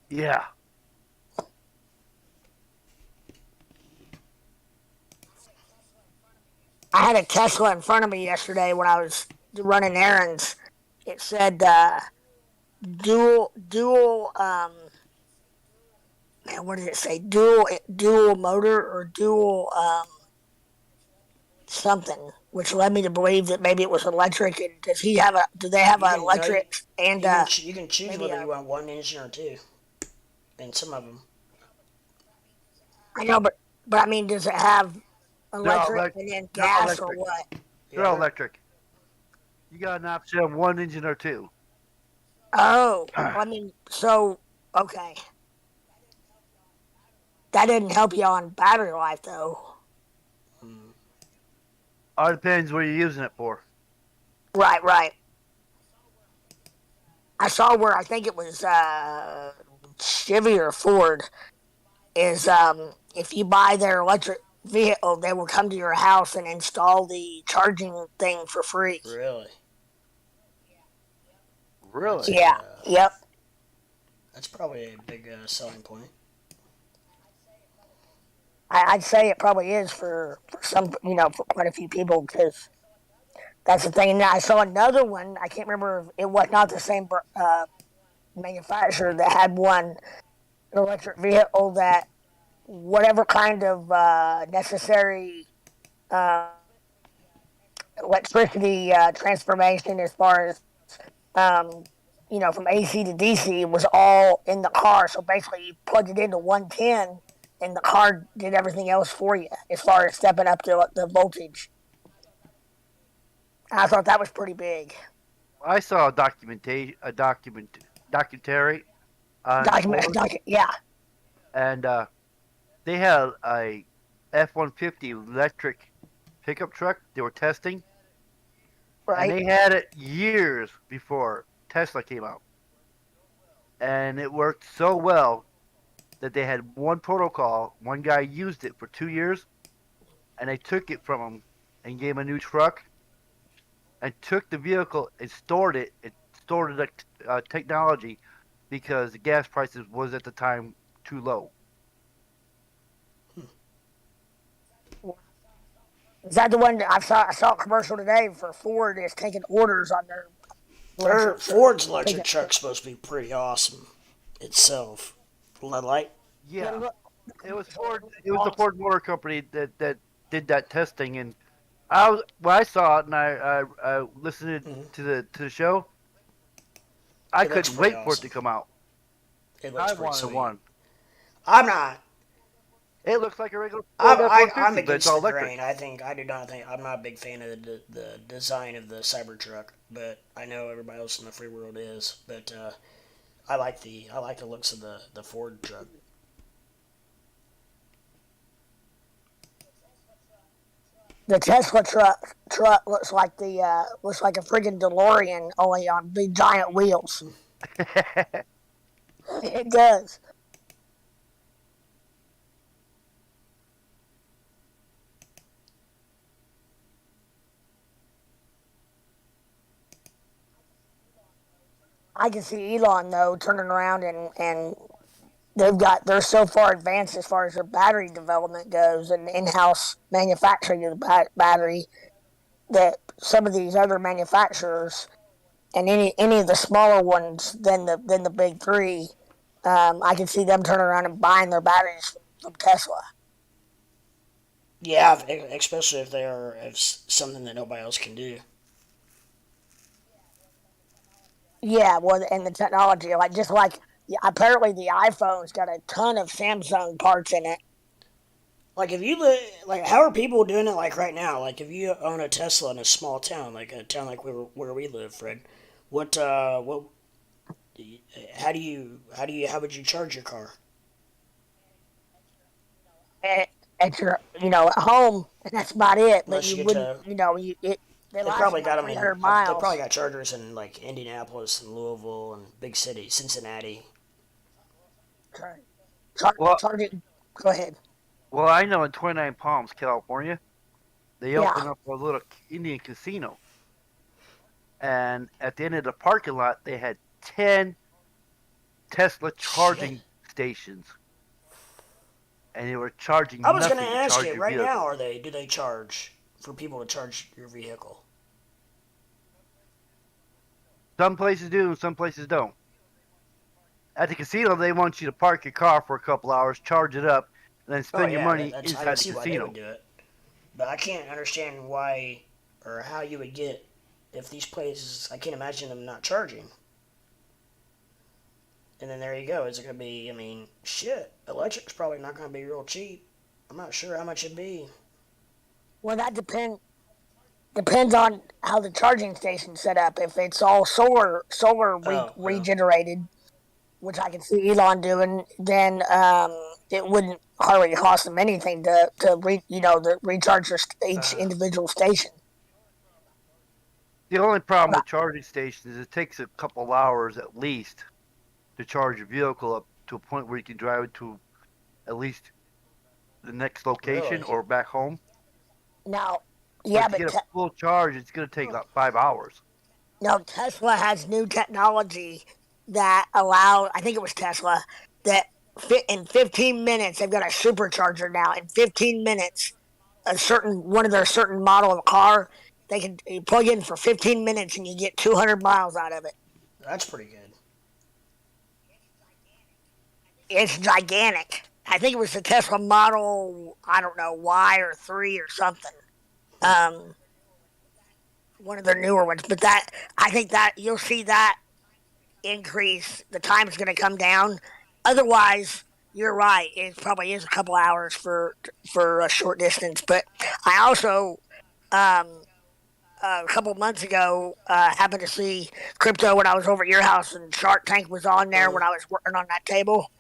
Yeah. I had a Tesla in front of me yesterday when I was running errands. It said dual man, what did it say? Dual motor or dual something, which led me to believe that maybe it was electric. And do they have You an can electric and you can choose maybe whether you want one engine or two. And some of them. I know, but I mean, does it have electric elec- and then they're gas or electric. what? They're all electric. You got an option of one engine or two. Oh, I mean, so okay, that didn't help you on battery life though. All depends what you're using it for. Right. I saw where I think it was Chevy or Ford is if you buy their electric vehicle, they will come to your house and install the charging thing for free. Really? Really? Yeah. Yep. That's probably a big selling point. I'd say it probably is for some, for quite a few people because that's the thing. And I saw another one. I can't remember if it was not the same manufacturer that had an electric vehicle that whatever kind of necessary uh, electricity transformation as far as um, from AC to DC was all in the car. So basically, you plugged it into 110, and the car did everything else for you as far as stepping up the voltage. I thought that was pretty big. I saw a documentary on Ford, Yeah. and they had a F-150 electric pickup truck they were testing, right? And they had it years before Tesla came out. And it worked so well that they had one protocol. One guy used it for 2 years, and they took it from him and gave him a new truck and took the vehicle and stored it. It stored the technology because the gas prices was at the time too low. Is that the one that I saw a commercial today for Ford is taking orders on their Ford's electric truck's supposed to be pretty awesome itself. Like, Yeah, it was Ford. It was the Ford Motor Company that did that testing, and when I saw it and I listened to the show, I couldn't wait for it to come out. It looks I pretty wanted sweet. one. I'm not. It looks like a regular Ford F-150, I'm but it's against all the electric. grain. I'm not a big fan of the design of the Cybertruck, but I know everybody else in the free world is. But I like the looks of the Ford truck. The Tesla truck looks like a friggin' DeLorean, only on big giant wheels. It does. I can see Elon though turning around and they're so far advanced as far as their battery development goes and in-house manufacturing of the battery that some of these other manufacturers and any of the smaller ones than the big three, I can see them turning around and buying their batteries from Tesla. Yeah, especially if they are something that nobody else can do. Yeah, well, and the technology, apparently the iPhone's got a ton of Samsung parts in it. Like if you like, how are people doing it? Like right now, like if you own a Tesla in a small town, like a town like where we live, Fred, what how would you charge your car? At your, at home, and that's about it. But Unless you you get wouldn't, to, they they last probably about got them in. 300 They probably miles. got chargers in like Indianapolis and Louisville and big cities, Cincinnati. well, Charging. Go ahead. well, I know in 29 Palms, California, they Yeah. opened up a little Indian casino, and at the end of the parking lot, they had 10 Tesla charging Shit. stations, and they were charging I was gonna nothing to ask charge you your right now. vehicle. Do they charge for people to charge your vehicle? Some places do, and some places don't. At the casino, they want you to park your car for a couple hours, charge it up, and then Oh spend your yeah, money that's I can inside the see why they would casino. do it, but I can't understand why or how you would get if these places. I can't imagine them not charging. And then there you go. Is it gonna be? I mean, shit. Electric's probably not gonna be real cheap. I'm not sure how much it'd be. Well, that depends on how the charging station's set up. If it's all Oh well, regenerated, which I can see Elon doing, then it wouldn't hardly cost them anything to recharge each uh, individual station. The only problem with charging stations is it takes a couple hours at least to charge your vehicle up to a point where you can drive it to at least the next location really? or back home. Now, yeah, But to but get a full charge, it's going to take about 5 hours. no, Tesla has new technology that I think it was Tesla, that fit in 15 minutes. They've got a supercharger now. In 15 minutes, one of their certain model of car, you plug in for 15 minutes and you get 200 miles out of it. That's pretty good. It's gigantic. I think it was the Tesla model, I don't know, Y or 3 or something. Um, One of their newer ones. But I think that you'll see that increase. The time's going to come down. Otherwise, you're right. It probably is a couple hours for a short distance. But I also, um, a couple months ago, happened to see crypto when I was over at your house, and Shark Tank was on there when I was working on that table.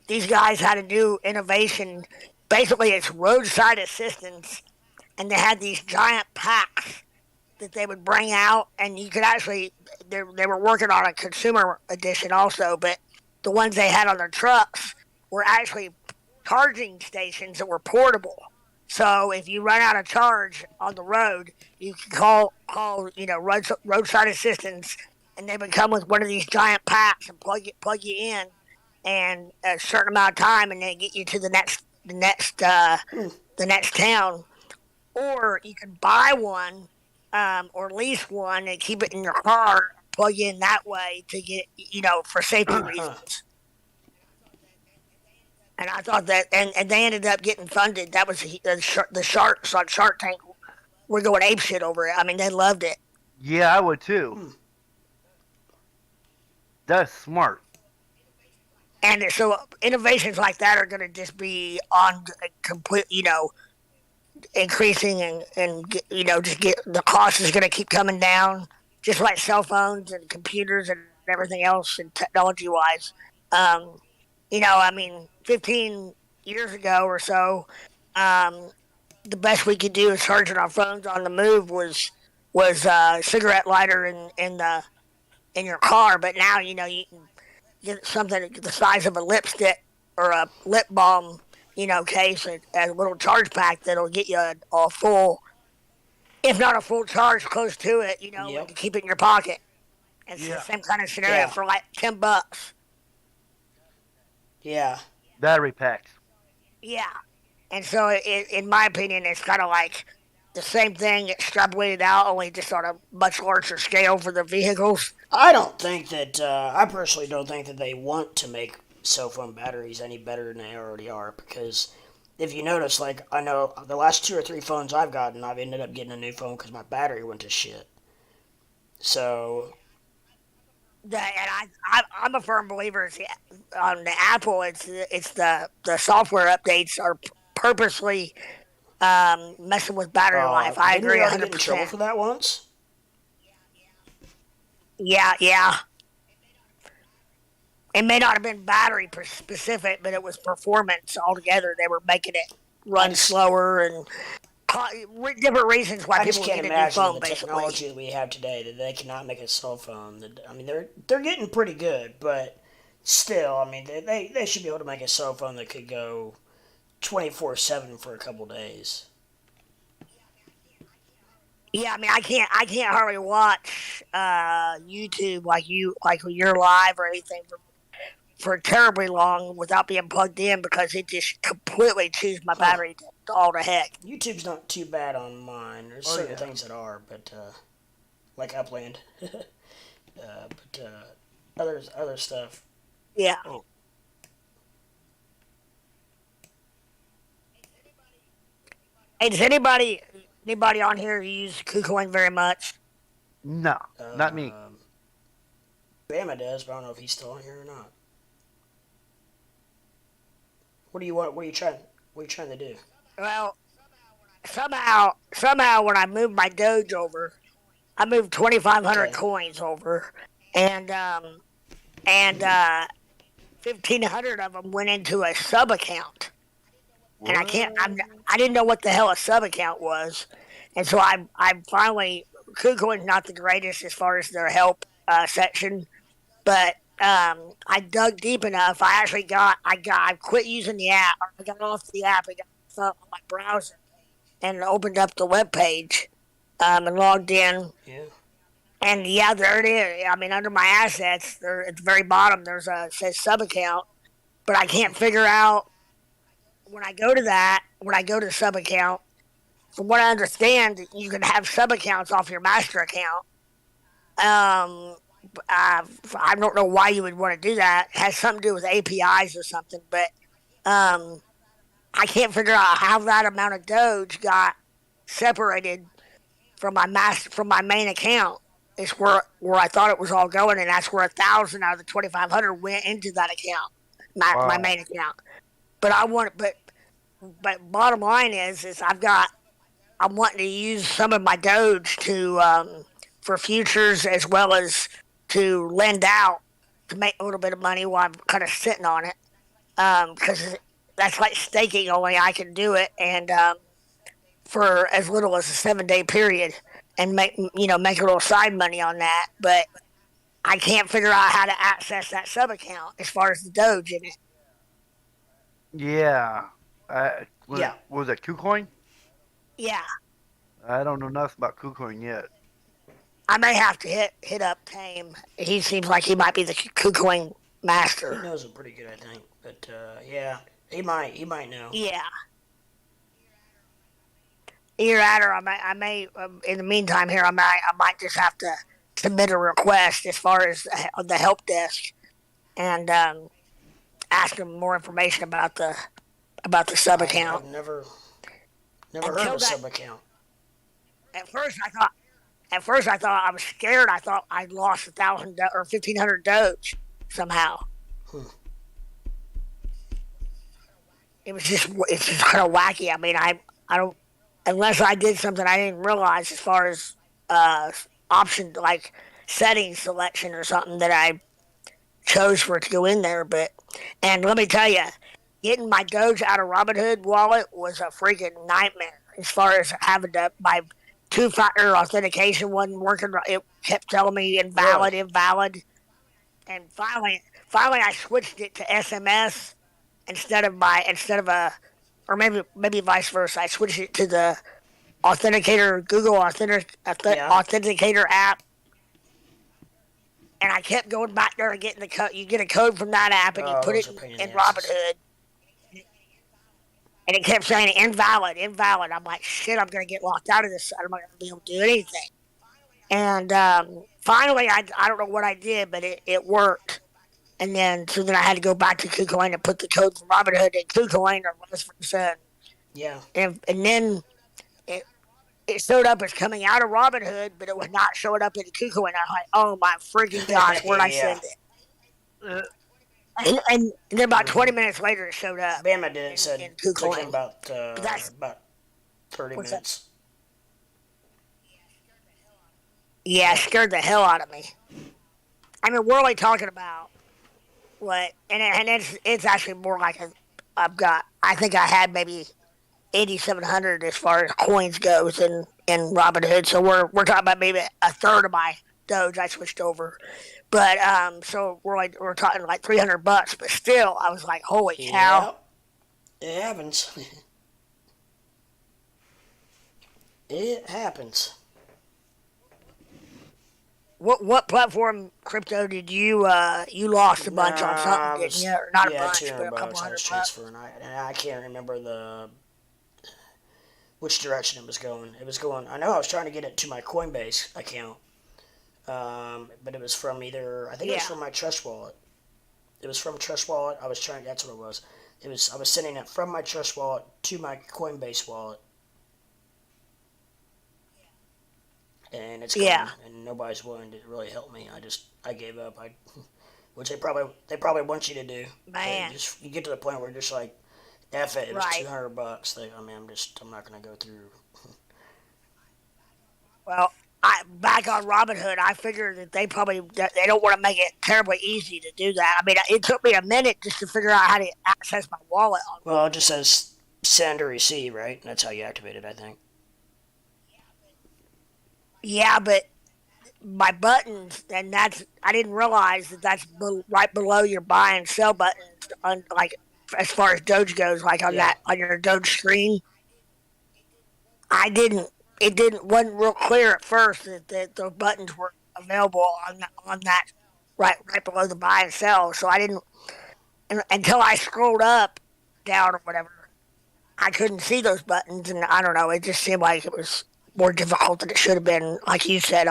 These guys had a new innovation. Basically, it's roadside assistance, and they had these giant packs that they would bring out, and you could actually they were working on a consumer edition also, but the ones they had on their trucks were actually charging stations that were portable. So if you run out of charge on the road, you can call roadside assistance, and they would come with one of these giant packs and plug you in, and a certain amount of time, and then get you to the next town. Or you can buy one or lease one and keep it in your car, plug in that way to get for safety reasons. And I thought that, and they ended up getting funded. That was the sharks on Shark Tank were going apeshit over it. I mean, they loved it. Yeah, I would too. That's smart. And so innovations like that are going to just be on complete, increasing and just get the cost is going to keep coming down, just like cell phones and computers and everything else and technology wise. I mean, 15 years ago or so, the best we could do is charging our phones on the move was a cigarette lighter in your car. But now you can get something the size of a lipstick or a lip balm, case, a little charge pack that'll get you a full, if not a full charge, close to it, and to keep it in your pocket. It's the same kind of scenario for like $10. Yeah. Battery packs. Yeah. And so, in my opinion, it's kind of like the same thing extrapolated out, only just on a much larger scale for the vehicles. I don't think that, I personally don't think that they want to make cell phone batteries any better than they already are, because if you notice, like, I know the last 2 or 3 phones I've gotten, I've ended up getting a new phone because my battery went to shit. So... I'm a firm believer on the Apple. It's the software updates are purposely messing with battery life. I agree 100%. Get in trouble for that once? Yeah. It may not have been battery specific, but it was performance altogether. They were making it run slower and different reasons why people get a new phone. The technology that we have today, that they cannot make a cell phone. I mean, they're getting pretty good, but still, I mean, they should be able to make a cell phone that could go 24/7 for a couple days. Yeah, I mean, I can't hardly watch YouTube like when you're live or anything for terribly long without being plugged in, because it just completely chews my battery all to heck. YouTube's not too bad on mine. There's certain things that are, but like Upland, but other stuff. Yeah. Hey, does anybody on here use KuCoin very much? No, not me. Bama does, but I don't know if he's still on here or not. What do you want? What are you trying to do? Well, somehow when I moved my Doge over, I moved 2,500 coins over, and 1,500 of them went into a sub account. And I didn't know what the hell a sub account was, and so I finally, KuCoin's not the greatest as far as their help section, but I dug deep enough. I quit using the app. I got off the app and got on my browser and opened up the web page and logged in. Yeah. And there it is. I mean, under my assets, there at the very bottom, it says sub account, but I can't figure out when I go to the sub account. From what I understand, you can have sub accounts off your master account. I don't know why you would want to do that. It has something to do with APIs or something, but I can't figure out how that amount of Doge got separated from my main account. It's where I thought it was all going, and that's where 1,000 out of the 2,500 went into that account, my main account. But bottom line is I'm wanting to use some of my Doge for futures as well as to lend out to make a little bit of money while I'm kind of sitting on it, because that's like staking, only I can do it, and for as little as a 7-day period. and make a little side money on that, but I can't figure out how to access that sub account as far as the Doge in it. Yeah. Yeah. Was it KuCoin? Yeah, I don't know nothing about KuCoin yet. I may have to hit up Tame. He seems like he might be the KuCoin He master. knows it pretty good, I think. But yeah, he might know. Yeah. Either that, or I may. In the meantime, here I might just have to submit a request as far as the help desk, and ask them more information about the sub account. I've never heard Until of a that- sub account. At first, I thought I was scared. I thought I'd lost 1,000 or 1,500 Doge somehow. It's just kind of wacky. I mean, I don't, unless I did something I didn't realize as far as option like setting selection or something that I chose for it to go in there. And let me tell you, getting my Doge out of Robinhood wallet was a freaking nightmare. As far as having my two-factor authentication wasn't working, it kept telling me invalid. And finally I switched it to SMS instead of or maybe vice versa. I switched it to the Google Authenticator app, and I kept going back there and getting the code. You get a code from that app, and you put it in Robinhood, and it kept saying invalid. I'm like, shit, I'm gonna get locked out of this. I'm not gonna be able to do anything. And finally, I don't know what I did, but it worked. And then I had to go back to KuCoin and put the code from Robinhood in KuCoin or vice versa. Yeah. And then it showed up as coming out of Robinhood, but it was not showing up in KuCoin. I was like, oh my freaking gosh, where'd I send it? And then about 20 minutes later, it showed up. Bama did it. Said in took KuCoin. him about 30 minutes. Yeah, it scared the hell out of me. I mean, we're only talking about what, and it's actually more like I think I had maybe 8,700 as far as coins goes in Robinhood. So we're talking about maybe a third of my Doge I switched over. But so we're talking like $300, but still I was like, holy cow. Yep. It happens. It happens. What platform crypto did you lost a bunch on something, didn't you? Or not a bunch, but a couple I was $100. transferring. I can't remember which direction it was going. I know I was trying to get it to my Coinbase account, but it was from it was from my Trust wallet. It was from Trust wallet. That's what it was. I was sending it from my Trust wallet to my Coinbase wallet. And it's gone, and nobody's willing to really help me. I gave up. Which they probably want you to do. Man, you get to the point where you're just like, F it. It was right. $200. I'm not gonna go through. Well, back on Robinhood, I figured that they don't want to make it terribly easy to do that. I mean, it took me a minute just to figure out how to access my wallet. Well, it just says send or receive, right? That's how you activate it, I think. Yeah, but my buttons, and I didn't realize that's right below your buy and sell buttons, like as far as Doge goes, like on your Doge screen. It wasn't real clear at first that the buttons were available on that right below the buy and sell. So I didn't until I scrolled down or whatever. I couldn't see those buttons, and I don't know. It just seemed like it was more difficult than it should have been, like you said,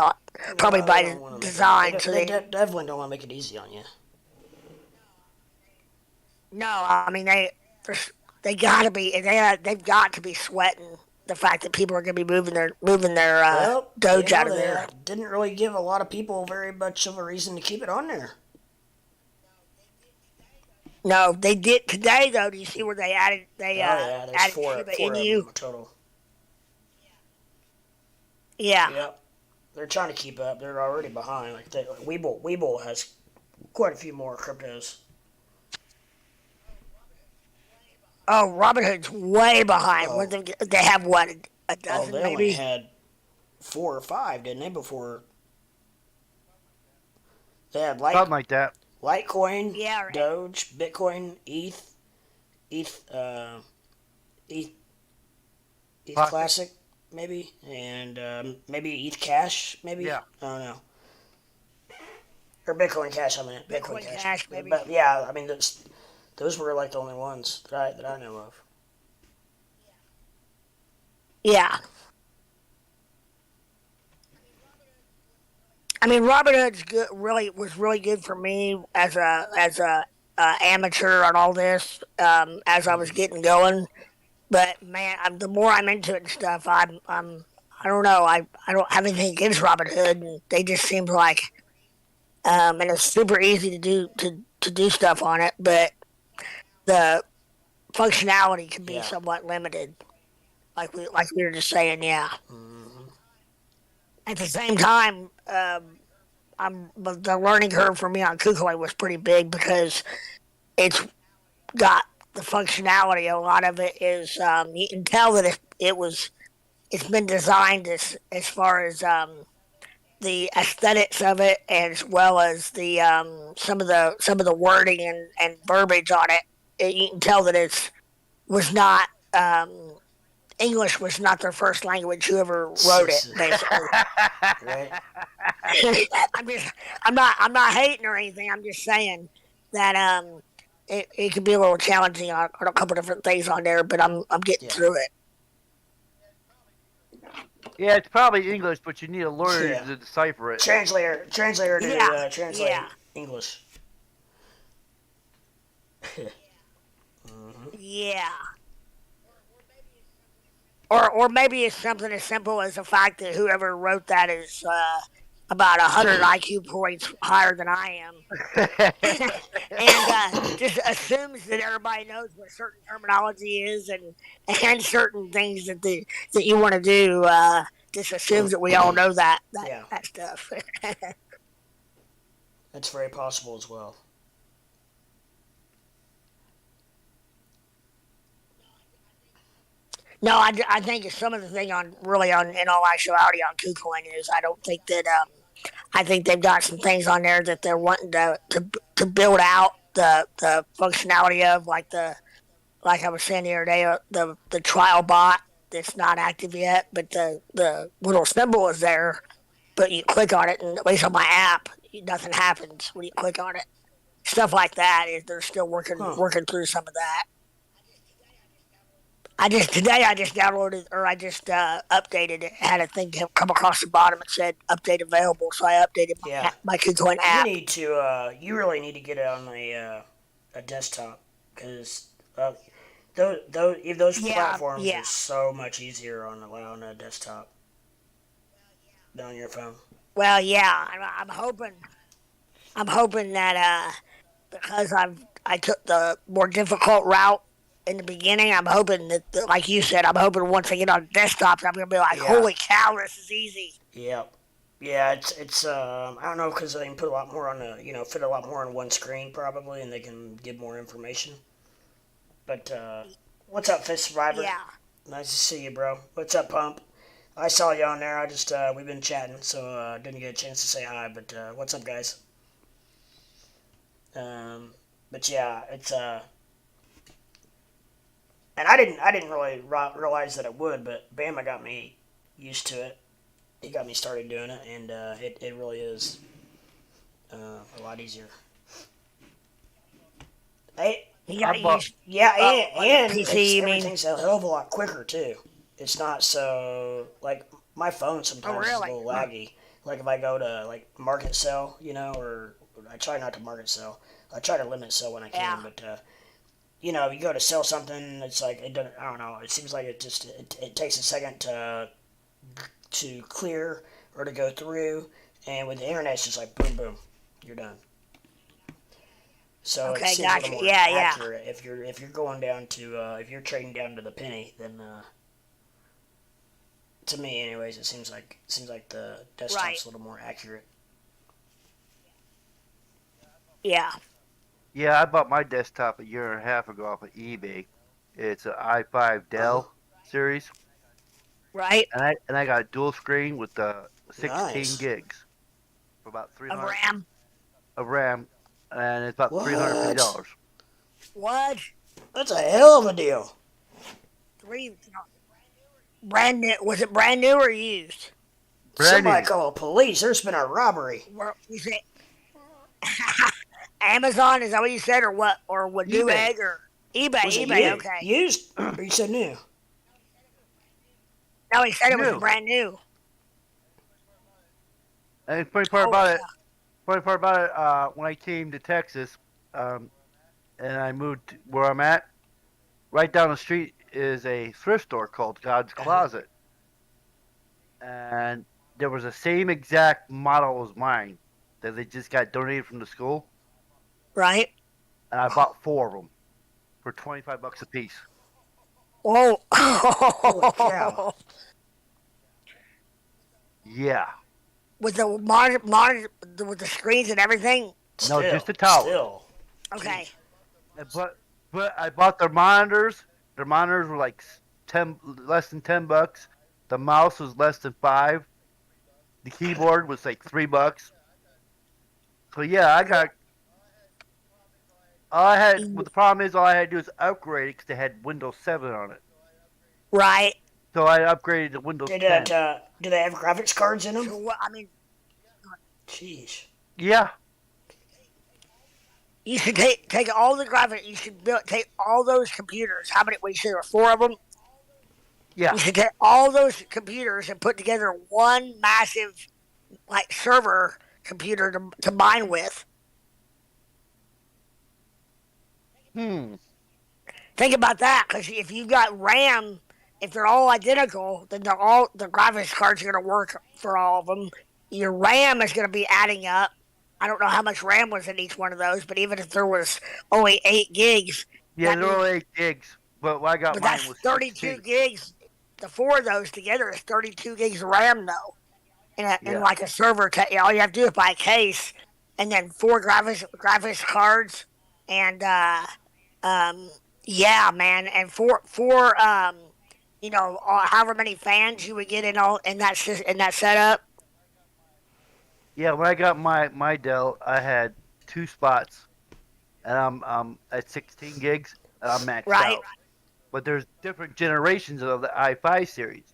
probably by design. They definitely don't want to make it easy on you. No, I mean they've got to be sweating the fact that people are going to be moving their Doge out of there. Didn't really give a lot of people very much of a reason to keep it on there. No, they did today though. Do you see where they added? There's added four Shiba of Inu. them total. Yeah. Yep. They're trying to keep up. They're already behind. Like Webull has quite a few more cryptos. Oh, Robinhood's way behind. They have what, a dozen they maybe? only had 4 or 5, didn't they? Before they had Something like that. Litecoin, Yeah, Doge, Bitcoin, ETH, ETH, ETH Classic. Classic, maybe, and maybe ETH Cash, maybe. Yeah. I don't know. Or Bitcoin Cash. I mean, Bitcoin Bitcoin Cash. Cash, maybe. But yeah, I mean, those were like the only ones that I know of. Yeah. I mean, Robinhood's good. Really was really good for me as a amateur on all this. As I was getting going, but man, the more I'm into it and stuff, I don't know. I don't have anything against Robinhood, and they just seem like and it's super easy to do stuff on it, but the functionality can be Yeah. somewhat limited. Like we were just saying, yeah. Hmm. At the same time, but the learning curve for me on KuCoin was pretty big because it's got the functionality. A lot of it is you can tell that it's been designed as far as the aesthetics of it, as well as the some of the wording and verbiage on it. You can tell that it was not English was not their first language. Whoever wrote it, basically. Right. I'm not hating or anything. I'm just saying that it can be a little challenging on a couple different things on there, but I'm getting Yeah. through it. Yeah, it's probably English, but you need a lawyer Yeah. to decipher it. Translator to Yeah, translate yeah, English. Hmm. yeah. Or maybe it's something as simple as the fact that whoever wrote that is about 100 IQ points higher than I am, and just assumes that everybody knows what certain terminology is and certain things that you want to do. Just assumes that we all know that Yeah. that stuff. That's very possible as well. No, I think some of the thing in all actuality on KuCoin is I don't think that I think they've got some things on there that they're wanting to build out the functionality of, like I was saying the other day, the trial bot that's not active yet, but the little symbol is there, but you click on it, and at least on my app, nothing happens when you click on it. Stuff like that is they're still Huh. working through some of that. I just downloaded or I just updated it. Had a thing come across the bottom and said update available, so I updated Yeah. my KuCoin You app. need to. You really need to get it on a desktop because those Yeah, platforms yeah. are so much easier on a desktop than on your phone. Well, yeah. I'm hoping that because I took the more difficult route in the beginning. I'm hoping that, like you said, I'm hoping once I get on desktops, I'm gonna be like, Yeah. holy cow, this is easy. Yep. Yeah, it's I don't know because they can put a lot more on fit a lot more on one screen probably, and they can give more information. But what's up, Fist Survivor? Yeah. Nice to see you, bro. What's up, Pump? I saw you on there. I just we've been chatting, so didn't get a chance to say hi. But what's up, guys? But yeah, it's and I didn't really realize that it would, but Bama got me used to it. He got me started doing it, and it really is a lot easier. I, You I got bought used. yeah, Oh, and PC, you mean? everything's a hell of a lot quicker too. It's not so like my phone Oh, sometimes is a really? little laggy. Like if I go to like market sell, or I try not to market sell. I try to limit sell when I can, Yeah. but you go to sell something, it's like it doesn't. I don't know. It seems like it takes a second to clear or to go through, and with the internet, it's just like boom, boom, you're done. So it Okay, seems a little gotcha. more Yeah, yeah. accurate if you're going down to if you're trading down to the penny, then to me, anyways, it seems like the desktop's Right. a little more accurate. Yeah. Yeah, I bought my desktop a year and a half ago off of eBay. It's an i5 Uh huh. Dell series, Right? and I got a dual screen with 16 Nice. gigs for about Of 300 RAM. of RAM, and it's about What? $350. What? That's a hell of a deal. Three. Brand new. Was it brand new or used? Brand Somebody new. call the police. There's been a robbery. Where you say Amazon? Is that what you said, or what? Or what? eBay. Newegg or eBay? Was it eBay. Okay. used? Or you said new? No, he said it was New. brand new. And the funny part Oh about yeah. it, when I came to Texas, and I moved to where I'm at, right down the street is a thrift store called God's Closet, and there was the same exact model as mine that they just got donated from the school, Right. and I bought 4 of them for $25 a piece. Whoa. Holy cow. Yeah, With the monitor, with the screens and everything. no, just the tower. Still. Okay. But I bought their monitors. Their monitors were like less than $10. The mouse was less than 5. The keyboard was like $3. So yeah, I got. All I had. Well, the problem is all I had to do is upgrade it because they had Windows 7 on it. Right. So I upgraded to Windows Did 10. do they have graphics cards in So them? what? I mean, Jeez. Yeah, you should take all the graphics. You should take all those computers. How many? What you said there were 4 of them. yeah. You should take all those computers and put together one massive, like, server computer to mine with. Think about that, because if you've got RAM, if they're all identical, then the graphics cards are going to work for all of them. Your RAM is going to be adding up. I don't know how much RAM was in each one of those, but even if there was only 8 gigs, Yeah, that they're means, all 8 gigs. But what I got but mine that's was 32 16. gigs. The 4 of those together is 32 gigs of RAM, though. And Yeah. like a server, all you have to do is buy a case, and then 4 graphics cards, and yeah, man, and four however many fans you would get in that setup. Yeah, when I got my Dell, I had 2 spots, and I'm at 16 gigs, and I'm maxed Right. out. But there's different generations of the i5 series,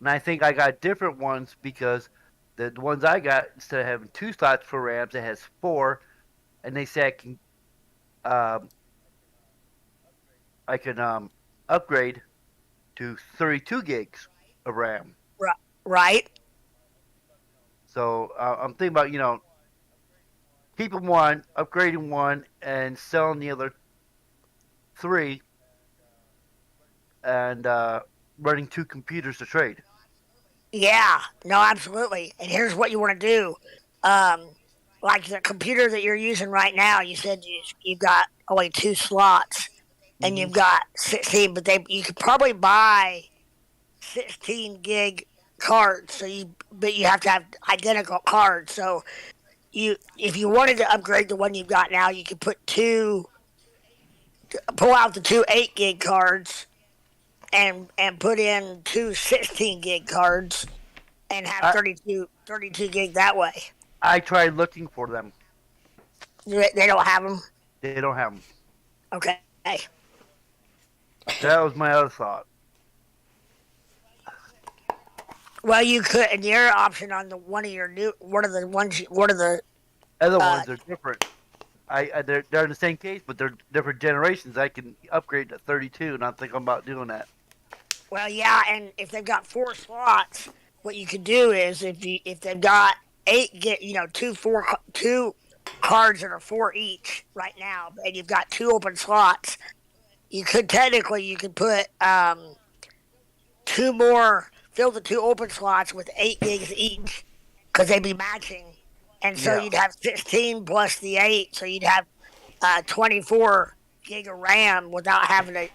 and I think I got different ones because the ones I got, instead of having 2 slots for RAMs, it has 4, and they say I can upgrade to 32 gigs of RAM. Right. So I'm thinking about keeping one, upgrading one, and selling the other 3, and running 2 computers to trade. Yeah. No, absolutely. And here's what you want to do. Like the computer that you're using right now, you said you've got only 2 slots, and you've got 16, but you could probably buy 16 gig cards. But you have to have identical cards. So if you wanted to upgrade the one you've got now, you could pull out the 2 8 gig cards and put in 2 16 gig cards and have 32 gig that way. I tried looking for them. They don't have them. They don't have them. Okay. That was my other thought. Well, you could, and your option on one of the Other ones are different. They're in the same case, but they're different generations. I can upgrade to 32, and I'm thinking about doing that. Well, yeah, and if they've got 4 slots, what you could do is if they've got 8 two cards that are 4 each right now, and you've got 2 open slots, you could put 2 more, fill the 2 open slots with 8 gigs each, because they'd be matching, and so you'd have 16 plus the 8, so you'd have 24 gig of RAM without having to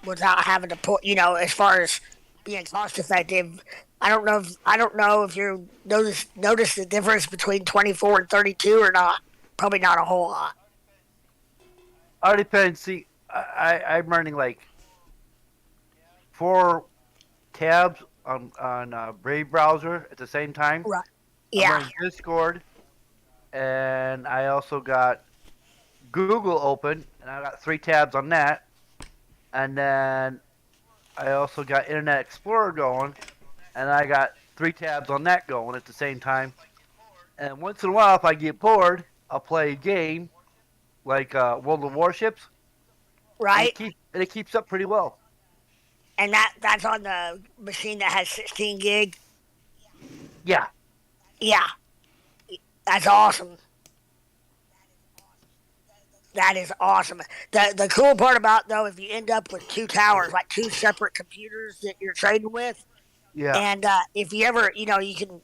put, as far as being cost effective. I don't know if you notice the difference between 24 and 32 or not. Probably not a whole lot. All depends. See, I'm running like 4 tabs on Brave browser at the same time. Right. I'm Yeah. running Discord, and I also got Google open, and I got 3 tabs on that. And then I also got Internet Explorer going, and I got 3 tabs on that going at the same time. And once in a while, if I get bored, I'll play a game like World of Warships, and Right. it keeps up pretty well. And that's on the machine that has 16 gig. Yeah, Yeah. That's awesome. That is awesome. The cool part about though, if you end up with 2 towers, like 2 separate computers that you're trading with, yeah, and if you ever, you can.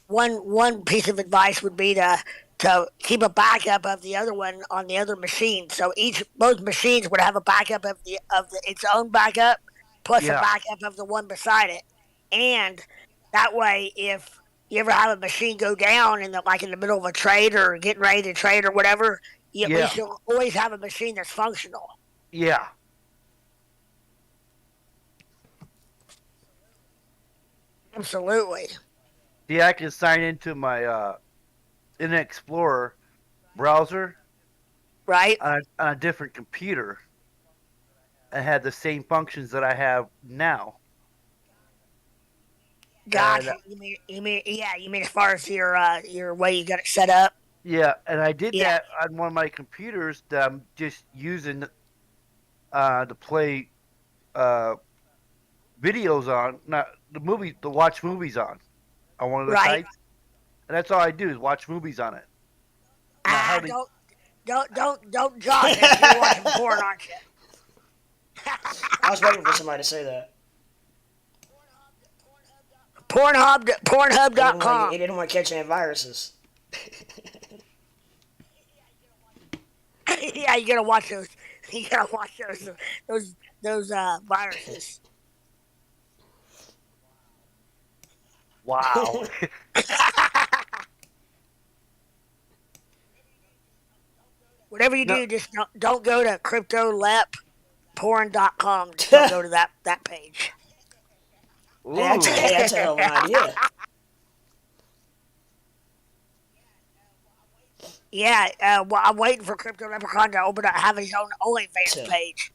One piece of advice would be to keep a backup of the other one on the other machine. So both machines would have a backup of its own backup plus a yeah, backup of the one beside it, and that way if you ever have a machine go down in the middle of a trade or getting ready to trade or whatever, at yeah, least you'll always have a machine that's functional. yeah. Absolutely. See, I can sign into my Internet Explorer browser Right? on a different computer and have the same functions that I have now. Gotcha. And You mean as far as your way you got it set up? yeah, and I did Yeah. that on one of my computers that I'm just using to play videos on, not to watch movies on one of the Right. sites, and that's all I do is watch movies on it. Now, how do Don't josh it. You're watching porn, aren't you? I was waiting for somebody to say that. He Pornhub.com. didn't want to catch any viruses. Yeah, you gotta watch those. You gotta watch those viruses. wow? Whatever you No. do, just don't go to cryptolepporn.com. Just don't go to that page. Ooh. That's a hell of an idea. Yeah, well, I'm waiting for Crypto Leprechaun to have his own OnlyFans page.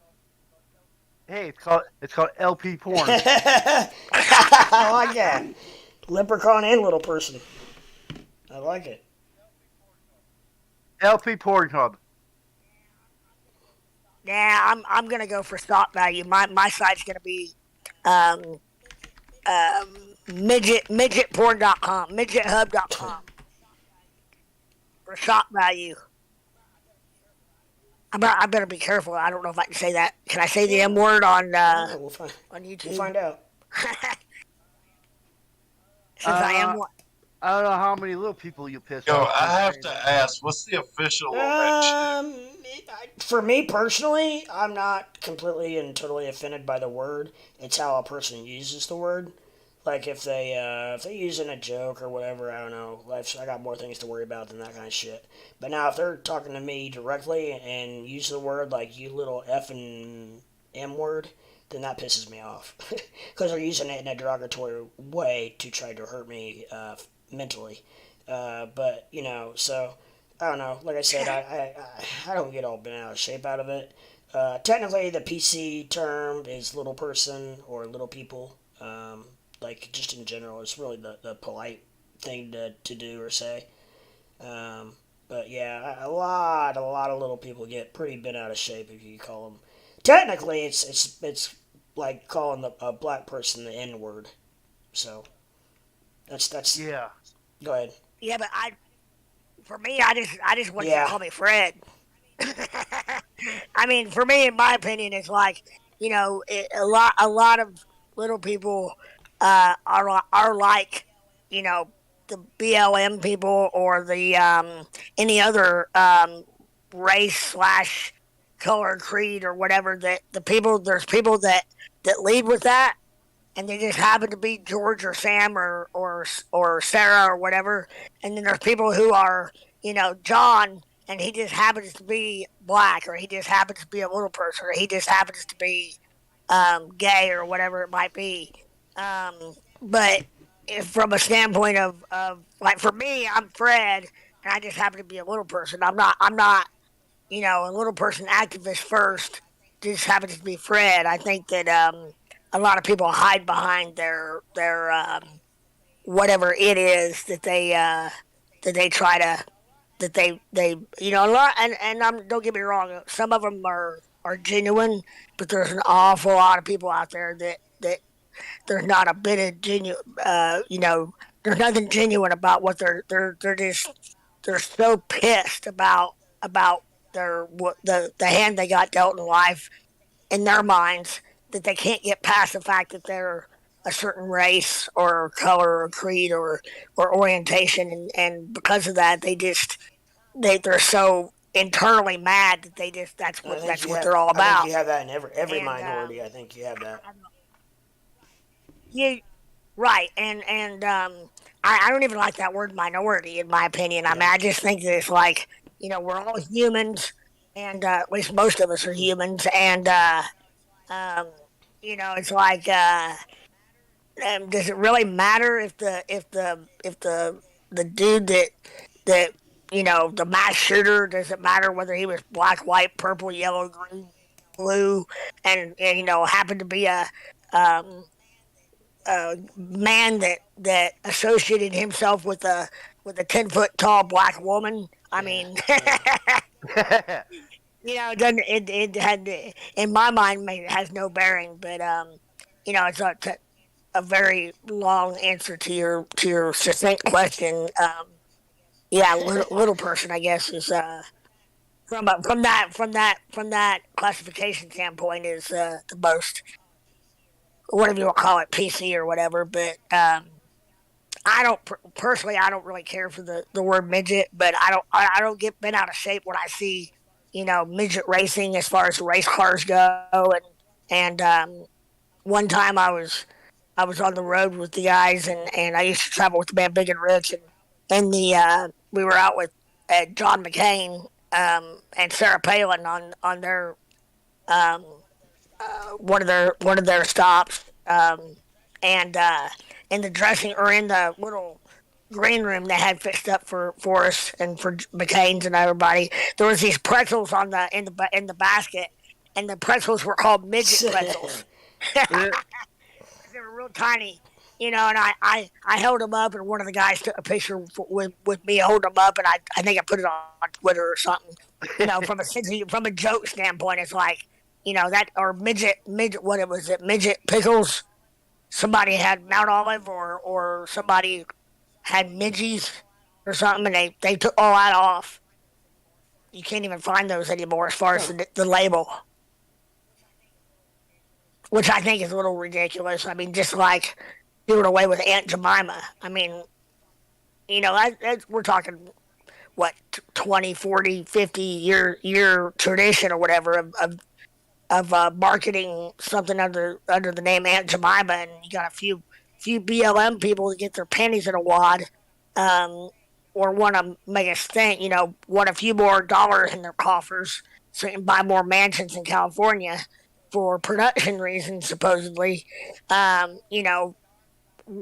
Hey, it's called LP porn. I like that. Leprechaun and little person. I like it. LP Porn Hub. Yeah, I'm gonna go for stock value. My site's gonna be midgetporn.com, midgethub.com for stock value. I better be careful. I don't know if I can say that. Can I say the M word on We'll find. on YouTube? We'll find out. Since I am one. I don't know how many little people you piss Yo, off. I have to ask, what's the official on that For me personally, I'm not completely and totally offended by the word. It's how a person uses the word. Like if they use it in a joke or whatever, I don't know. I got more things to worry about than that kind of shit. But now if they're talking to me directly and use the word like you little effing M word, then that pisses me off because they're using it in a derogatory way to try to hurt me mentally. But so I don't know. Like I said, I don't get all bent out of shape out of it. Technically, the PC term is little person or little people. Like just in general, it's really the polite thing to do or say. But yeah, a lot of little people get pretty bent out of shape if you call them. Technically, it's like calling a black person the N word. So that's Yeah. Go ahead. Yeah, but for me, I just want you Yeah. to call me Fred. I mean, for me, in my opinion, it's like a lot of little people are like the BLM people or the any other race slash color creed or whatever that there's people that lead with that and they just happen to be George or Sam or Sarah or whatever, and then there's people who are John and he just happens to be black or he just happens to be a little person or he just happens to be gay or whatever it might be. but if from a standpoint of like for me, I'm Fred, and I just happen to be a little person. I'm not a little person activist first. Just happens to be Fred. I think that a lot of people hide behind their whatever it is that they try to that they a lot and don't get me wrong, some of them are genuine, but there's an awful lot of people out there that there's not a bit of genuine there's nothing genuine about what they're just they're so pissed about their what the hand they got dealt in life in their minds that they can't get past the fact that they're a certain race or color or creed or orientation, and because of that they're so internally mad that they just that's what they're all I think about. you have that in every And minority. I think you have that. you right, and I don't even like that word minority in my opinion. I mean, Yeah. I just think that it's like we're all humans, and at least most of us are humans, and um, it's like does it really matter if the dude that the mass shooter, does it matter whether he was black, white, purple, yellow, green, blue, and happened to be um, a man that associated himself with a 10 foot tall black woman? I Yeah. mean, Yeah. it doesn't it had in my mind it has no bearing, but it's a very long answer to your succinct question. Yeah, little person, I guess, is from that classification standpoint is the most, whatever you want to call it, PC or whatever. But I don't personally, I don't really care for the word midget, but I don't get bent out of shape when I see midget racing as far as race cars go, and one time I was on the road with the guys, and I used to travel with the band Big and Rich, and we were out with John McCain and Sarah Palin on their um, one of their stops, and in the dressing or in the little green room they had fixed up for us and for McCain's and everybody. There was these pretzels in the basket, and the pretzels were called midget pretzels. They were real tiny, and I held them up, and one of the guys took a picture with me holding them up, and I think I put it on Twitter or something. From a joke standpoint, it's like, that or midget what it was it midget pickles. Somebody had Mount Olive or somebody had midgies or something, and they took all that off. You can't even find those anymore as far as Huh. the label, which I think is a little ridiculous. I mean, just like doing away with Aunt Jemima. I mean, we're talking what 20, 40, 50 year tradition or whatever of marketing something under the name Aunt Jemima, and you got a few BLM people that get their panties in a wad, um, or want to make us think, want a few more dollars in their coffers so they can buy more mansions in California for production reasons, supposedly.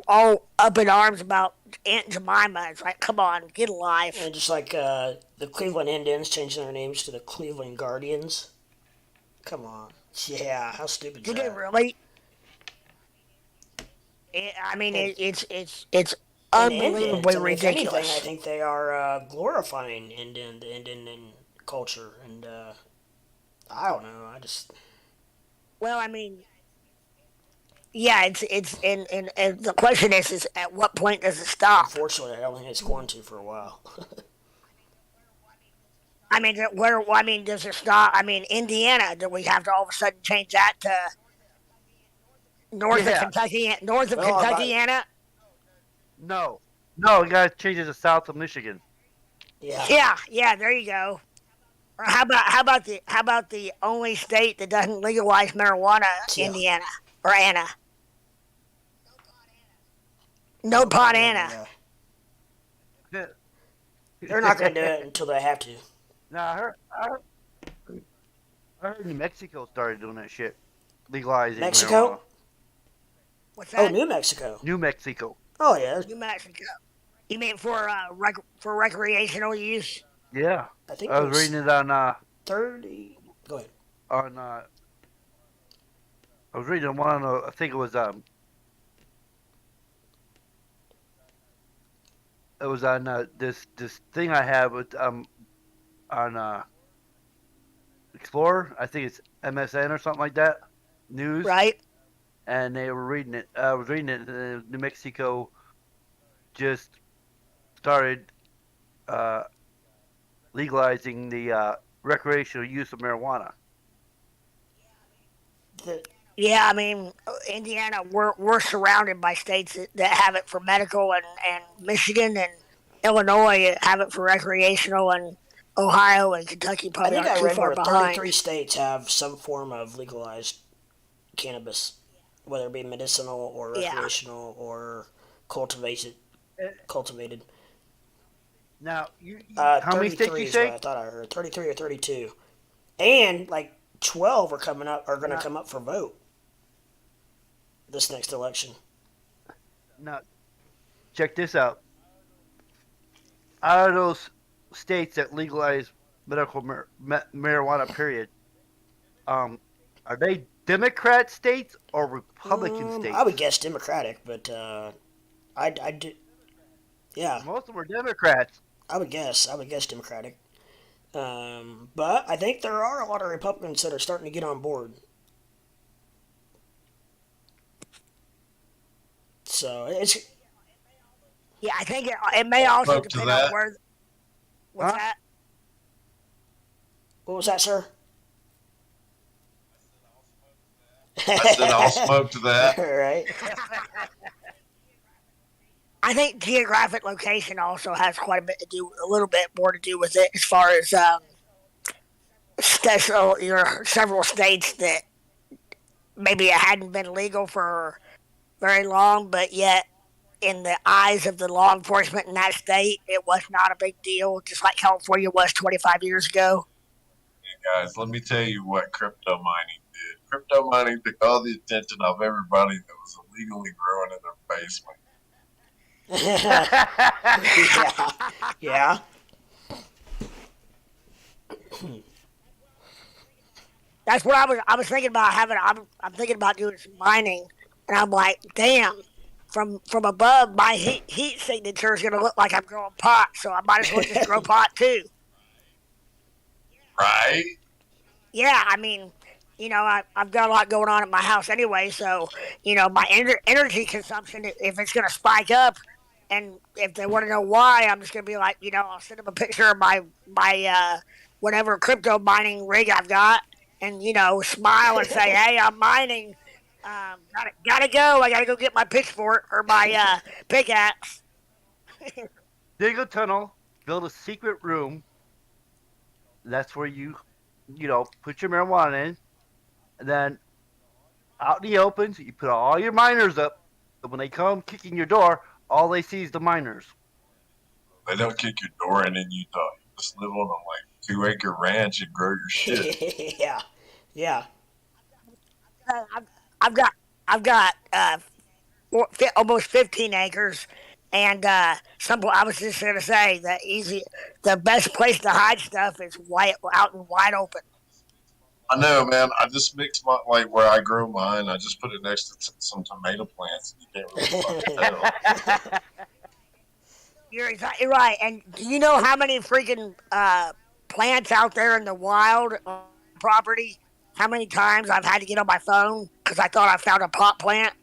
All up in arms about Aunt Jemima. It's like, come on, get a life. And just like the Cleveland Indians changing their names to the Cleveland Guardians. Come on. Yeah, how stupid is Did they that? really? I mean, And it's and Indians, unbelievably and if anything, I ridiculous. think they are glorifying the Indian culture, and I don't know. I just Well, I mean, yeah, it's and the question is at what point does it stop? unfortunately I don't think it's going to for a while. I mean, does it stop? I mean, Indiana, do we have to all of a sudden change that to north of Yeah. Kentucky? North of Well, Kentuckyana? No. No, you guys change it to south of Michigan. yeah, Yeah, there you go. Or how about the only state that doesn't legalize marijuana, yeah. Indiana or Anna? No No pot pot Anna. yeah. Yeah. They're not going to do it until they have to. Now I heard New Mexico started doing that shit, legalizing Mexico? marijuana. What's Oh, that? New Mexico. New Mexico. Oh yeah, New Mexico. You mean for for recreational use? Yeah, I think I it was was reading it on 30. Go ahead. on. I was reading one on. I think it was It was on this thing I have with on Explorer. I think it's MSN or something like that. News, Right. and they were reading it. I was reading it. New Mexico just started uh, legalizing the recreational use of marijuana. The, Yeah, I mean, Indiana, we're surrounded by states that have it for medical, and Michigan and Illinois have it for recreational, and Ohio and Kentucky I probably think aren't I too read far where behind. 33 states have some form of legalized cannabis, whether it be medicinal or Yeah. recreational or cultivated. Cultivated. Now, how many states 33 you is what say? I thought I heard. 33 or 32, and like 12 are coming up. Are going to Now, come up for vote this next election. now, check this out. Out of those states that legalize medical marijuana, period, um, are they Democrat states or Republican I would states? guess Democratic, but I do. Yeah, Most of them are Democrats. I would guess Democratic. But I think there are a lot of Republicans that are starting to get on board. So it's Yeah, I think it may also Spoke to depend on that. where. What's Huh? that? what was that, sir? I said I'll smoke to that. Right. I think geographic location also has quite a bit to do, a little bit more to do with it, as far as your several states that maybe it hadn't been legal for very long, but yet in the eyes of the law enforcement in that state, it was not a big deal, just like California was 25 years ago. Guys, let me tell you what crypto mining did. Crypto mining took all the attention off everybody that was illegally growing in their basement. Yeah. Yeah. That's what I was thinking about having. I'm thinking about doing some mining, and I'm like, damn. From above, my heat signature is gonna look like I'm growing pot, so I might as well just grow pot too. Right? Yeah, I mean, I've got a lot going on at my house anyway, so my energy consumption, if it's gonna spike up, and if they want to know why, I'm just gonna be like, I'll send them a picture of my whatever crypto mining rig I've got, and smile and say, hey, I'm mining. Gotta go. I gotta go get my pitchfork or my pickaxe. Dig a tunnel, build a secret room. That's where put your marijuana in. And then out in the open, you put all your miners up. And when they come kicking your door, all they see is the miners. They don't kick your door in in Utah. You just live on a like 2 acre ranch and grow your shit. Yeah. Yeah. I've, I've got I've got almost 15 acres, and I was just gonna say that the best place to hide stuff is out in wide open. I know, man. I just mixed my like where I grow mine. I just put it next to some tomato plants. And you can't really fucking tell. You're exactly right. And do you know how many freaking plants out there in the wild on property? How many times I've had to get on my phone because I thought I found a pot plant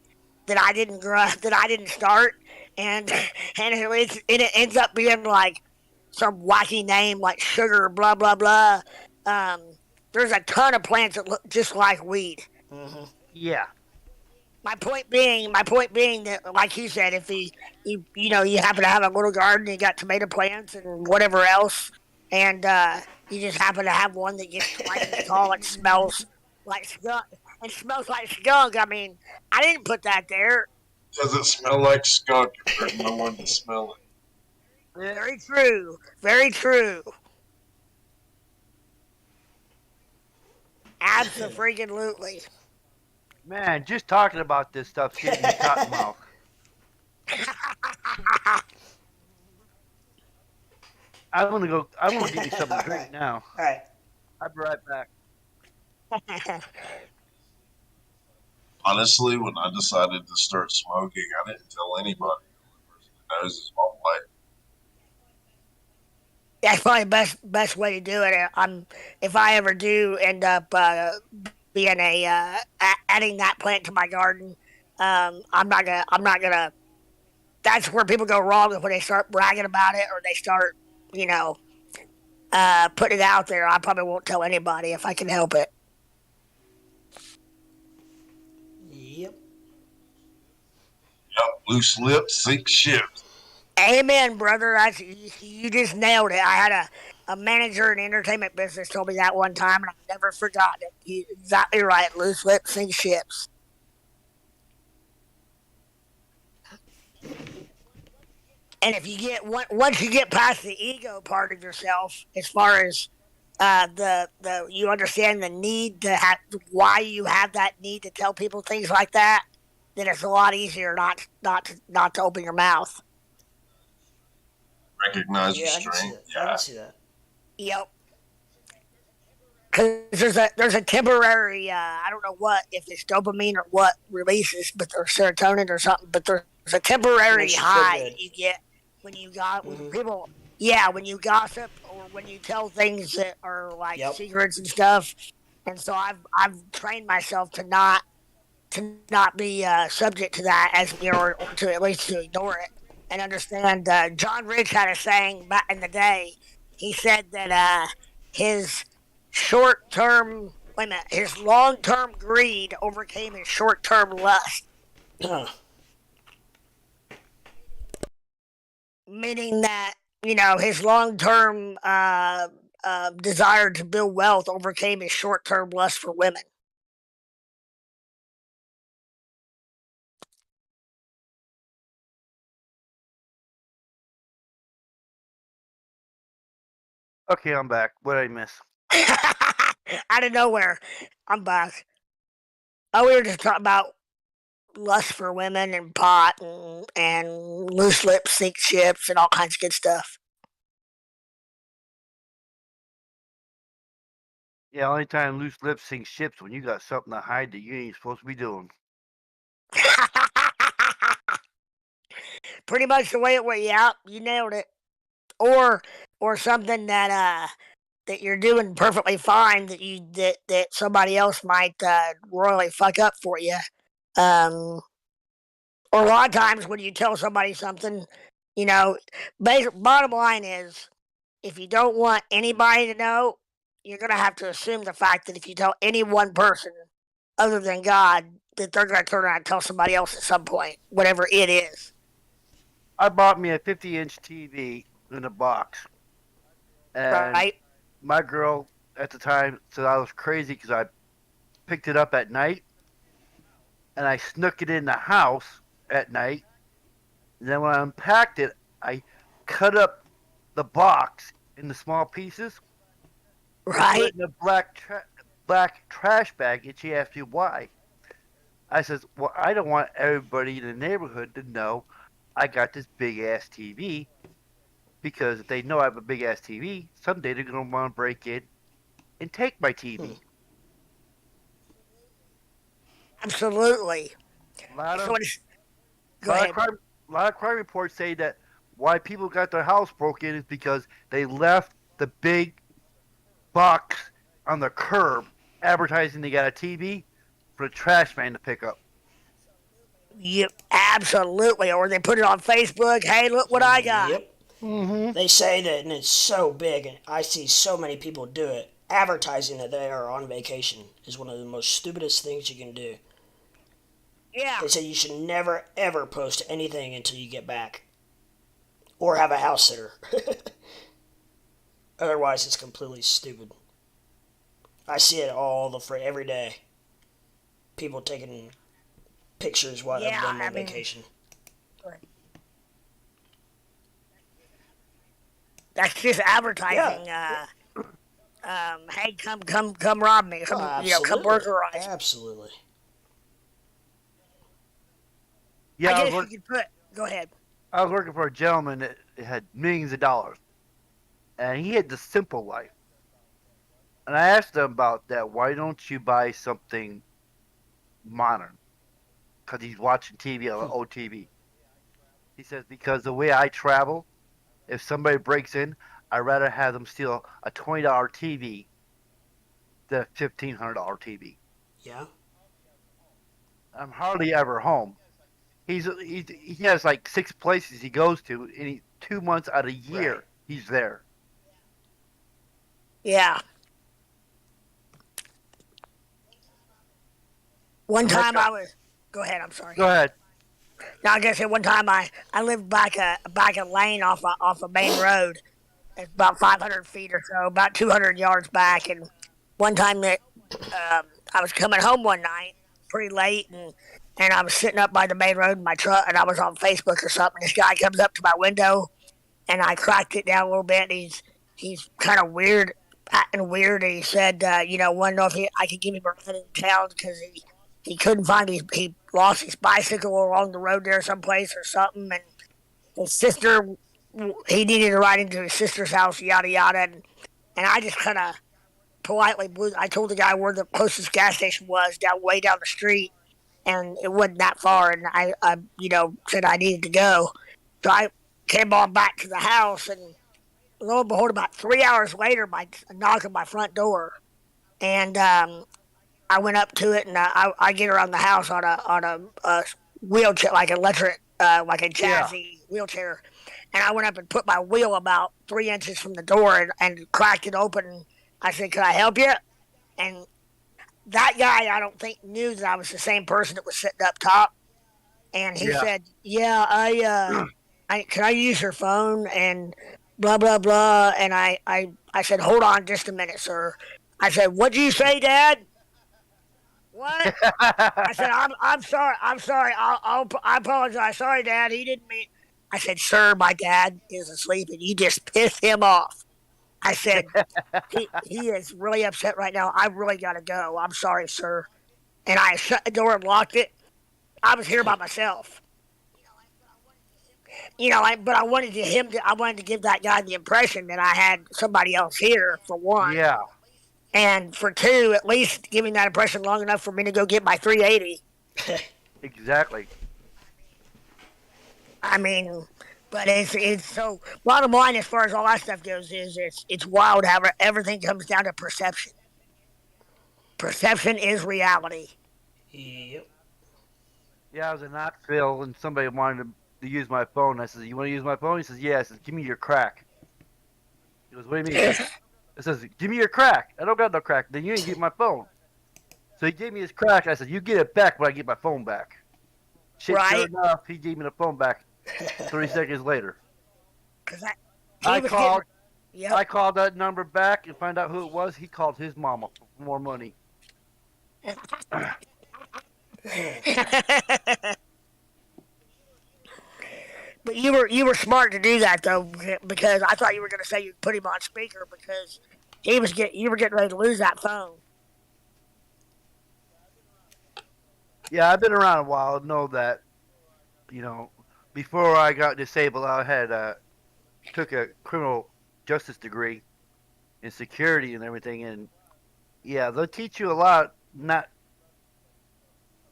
that I didn't grow, that I didn't start, and it ends up being like some wacky name like sugar, blah blah blah. Um, there's a ton of plants that look just like weed. Yeah. My point being that, like you said, if you happen to have a little garden, you got tomato plants and whatever else, and you just happen to have one that gets twice as tall and smells like skunk. It smells like skunk. I mean, I didn't put that there. Does it smell like skunk if there's no one to smell it? Very true. Very true. Absolutely. Man, just talking about this stuff's getting me cotton mouth. I'm gonna get me something to drink now. All right. I'll be right back. Honestly, when I decided to start smoking, I didn't tell anybody. The only person that knows is my wife. That's probably the best way to do it. If I ever do end up being adding that plant to my garden, I'm not gonna. That's where people go wrong is when they start bragging about it or they start, you know, putting it out there. I probably won't tell anybody if I can help it. Yep. Yep, loose lips, sink ships. Amen, brother. You just nailed it. I had a manager in the entertainment business told me that one time, and I've never forgotten it. He's exactly right. Loose lips sink ships. And if you get once you get past the ego part of yourself, as far as the you understand the need to have why you have that need to tell people things like that, then it's a lot easier not to open your mouth. Recognize Yeah, I can see restraint. that. I can see that. Yep. Because there's a temporary I don't know what if it's dopamine or what releases, but or serotonin or something. But there's a temporary Makes you feel high good. that you get when Mhm. people when you gossip or when you tell things that are like Yep. secrets and stuff. And so I've trained myself to not be subject to that as or to at least to ignore it and understand. John Rich had a saying back in the day. He said that his short term, wait a minute, his long term greed overcame his short term lust, Huh. meaning that his long term desire to build wealth overcame his short term lust for women. Okay, I'm back. What did I miss? Out of nowhere, I'm back. Oh, we were just talking about lust for women and pot and loose lips sink ships and all kinds of good stuff. Yeah, only time loose lips sink ships when you got something to hide that you ain't supposed to be doing. Pretty much the way it went. Yeah, you nailed it. Or something that you're doing perfectly fine that somebody else might royally fuck up for you. Um, or a lot of times when you tell somebody something, you know, bottom line is if you don't want anybody to know, you're going to have to assume the fact that if you tell any one person other than God, that they're going to turn around and tell somebody else at some point, whatever it is. I bought me a 50-inch TV in a box, and Right? my girl at the time said I was crazy because I picked it up at night and I snuck it in the house at night. And then when I unpacked it, I cut up the box into small pieces and put Right? it in a black trash bag. And she asked me why. I says, "Well, I don't want everybody in the neighborhood to know I got this big ass TV because if they know I have a big ass TV, someday they're gonna want to break in and take my TV." Absolutely. A lot So of it's, go ahead. a lot of crime reports say that why people got their house broken is because they left the big box on the curb advertising they got a TV for the trash man to pick up. Yep, absolutely. Or they put it on Facebook. Hey, look what I got. Yep. Mm-hmm. They say that, and it's so big, and I see so many people do it. Advertising that they are on vacation is one of the most stupidest things you can do. Yeah. They say you should never ever post anything until you get back, or have a house sitter. Otherwise, it's completely stupid. I see it every day. People taking pictures of Yeah, them I on mean, vacation. that's just advertising. Hey, come rob me. Oh, Come, come absolutely. burglarize. Absolutely. Yeah, I guess you could put. Go ahead. I was working for a gentleman that had millions of dollars, and he had the simple life. And I asked him about that. Why don't you buy something modern? Because he's watching TV on old TV. He says, because the way I travel, if somebody breaks in, I'd rather have them steal a $20 TV than a $1,500 TV. Yeah. I'm hardly ever home. He has like 6 places he goes to, and 2 months out of a year Right. he's there. Yeah. One time I was. Go ahead. I'm sorry. Go ahead. Now I guess at one time I lived back a lane off a main road. It's about 500 feet or so, about 200 yards back. And one time that I was coming home one night, pretty late, and I was sitting up by the main road in my truck, and I was on Facebook or something. This guy comes up to my window, and I cracked it down a little bit. And he's kind of weird, acting weird. And he said, want to know if I could give him a ride in town because he couldn't find he lost his bicycle along the road there someplace or something, and his sister, he needed to ride into his sister's house, yada yada, and I just kind of politely I told the guy where the closest gas station was way down the street, and it wasn't that far, and I said I needed to go, so I came on back to the house, and lo and behold, about 3 hours later, a knock on my front door, and I went up to it, and I get around the house on a wheelchair, like electric, like a chassis wheelchair, and I went up and put my wheel about 3 inches from the door and cracked it open. And I said, "Can I help you?" And that guy, I don't think knew that I was the same person that was sitting up top, and he said, "Yeah, I can I use your phone?" And blah blah blah, and I said, "Hold on, just a minute, sir." I said, "What'd you say, Dad?" What? I said, I'm sorry. I apologize. Sorry, Dad. He didn't mean. I said, "Sir, my dad is asleep, and you just pissed him off." I said, he is really upset right now. I really got to go. I'm sorry, sir. And I shut the door and locked it. I was here by myself. But I wanted to give that guy the impression that I had somebody else here, for one. Yeah. And for two, at least giving that impression long enough for me to go get my 380. Exactly. I mean, but it's so, bottom line as far as all that stuff goes is it's wild how everything comes down to perception. Perception is reality. Yep. Yeah, I was in Knoxville, and somebody wanted to use my phone. I said, "You want to use my phone?" He says, "Yeah." I said, "Give me your crack." He goes, "What do you mean?" I says, "Give me your crack." "I don't got no crack." "Then you ain't get my phone." So he gave me his crack. I said, "You get it back when I get my phone back." Shit, Right. sure enough, he gave me the phone back 30 seconds later. Cause I called. Yep. I called that number back and find out who it was. He called his mama for more money. But you were smart to do that though, because I thought you were going to say you put him on speaker because you were getting ready to lose that phone. Yeah, I've been around a while. Know that, before I got disabled, I had took a criminal justice degree in security and everything, and yeah, they'll teach you a lot.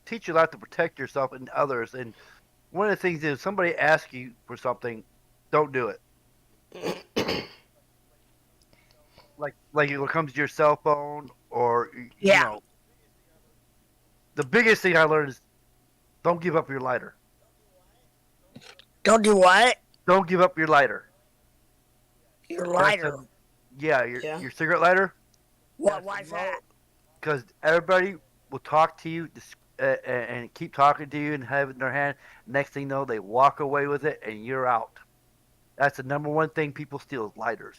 Teach you a lot to protect yourself and others. And one of the things is, somebody asks you for something, don't do it. like when it comes to your cell phone or the biggest thing I learned is don't give up your lighter. Don't do what? Don't give up your lighter. Your lighter. Your cigarette lighter. Why is that? Because everybody will talk to you and keep talking to you and have it in their hand. Next thing you know, they walk away with it and you're out. That's the number one thing people steal is lighters.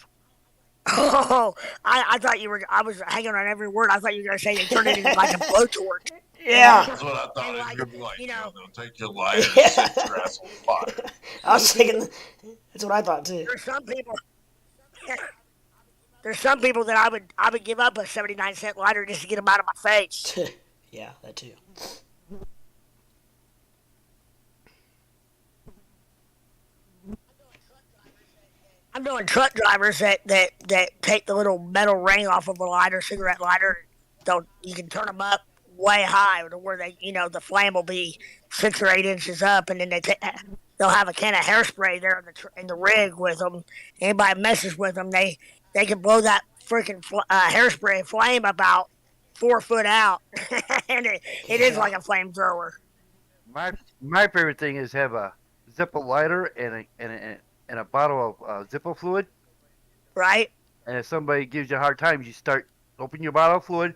Oh, I thought you were. I was hanging on every word. I thought you were going to say they turned it into like a blowtorch. Yeah. That's what I thought. Like, You'd be like, you know. they'll take your lighter and set your ass on fire. I was thinking, that's what I thought too. There's some people. There's some people that I would give up a 79-cent lighter just to get them out of my face. Yeah, that too. I'm doing truck drivers that take the little metal ring off of a lighter, cigarette lighter. You can turn them up way high to where the flame will be 6 or 8 inches up, and then they'll have a can of hairspray there in the rig with them. Anybody messes with them, they can blow that freaking hairspray flame about 4 foot out, and it is like a flamethrower. My favorite thing is have a Zippo lighter and a bottle of Zippo fluid. Right? And if somebody gives you a hard time, you start open your bottle of fluid,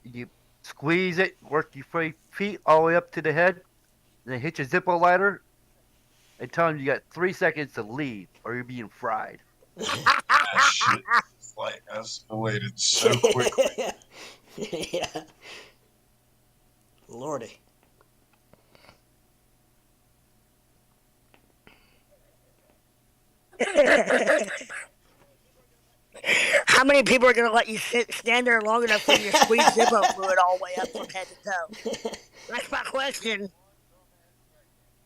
you squeeze it, work your feet all the way up to the head, and then hit your Zippo lighter, and tell them you got 3 seconds to leave, or you're being fried. That shit is like escalated so quickly. Yeah. Lordy. How many people are going to let you stand there long enough for you to squeeze Zippo fluid all the way up from head to toe? That's my question.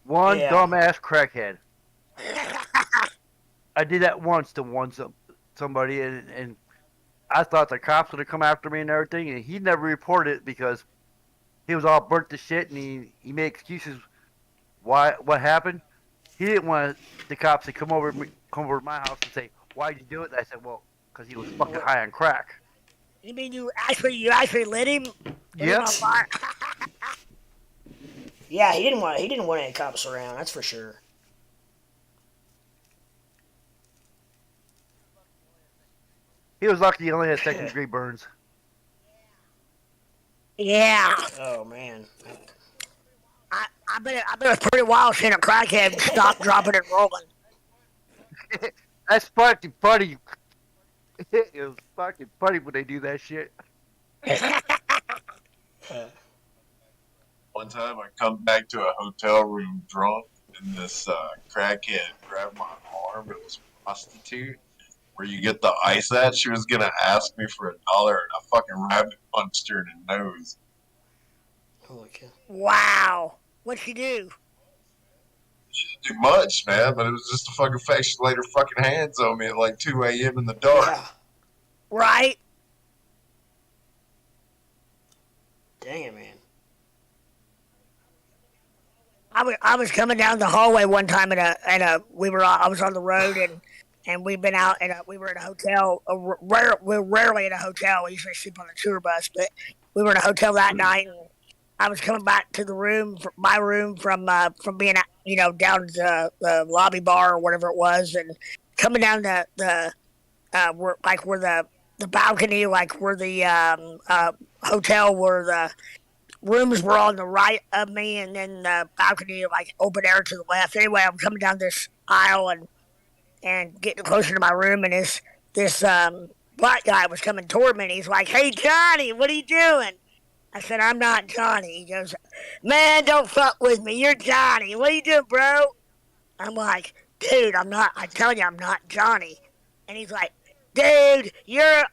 One Yeah. dumbass crackhead. I did that once to somebody, and I thought the cops would have come after me and everything, and he never reported it because he was all burnt to shit, and he made excuses what happened. He didn't want the cops to come over to my house and say, "Why'd you do it?" And I said, "Well, because he was fucking high on crack." You mean you actually lit him? Lit him on Yes. fire? Yeah, he didn't want any cops around, that's for sure. He was lucky he only had second-degree burns. Yeah. Oh man. I bet it's pretty wild seeing a crackhead stop, dropping, and rolling. That's fucking funny. It was fucking funny when they do that shit. One time I come back to a hotel room drunk, and this crackhead grabbed my arm. It was a prostitute. Where you get the ice at, she was gonna ask me for $1, and I fucking rabbit punched her in the nose. Holy cow. Wow. What'd she do? She didn't do much, man, but it was just the fucking fact she laid her fucking hands on me at like 2 a.m. in the dark. Yeah. Right? Dang it, man. I was coming down the hallway one time I was on the road and we've been out and we were in a hotel. We're rarely in a hotel. We usually sleep on the tour bus, but we were in a hotel that night, and I was coming back to my room from being down to the lobby bar or whatever it was, and coming down where the balcony, like where the hotel where the rooms were on the right of me, and then the balcony like open air to the left. Anyway, I'm coming down this aisle and getting closer to my room, and this black guy was coming toward me, and he's like, "Hey Johnny, what are you doing?" I said, "I'm not Johnny." He goes, "Man, don't fuck with me. You're Johnny. What are you doing, bro?" I'm like, "Dude, I'm not. I'm telling you, I'm not Johnny." And he's like, "Dude, you're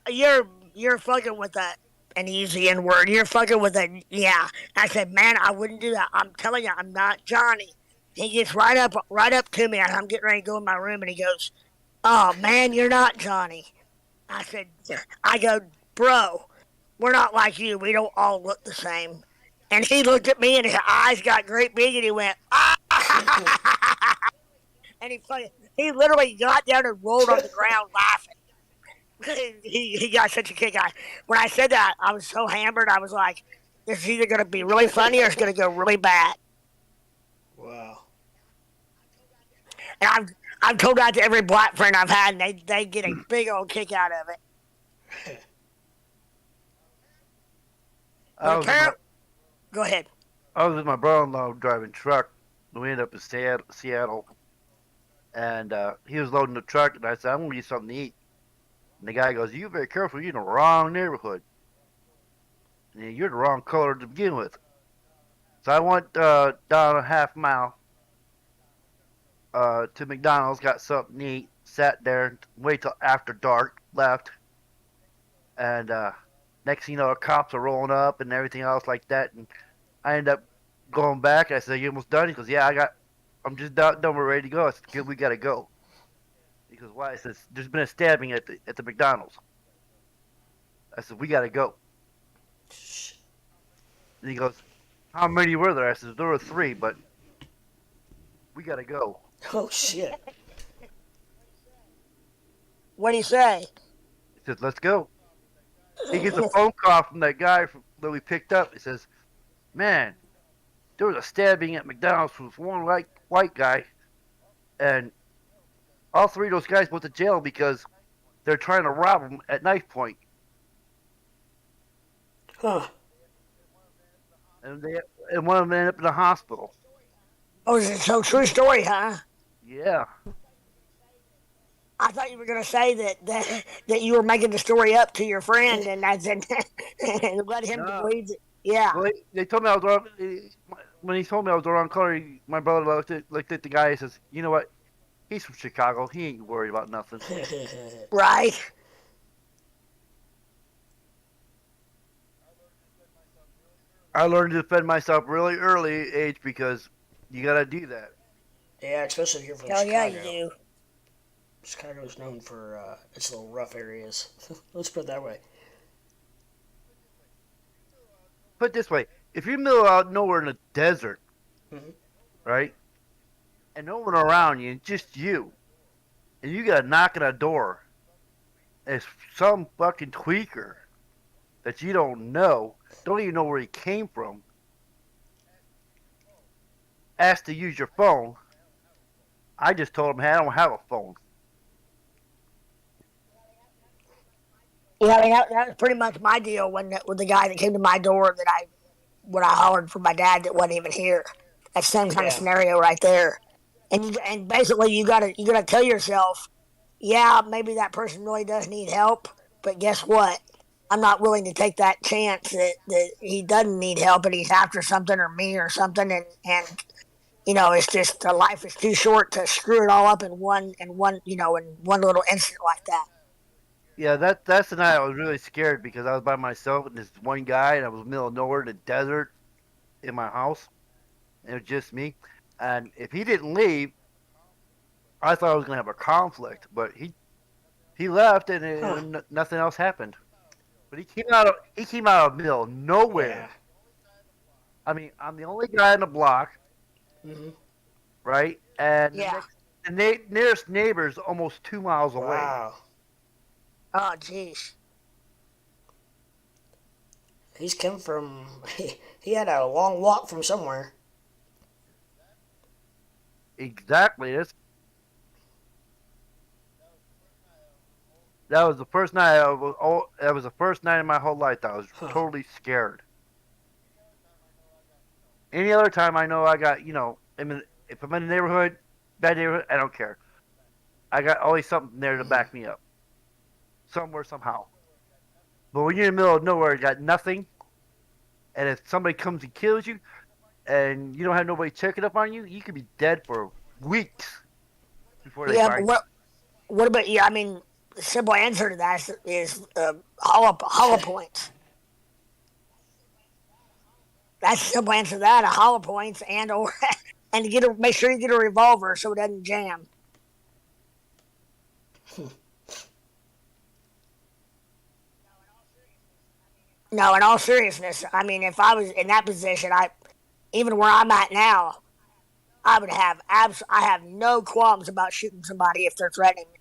fucking with a," and he used the N word. "You're fucking with a," yeah. I said, "Man, I wouldn't do that. I'm telling you, I'm not Johnny." He gets right up to me, and I'm getting ready to go in my room, and he goes, "Oh man, you're not Johnny." I go, "Bro, we're not like you. We don't all look the same." And he looked at me, and his eyes got great big, and he went, "Ah!" And he literally got down and rolled on the ground laughing. he got such a kick out. When I said that, I was so hammered. I was like, "This is either going to be really funny or it's going to go really bad." Wow. And I've told that to every black friend I've had, and they get a big old kick out of it. Go ahead. I was with my brother-in-law driving truck. We ended up in Seattle, and he was loading the truck, and I said, "I'm gonna get something to eat." And the guy goes, "You very careful. You're in the wrong neighborhood. And you're the wrong color to begin with." So I went down a half mile to McDonald's, got something to eat, sat there, wait till after dark, left, and next thing you know, the cops are rolling up and everything else like that, and I ended up going back. I said, "You almost done?" He goes, "Yeah, I'm just done. We're ready to go." I said, "Good, we gotta go." He goes, why? I says, there's been a stabbing at the McDonald's. I said, we got to go. And he goes, how many were there? I said, there were 3, but we got to go. Oh shit. What do you say? He says, let's go. He gets a phone call from that guy that we picked up. He says, man, there was a stabbing at McDonald's with one white guy, and all 3 of those guys went to jail because they're trying to rob him at knife point. Huh. And one of them ended up in the hospital. Oh, is it so true story, huh? Yeah. I thought you were going to say that you were making the story up to your friend and I said, and let him believe it. Yeah. Well, they told me I was wrong. When he told me I was the wrong color, my brother looked at the guy and says, you know what? He's from Chicago. He ain't worried about nothing. Right. I learned to defend myself really early age because you got to do that. Yeah, especially if you're from Hell Chicago. yeah, you do. Chicago's known for its little rough areas. Let's put it that way. Put it this way. If you're in the middle out nowhere in the desert, right, and no one around you, just you, and you got to knock on a door, and it's some fucking tweaker that you don't even know where he came from, asked to use your phone, I just told him, hey, I don't have a phone. Yeah, I mean, that was pretty much my deal with the guy that came to my door when I hollered for my dad that wasn't even here. That same kind of scenario right there. And basically you gotta tell yourself, yeah, maybe that person really does need help, but guess what? I'm not willing to take that chance that he doesn't need help and he's after something or me or something and you know, it's just life is too short to screw it all up in one little instant like that. Yeah, that's the night I was really scared because I was by myself and this one guy, and I was in the middle of nowhere in the desert in my house. It was just me. And if he didn't leave, I thought I was going to have a conflict. But he left, and nothing else happened. But he came out of the middle of nowhere. Yeah. I mean, I'm the only guy on the block, right? And the nearest neighbor is almost 2 miles away. Wow. Oh, jeez. He's come from... He had a long walk from somewhere. Exactly. That was the first night. That was the first night in my whole life that I was totally scared. Any other time, I know I got, if I'm in the neighborhood, bad neighborhood, I don't care. I got always something there to back me up. Somewhere, somehow. But when you're in the middle of nowhere, you got nothing, and if somebody comes and kills you, and you don't have nobody checking up on you, you could be dead for weeks before they find you. What about you? I mean, the simple answer to that is hollow points. That's the simple answer to that. A hollow points and to make sure you get a revolver so it doesn't jam. No, in all seriousness, I mean, if I was in that position, even where I'm at now, I have no qualms about shooting somebody if they're threatening me.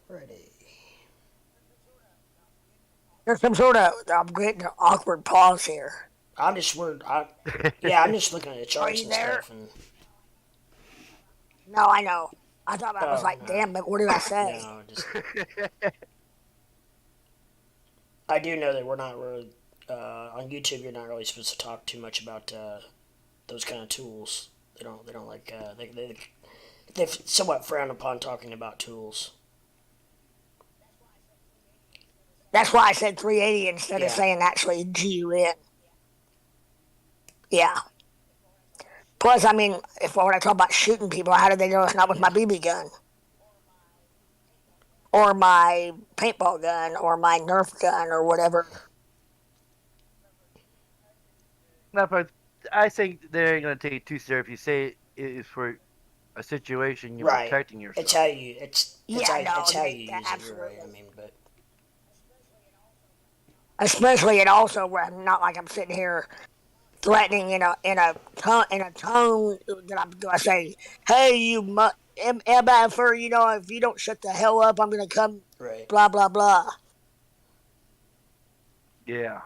Ready. There's some sort of, I'm getting an awkward pause here. I'm just looking at the charts and stuff. And... No, I know. I thought I was damn, but what did I say? No, I do know that we're not really, on YouTube, you're not really supposed to talk too much about those kind of tools. They don't like, they somewhat frown upon talking about tools. That's why I said 380 instead of saying actually GUN. Yeah. Plus, I mean, if when I talk about shooting people, how do they know it's not with my BB gun or my paintball gun or my Nerf gun or whatever? Not but I think they're going to take it too serious if you say it is for a situation you're Right. protecting yourself. It's how you Yeah, no, it's how they, you use it. You're right. absolutely. I mean, but Especially, and also where I'm not like I'm sitting here threatening in a tone that I'm do I say, hey, MFer, if you don't shut the hell up, I'm gonna come, right. blah blah blah. Yeah.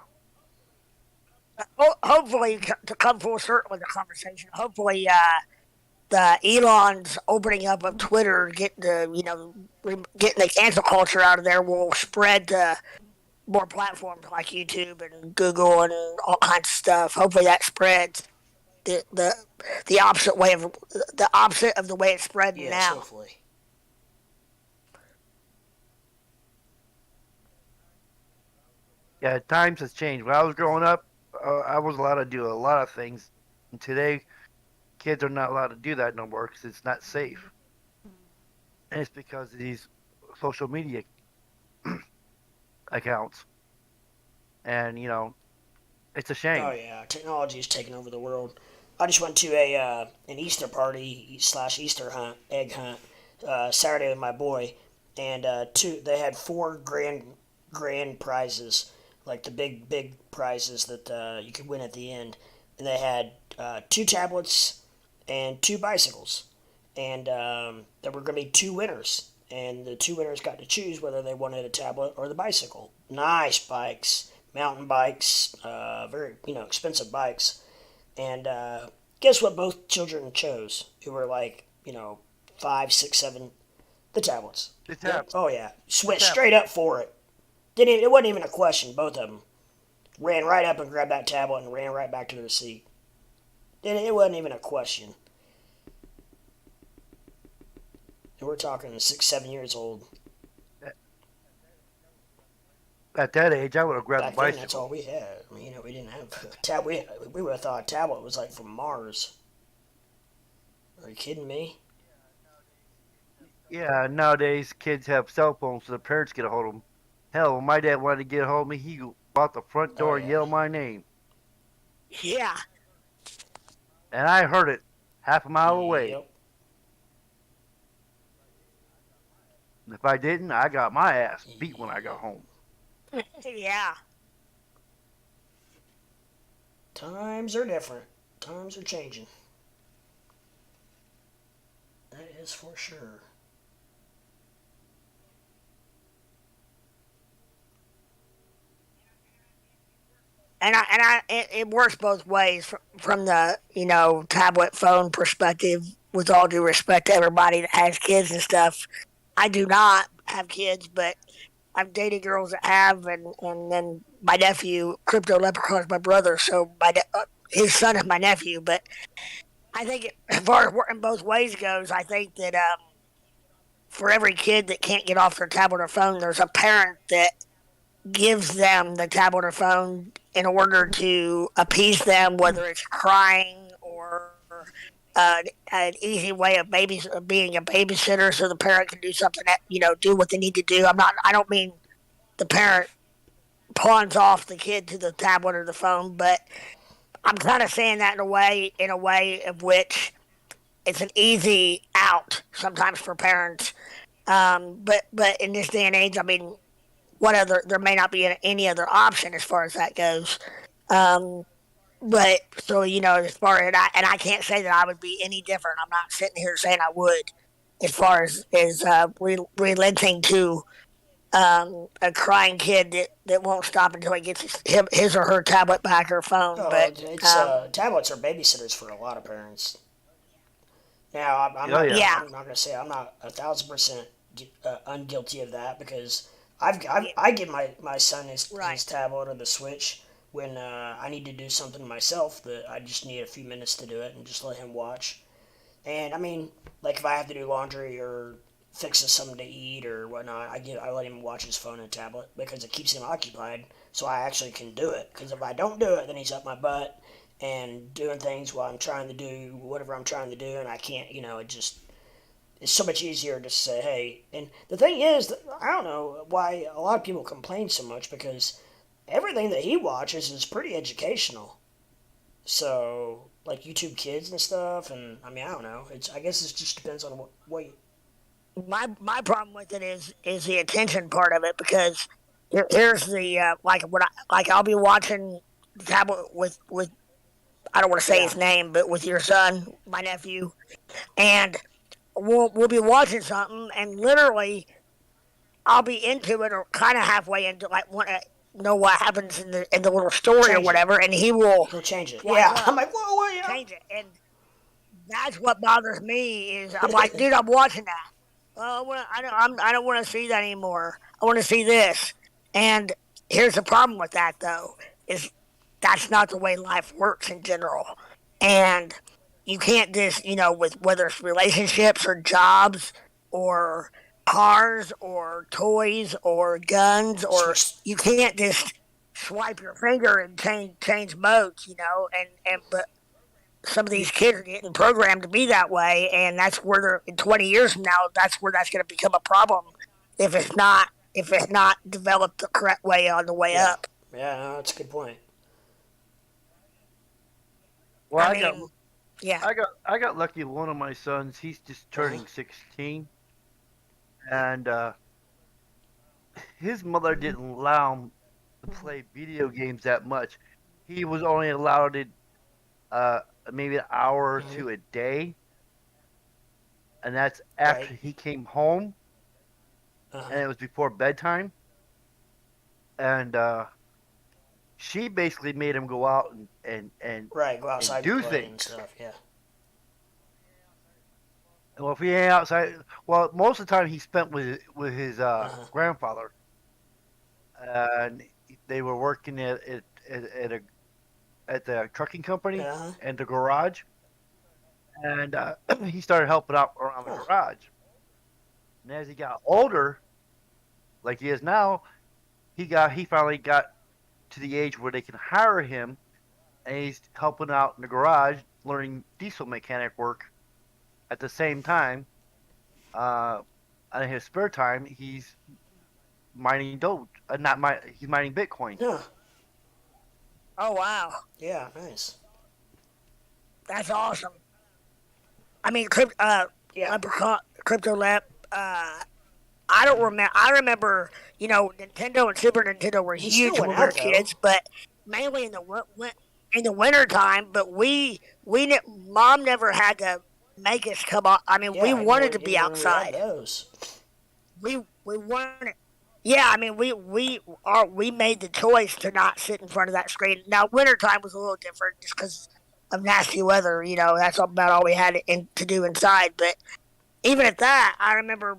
Hopefully, to come full circle with the conversation, hopefully, the Elon's opening up of Twitter, getting the cancel culture out of there will spread to more platforms like YouTube and Google and all kinds of stuff. Hopefully, that spreads the opposite of the way it's spreading Yes, now. hopefully. Yeah, times has changed. When I was growing up, I was allowed to do a lot of things. And today, kids are not allowed to do that no more because it's not safe. And it's because of these social media accounts. And, it's a shame. Oh yeah, technology is taking over the world. I just went to an Easter party / Easter egg hunt Saturday with my boy, and they had four grand prizes, like the big prizes that you could win at the end, and they had two tablets and two bicycles, and there were going to be two winners, and the two winners got to choose whether they wanted a tablet or the bicycle. Nice bikes, mountain bikes, very expensive bikes, and guess what? Both children chose, who were like 5, 6, 7, the tablets. The tablet. Oh yeah, went straight up for it. It wasn't even a question. Both of them ran right up and grabbed that tablet and ran right back to their seat. It wasn't even a question. And we're talking 6, 7 years old. At that age, I would have grabbed Back the then, bicycle. that's all we had. I mean, we didn't have a tablet. We would have thought a tablet was like from Mars. Are you kidding me? Yeah, nowadays kids have cell phones, so the parents get a hold of them. Hell, when my dad wanted to get a hold of me, he go out the front door and yelled my name. Yeah. And I heard it half a mile away. Yep. And if I didn't, I got my ass beat when I got home. Yeah. Times are different. Times are changing. That is for sure. And it works both ways from the tablet phone perspective. With all due respect to everybody that has kids and stuff, I do not have kids, but I've dated girls that have, and then my nephew, Crypto Leprechaun, is my brother, so his son is my nephew. But I think as far as working both ways goes, I think that for every kid that can't get off their tablet or phone, there's a parent that gives them the tablet or phone in order to appease them, whether it's crying or an easy way of being a babysitter, so the parent can do something that do what they need to do. I don't mean the parent pawns off the kid to the tablet or the phone, but I'm kind of saying that in a way of which it's an easy out sometimes for parents. But in this day and age, I mean, there may not be any other option as far as that goes. But so as far as I can't say that I would be any different. I'm not sitting here saying I would, as far as relenting to a crying kid that won't stop until he gets his or her tablet back or phone. Oh, But tablets are babysitters for a lot of parents. Now, I'm not going to say I'm not 1,000% unguilty of that, because I give my son his tablet or the Switch when I need to do something myself that I just need a few minutes to do it, and just let him watch. And I mean, like if I have to do laundry or fixes something to eat or whatnot, I let him watch his phone and tablet because it keeps him occupied, so I actually can do it. Because if I don't do it, then he's up my butt, and doing things while I'm trying to do whatever I'm trying to do, and I can't, it just it's so much easier to say, hey. And the thing is, I don't know why a lot of people complain so much because everything that he watches is pretty educational. So, like YouTube Kids and stuff, and I mean, I don't know. I guess it just depends on what you, My problem with it is the attention part of it because here's the like what I'll be watching the tablet with I don't want to say yeah, his name, but with your son, my nephew, and we'll be watching something, and literally I'll be into it or kind of halfway into like want to know what happens in the little story or change it. whatever, and he will He'll change it. swipe Yeah, I'm up, like, whoa, what? change it, and that's what bothers me is I'm like, dude, I'm watching that. I don't want to see that anymore. I want to see this. And here's the problem with that though is that's not the way life works in general. And you can't just with whether it's relationships or jobs or cars or toys or guns or Switch. you can't just swipe your finger and change modes, and but some of these kids are getting programmed to be that way, and that's where they're in 20 years from now. That's where that's going to become a problem if it's not developed the correct way on the way Yeah, up. yeah, no, that's a good point. Well, I mean, yeah, I got lucky. One of my sons, he's just turning 16, and his mother didn't allow him to play video games that much. He was only allowed it maybe an hour or two a day, and that's after Right. he came home, and it was before bedtime. And she basically made him go out Right, go and outside and do play and things. stuff. Yeah. Well, if he ain't outside, well, most of the time he spent with his Uh-huh. grandfather, and they were working at a at the trucking company Uh-huh. and the garage, and he started helping out around the Huh. garage. And as he got older, like he is now, he finally got to the age where they can hire him, and he's helping out in the garage, learning diesel mechanic work at the same time. Uh, in his spare time, he's mining Doge, not my, he's mining Bitcoin. Huh. oh wow, Yeah, nice. that's awesome. I mean, Yeah. Leprechaun, Crypto Lep. I don't remember. I remember, Nintendo and Super Nintendo were He still huge went when we were out though. kids, but mainly in the winter time. But mom never had to make us come on. I mean, we Yeah, even wanted to be even when we had outside. those. We wanted. Yeah, I mean, we made the choice to not sit in front of that screen. Now, wintertime was a little different just because of nasty weather. That's about all we had to do inside. But even at that, I remember,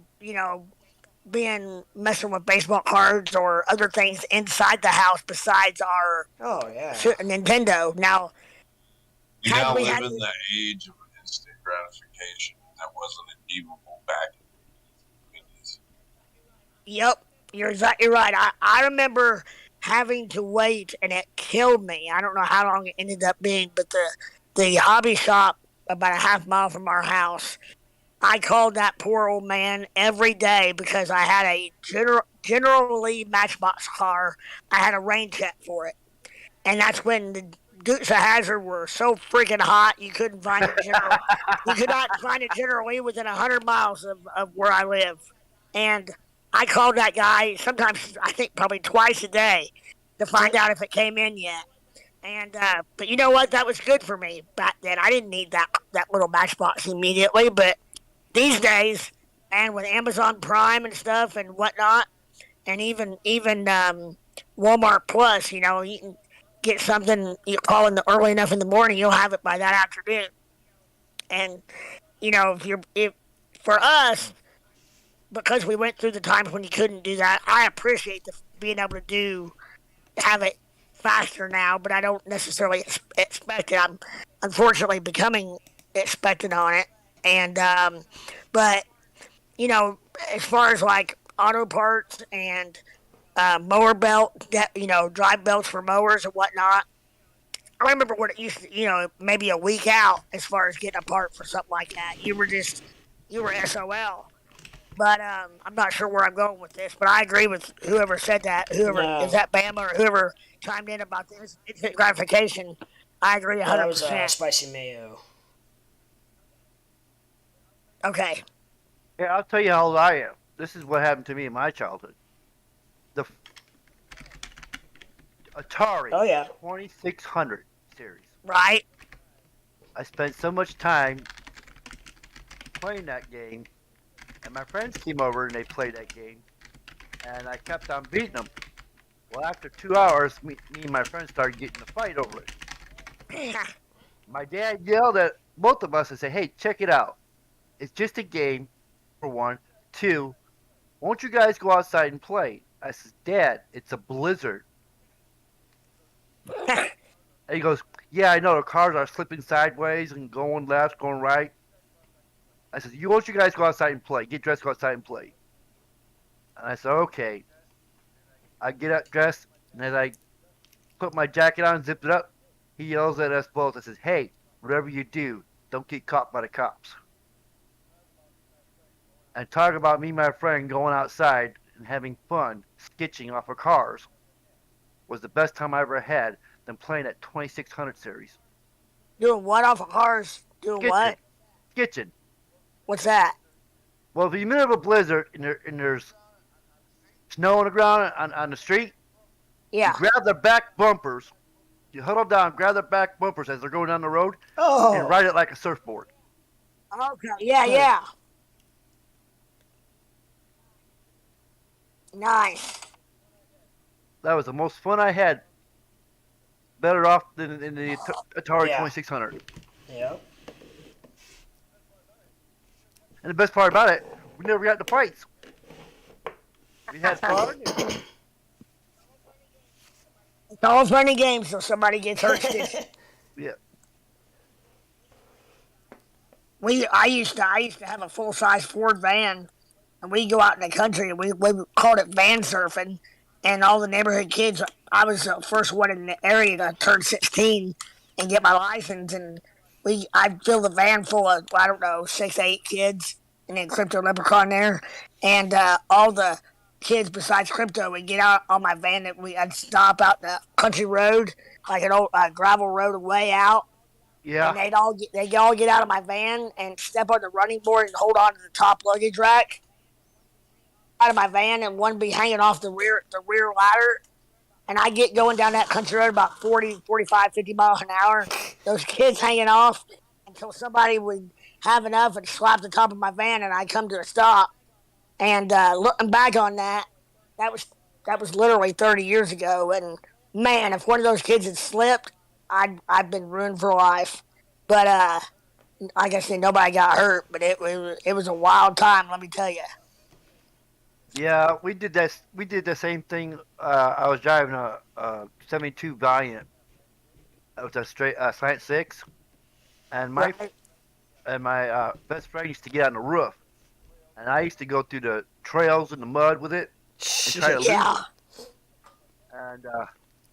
being messing with baseball cards or other things inside the house besides our Oh yeah. Nintendo. Now, We had now we live had in the age of instant gratification. That wasn't achievable back in the 50s. yep, you're exactly right. I remember having to wait, and it killed me. I don't know how long it ended up being, but the hobby shop about a half mile from our house. I called that poor old man every day because I had a generally Matchbox car. I had a rain check for it, and that's when the Dukes of Hazzard were so freaking hot you couldn't find it general. You could not find it generally within 100 miles of where I live, and I called that guy sometimes I think probably twice a day to find out if it came in yet. And but you know what? That was good for me back then. I didn't need that little Matchbox immediately, but these days, and with Amazon Prime and stuff and whatnot, and even Walmart Plus, you can get something you call in the early enough in the morning, you'll have it by that afternoon. And if for us, because we went through the times when you couldn't do that, I appreciate being able to have it faster now, but I don't necessarily expect it. I'm unfortunately becoming expected on it, and but as far as like auto parts and mower belt, drive belts for mowers and whatnot, I remember what it used to, maybe a week out as far as getting a part for something like that. You were SOL. But I'm not sure where I'm going with this. But I agree with whoever said that. Whoever is No, that Bama or whoever chimed in about this instant gratification. I agree no, that was 100%. spicy mayo. Okay. Yeah, I'll tell you how old I am. This is what happened to me in my childhood. The Atari Oh yeah. 2600 series. Right. I spent so much time playing that game, and my friends came over and they played that game, and I kept on beating them. Well, after 2 hours, me and my friends started getting a fight over it. My dad yelled at both of us and said, "Hey, check it out. It's just a game, for one. Two, won't you guys go outside and play?" I said, "Dad, it's a blizzard." And he goes, "Yeah, I know the cars are slipping sideways and going left, going right." I said, "You won't you guys go outside and play? Get dressed, go outside and play." And I said, "Okay." I get up dressed, and as I put my jacket on, zipped it up, he yells at us both and says, "Hey, whatever you do, don't get caught by the cops." And talk about me and my friend going outside and having fun sketching off of cars was the best time I ever had than playing that 2600 series. Doing what off of cars? Doing Sketching. what? Sketching. What's that? Well, if you're in the middle of a blizzard and there's snow on the ground on the street, Yeah. you grab their back bumpers, you huddle down, grab their back bumpers as they're going down the road, Oh. and ride it like a surfboard. Okay. Yeah. Yeah. Nice. That was the most fun I had. Better off than in the Atari Yeah. 2600. Yep. And the best part about it, we never got into fights. We had fun. It's all funny games till somebody gets hurt. Stitch. Yeah. I used to have a full size Ford van, and we'd go out in the country and we called it van surfing. And all the neighborhood kids, I was the first one in the area to turn 16 and get my license. And I filled the van full of, I don't know, 6, 8 kids, and then Crypto Leprechaun there. And all the kids besides Crypto would get out on my van and I'd stop out the country road, like an old gravel road way out. Yeah. And they'd all get out of my van and step on the running board and hold on to the top luggage rack out of my van, and one be hanging off the rear ladder. And I get going down that country road about 40, 45, 50 miles an hour. Those kids hanging off until somebody would have enough and slap the top of my van, and I come to a stop. And looking back on that was literally 30 years ago. And man, if one of those kids had slipped, I'd been ruined for life. But like I said, nobody got hurt. But it was a wild time, let me tell you. Yeah, we did that. We did the same thing. I was driving a 72 Valiant. It was a straight slant six, and my best friend used to get on the roof, and I used to go through the trails in the mud with it and try to lose it. And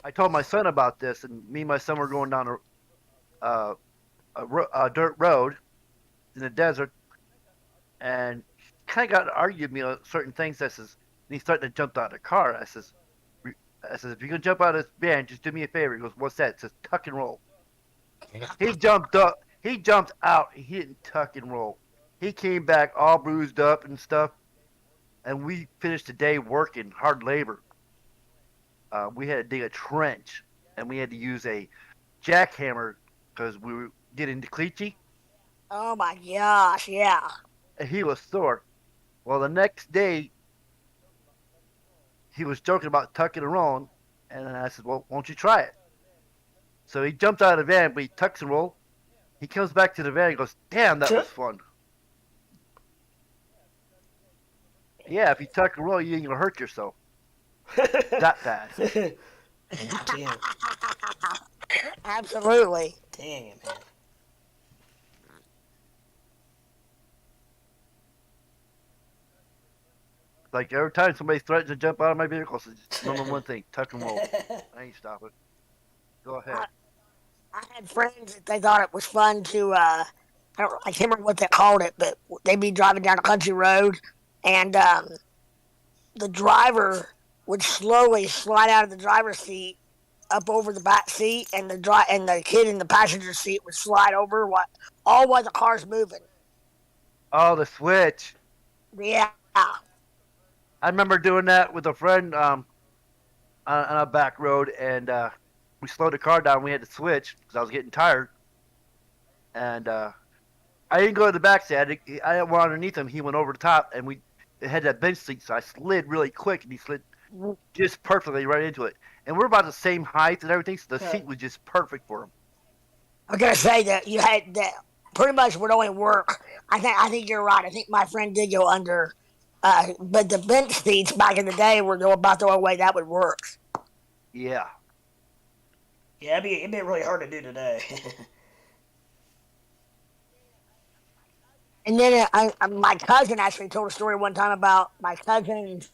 I told my son about this, and me and my son were going down a dirt road in the desert, and kind of got argued with me on certain things. I says, and he started to jump out of the car. I says, if you're gonna jump out of this van, just do me a favor. He goes, "What's that?" It says, "Tuck and roll." He jumped up. He jumped out. He didn't tuck and roll. He came back all bruised up and stuff. And we finished the day working hard labor. We had to dig a trench, and we had to use a jackhammer because we were getting to cleachy. Oh my gosh, yeah. And he was sore. Well, the next day, he was joking about tucking and rolling, and I said, "Well, won't you try it?" So he jumped out of the van, but he tucks and roll. He comes back to the van and goes, "Damn, that was fun." Yeah, if you tuck and roll, you ain't gonna hurt yourself. That bad. Damn. Absolutely. Dang it, man. Like every time somebody threatens to jump out of my vehicle, it's number one thing: tuck and roll. I ain't stopping. Go ahead. I had friends that they thought it was fun to. I can't remember what they called it, but they'd be driving down a country road, and the driver would slowly slide out of the driver's seat up over the back seat, and the kid in the passenger seat would slide over all while the car's moving. Oh, the switch. Yeah. I remember doing that with a friend on a back road, and we slowed the car down. We had to switch because I was getting tired, and I didn't go to the back seat. I went underneath him. He went over the top, and we had that bench seat, so I slid really quick, and he slid just perfectly right into it. And we're about the same height and everything, so the seat was just perfect for him. I'm gonna say that you had that pretty much would only work. I think you're right. I think my friend did go under, but the bench seats back in the day were about the only way that would work. Yeah. Yeah, it'd be really hard to do today. And then my cousin actually told a story one time about my cousins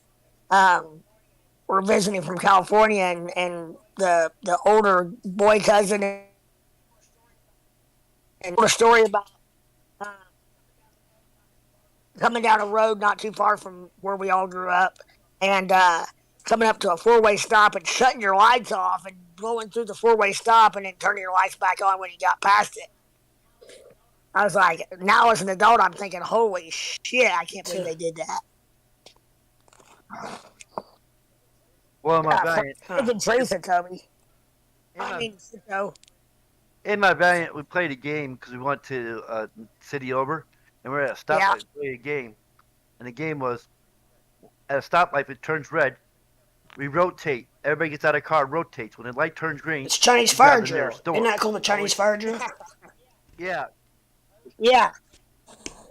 were visiting from California, and the older boy cousin and told a story about coming down a road not too far from where we all grew up, and coming up to a four-way stop and shutting your lights off and blowing through the four-way stop and then turning your lights back on when you got past it. I was like, now as an adult, I'm thinking, holy shit, I can't believe they did that. Well, my Valiant. Even Teresa told me. In my Valiant, we played a game because we went to city over, and we're at a stoplight to play a game. And the game was, at a stoplight, if it turns red, we rotate. Everybody gets out of the car, rotates. When the light turns green, it's Chinese fire drill. Isn't that called the Chinese fire drill? Yeah. Yeah.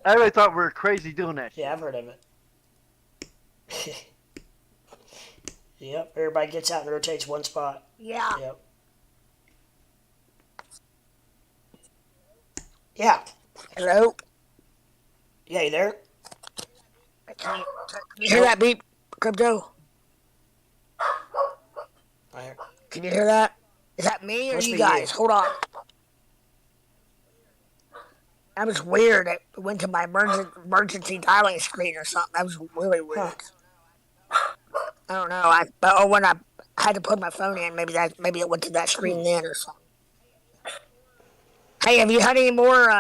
Everybody thought we were crazy doing that shit. Yeah, I've heard of it. Yep, everybody gets out and rotates one spot. Yeah. Yep. Yeah. Hello? Yeah, you there? Can you hear that beep, Crypto? I hear. Can you hear that? Is that me or Must you be guys? you. Hold on. That was weird. It went to my emergency dialing screen or something. That was really weird. I don't know. When I had to put my phone in, maybe it went to that screen then or something. Hey, have you had any more?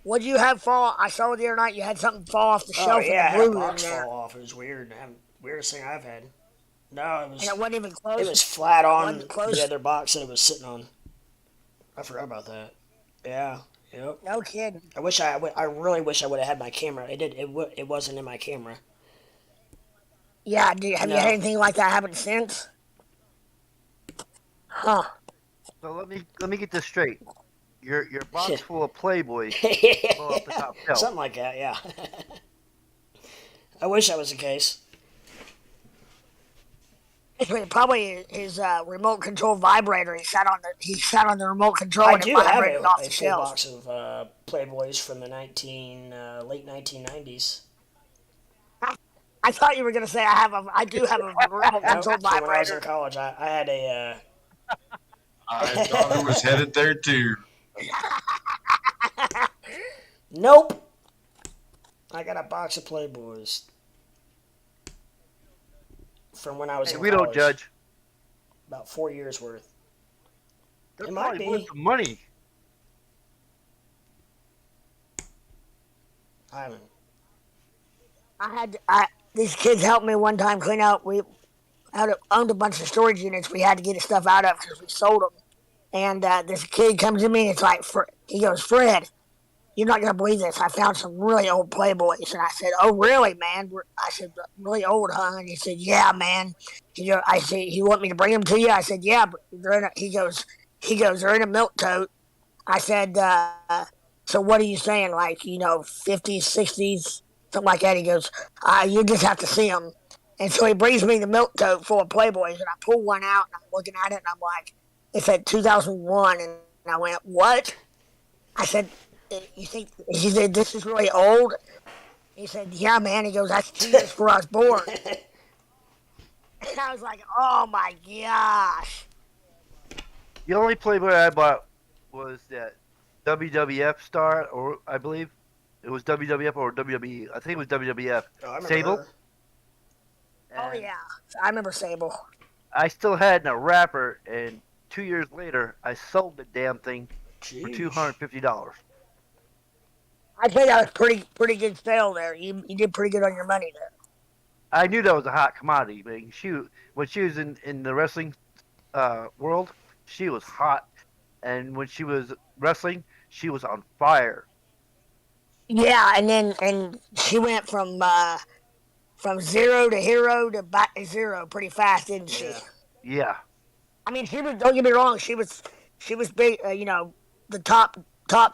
What did you have fall? I saw the other night you had something fall off the shelf. Oh yeah, I in had the a blue box room there. fall off. It was weird. Weirdest thing I've had. No, it was. And it wasn't even close. It was flat on close. the other box that it was sitting on. I forgot about that. Yeah. Yep. No kidding. I really wish I would have had my camera. It wasn't in my camera. Yeah. Have you had anything like that happen since? Huh. So let me get this straight. Your box full of Playboys fall off the top shelf. Something like that, yeah. I wish that was the case. Probably his remote control vibrator. He sat on the remote control I and do it have vibrated off the a full shelf. box of Playboys from the late 1990s. I thought you were gonna say I do have a remote control When I was in vibrator. college, I had a. I thought it was headed there too. Nope. I got a box of Playboys from when I was in We college. don't judge. About 4 years worth. They're It might probably be. worth some money. I haven't. These kids helped me one time clean out. We owned a bunch of storage units. We had to get the stuff out of because we sold them. And this kid comes to me and it's like, he goes, Fred, you're not gonna believe this. I found some really old Playboys. And I said, oh really, man? I said, really old, huh? And he said, yeah, man. I said, you want me to bring them to you? I said, yeah. But he goes, they're in a milk tote. I said, so what are you saying? Like, 50s, 60s, something like that. He goes, you just have to see them. And so he brings me the milk tote full of Playboys, and I pull one out, and I'm looking at it, and I'm like, it said 2001, and I went, what? I said, he said, this is really old? He said, yeah, man. He goes, that's 2 years before I was born. And I was like, oh my gosh. The only Playboy I bought was that WWF star, or I believe it was WWF or WWE. I think it was WWF. Oh, I remember Sable. her. Oh And yeah, I remember Sable. I still had a wrapper, and 2 years later, I sold the damn thing for Jeez. $250. I think that was pretty good sale there. You did pretty good on your money there. I knew that was a hot commodity, but when she was in the wrestling world, she was hot, and when she was wrestling, she was on fire. Yeah, and she went from zero to hero to back to zero pretty fast, didn't she? Yeah. Yeah, I mean, she was. Don't get me wrong. She was big. The top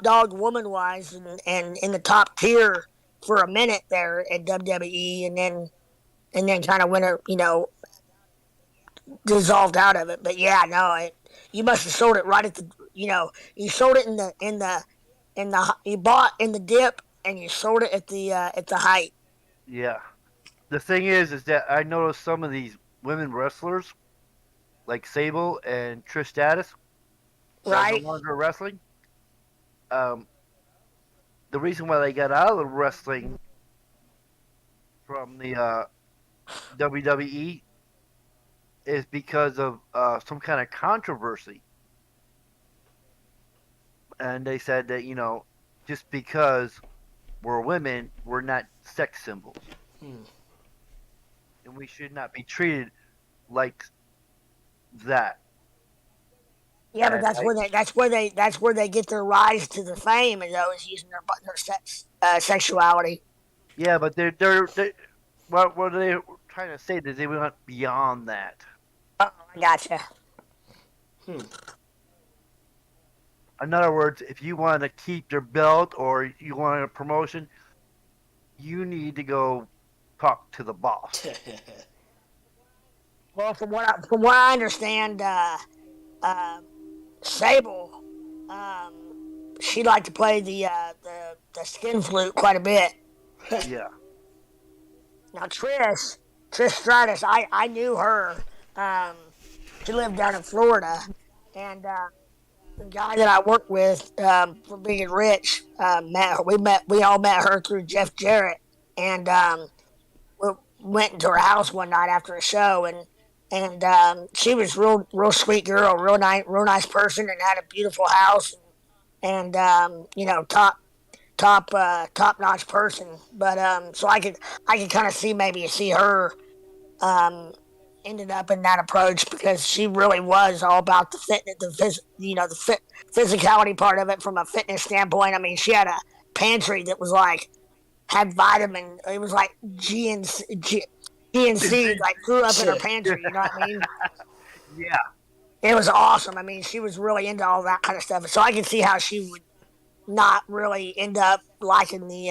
dog woman wise, and in the top tier for a minute there at WWE, and then kind of went, dissolved out of it. But yeah, no, you must have sold it right at the. You sold it you bought in the dip, and you sold it at the height. yeah. The thing is that I noticed some of these women wrestlers, like Sable and Trish Stratus, that are no Right? longer wrestling. Um, the reason why they got out of the wrestling from the WWE is because of some kind of controversy, and they said that just because we're women, we're not sex symbols, Hmm. and we should not be treated like that. Yeah, but And that's where they get their rise to the fame, and those using their sexuality. yeah, but they what they trying to say is they went beyond that. Oh, I gotcha. Hmm. In other words, if you want to keep your belt or you want a promotion, you need to go talk to the boss. Well, from what I understand, uh, Sable, she liked to play the skin flute quite a bit. Yeah, Now Trish Stratus, I knew her. Um, she lived down in Florida, and the guy that I worked with for being rich met her. We all met her through Jeff Jarrett, and we went into her house one night after a show, and she was real sweet girl, real nice person, and had a beautiful house, and top notch person. But so I could kind of see her um, ended up in that approach because she really was all about the fitness, the physicality part of it from a fitness standpoint. I mean, she had a pantry that was like had vitamin. It was like GNC like grew up in her pantry. You know what I mean? yeah. It was awesome. I mean, she was really into all that kind of stuff. So I could see how she would not really end up liking the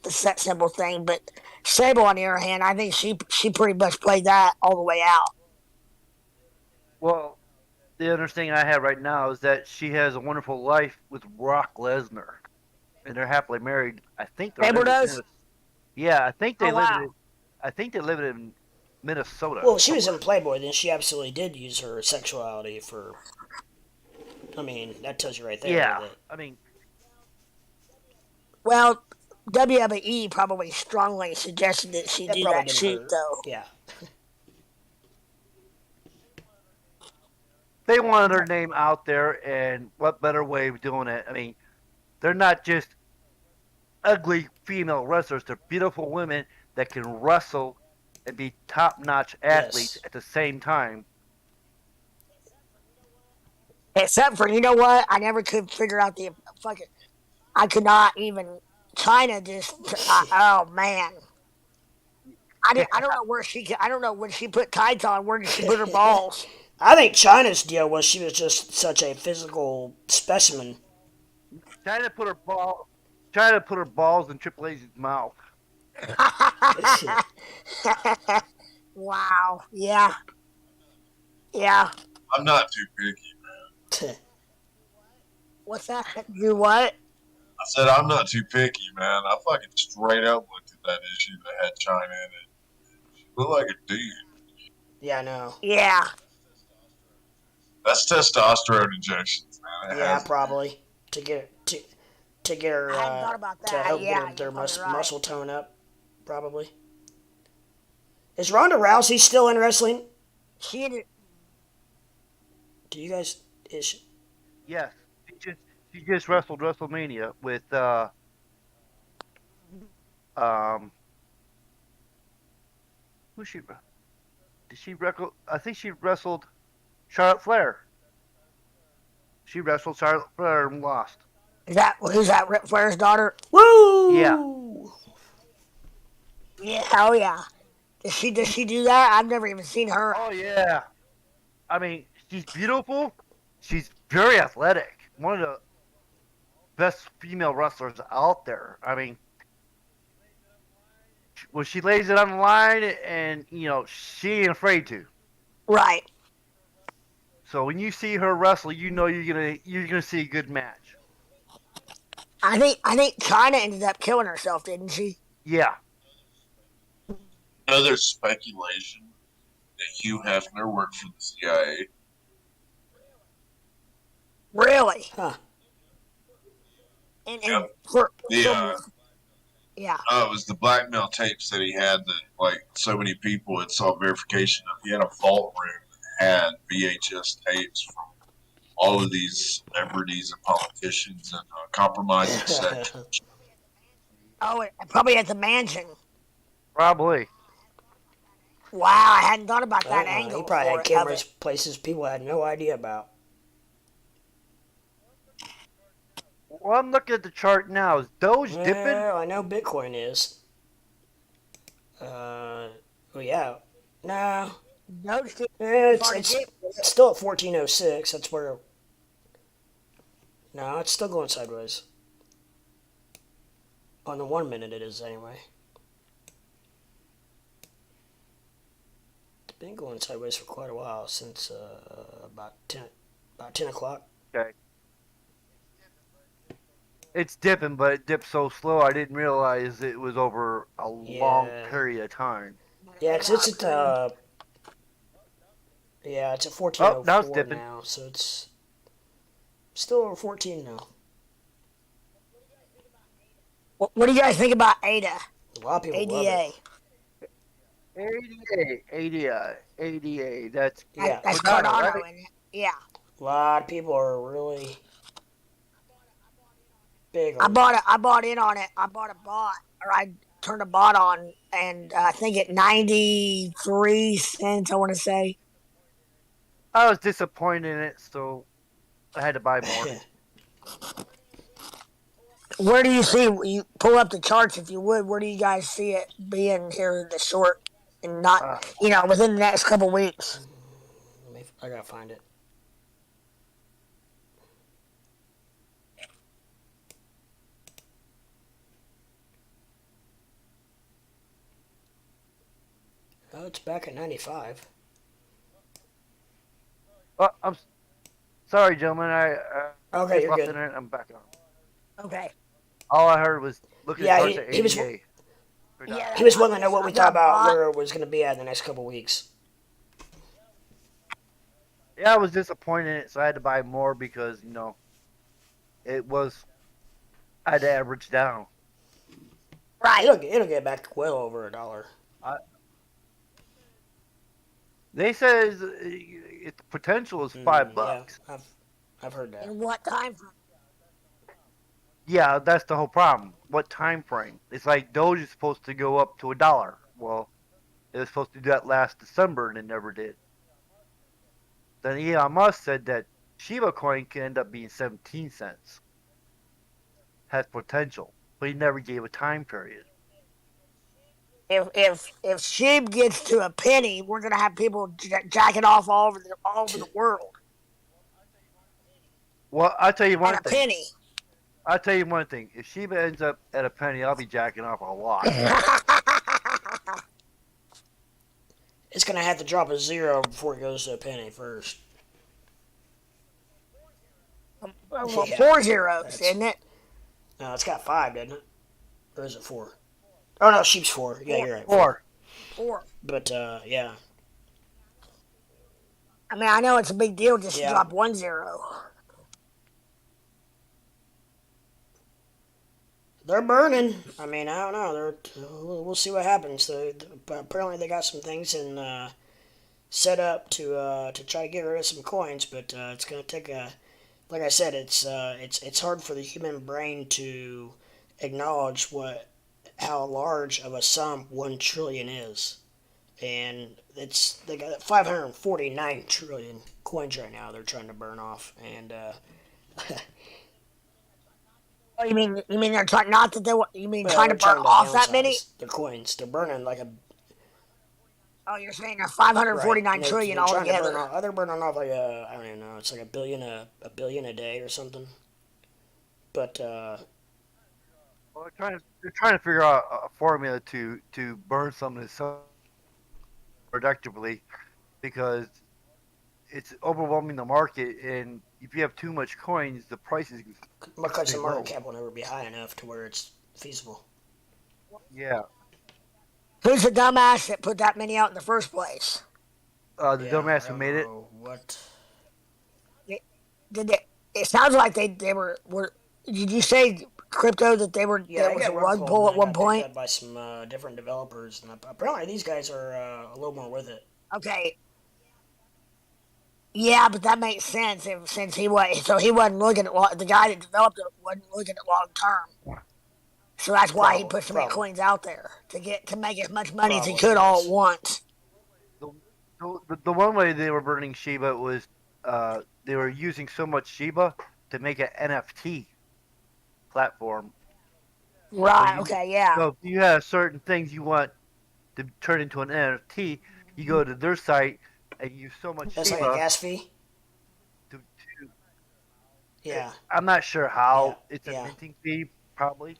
set symbol thing. But Sable, on the other hand, I think she pretty much played that all the way out. Well, the understanding I have right now is that she has a wonderful life with Brock Lesnar, and they're happily married. I think they're Sable living in does. Minnesota. Yeah, Oh wow. I think they live in Minnesota. Well, she was in Playboy, then she absolutely did use her sexuality for. I mean, that tells you right there. Yeah, That, I mean, Well, WWE probably strongly suggested that she that do probably that didn't shoot hurt. though. Yeah. they wanted her name out there, and what better way of doing it? I mean, they're not just ugly female wrestlers; they're beautiful women that can wrestle and be top-notch athletes Yes. at the same time. Except for what? I never could figure out the fucking. I could not even. China just. Oh man. I don't know where I don't know when she put tights on. Where did she put her balls? I think China's deal was she was just such a physical specimen. Trying to put her balls in Triple H's mouth. Wow. Yeah. Yeah. I'm not too picky. What's that? You what? I said I'm not too picky, man. I fucking straight up looked at that issue that had China in it. She looked like a dude. Yeah, I know. Yeah. That's testosterone injections, man. It Yeah, has. probably to get her I hadn't thought about to that. help Yeah, get their you're probably right. muscle tone up. Probably. Is Ronda Rousey still in wrestling? She ended, Do you guys? Is she, Yes, she just wrestled WrestleMania with um who she did she wrestle? I think she wrestled Charlotte Flair. She wrestled Charlotte Flair and lost. who's that? Ric Flair's daughter? Yeah. woo! Yeah, oh yeah. Does she do that? I've never even seen her. Oh yeah. I mean, she's beautiful. She's very athletic. One of the best female wrestlers out there. I mean, when she lays it on the line, and she ain't afraid to. Right. So when you see her wrestle, you know you're gonna see a good match. I think China ended up killing herself, didn't she? Yeah. Another speculation that Hugh Hefner worked for the CIA. Really? Huh? And Yep. for The yeah. it was the blackmail tapes that he had that like so many people had saw verification of. He had a vault room that had VHS tapes from all of these celebrities and politicians and compromising sections. Oh, probably at the mansion. Probably. Wow, I hadn't thought about that angle. He probably had of cameras it. places people had no idea about. Well, I'm looking at the chart now. Is Doge dipping? Well, I know Bitcoin is. Well, yeah. No. Doge did It's still at 1406. That's where. No, it's still going sideways. On the 1 minute, it is anyway. It's been going sideways for quite a while since about 10 o'clock. Okay. It's dipping, but it dipped so slow I didn't realize it was over a long period of time. Yeah, 'cause it's at it's at 1404 now it's dipping. now, so it's still over 14 now. What do you guys think about ADA? A lot of people love ADA. ADA. ADA. That's That's Cardano, Cardano, right? isn't it? Yeah. A lot of people are really big I on bought in on it. I bought a bot, or I turned a bot on, and I think at 93 cents, I want to say. I was disappointed in it, so I had to buy more. it. Where do you see, you pull up the charts if you would, where do you guys see it being here in the short and not, within the next couple weeks? I gotta find it. Oh, it's back at 95. I'm sorry, gentlemen. I Okay, you're left good. internet. I'm back on. Okay. All I heard was looking at charts at he was. ADA. Yeah, He was wanting to know what we I thought got about bot. where it was going to be at in the next couple weeks. Yeah, I was disappointed in it, so I had to buy more because it was. I had to average down. Right. It'll get back well over $1. They said the potential is $5. Yeah, I've heard that. In what time frame? Yeah, that's the whole problem. What time frame? It's like Doge is supposed to go up to $1. Well, it was supposed to do that last December, and it never did. Then Elon Musk said that Shiba coin can end up being 17 cents. Has potential, but he never gave a time period. If SHIB gets to a penny, we're gonna have people jacking off all over the world. Well, I'll tell you one And a thing. penny. I'll tell you one thing. If Shiba ends up at a penny, I'll be jacking off a lot. It's going to have to drop a 0 before it goes to a penny first. Well, 4 zeros, isn't it? No, it's got 5, doesn't it? Or is it 4? Oh, no, sheep's 4. Yeah, you're right. 4. 4. But, yeah. I mean, I know it's a big deal just to drop 1 0. They're burning. I mean, I don't know. We'll see what happens. But apparently they got some things in set up to try to get rid of some coins, but it's gonna take a. Like I said, it's hard for the human brain to acknowledge how large of a sum 1 trillion is, and they got 549 trillion coins right now. They're trying to burn off, and Oh, you mean they're trying not that they you mean well, trying to they're burn trying to off that many? downsize their coins. They're burning like a Oh, you're saying they're right, 549 and trillion they're trying to burn altogether. off. They're burning off like I don't even know. It's like a billion a day or something. But Well, they're trying to figure out a formula to burn some of this so productively because it's overwhelming the market, and if you have too much coins, the prices because stay the market low. cap will never be high enough to where it's feasible. Yeah, Who's the dumbass that put that many out in the first place? the Yeah, I dumbass who don't made it. know what. Did they? It sounds like they were. Did you say crypto that they were? Yeah, There they was a got rug rug pulled pull and at then one got picked point. up by some different developers, and apparently these guys are a little more with it. Okay, yeah, but that makes sense since he wasn't looking at the guy that developed it wasn't looking at long term. So that's why he Probably, put so many probably, coins out there to make as much money as he probably, could all at yes. once. The, the one way they were burning Shiba was they were using so much Shiba to make an NFT platform. So Right? Okay. Yeah. if you have certain things you want to turn into an NFT, you go to their site and use so much That's like a Shiba gas fee. to Yeah, I'm not sure yeah, how it's a yeah. minting fee, probably,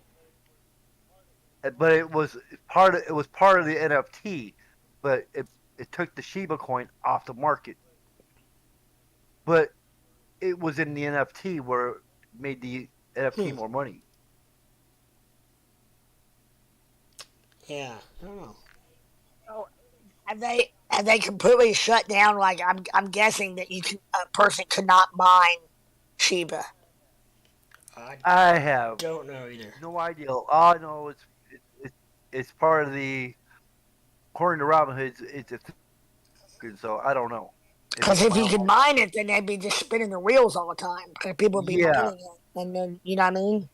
but it was part of the NFT, but it took the Shiba coin off the market, but it was in the NFT where it made the NFT Hmm. more money. Yeah, I don't know. So have they completely shut down? Like I'm guessing that a person could not mine Shiba. I I have don't know either. no idea. All I know is it's part of the according to Robinhood, it's a so I don't know if Because it's if you allowed. could mine it, then they'd be just spinning their wheels all the time. Because people would be Yeah, mining it, and then you know what I mean.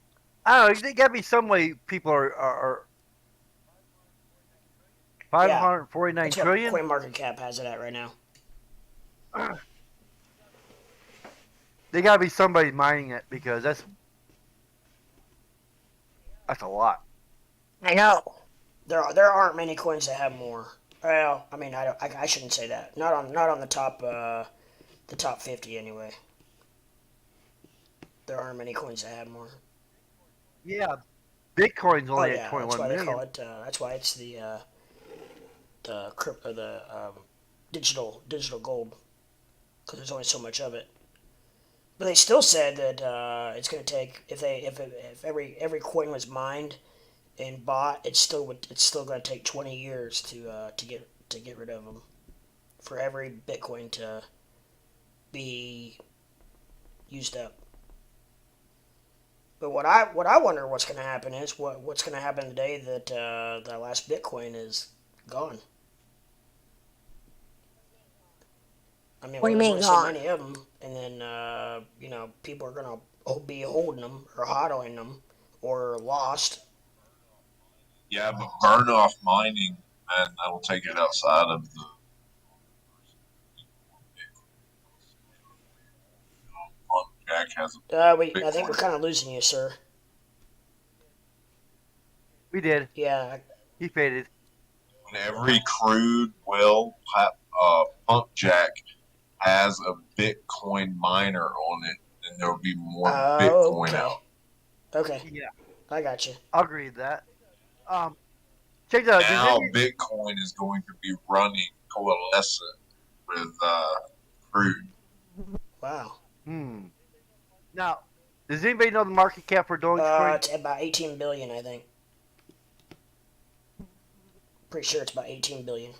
I don't know. There got to be some way people are Yeah, 549 that's what trillion. CoinMarketCap has it at right now. They got to be somebody mining it because that's a lot. I know. There aren't many coins that have more. Well, I mean, I shouldn't say that. Not on the top 50 anyway. There aren't many coins that have more. Yeah, Bitcoin's Oh only at yeah, that's 21 why they call million. it. That's why it's the crypto digital gold because there's only so much of it. But they still said that it's going to take if every coin was mined and bought, it's still going to take 20 years to get rid of them for every Bitcoin to be used up. But what I wonder what's going to happen is what's going to happen the day that the last Bitcoin is gone. I mean, What do well, you there's mean only so gone? many of them, and then people are gonna be holding them or hodling them or lost. Yeah, but burn off mining, man, that'll take it outside of the. Jack has a I think we're Bitcoin. kind of losing you, sir. We did. Yeah, He faded. When every crude pump jack has a Bitcoin miner on it, then there'll be more Bitcoin okay, out. okay, Yeah, I got you. I'll agree with that. Um, check that out. Does Now any Bitcoin is going to be running coalescent with crude. Wow. hmm. Now, does anybody know the market cap for Dogecoin? It's about 18 billion, I think. Pretty sure it's about 18 billion.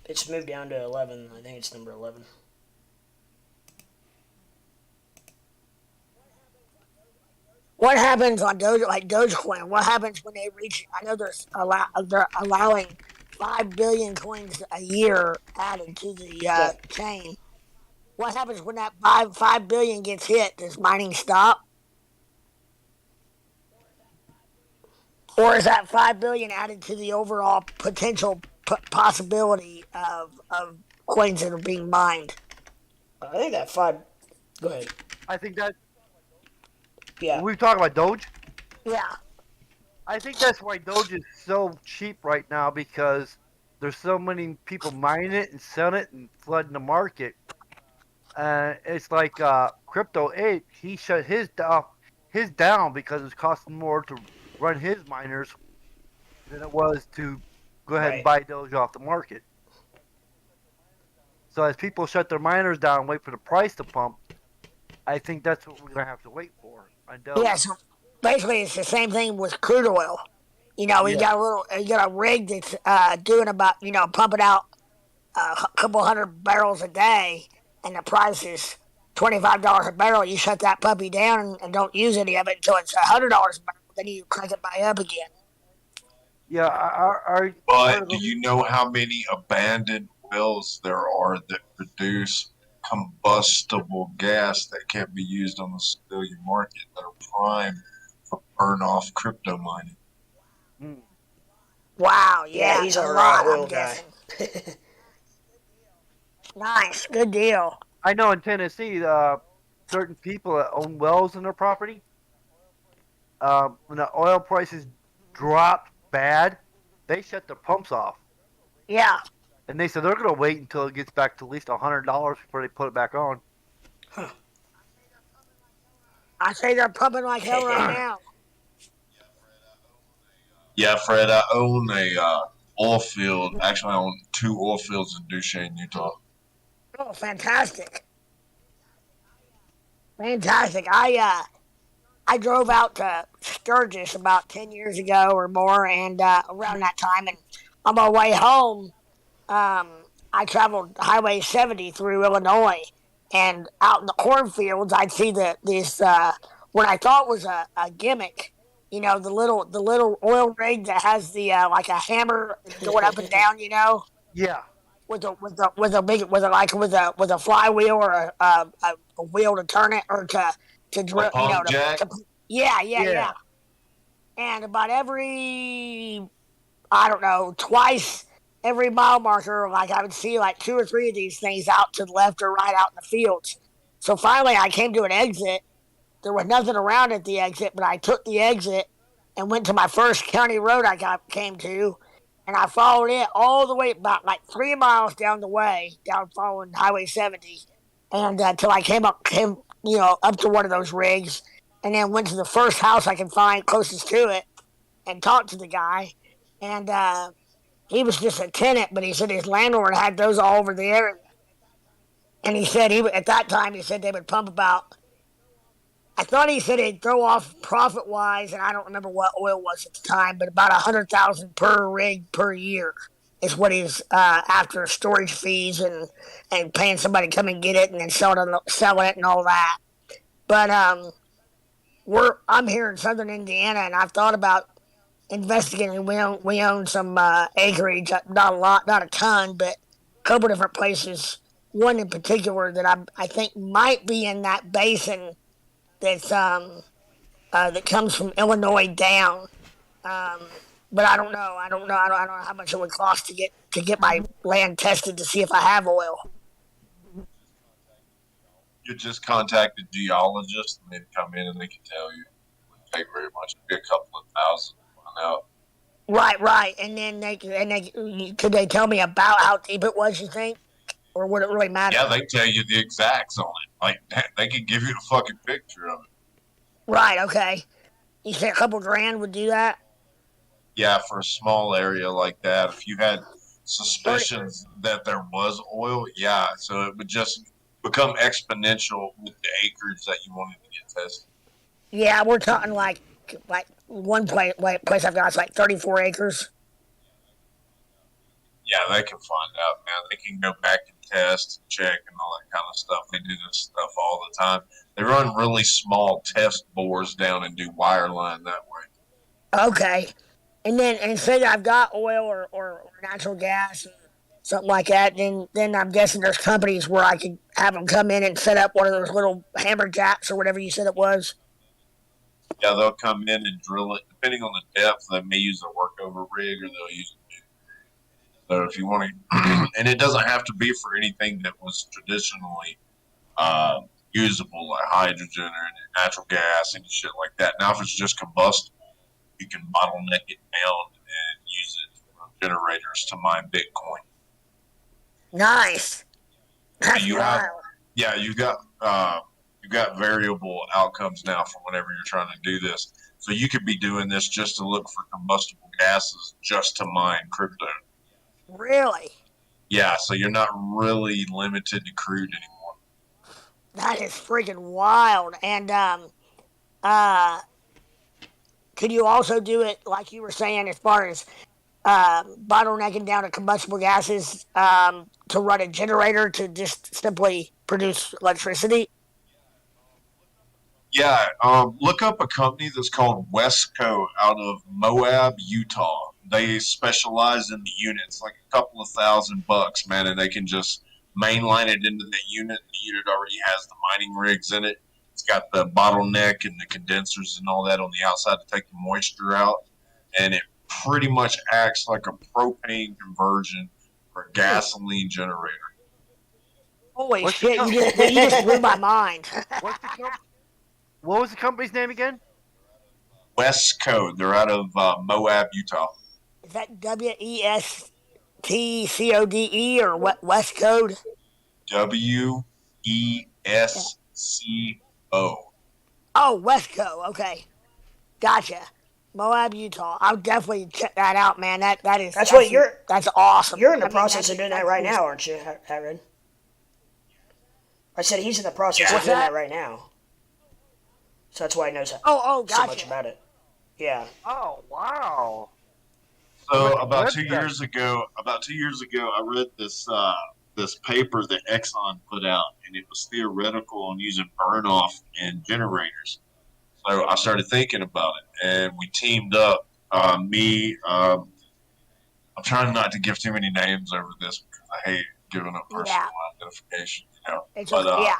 It's moved down to 11. I think it's number 11. What happens on Doge, like Dogecoin? What happens when they reach? I know they're allowing 5 billion coins a year added to the chain. What happens when that five billion gets hit? Does mining stop, or is that 5 billion added to the overall potential possibility of coins that are being mined? I think that five. Go ahead. I think that Yeah. when we talk about Doge, Yeah, I think that's why Doge is so cheap right now because there's so many people mining it and selling it and flooding the market. It's like Crypto 8, he shut his down because it's costing more to run his miners than it was to go ahead and Right. buy Doge off the market. So as people shut their miners down and wait for the price to pump, I think that's what we're gonna have to wait for on Doge. yeah. So basically, it's the same thing with crude oil. You know, Yeah. you got a rig that's doing about pumping out a couple hundred barrels a day, and the price is $25 a barrel. You shut that puppy down and don't use any of it until it's $100 a barrel. Then you crank it back up again. Yeah, But do you know how many abandoned wells there are that produce combustible gas that can't be used on the civilian market that are prime for burn off crypto mining? mm, Wow, Yeah, yeah, he's a our lot. oil I'm guy. guessing. Nice, good deal. I know in Tennessee, certain people that own wells in their property, when the oil prices dropped bad, they shut their pumps off. Yeah, And they said they're going to wait until it gets back to at least $100 before they put it back on. I say they're pumping like hell right now. Yeah, Fred, I own a oil field. Actually, I own two oil fields in Duchesne, Utah. Oh, fantastic, fantastic. I drove out to Sturgis about 10 years ago or more, and around that time, and on my way home, um, I traveled Highway 70 through Illinois, and out in the cornfields, I'd see this what I thought was a gimmick. You know, the little oil rig that has the like a hammer going up and down. You know, Yeah. with a flywheel or a wheel to turn it or to A drill. You know, pump jack? yeah, yeah, Yeah. yeah. And about every, I don't know, twice every mile marker, like I would see like two or three of these things out to the left or right out in the fields. So finally, I came to an exit. There was nothing around at the exit, but I took the exit and went to my first county road came to, and I followed it all the way about like 3 miles down the way, down following Highway 70, and till I came up to one of those rigs, and then went to the first house I could find closest to it, and talked to the guy, and he was just a tenant, but he said his landlord had those all over the area, and he said at that time he said they would pump about. I thought he said he'd throw off profit wise, and I don't remember what oil was at the time, but about 100,000 per rig per year is what he's after storage fees and paying somebody to come and get it and then selling it and all that. But I'm here in southern Indiana, and I've thought about investigating. We own some acreage, not a lot, not a ton, but a couple different places. One in particular that I think might be in that basin that's that comes from Illinois down. Um, but I don't know. I don't know how much it would cost to get my land tested to see if I have oil. You just contact a geologist and they'd come in and they can tell you. It wouldn't take very much. It'd be a couple of thousand to find out. Right. And then could they tell me about how deep it was? You think, or would it really matter? Yeah, they tell you the exacts on it. Like they can give you a fucking picture of it. Right. Okay. You say a couple grand would do that? Yeah, for a small area like that, if you had suspicions that there was oil, yeah, so it would just become exponential with the acreage that you wanted to get tested. Yeah, we're talking like one place I've got is like 34 acres. Yeah, they can find out, man. They can go back and test and check and all that kind of stuff. They do this stuff all the time. They run really small test bores down and do wireline that way. Okay. And say that I've got oil or natural gas or something like that, then I'm guessing there's companies where I could have them come in and set up one of those little hammer jacks or whatever you said it was. Yeah, they'll come in and drill it. Depending on the depth, they may use a workover rig or they'll use a new. So if you want to, and it doesn't have to be for anything that was traditionally usable, like hydrogen or natural gas and shit like that. Now, if it's just combustible, you can bottleneck it down and use it for generators to mine Bitcoin. Nice. That's You wild. have, yeah, you've got variable outcomes now for whenever you're trying to do this. So you could be doing this just to look for combustible gases, just to mine crypto. Really? Yeah, so you're not really limited to crude anymore. That is freaking wild. And uh, could you also do it like you were saying, as far as bottlenecking down to combustible gases to run a generator to just simply produce electricity? Yeah, look up a company that's called Westco out of Moab, Utah. They specialize in the units, like a couple of $1,000, man, and they can just mainline it into the unit. The unit already has the mining rigs in it. It's got the bottleneck and the condensers and all that on the outside to take the moisture out, and it pretty much acts like a propane conversion for a gasoline generator. Holy What's shit! the You just blew my mind. What was the company's name again? Westco, they're out of Moab, Utah. Is that WESTCODE or what? West Code? WESCO. Oh, Westco. Okay, gotcha. Moab, Utah. I'll definitely check that out, man. That's what you're. That's awesome. You're in the I mean, process of doing that right that's- now, aren't you, Aaron? I said he's in the process What's of doing that? that right now. So that's why he knows Oh, so much gotcha. about it. Yeah. Oh wow! So Like a about 2 website. years ago, I read this paper that Exxon put out, and it was theoretical on using burn off in generators. So I started thinking about it, and we teamed up. I'm trying not to give too many names over this because I hate giving up personal identification, you know. It's But okay. Yeah.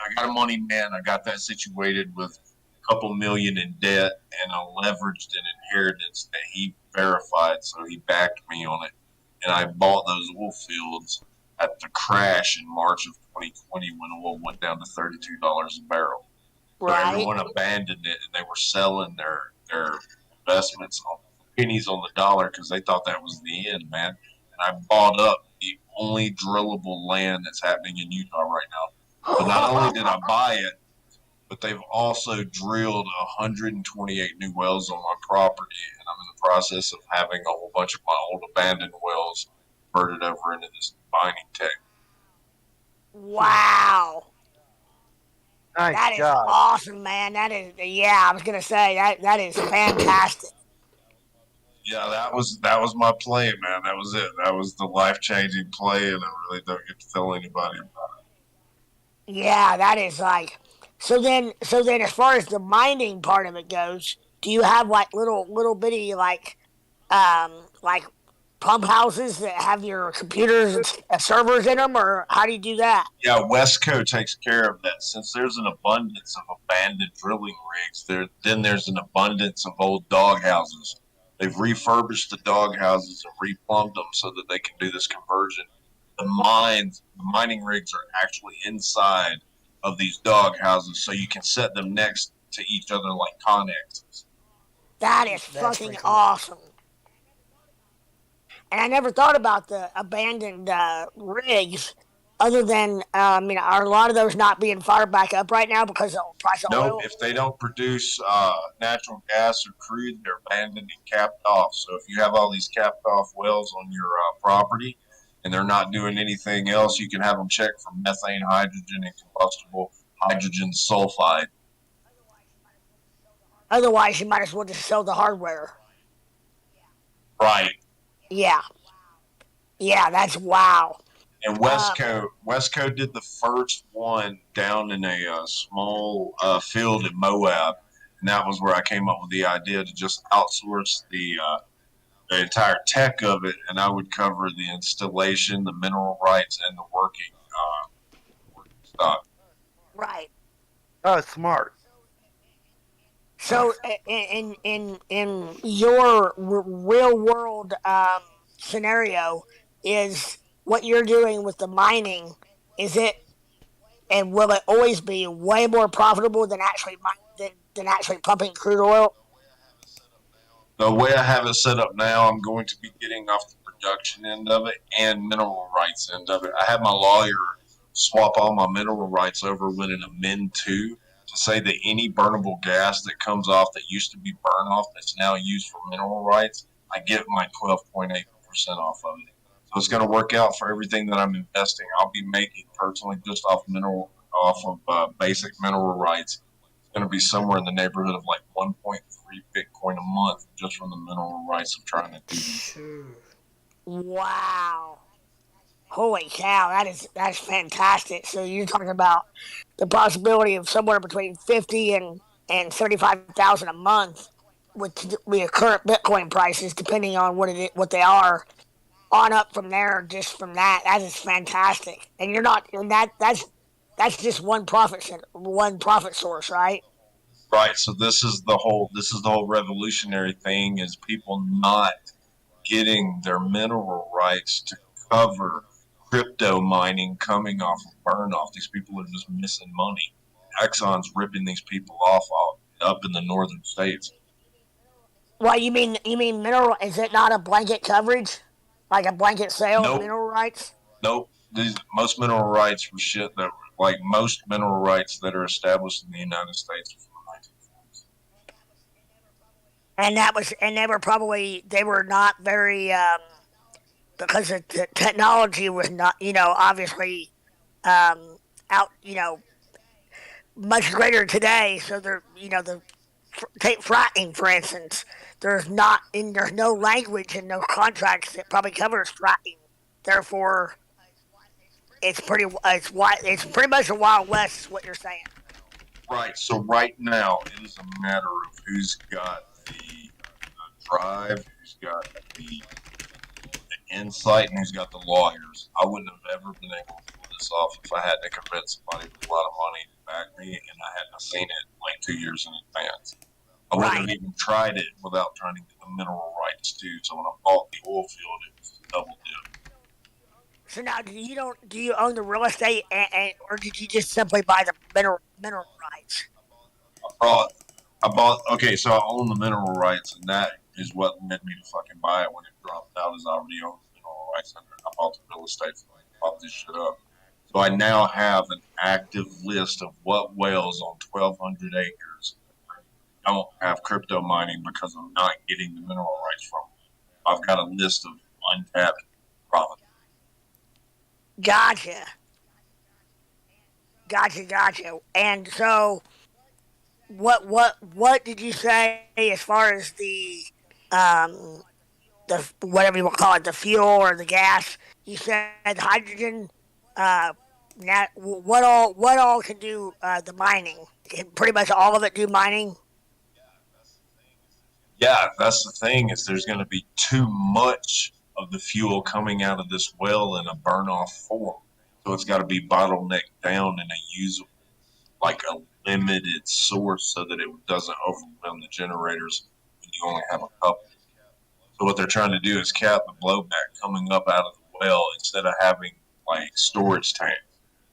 I got a money man. I got that situated with a couple million in debt and a leveraged an inheritance that he verified, so he backed me on it. And I bought those oil fields at the crash in March of 2020 when oil went down to $32 a barrel. So Right. everyone abandoned it, and they were selling their investments on pennies on the dollar because they thought that was the end, man. And I bought up the only drillable land that's happening in Utah right now. But not only did I buy it, but they've also drilled 128 new wells on my property, and I'm in the process of having a whole bunch of my old abandoned wells converted over into this mining tech. Wow. Nice That is job. awesome, man. That is, yeah, I was gonna say that is fantastic. Yeah, that was my play, man. That was it. That was the life-changing play, and I really don't get to tell anybody about it. Yeah, that is like. So then, as far as the mining part of it goes, do you have like little bitty like pump houses that have your computers and servers in them, or how do you do that? Yeah, Westco takes care of that. Since there's an abundance of abandoned drilling rigs, then there's an abundance of old dog houses. They've refurbished the dog houses and replumbed them so that they can do this conversion. The mining rigs are actually inside of these dog houses, so you can set them next to each other like connexes. That is That's fucking pretty cool. awesome. And I never thought about the abandoned rigs. Other than, are a lot of those not being fired back up right now because of the price of Nope, oil? if they don't produce natural gas or crude, they're abandoned and capped off. So if you have all these capped off wells on your property and they're not doing anything else, you can have them check for methane, hydrogen, and combustible hydrogen sulfide. Otherwise, you might as well just sell the hardware. Right. Yeah. Yeah, that's wow. And Westco did the first one down in a small field in Moab, and that was where I came up with the idea to just outsource the entire tech of it, and I would cover the installation, the mineral rights, and the working stock. Right. Oh, it's smart. So in your real world scenario, is what you're doing with the mining, is it, and will it always be way more profitable than than actually pumping crude oil? The way I have it set up now, I'm going to be getting off the production end of it and mineral rights end of it. I had my lawyer swap all my mineral rights over with an amend to say that any burnable gas that comes off that used to be burn off that's now used for mineral rights, I get my 12.8% off of it. So it's going to work out for everything that I'm investing. I'll be making personally just off of basic mineral rights. It's going to be somewhere in the neighborhood of like 1.3 Bitcoin a month just from the mineral rights of trying to do this. Wow. Holy cow, that's fantastic. So you're talking about the possibility of somewhere between 50 and 35,000 a month with the current Bitcoin prices, depending on what they are, on up from there. Just from that, that is fantastic. And you're not, and that's just one profit source, right? Right. So this is the whole revolutionary thing is people not getting their mineral rights to cover crypto mining coming off of burn off. These people are just missing money. Exxon's ripping these people off up in the northern states. Well, you mean mineral? Is it not a blanket coverage, like a blanket sale of Nope. mineral rights? Nope. Most mineral rights were shit that like most mineral rights that are established in the United States from the 1940s. And they were not very because the technology was not, obviously um, out, much greater today. So take fracking for instance. There's no language and no contracts that probably covers fracking. Therefore, it's pretty much a wild west. Is what you're saying. Right. So right now, it is a matter of who's got the drive, who's got the insight, and who's got the lawyers. I wouldn't have ever been able to pull this off if I had to convince somebody with a lot of money to back me, and I hadn't seen it like 2 years in advance. I wouldn't have Right. even tried it without trying to get the mineral rights too. So when I bought the oil field, it was a double dip. So now, do you own the real estate, or did you just simply buy the mineral rights? I bought. Okay, so I own the mineral rights, and that is what led me to fucking buy it when it dropped out. Is I already owned the mineral rights under it. I bought the real estate for it. I bought this shit up. So I now have an active list of what whales on 1,200 acres don't have crypto mining because I'm not getting the mineral rights from them. I've got a list of untapped profits. Gotcha, gotcha. And so, what did you say as far as um the whatever you want to call it, the fuel or the gas? You said hydrogen. Uh, what all can do the mining? Can pretty much all of it do mining? Yeah, that's the thing is there's going to be too much of the fuel coming out of this well in a burn off form. So it's got to be bottlenecked down in a usable, like a limited source so that it doesn't overwhelm the generators when you only have a couple. So what they're trying to do is cap the blowback coming up out of the well instead of having like storage tanks.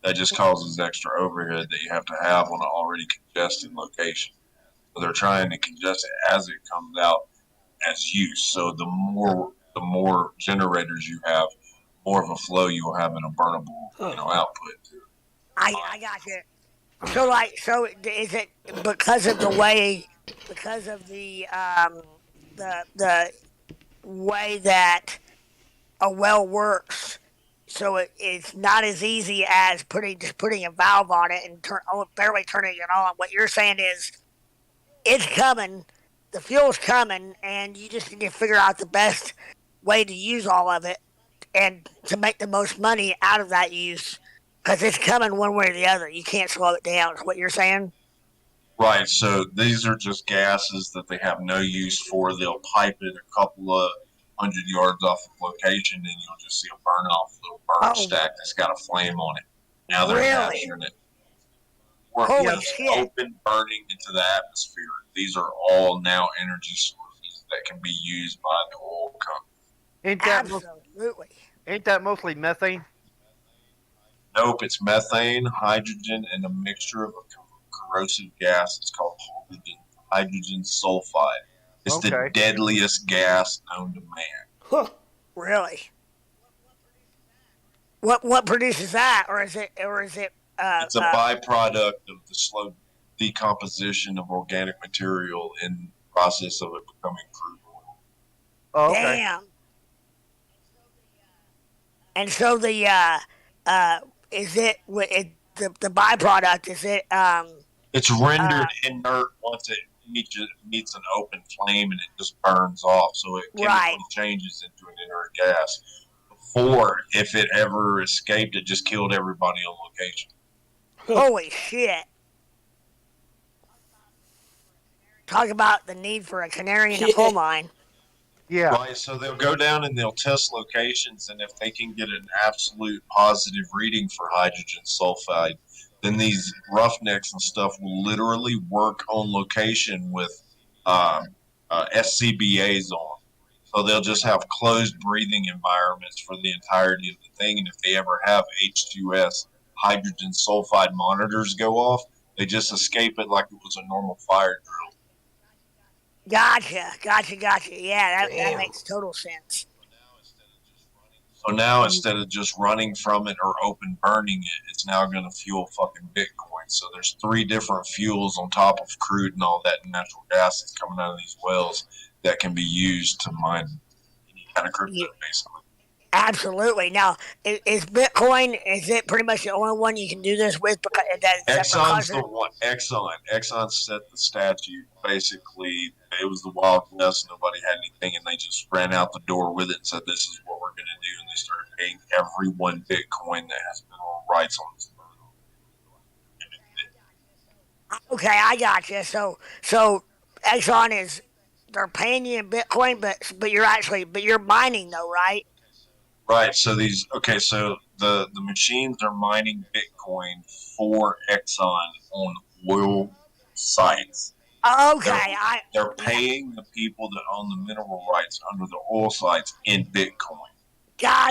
That just causes extra overhead that you have to have on an already congested location. So they're trying to congest it as it comes out as use. So the more generators you have, more of a flow you'll have in a burnable, output. I got you. So is it because of the way, because of the way that a well works? So it's not as easy as putting a valve on it and barely turning it on. What you're saying is it's coming, the fuel's coming, and you just need to figure out the best way to use all of it and to make the most money out of that use, because it's coming one way or the other. You can't slow it down. Is what you're saying? Right. So these are just gases that they have no use for. They'll pipe it a couple of 100 yards off of location, and you'll just see a burn off little burn Oh, stack that's got a flame on it. Now they're really? capturing it. Or Holy it's shit! open burning into the atmosphere. These are all now energy sources that can be used by the oil company. Absolutely. Ain't that mostly methane? Nope, it's methane, hydrogen, and a mixture of a corrosive gas. It's called hydrogen sulfide. It's the Okay. deadliest gas known to man. Huh. Really? What produces that, or is it It's a byproduct of the slow decomposition of organic material in the process of it becoming crude oil. Oh, okay. damn? And so the is the byproduct? Is it It's rendered inert once it meets an open flame and it just burns off. So it chemically Right. changes into an inert gas. Before, if it ever escaped, it just killed everybody on location. holy shit? Talk about the need for a canary in a coal mine. Yeah. Right, so they'll go down and they'll test locations, and if they can get an absolute positive reading for hydrogen sulfide, then these roughnecks and stuff will literally work on location with SCBAs on. So they'll just have closed breathing environments for the entirety of the thing, and if they ever have H2S hydrogen sulfide monitors go off, they just escape it like it was a normal fire drill. Gotcha. Yeah, that Damn. makes total sense. So now instead of just running from it or open burning it, it's now going to fuel fucking Bitcoin. So there's 3 different fuels on top of crude and all that natural gas that's coming out of these wells that can be used to mine any kind of crypto, basically. Absolutely. Now, is Bitcoin? Is it pretty much the only one you can do this with? Because Exxon's the one. Exxon set the statute. Basically, it was the Wild West. Nobody had anything, and they just ran out the door with it and said, "This is what we're going to do." And they started paying everyone Bitcoin that has mineral rights on this. Okay, I got you. So Exxon is they're paying you in Bitcoin, but you're mining though, right? Right. So the machines are mining Bitcoin for Exxon on oil sites. Okay, They're paying the people that own the mineral rights under the oil sites in Bitcoin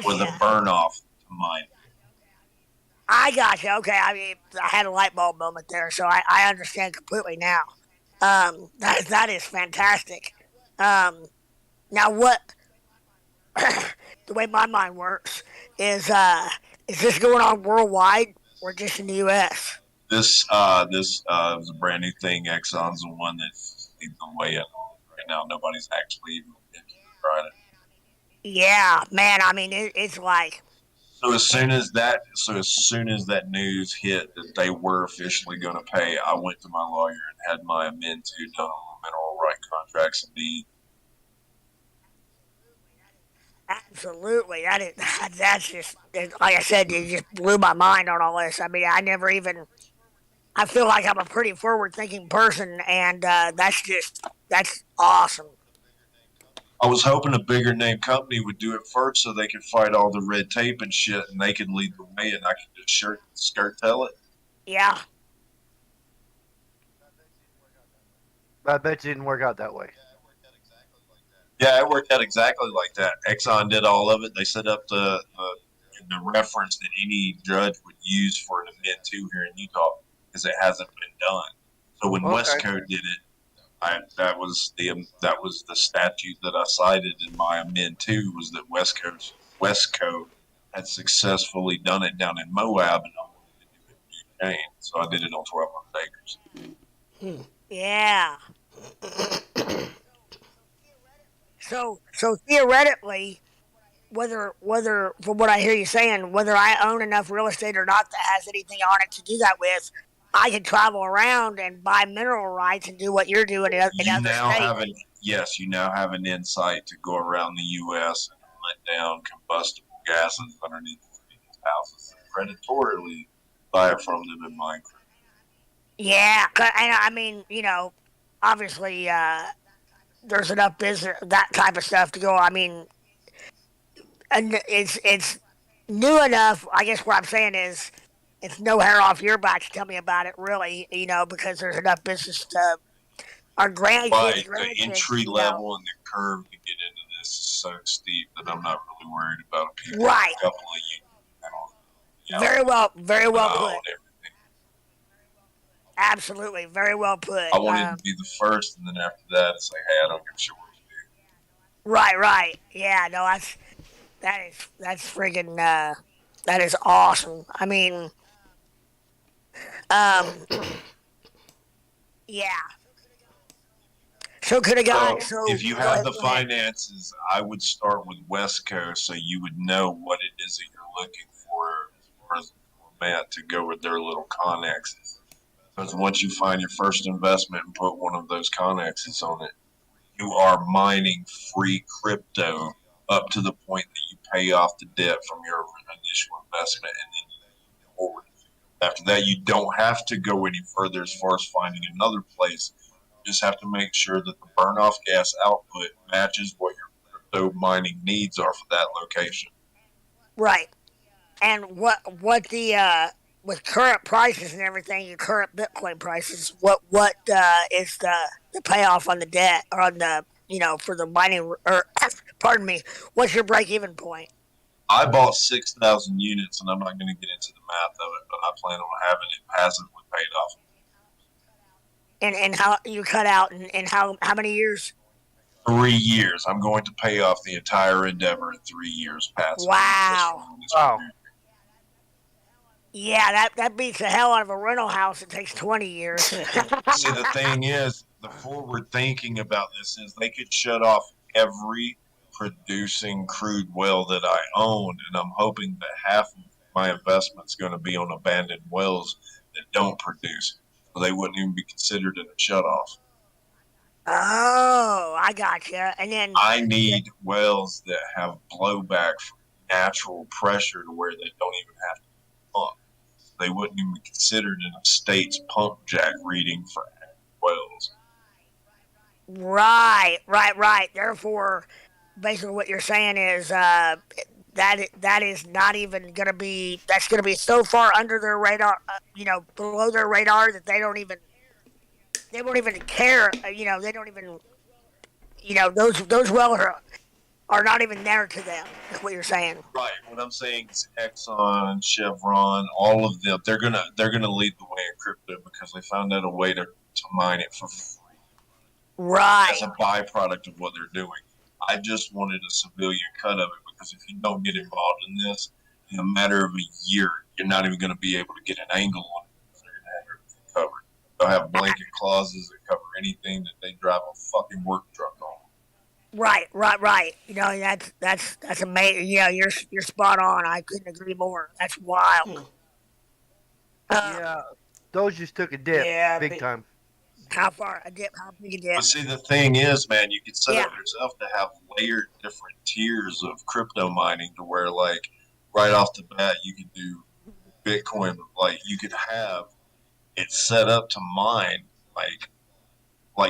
for the gotcha. burn off to mine. I gotcha. Okay, I mean, I had a light bulb moment there, so I understand completely now. That is fantastic. Now what? The way my mind works is this going on worldwide or just in the U.S.? This was a brand new thing. Exxon's the one that's leading the way in. Right now, nobody's actually even tried it. Yeah, man. I mean, it's like So as soon as that news hit that they were officially going to pay, I went to my lawyer and had my amend to done on the mineral right contracts and deed. absolutely that's just like I said. You just blew my mind on all this. I mean, I feel like I'm a pretty forward-thinking person, and that's awesome. I was hoping a bigger name company would do it first so they could fight all the red tape and shit, and they could lead the way, and I could just skirt tell it. Yeah. I bet you didn't work out that way. Yeah, it worked out exactly like that. Exxon did all of it. They set up the reference that any judge would use for an amend to here in Utah because it hasn't been done. So when Westco did it, that was the statute that I cited in my amend to was that Westco had successfully done it down in Moab and I wanted to do it in Duquesne. So I did it on 1,200 acres. Yeah. So theoretically, whether from what I hear you saying, whether I own enough real estate or not that has anything on it to do that with, I can travel around and buy mineral rights and do what you're doing in other states. You now have an insight to go around the U.S. and hunt down combustible gases underneath people's houses and predatorily buy it from them in Minecraft. Yeah, and I mean, obviously, there's enough business that type of stuff to go. I mean, and it's new enough. I guess what I'm saying is, it's no hair off your back to tell me about it, really. Because there's enough business to our Right, the grandkids. entry level and the curve to get into this is so steep that I'm not really worried about a people. Right. A couple of you. Very well put. Everything. Absolutely, very well put. I wanted to be the first, and then after that, it's like, hey, I don't give a shit what you do. Right. Yeah, no, that's friggin' that is awesome. I mean, yeah. So could have got. So if you have the finances, I would start with West Coast, so you would know what it is that you're looking for as far as the format to go with their little connexes. Because once you find your first investment and put one of those connexes on it, you are mining free crypto up to the point that you pay off the debt from your initial investment, and then you move forward. After that, you don't have to go any further as far as finding another place. You just have to make sure that the burn off gas output matches what your crypto mining needs are for that location. Right. And what the with current prices and everything, your current Bitcoin prices, what is the payoff on the debt or on the for the mining or pardon me, what's your break even point? I bought 6,000 units, and I'm not going to get into the math of it, but I plan on having it passively paid off. And how you cut out in how many years? 3 years. I'm going to pay off the entire endeavor in 3 years passively. Wow. Yeah, that beats the hell out of a rental house. It takes 20 years. See, the thing is, the forward thinking about this is they could shut off every producing crude well that I own, and I'm hoping that half of my investment's going to be on abandoned wells that don't produce, so they wouldn't even be considered in a shut-off. Oh, I got you. And then I need wells that have blowback from natural pressure to where they don't even have to pump. They wouldn't even be considered in a state's pump jack reading for wells. Right. Therefore, basically, what you're saying is that is not even going to be. That's going to be so far under their radar, below their radar that they won't even care. They don't even. Those wells are not even there to them. That's what you're saying. Right. What I'm saying is Exxon, Chevron, all of them. They're gonna lead the way in crypto because they found out a way to mine it for free. Right. As a byproduct of what they're doing. I just wanted a civilian cut of it because if you don't get involved in this, in a matter of a year, you're not even going to be able to get an angle on it because they're going to have everything covered. They'll have blanket clauses that cover anything that they drive a fucking work truck on. Right. That's amazing. Yeah, you're spot on. I couldn't agree more. That's wild. Yeah, Doge just took a dip, big time. How far a dip? How big a dip? But see, the thing is, man, you can set up yourself to have layered different tiers of crypto mining to where, like, right off the bat, you could do Bitcoin. Like, you could have it set up to mine like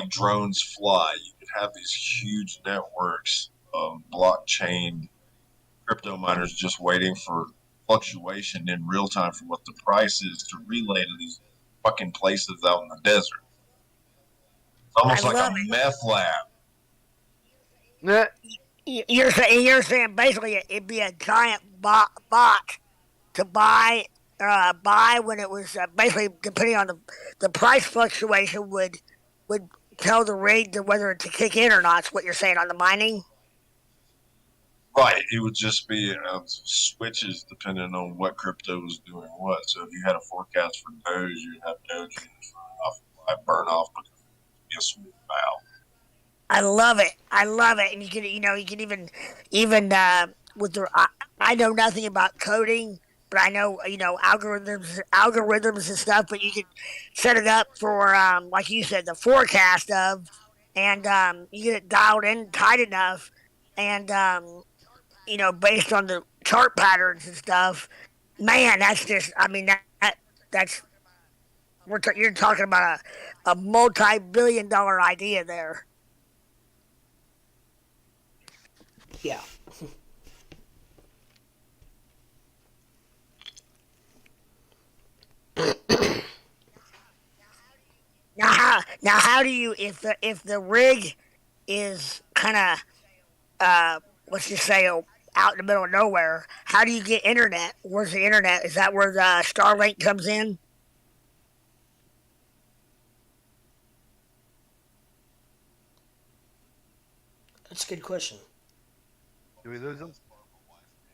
drones fly. You could have these huge networks of blockchain crypto miners just waiting for fluctuation in real time for what the price is to relay to these fucking places out in the desert. It's almost like a meth lab. Yeah. You're saying basically it'd be a giant bot to buy when it was basically depending on the price fluctuation would tell the rig whether to kick in or not. Is what you're saying on the mining? Right. It would just be switches depending on what crypto was doing what. So if you had a forecast for Doge, you'd have Doge burn off because it would be a smooth valve. I love it, and you can even with the I know nothing about coding, but I know algorithms and stuff. But you can set it up for like you said, the forecast of, and you get it dialed in tight enough, and based on the chart patterns and stuff, man, that's just, I mean, that's, you're talking about a multi-billion-dollar idea there. Yeah. Now how do you, if the rig is kind of, let's just say, out in the middle of nowhere, how do you get internet? Where's the internet? Is that where the Starlink comes in? That's a good question. Do we lose them?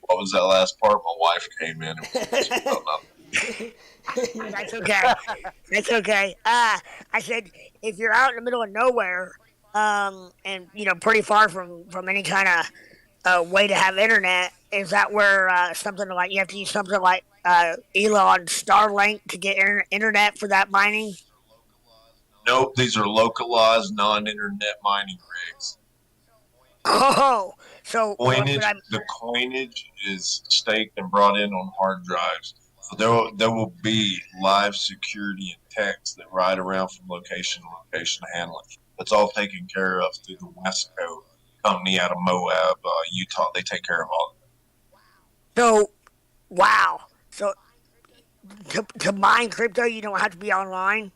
What was that last part? My wife came in and was about nothing. That's okay. That's okay. I said, if you're out in the middle of nowhere, and pretty far from any kind of way to have internet, is that where something like you have to use something like Elon Starlink to get internet for that mining? Nope, these are localized non-internet mining rigs. Oh, so what Coinage, I the coinage is staked and brought in on hard drives. So there will be live security and text that ride around from location to location to handle it. It's all taken care of through the Westco company out of Moab, Utah. They take care of all of it. so wow. So to mine crypto, you don't have to be online.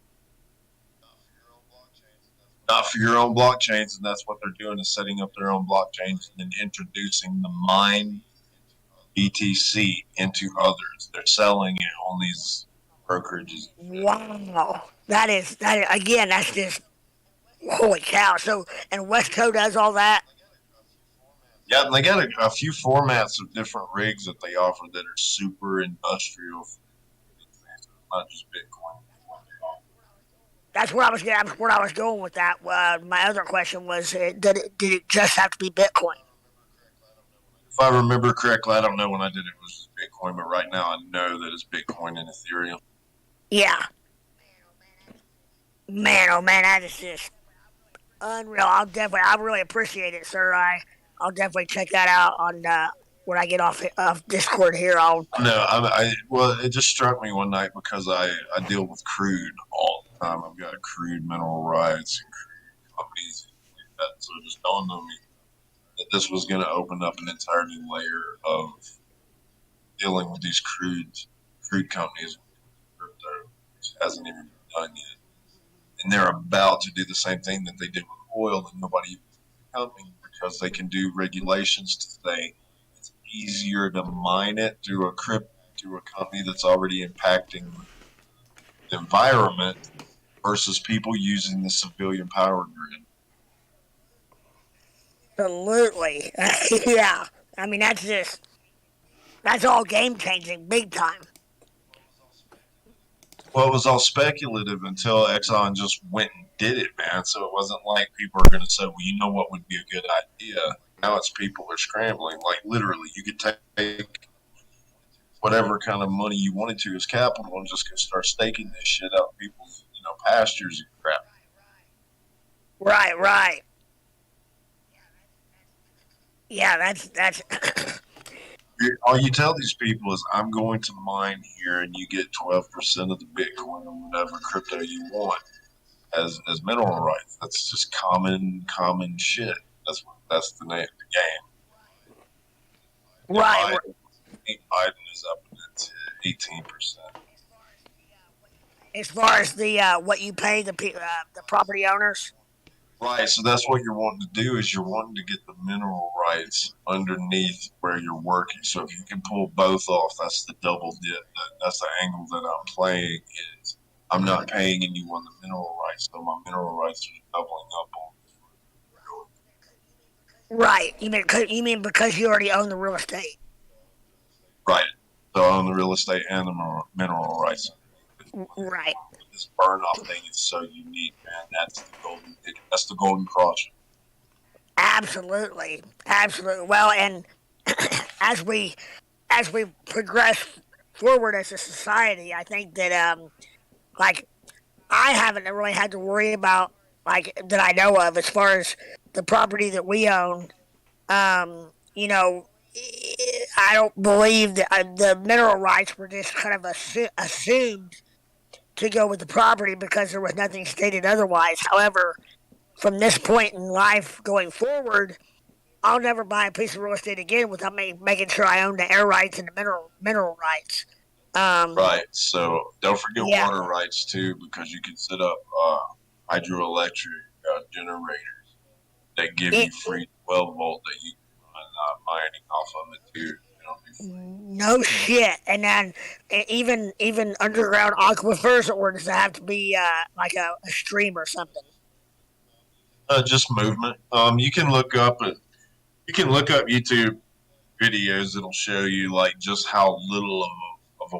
Not for your own blockchains, and that's what they're doing is setting up their own blockchains and then introducing the mine BTC into others. They're selling it on these brokerages. Wow, that is again. That's just holy cow. So and Westco does all that. Yeah, and they got a few formats of different rigs that they offer that are super industrial. Not just Bitcoin. That's where I was going with that. My other question was, did it just have to be Bitcoin? If I remember correctly, I don't know when I did it was just Bitcoin, but right now I know that it's Bitcoin and Ethereum. Yeah, man, oh man, that is just unreal. I really appreciate it, sir. I'll definitely check that out on when I get off Discord here. No, well, it just struck me one night because I deal with crude all the time. I've got crude mineral rights and crude companies like that, so it just dawned on me that this was going to open up an entire new layer of dealing with these crude companies, which hasn't even been done yet. And they're about to do the same thing that they did with oil that nobody even coming because they can do regulations to say it's easier to mine it through a company that's already impacting the environment versus people using the civilian power grid. Absolutely, yeah. I mean, that's all game changing, big time. Well, it was all speculative until Exxon just went and did it, man. So it wasn't like people are going to say, well, you know what would be a good idea. Now it's people are scrambling. Like literally, you could take whatever kind of money you wanted to as capital and just start staking this shit out people's, pastures and crap. Right. Yeah, that's All you tell these people is, I'm going to mine here, and you get 12% of the Bitcoin or whatever crypto you want as mineral rights. That's just common shit. That's the name of the game. right. Biden is up to 18%. As far as the what you pay the property owners. Right, so that's what you're wanting to do is you're wanting to get the mineral rights underneath where you're working. So if you can pull both off, that's the double dip. That's the angle that I'm playing is I'm not paying anyone the mineral rights, so my mineral rights are doubling up on. Right. You mean because you already own the real estate? Right. So I own the real estate and the mineral rights. Right. This burn off thing is so unique, man. That's the golden ticket. That's the golden cross. Absolutely. Well, and as we progress forward as a society, I think that like I haven't really had to worry about like that I know of as far as the property that we own. Um, you know, I don't believe that the mineral rights were just kind of assumed to go with the property because there was nothing stated otherwise. However, from this point in life going forward, I'll never buy a piece of real estate again without making sure I own the air rights and the mineral rights. Right. So don't forget Yeah. water rights too, because you can set up hydroelectric generators that give you free 12 volt that you can run mining off of it too. No shit. And then even underground aquifers, or does it have to be like a stream or something? Just movement. You can look up YouTube videos that'll show you like just how little of a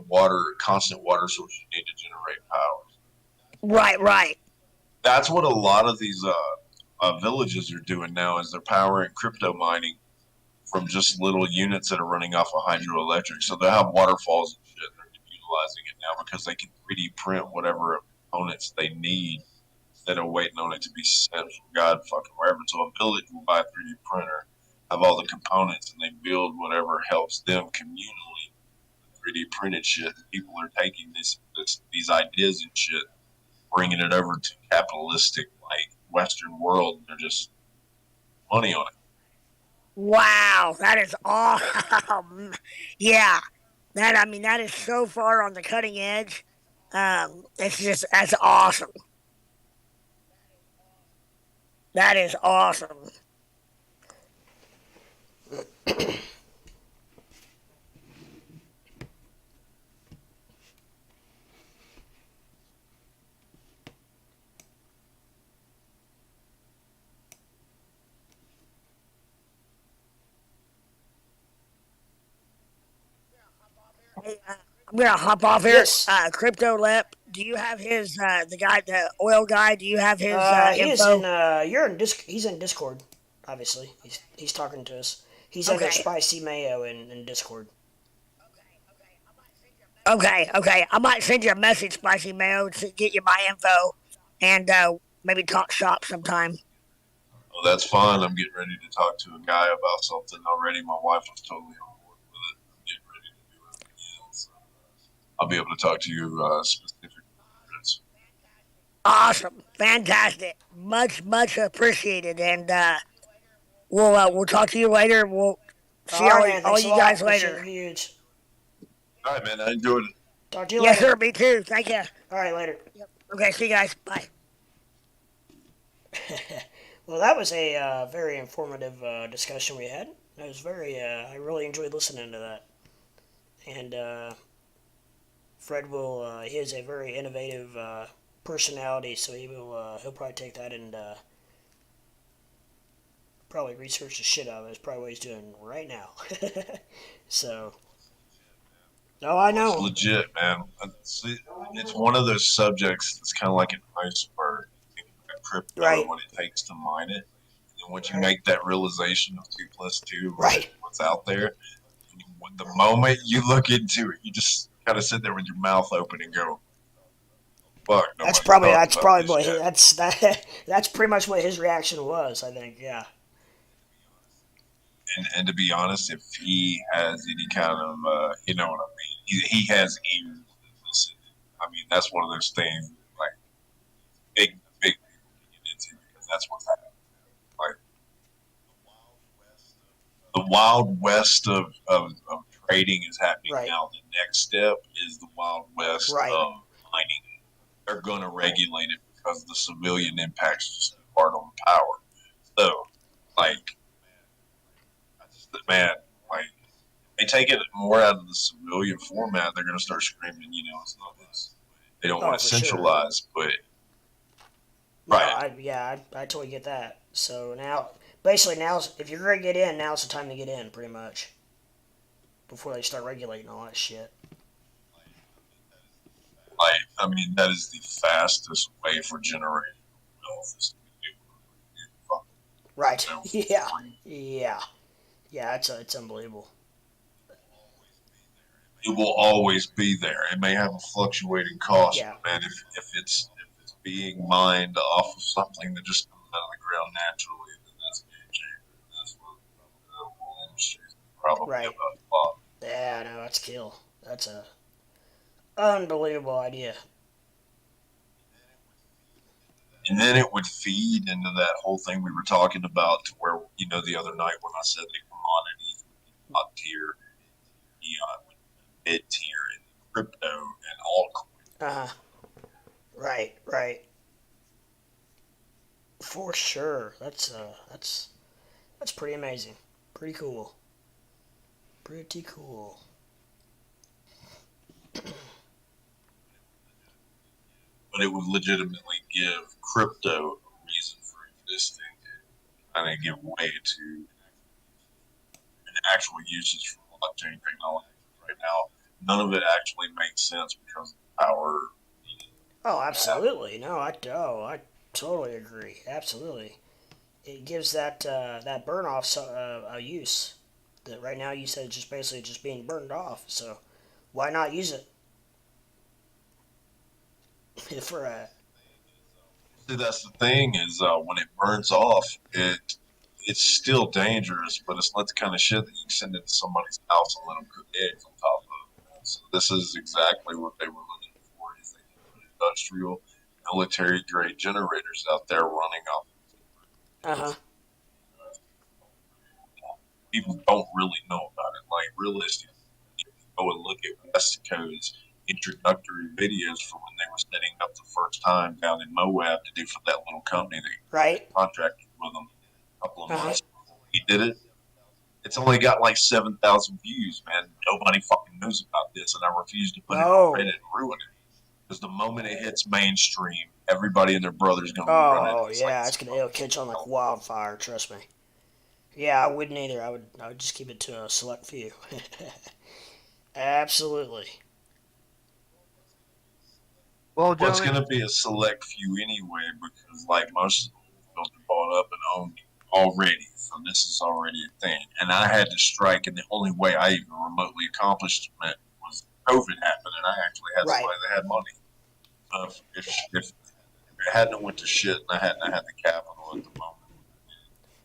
constant water source you need to generate power. Right. That's what a lot of these villages are doing now is they're powering crypto mining from just little units that are running off of hydroelectric. So they have waterfalls and shit. They're utilizing it now because they can 3D print whatever components they need instead of waiting on it to be sent from God fucking wherever. So a village will buy a 3D printer, have all the components, and they build whatever helps them communally. 3D printed shit. People are taking these ideas and shit, bringing it over to capitalistic like Western world. And they're just money on it. Wow, that is awesome. Yeah, that is so far on the cutting edge. That's awesome. That is awesome. Hey, I'm gonna hop off here. Yes. Crypto Lep, do you have his the oil guy? Do you have his He is info? in he's in Discord. Obviously, he's talking to us. He's under Okay. Spicy Mayo in Discord. Okay. I might send you a message, Spicy Mayo, to get you my info, and maybe talk shop sometime. Well, that's fine. I'm getting ready to talk to a guy about something already. My wife was totally on board with it. I'm getting ready to do it again. So I'll be able to talk to you specifically. Awesome, fantastic, much appreciated, and we'll talk to you later. We'll see All right, man. all Thanks a you lot. guys Appreciate later. the views. All right, man. I enjoyed it. Talk to you Yes, later. sir. Me too. Thank you. All right, later. Yep. Okay, see you guys. Bye. Well, that was a very informative discussion we had. It was I really enjoyed listening to that. And Fred he has a very innovative personality, so he'll probably take that and probably research the shit out of it. It's probably what he's doing right now. So, no, I It's know. legit, man. It's one of those subjects that's kind of like an iceberg. Crypto Right. and what it takes to mine it. And once you make that realization of 2 plus 2, Right. what's out there, the moment you look into it, you just kind of sit there with your mouth open and go, "Fuck." That's probably what that's pretty much what his reaction was. I think, yeah. And to be honest, if he has any kind of, you know what I mean, he has ears that listen. I mean, that's one of those things like big people can get into because that's what's happening. Like the wild west of trading is happening Right. now. The next step is the wild west Right. of mining. They're going to regulate it because the civilian impacts just part on power. So, like, man, like, they take it more out of the civilian format. They're going to start screaming, it's not this. They don't want it for sure. centralized, but No, right. I totally get that. So now, basically, if you're going to get in, now's the time to get in, pretty much. Before they start regulating all that shit. Like, I mean, that is the fastest way for generating wealth. Right. Yeah. Yeah, it's unbelievable. It will always be there. It may have a fluctuating cost, Yeah. but man, if it's being mined off of something that just comes out of the ground naturally, then that's a game changer. That's what the whole industry is probably Right. about a lot. Yeah, no, that's kill. That's a unbelievable idea. And then it would feed into that whole thing we were talking about, to where, the other night when I said the commodities would be top tier, would be mid tier, and crypto and altcoin. Uh huh. Right, right. For sure. That's pretty amazing. Pretty cool. Pretty cool. But it would legitimately give crypto a reason for existing, and kind of give way to an actual usage for blockchain technology. Right now, none of it actually makes sense because of the power. Oh, absolutely. No, I totally agree. Absolutely. It gives that burn off a use. That right now you said it's just basically just being burned off. So why not use it for a See, that's the thing is, when it burns off, it's still dangerous, but it's not the kind of shit that you can send into somebody's house and let them cook eggs on top of. So this is exactly what they were looking for: is they can put industrial, military grade generators out there running off. uh huh. People don't really know about it. Like, realistically, if you go and look at Westco's introductory videos for when they were setting up the first time down in Moab to do for that little company Right. that contracted with them a couple of Uh huh. months before he did it, it's only got like 7,000 views, man. Nobody fucking knows about this, and I refuse to put it on Reddit Oh. and ruin it. Because the moment it hits mainstream, everybody and their brother's going to be running Oh, it. yeah. It'll catch on like wildfire. Trust me. Yeah, I wouldn't either. I would just keep it to a select few. Absolutely. Well, Well, it's going gentlemen, to be a select few anyway, because like most of the ones are bought up and owned already. So this is already a thing. And I had to strike, and the only way I even remotely accomplished it was COVID happened, and I actually had Right. somebody that had money. If it hadn't went to shit and I hadn't had the capital at the moment,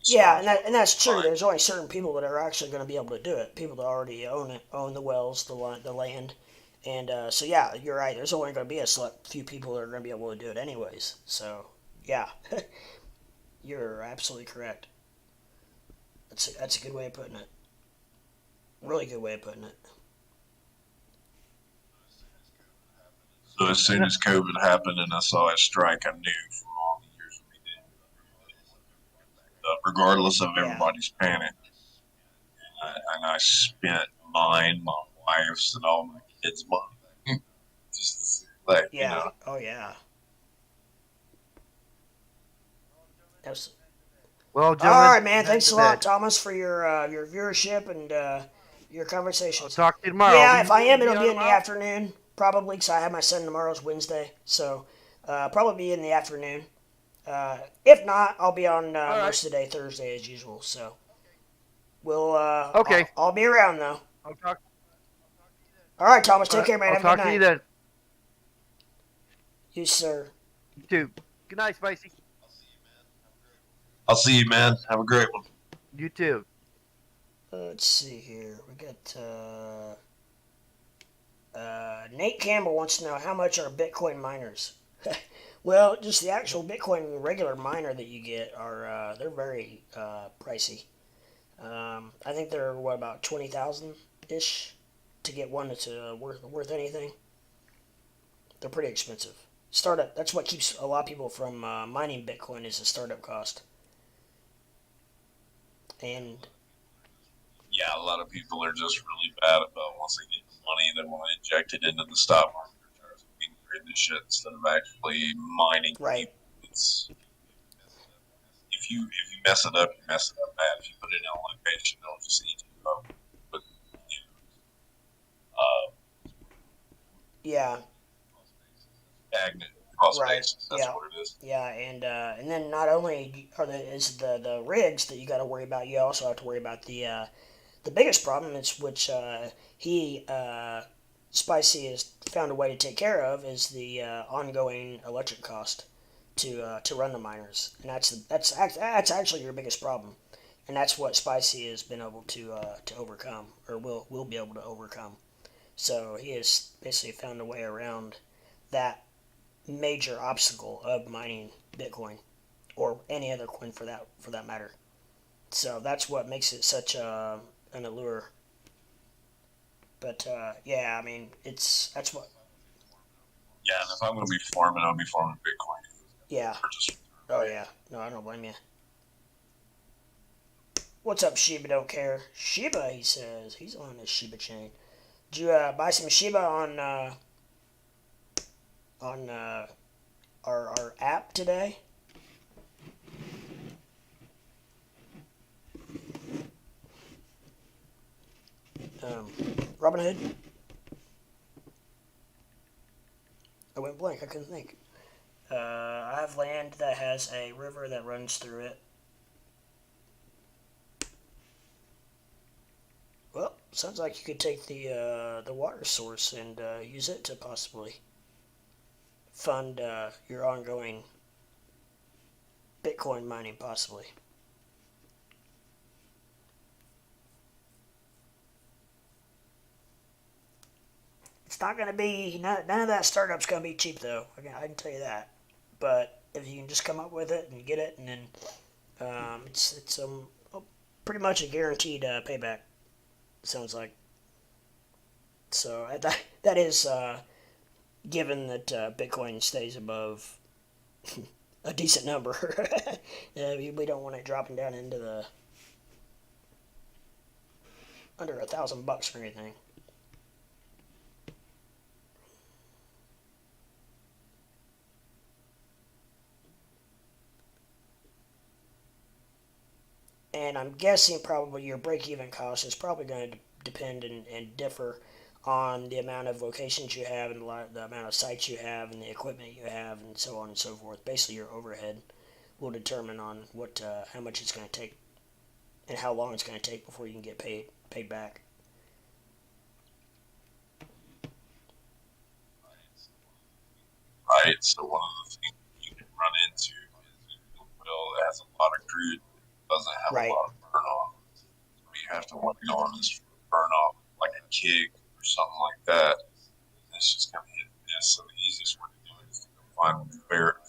Yeah, stars would and that's true. fine. There's only certain people that are actually going to be able to do it. People that already own it, own the wells, the land, and so yeah, you're right. There's only going to be a select few people that are going to be able to do it anyways. So yeah, you're absolutely correct. That's a good way of putting it. Really good way of putting it. So as soon as COVID happened and I saw it strike, I knew from all the years we did, regardless of Yeah. everybody's panic, and I spent mine, my wife's, and all my kids' money just to see, like, Yeah. Oh yeah. Absolutely. well, All gentlemen, right, man. I'm heading Thanks to a lot, bed. Thomas, for your viewership and your I'll conversations. talk to you tomorrow. Yeah, Will if I am, you be it'll on be in the tomorrow? afternoon, probably, because I have my son tomorrow's Wednesday. So probably be in the afternoon. If not, I'll be on All right. most of the day Thursday as usual. So we'll Okay. I'll be around though. I'll talk. All right, Thomas. All Take right. care, man. I'll Have a good talk to you night. then. You sir. You too. Good night, Spicy. I'll see you, man. Have a great one. You too. Let's see here. We got Nate Campbell wants to know how much are Bitcoin miners. Well, just the actual Bitcoin regular miner that you get are they're very pricey. I think they're what about 20,000 ish to get one that's worth anything. They're pretty expensive. Startup. That's what keeps a lot of people from mining Bitcoin is the startup cost. And Yeah, a lot of people are just really bad about once they get the money, they want to inject it into the stock market or try to trade this shit instead of actually mining right. people. It's if you mess it up, you mess it up bad. If you put it in a location, they'll just eat you up. But Yeah. stagnant cost Right. basis. That's what it is. Yeah, and then not only is the rigs that you got to worry about, you also have to worry about the biggest problem, is which he Spicy has found a way to take care of, is the ongoing electric cost to run the miners, and that's actually your biggest problem, and that's what Spicy has been able to overcome, or will be able to overcome. So he has basically found a way around that major obstacle of mining Bitcoin or any other coin for that matter. So that's what makes it such an allure. But yeah, I mean, that's what. Yeah, and if I'm going to be farming, I'll be farming Bitcoin. Yeah. Purchase. Oh yeah. No, I don't blame you. What's up, Shiba? Don't care. Shiba, he says he's on his Shiba chain. Did you buy some Shiba on our app today? Robinhood. I went blank. I couldn't think. I have land that has a river that runs through it. Well, sounds like you could take the water source and use it to possibly fund your ongoing Bitcoin mining, possibly. It's not going to be none of that startup's going to be cheap though. I can tell you that. But if you can just come up with it and get it, and then it's pretty much a guaranteed payback. Sounds like. So that is given that Bitcoin stays above a decent number. We don't want it dropping down into the under $1,000 or anything. And I'm guessing probably your break-even cost is probably going to depend and differ on the amount of locations you have and the amount of sites you have and the equipment you have and so on and so forth. Basically, your overhead will determine on what how much it's going to take and how long it's going to take before you can get paid back. Right. So one of the things you can run into is a well that has a lot of grid, doesn't have Right. a lot of burn off. So you have to work on this burn off like a kick or something like that. It's just kind of hit and miss. So the easiest way to do it is to go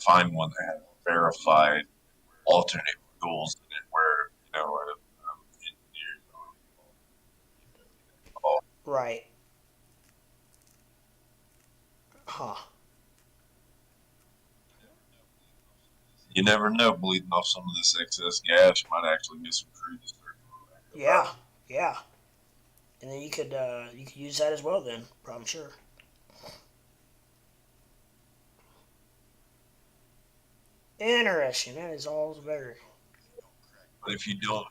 find one that has verified alternate fuels in it, where engineers all Right. Huh. you never know. Bleeding off some of this excess gas, you might actually get some crude to start going back up. Yeah. Yeah. And then you could use that as well. Then, I'm sure. Interesting. That is all very. But if you don't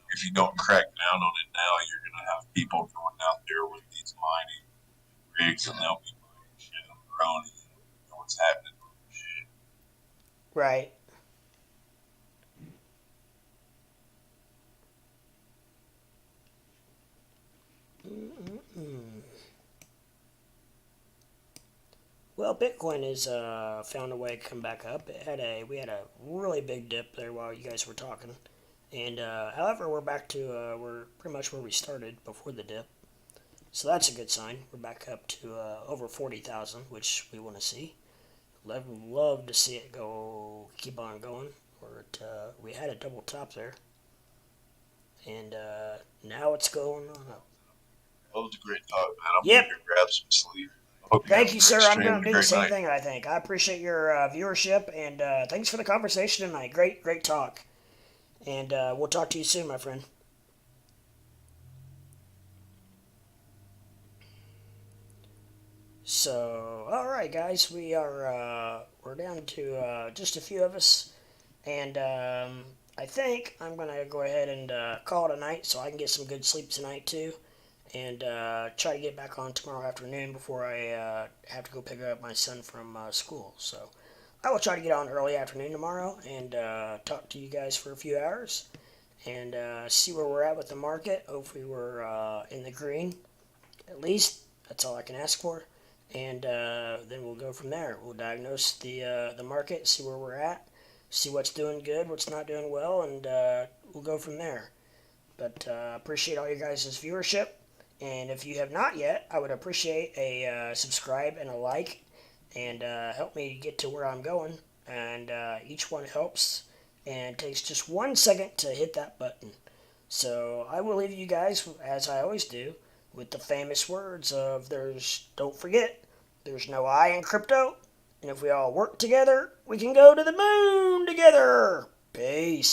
crack down on it now, you're gonna have people going out there with these mining rigs, and they'll be mining shit on their own. And you don't know what's happening with their shit. Right. Mm-mm-mm. Well, Bitcoin has found a way to come back up. We had a really big dip there while you guys were talking, and however, we're back to we're pretty much where we started before the dip. So that's a good sign. We're back up to over 40,000, which we want to see. Love to see it keep on going. We had a double top there, and now it's going on up. That was a great talk, man. I'm Yep. gonna go grab some sleep. I hope you have Thank a you, great sir. I'm stream going and to a do the great same night. thing, I think. I appreciate your viewership, and thanks for the conversation tonight. Great talk. And we'll talk to you soon, my friend. So, all right, guys, we're down to just a few of us, and I think I'm gonna go ahead and call it a night so I can get some good sleep tonight too, and try to get back on tomorrow afternoon before I have to go pick up my son from school. So, I will try to get on early afternoon tomorrow and talk to you guys for a few hours and see where we're at with the market. Hopefully, we're in the green at least. That's all I can ask for. And then we'll go from there. We'll diagnose the market, see where we're at, see what's doing good, what's not doing well, and we'll go from there. But appreciate all you guys' viewership. And if you have not yet, I would appreciate a subscribe and a like, and help me get to where I'm going. And each one helps, and it takes just 1 second to hit that button. So I will leave you guys, as I always do, with the famous words of don't forget, there's no I in crypto, and if we all work together, we can go to the moon together. Peace.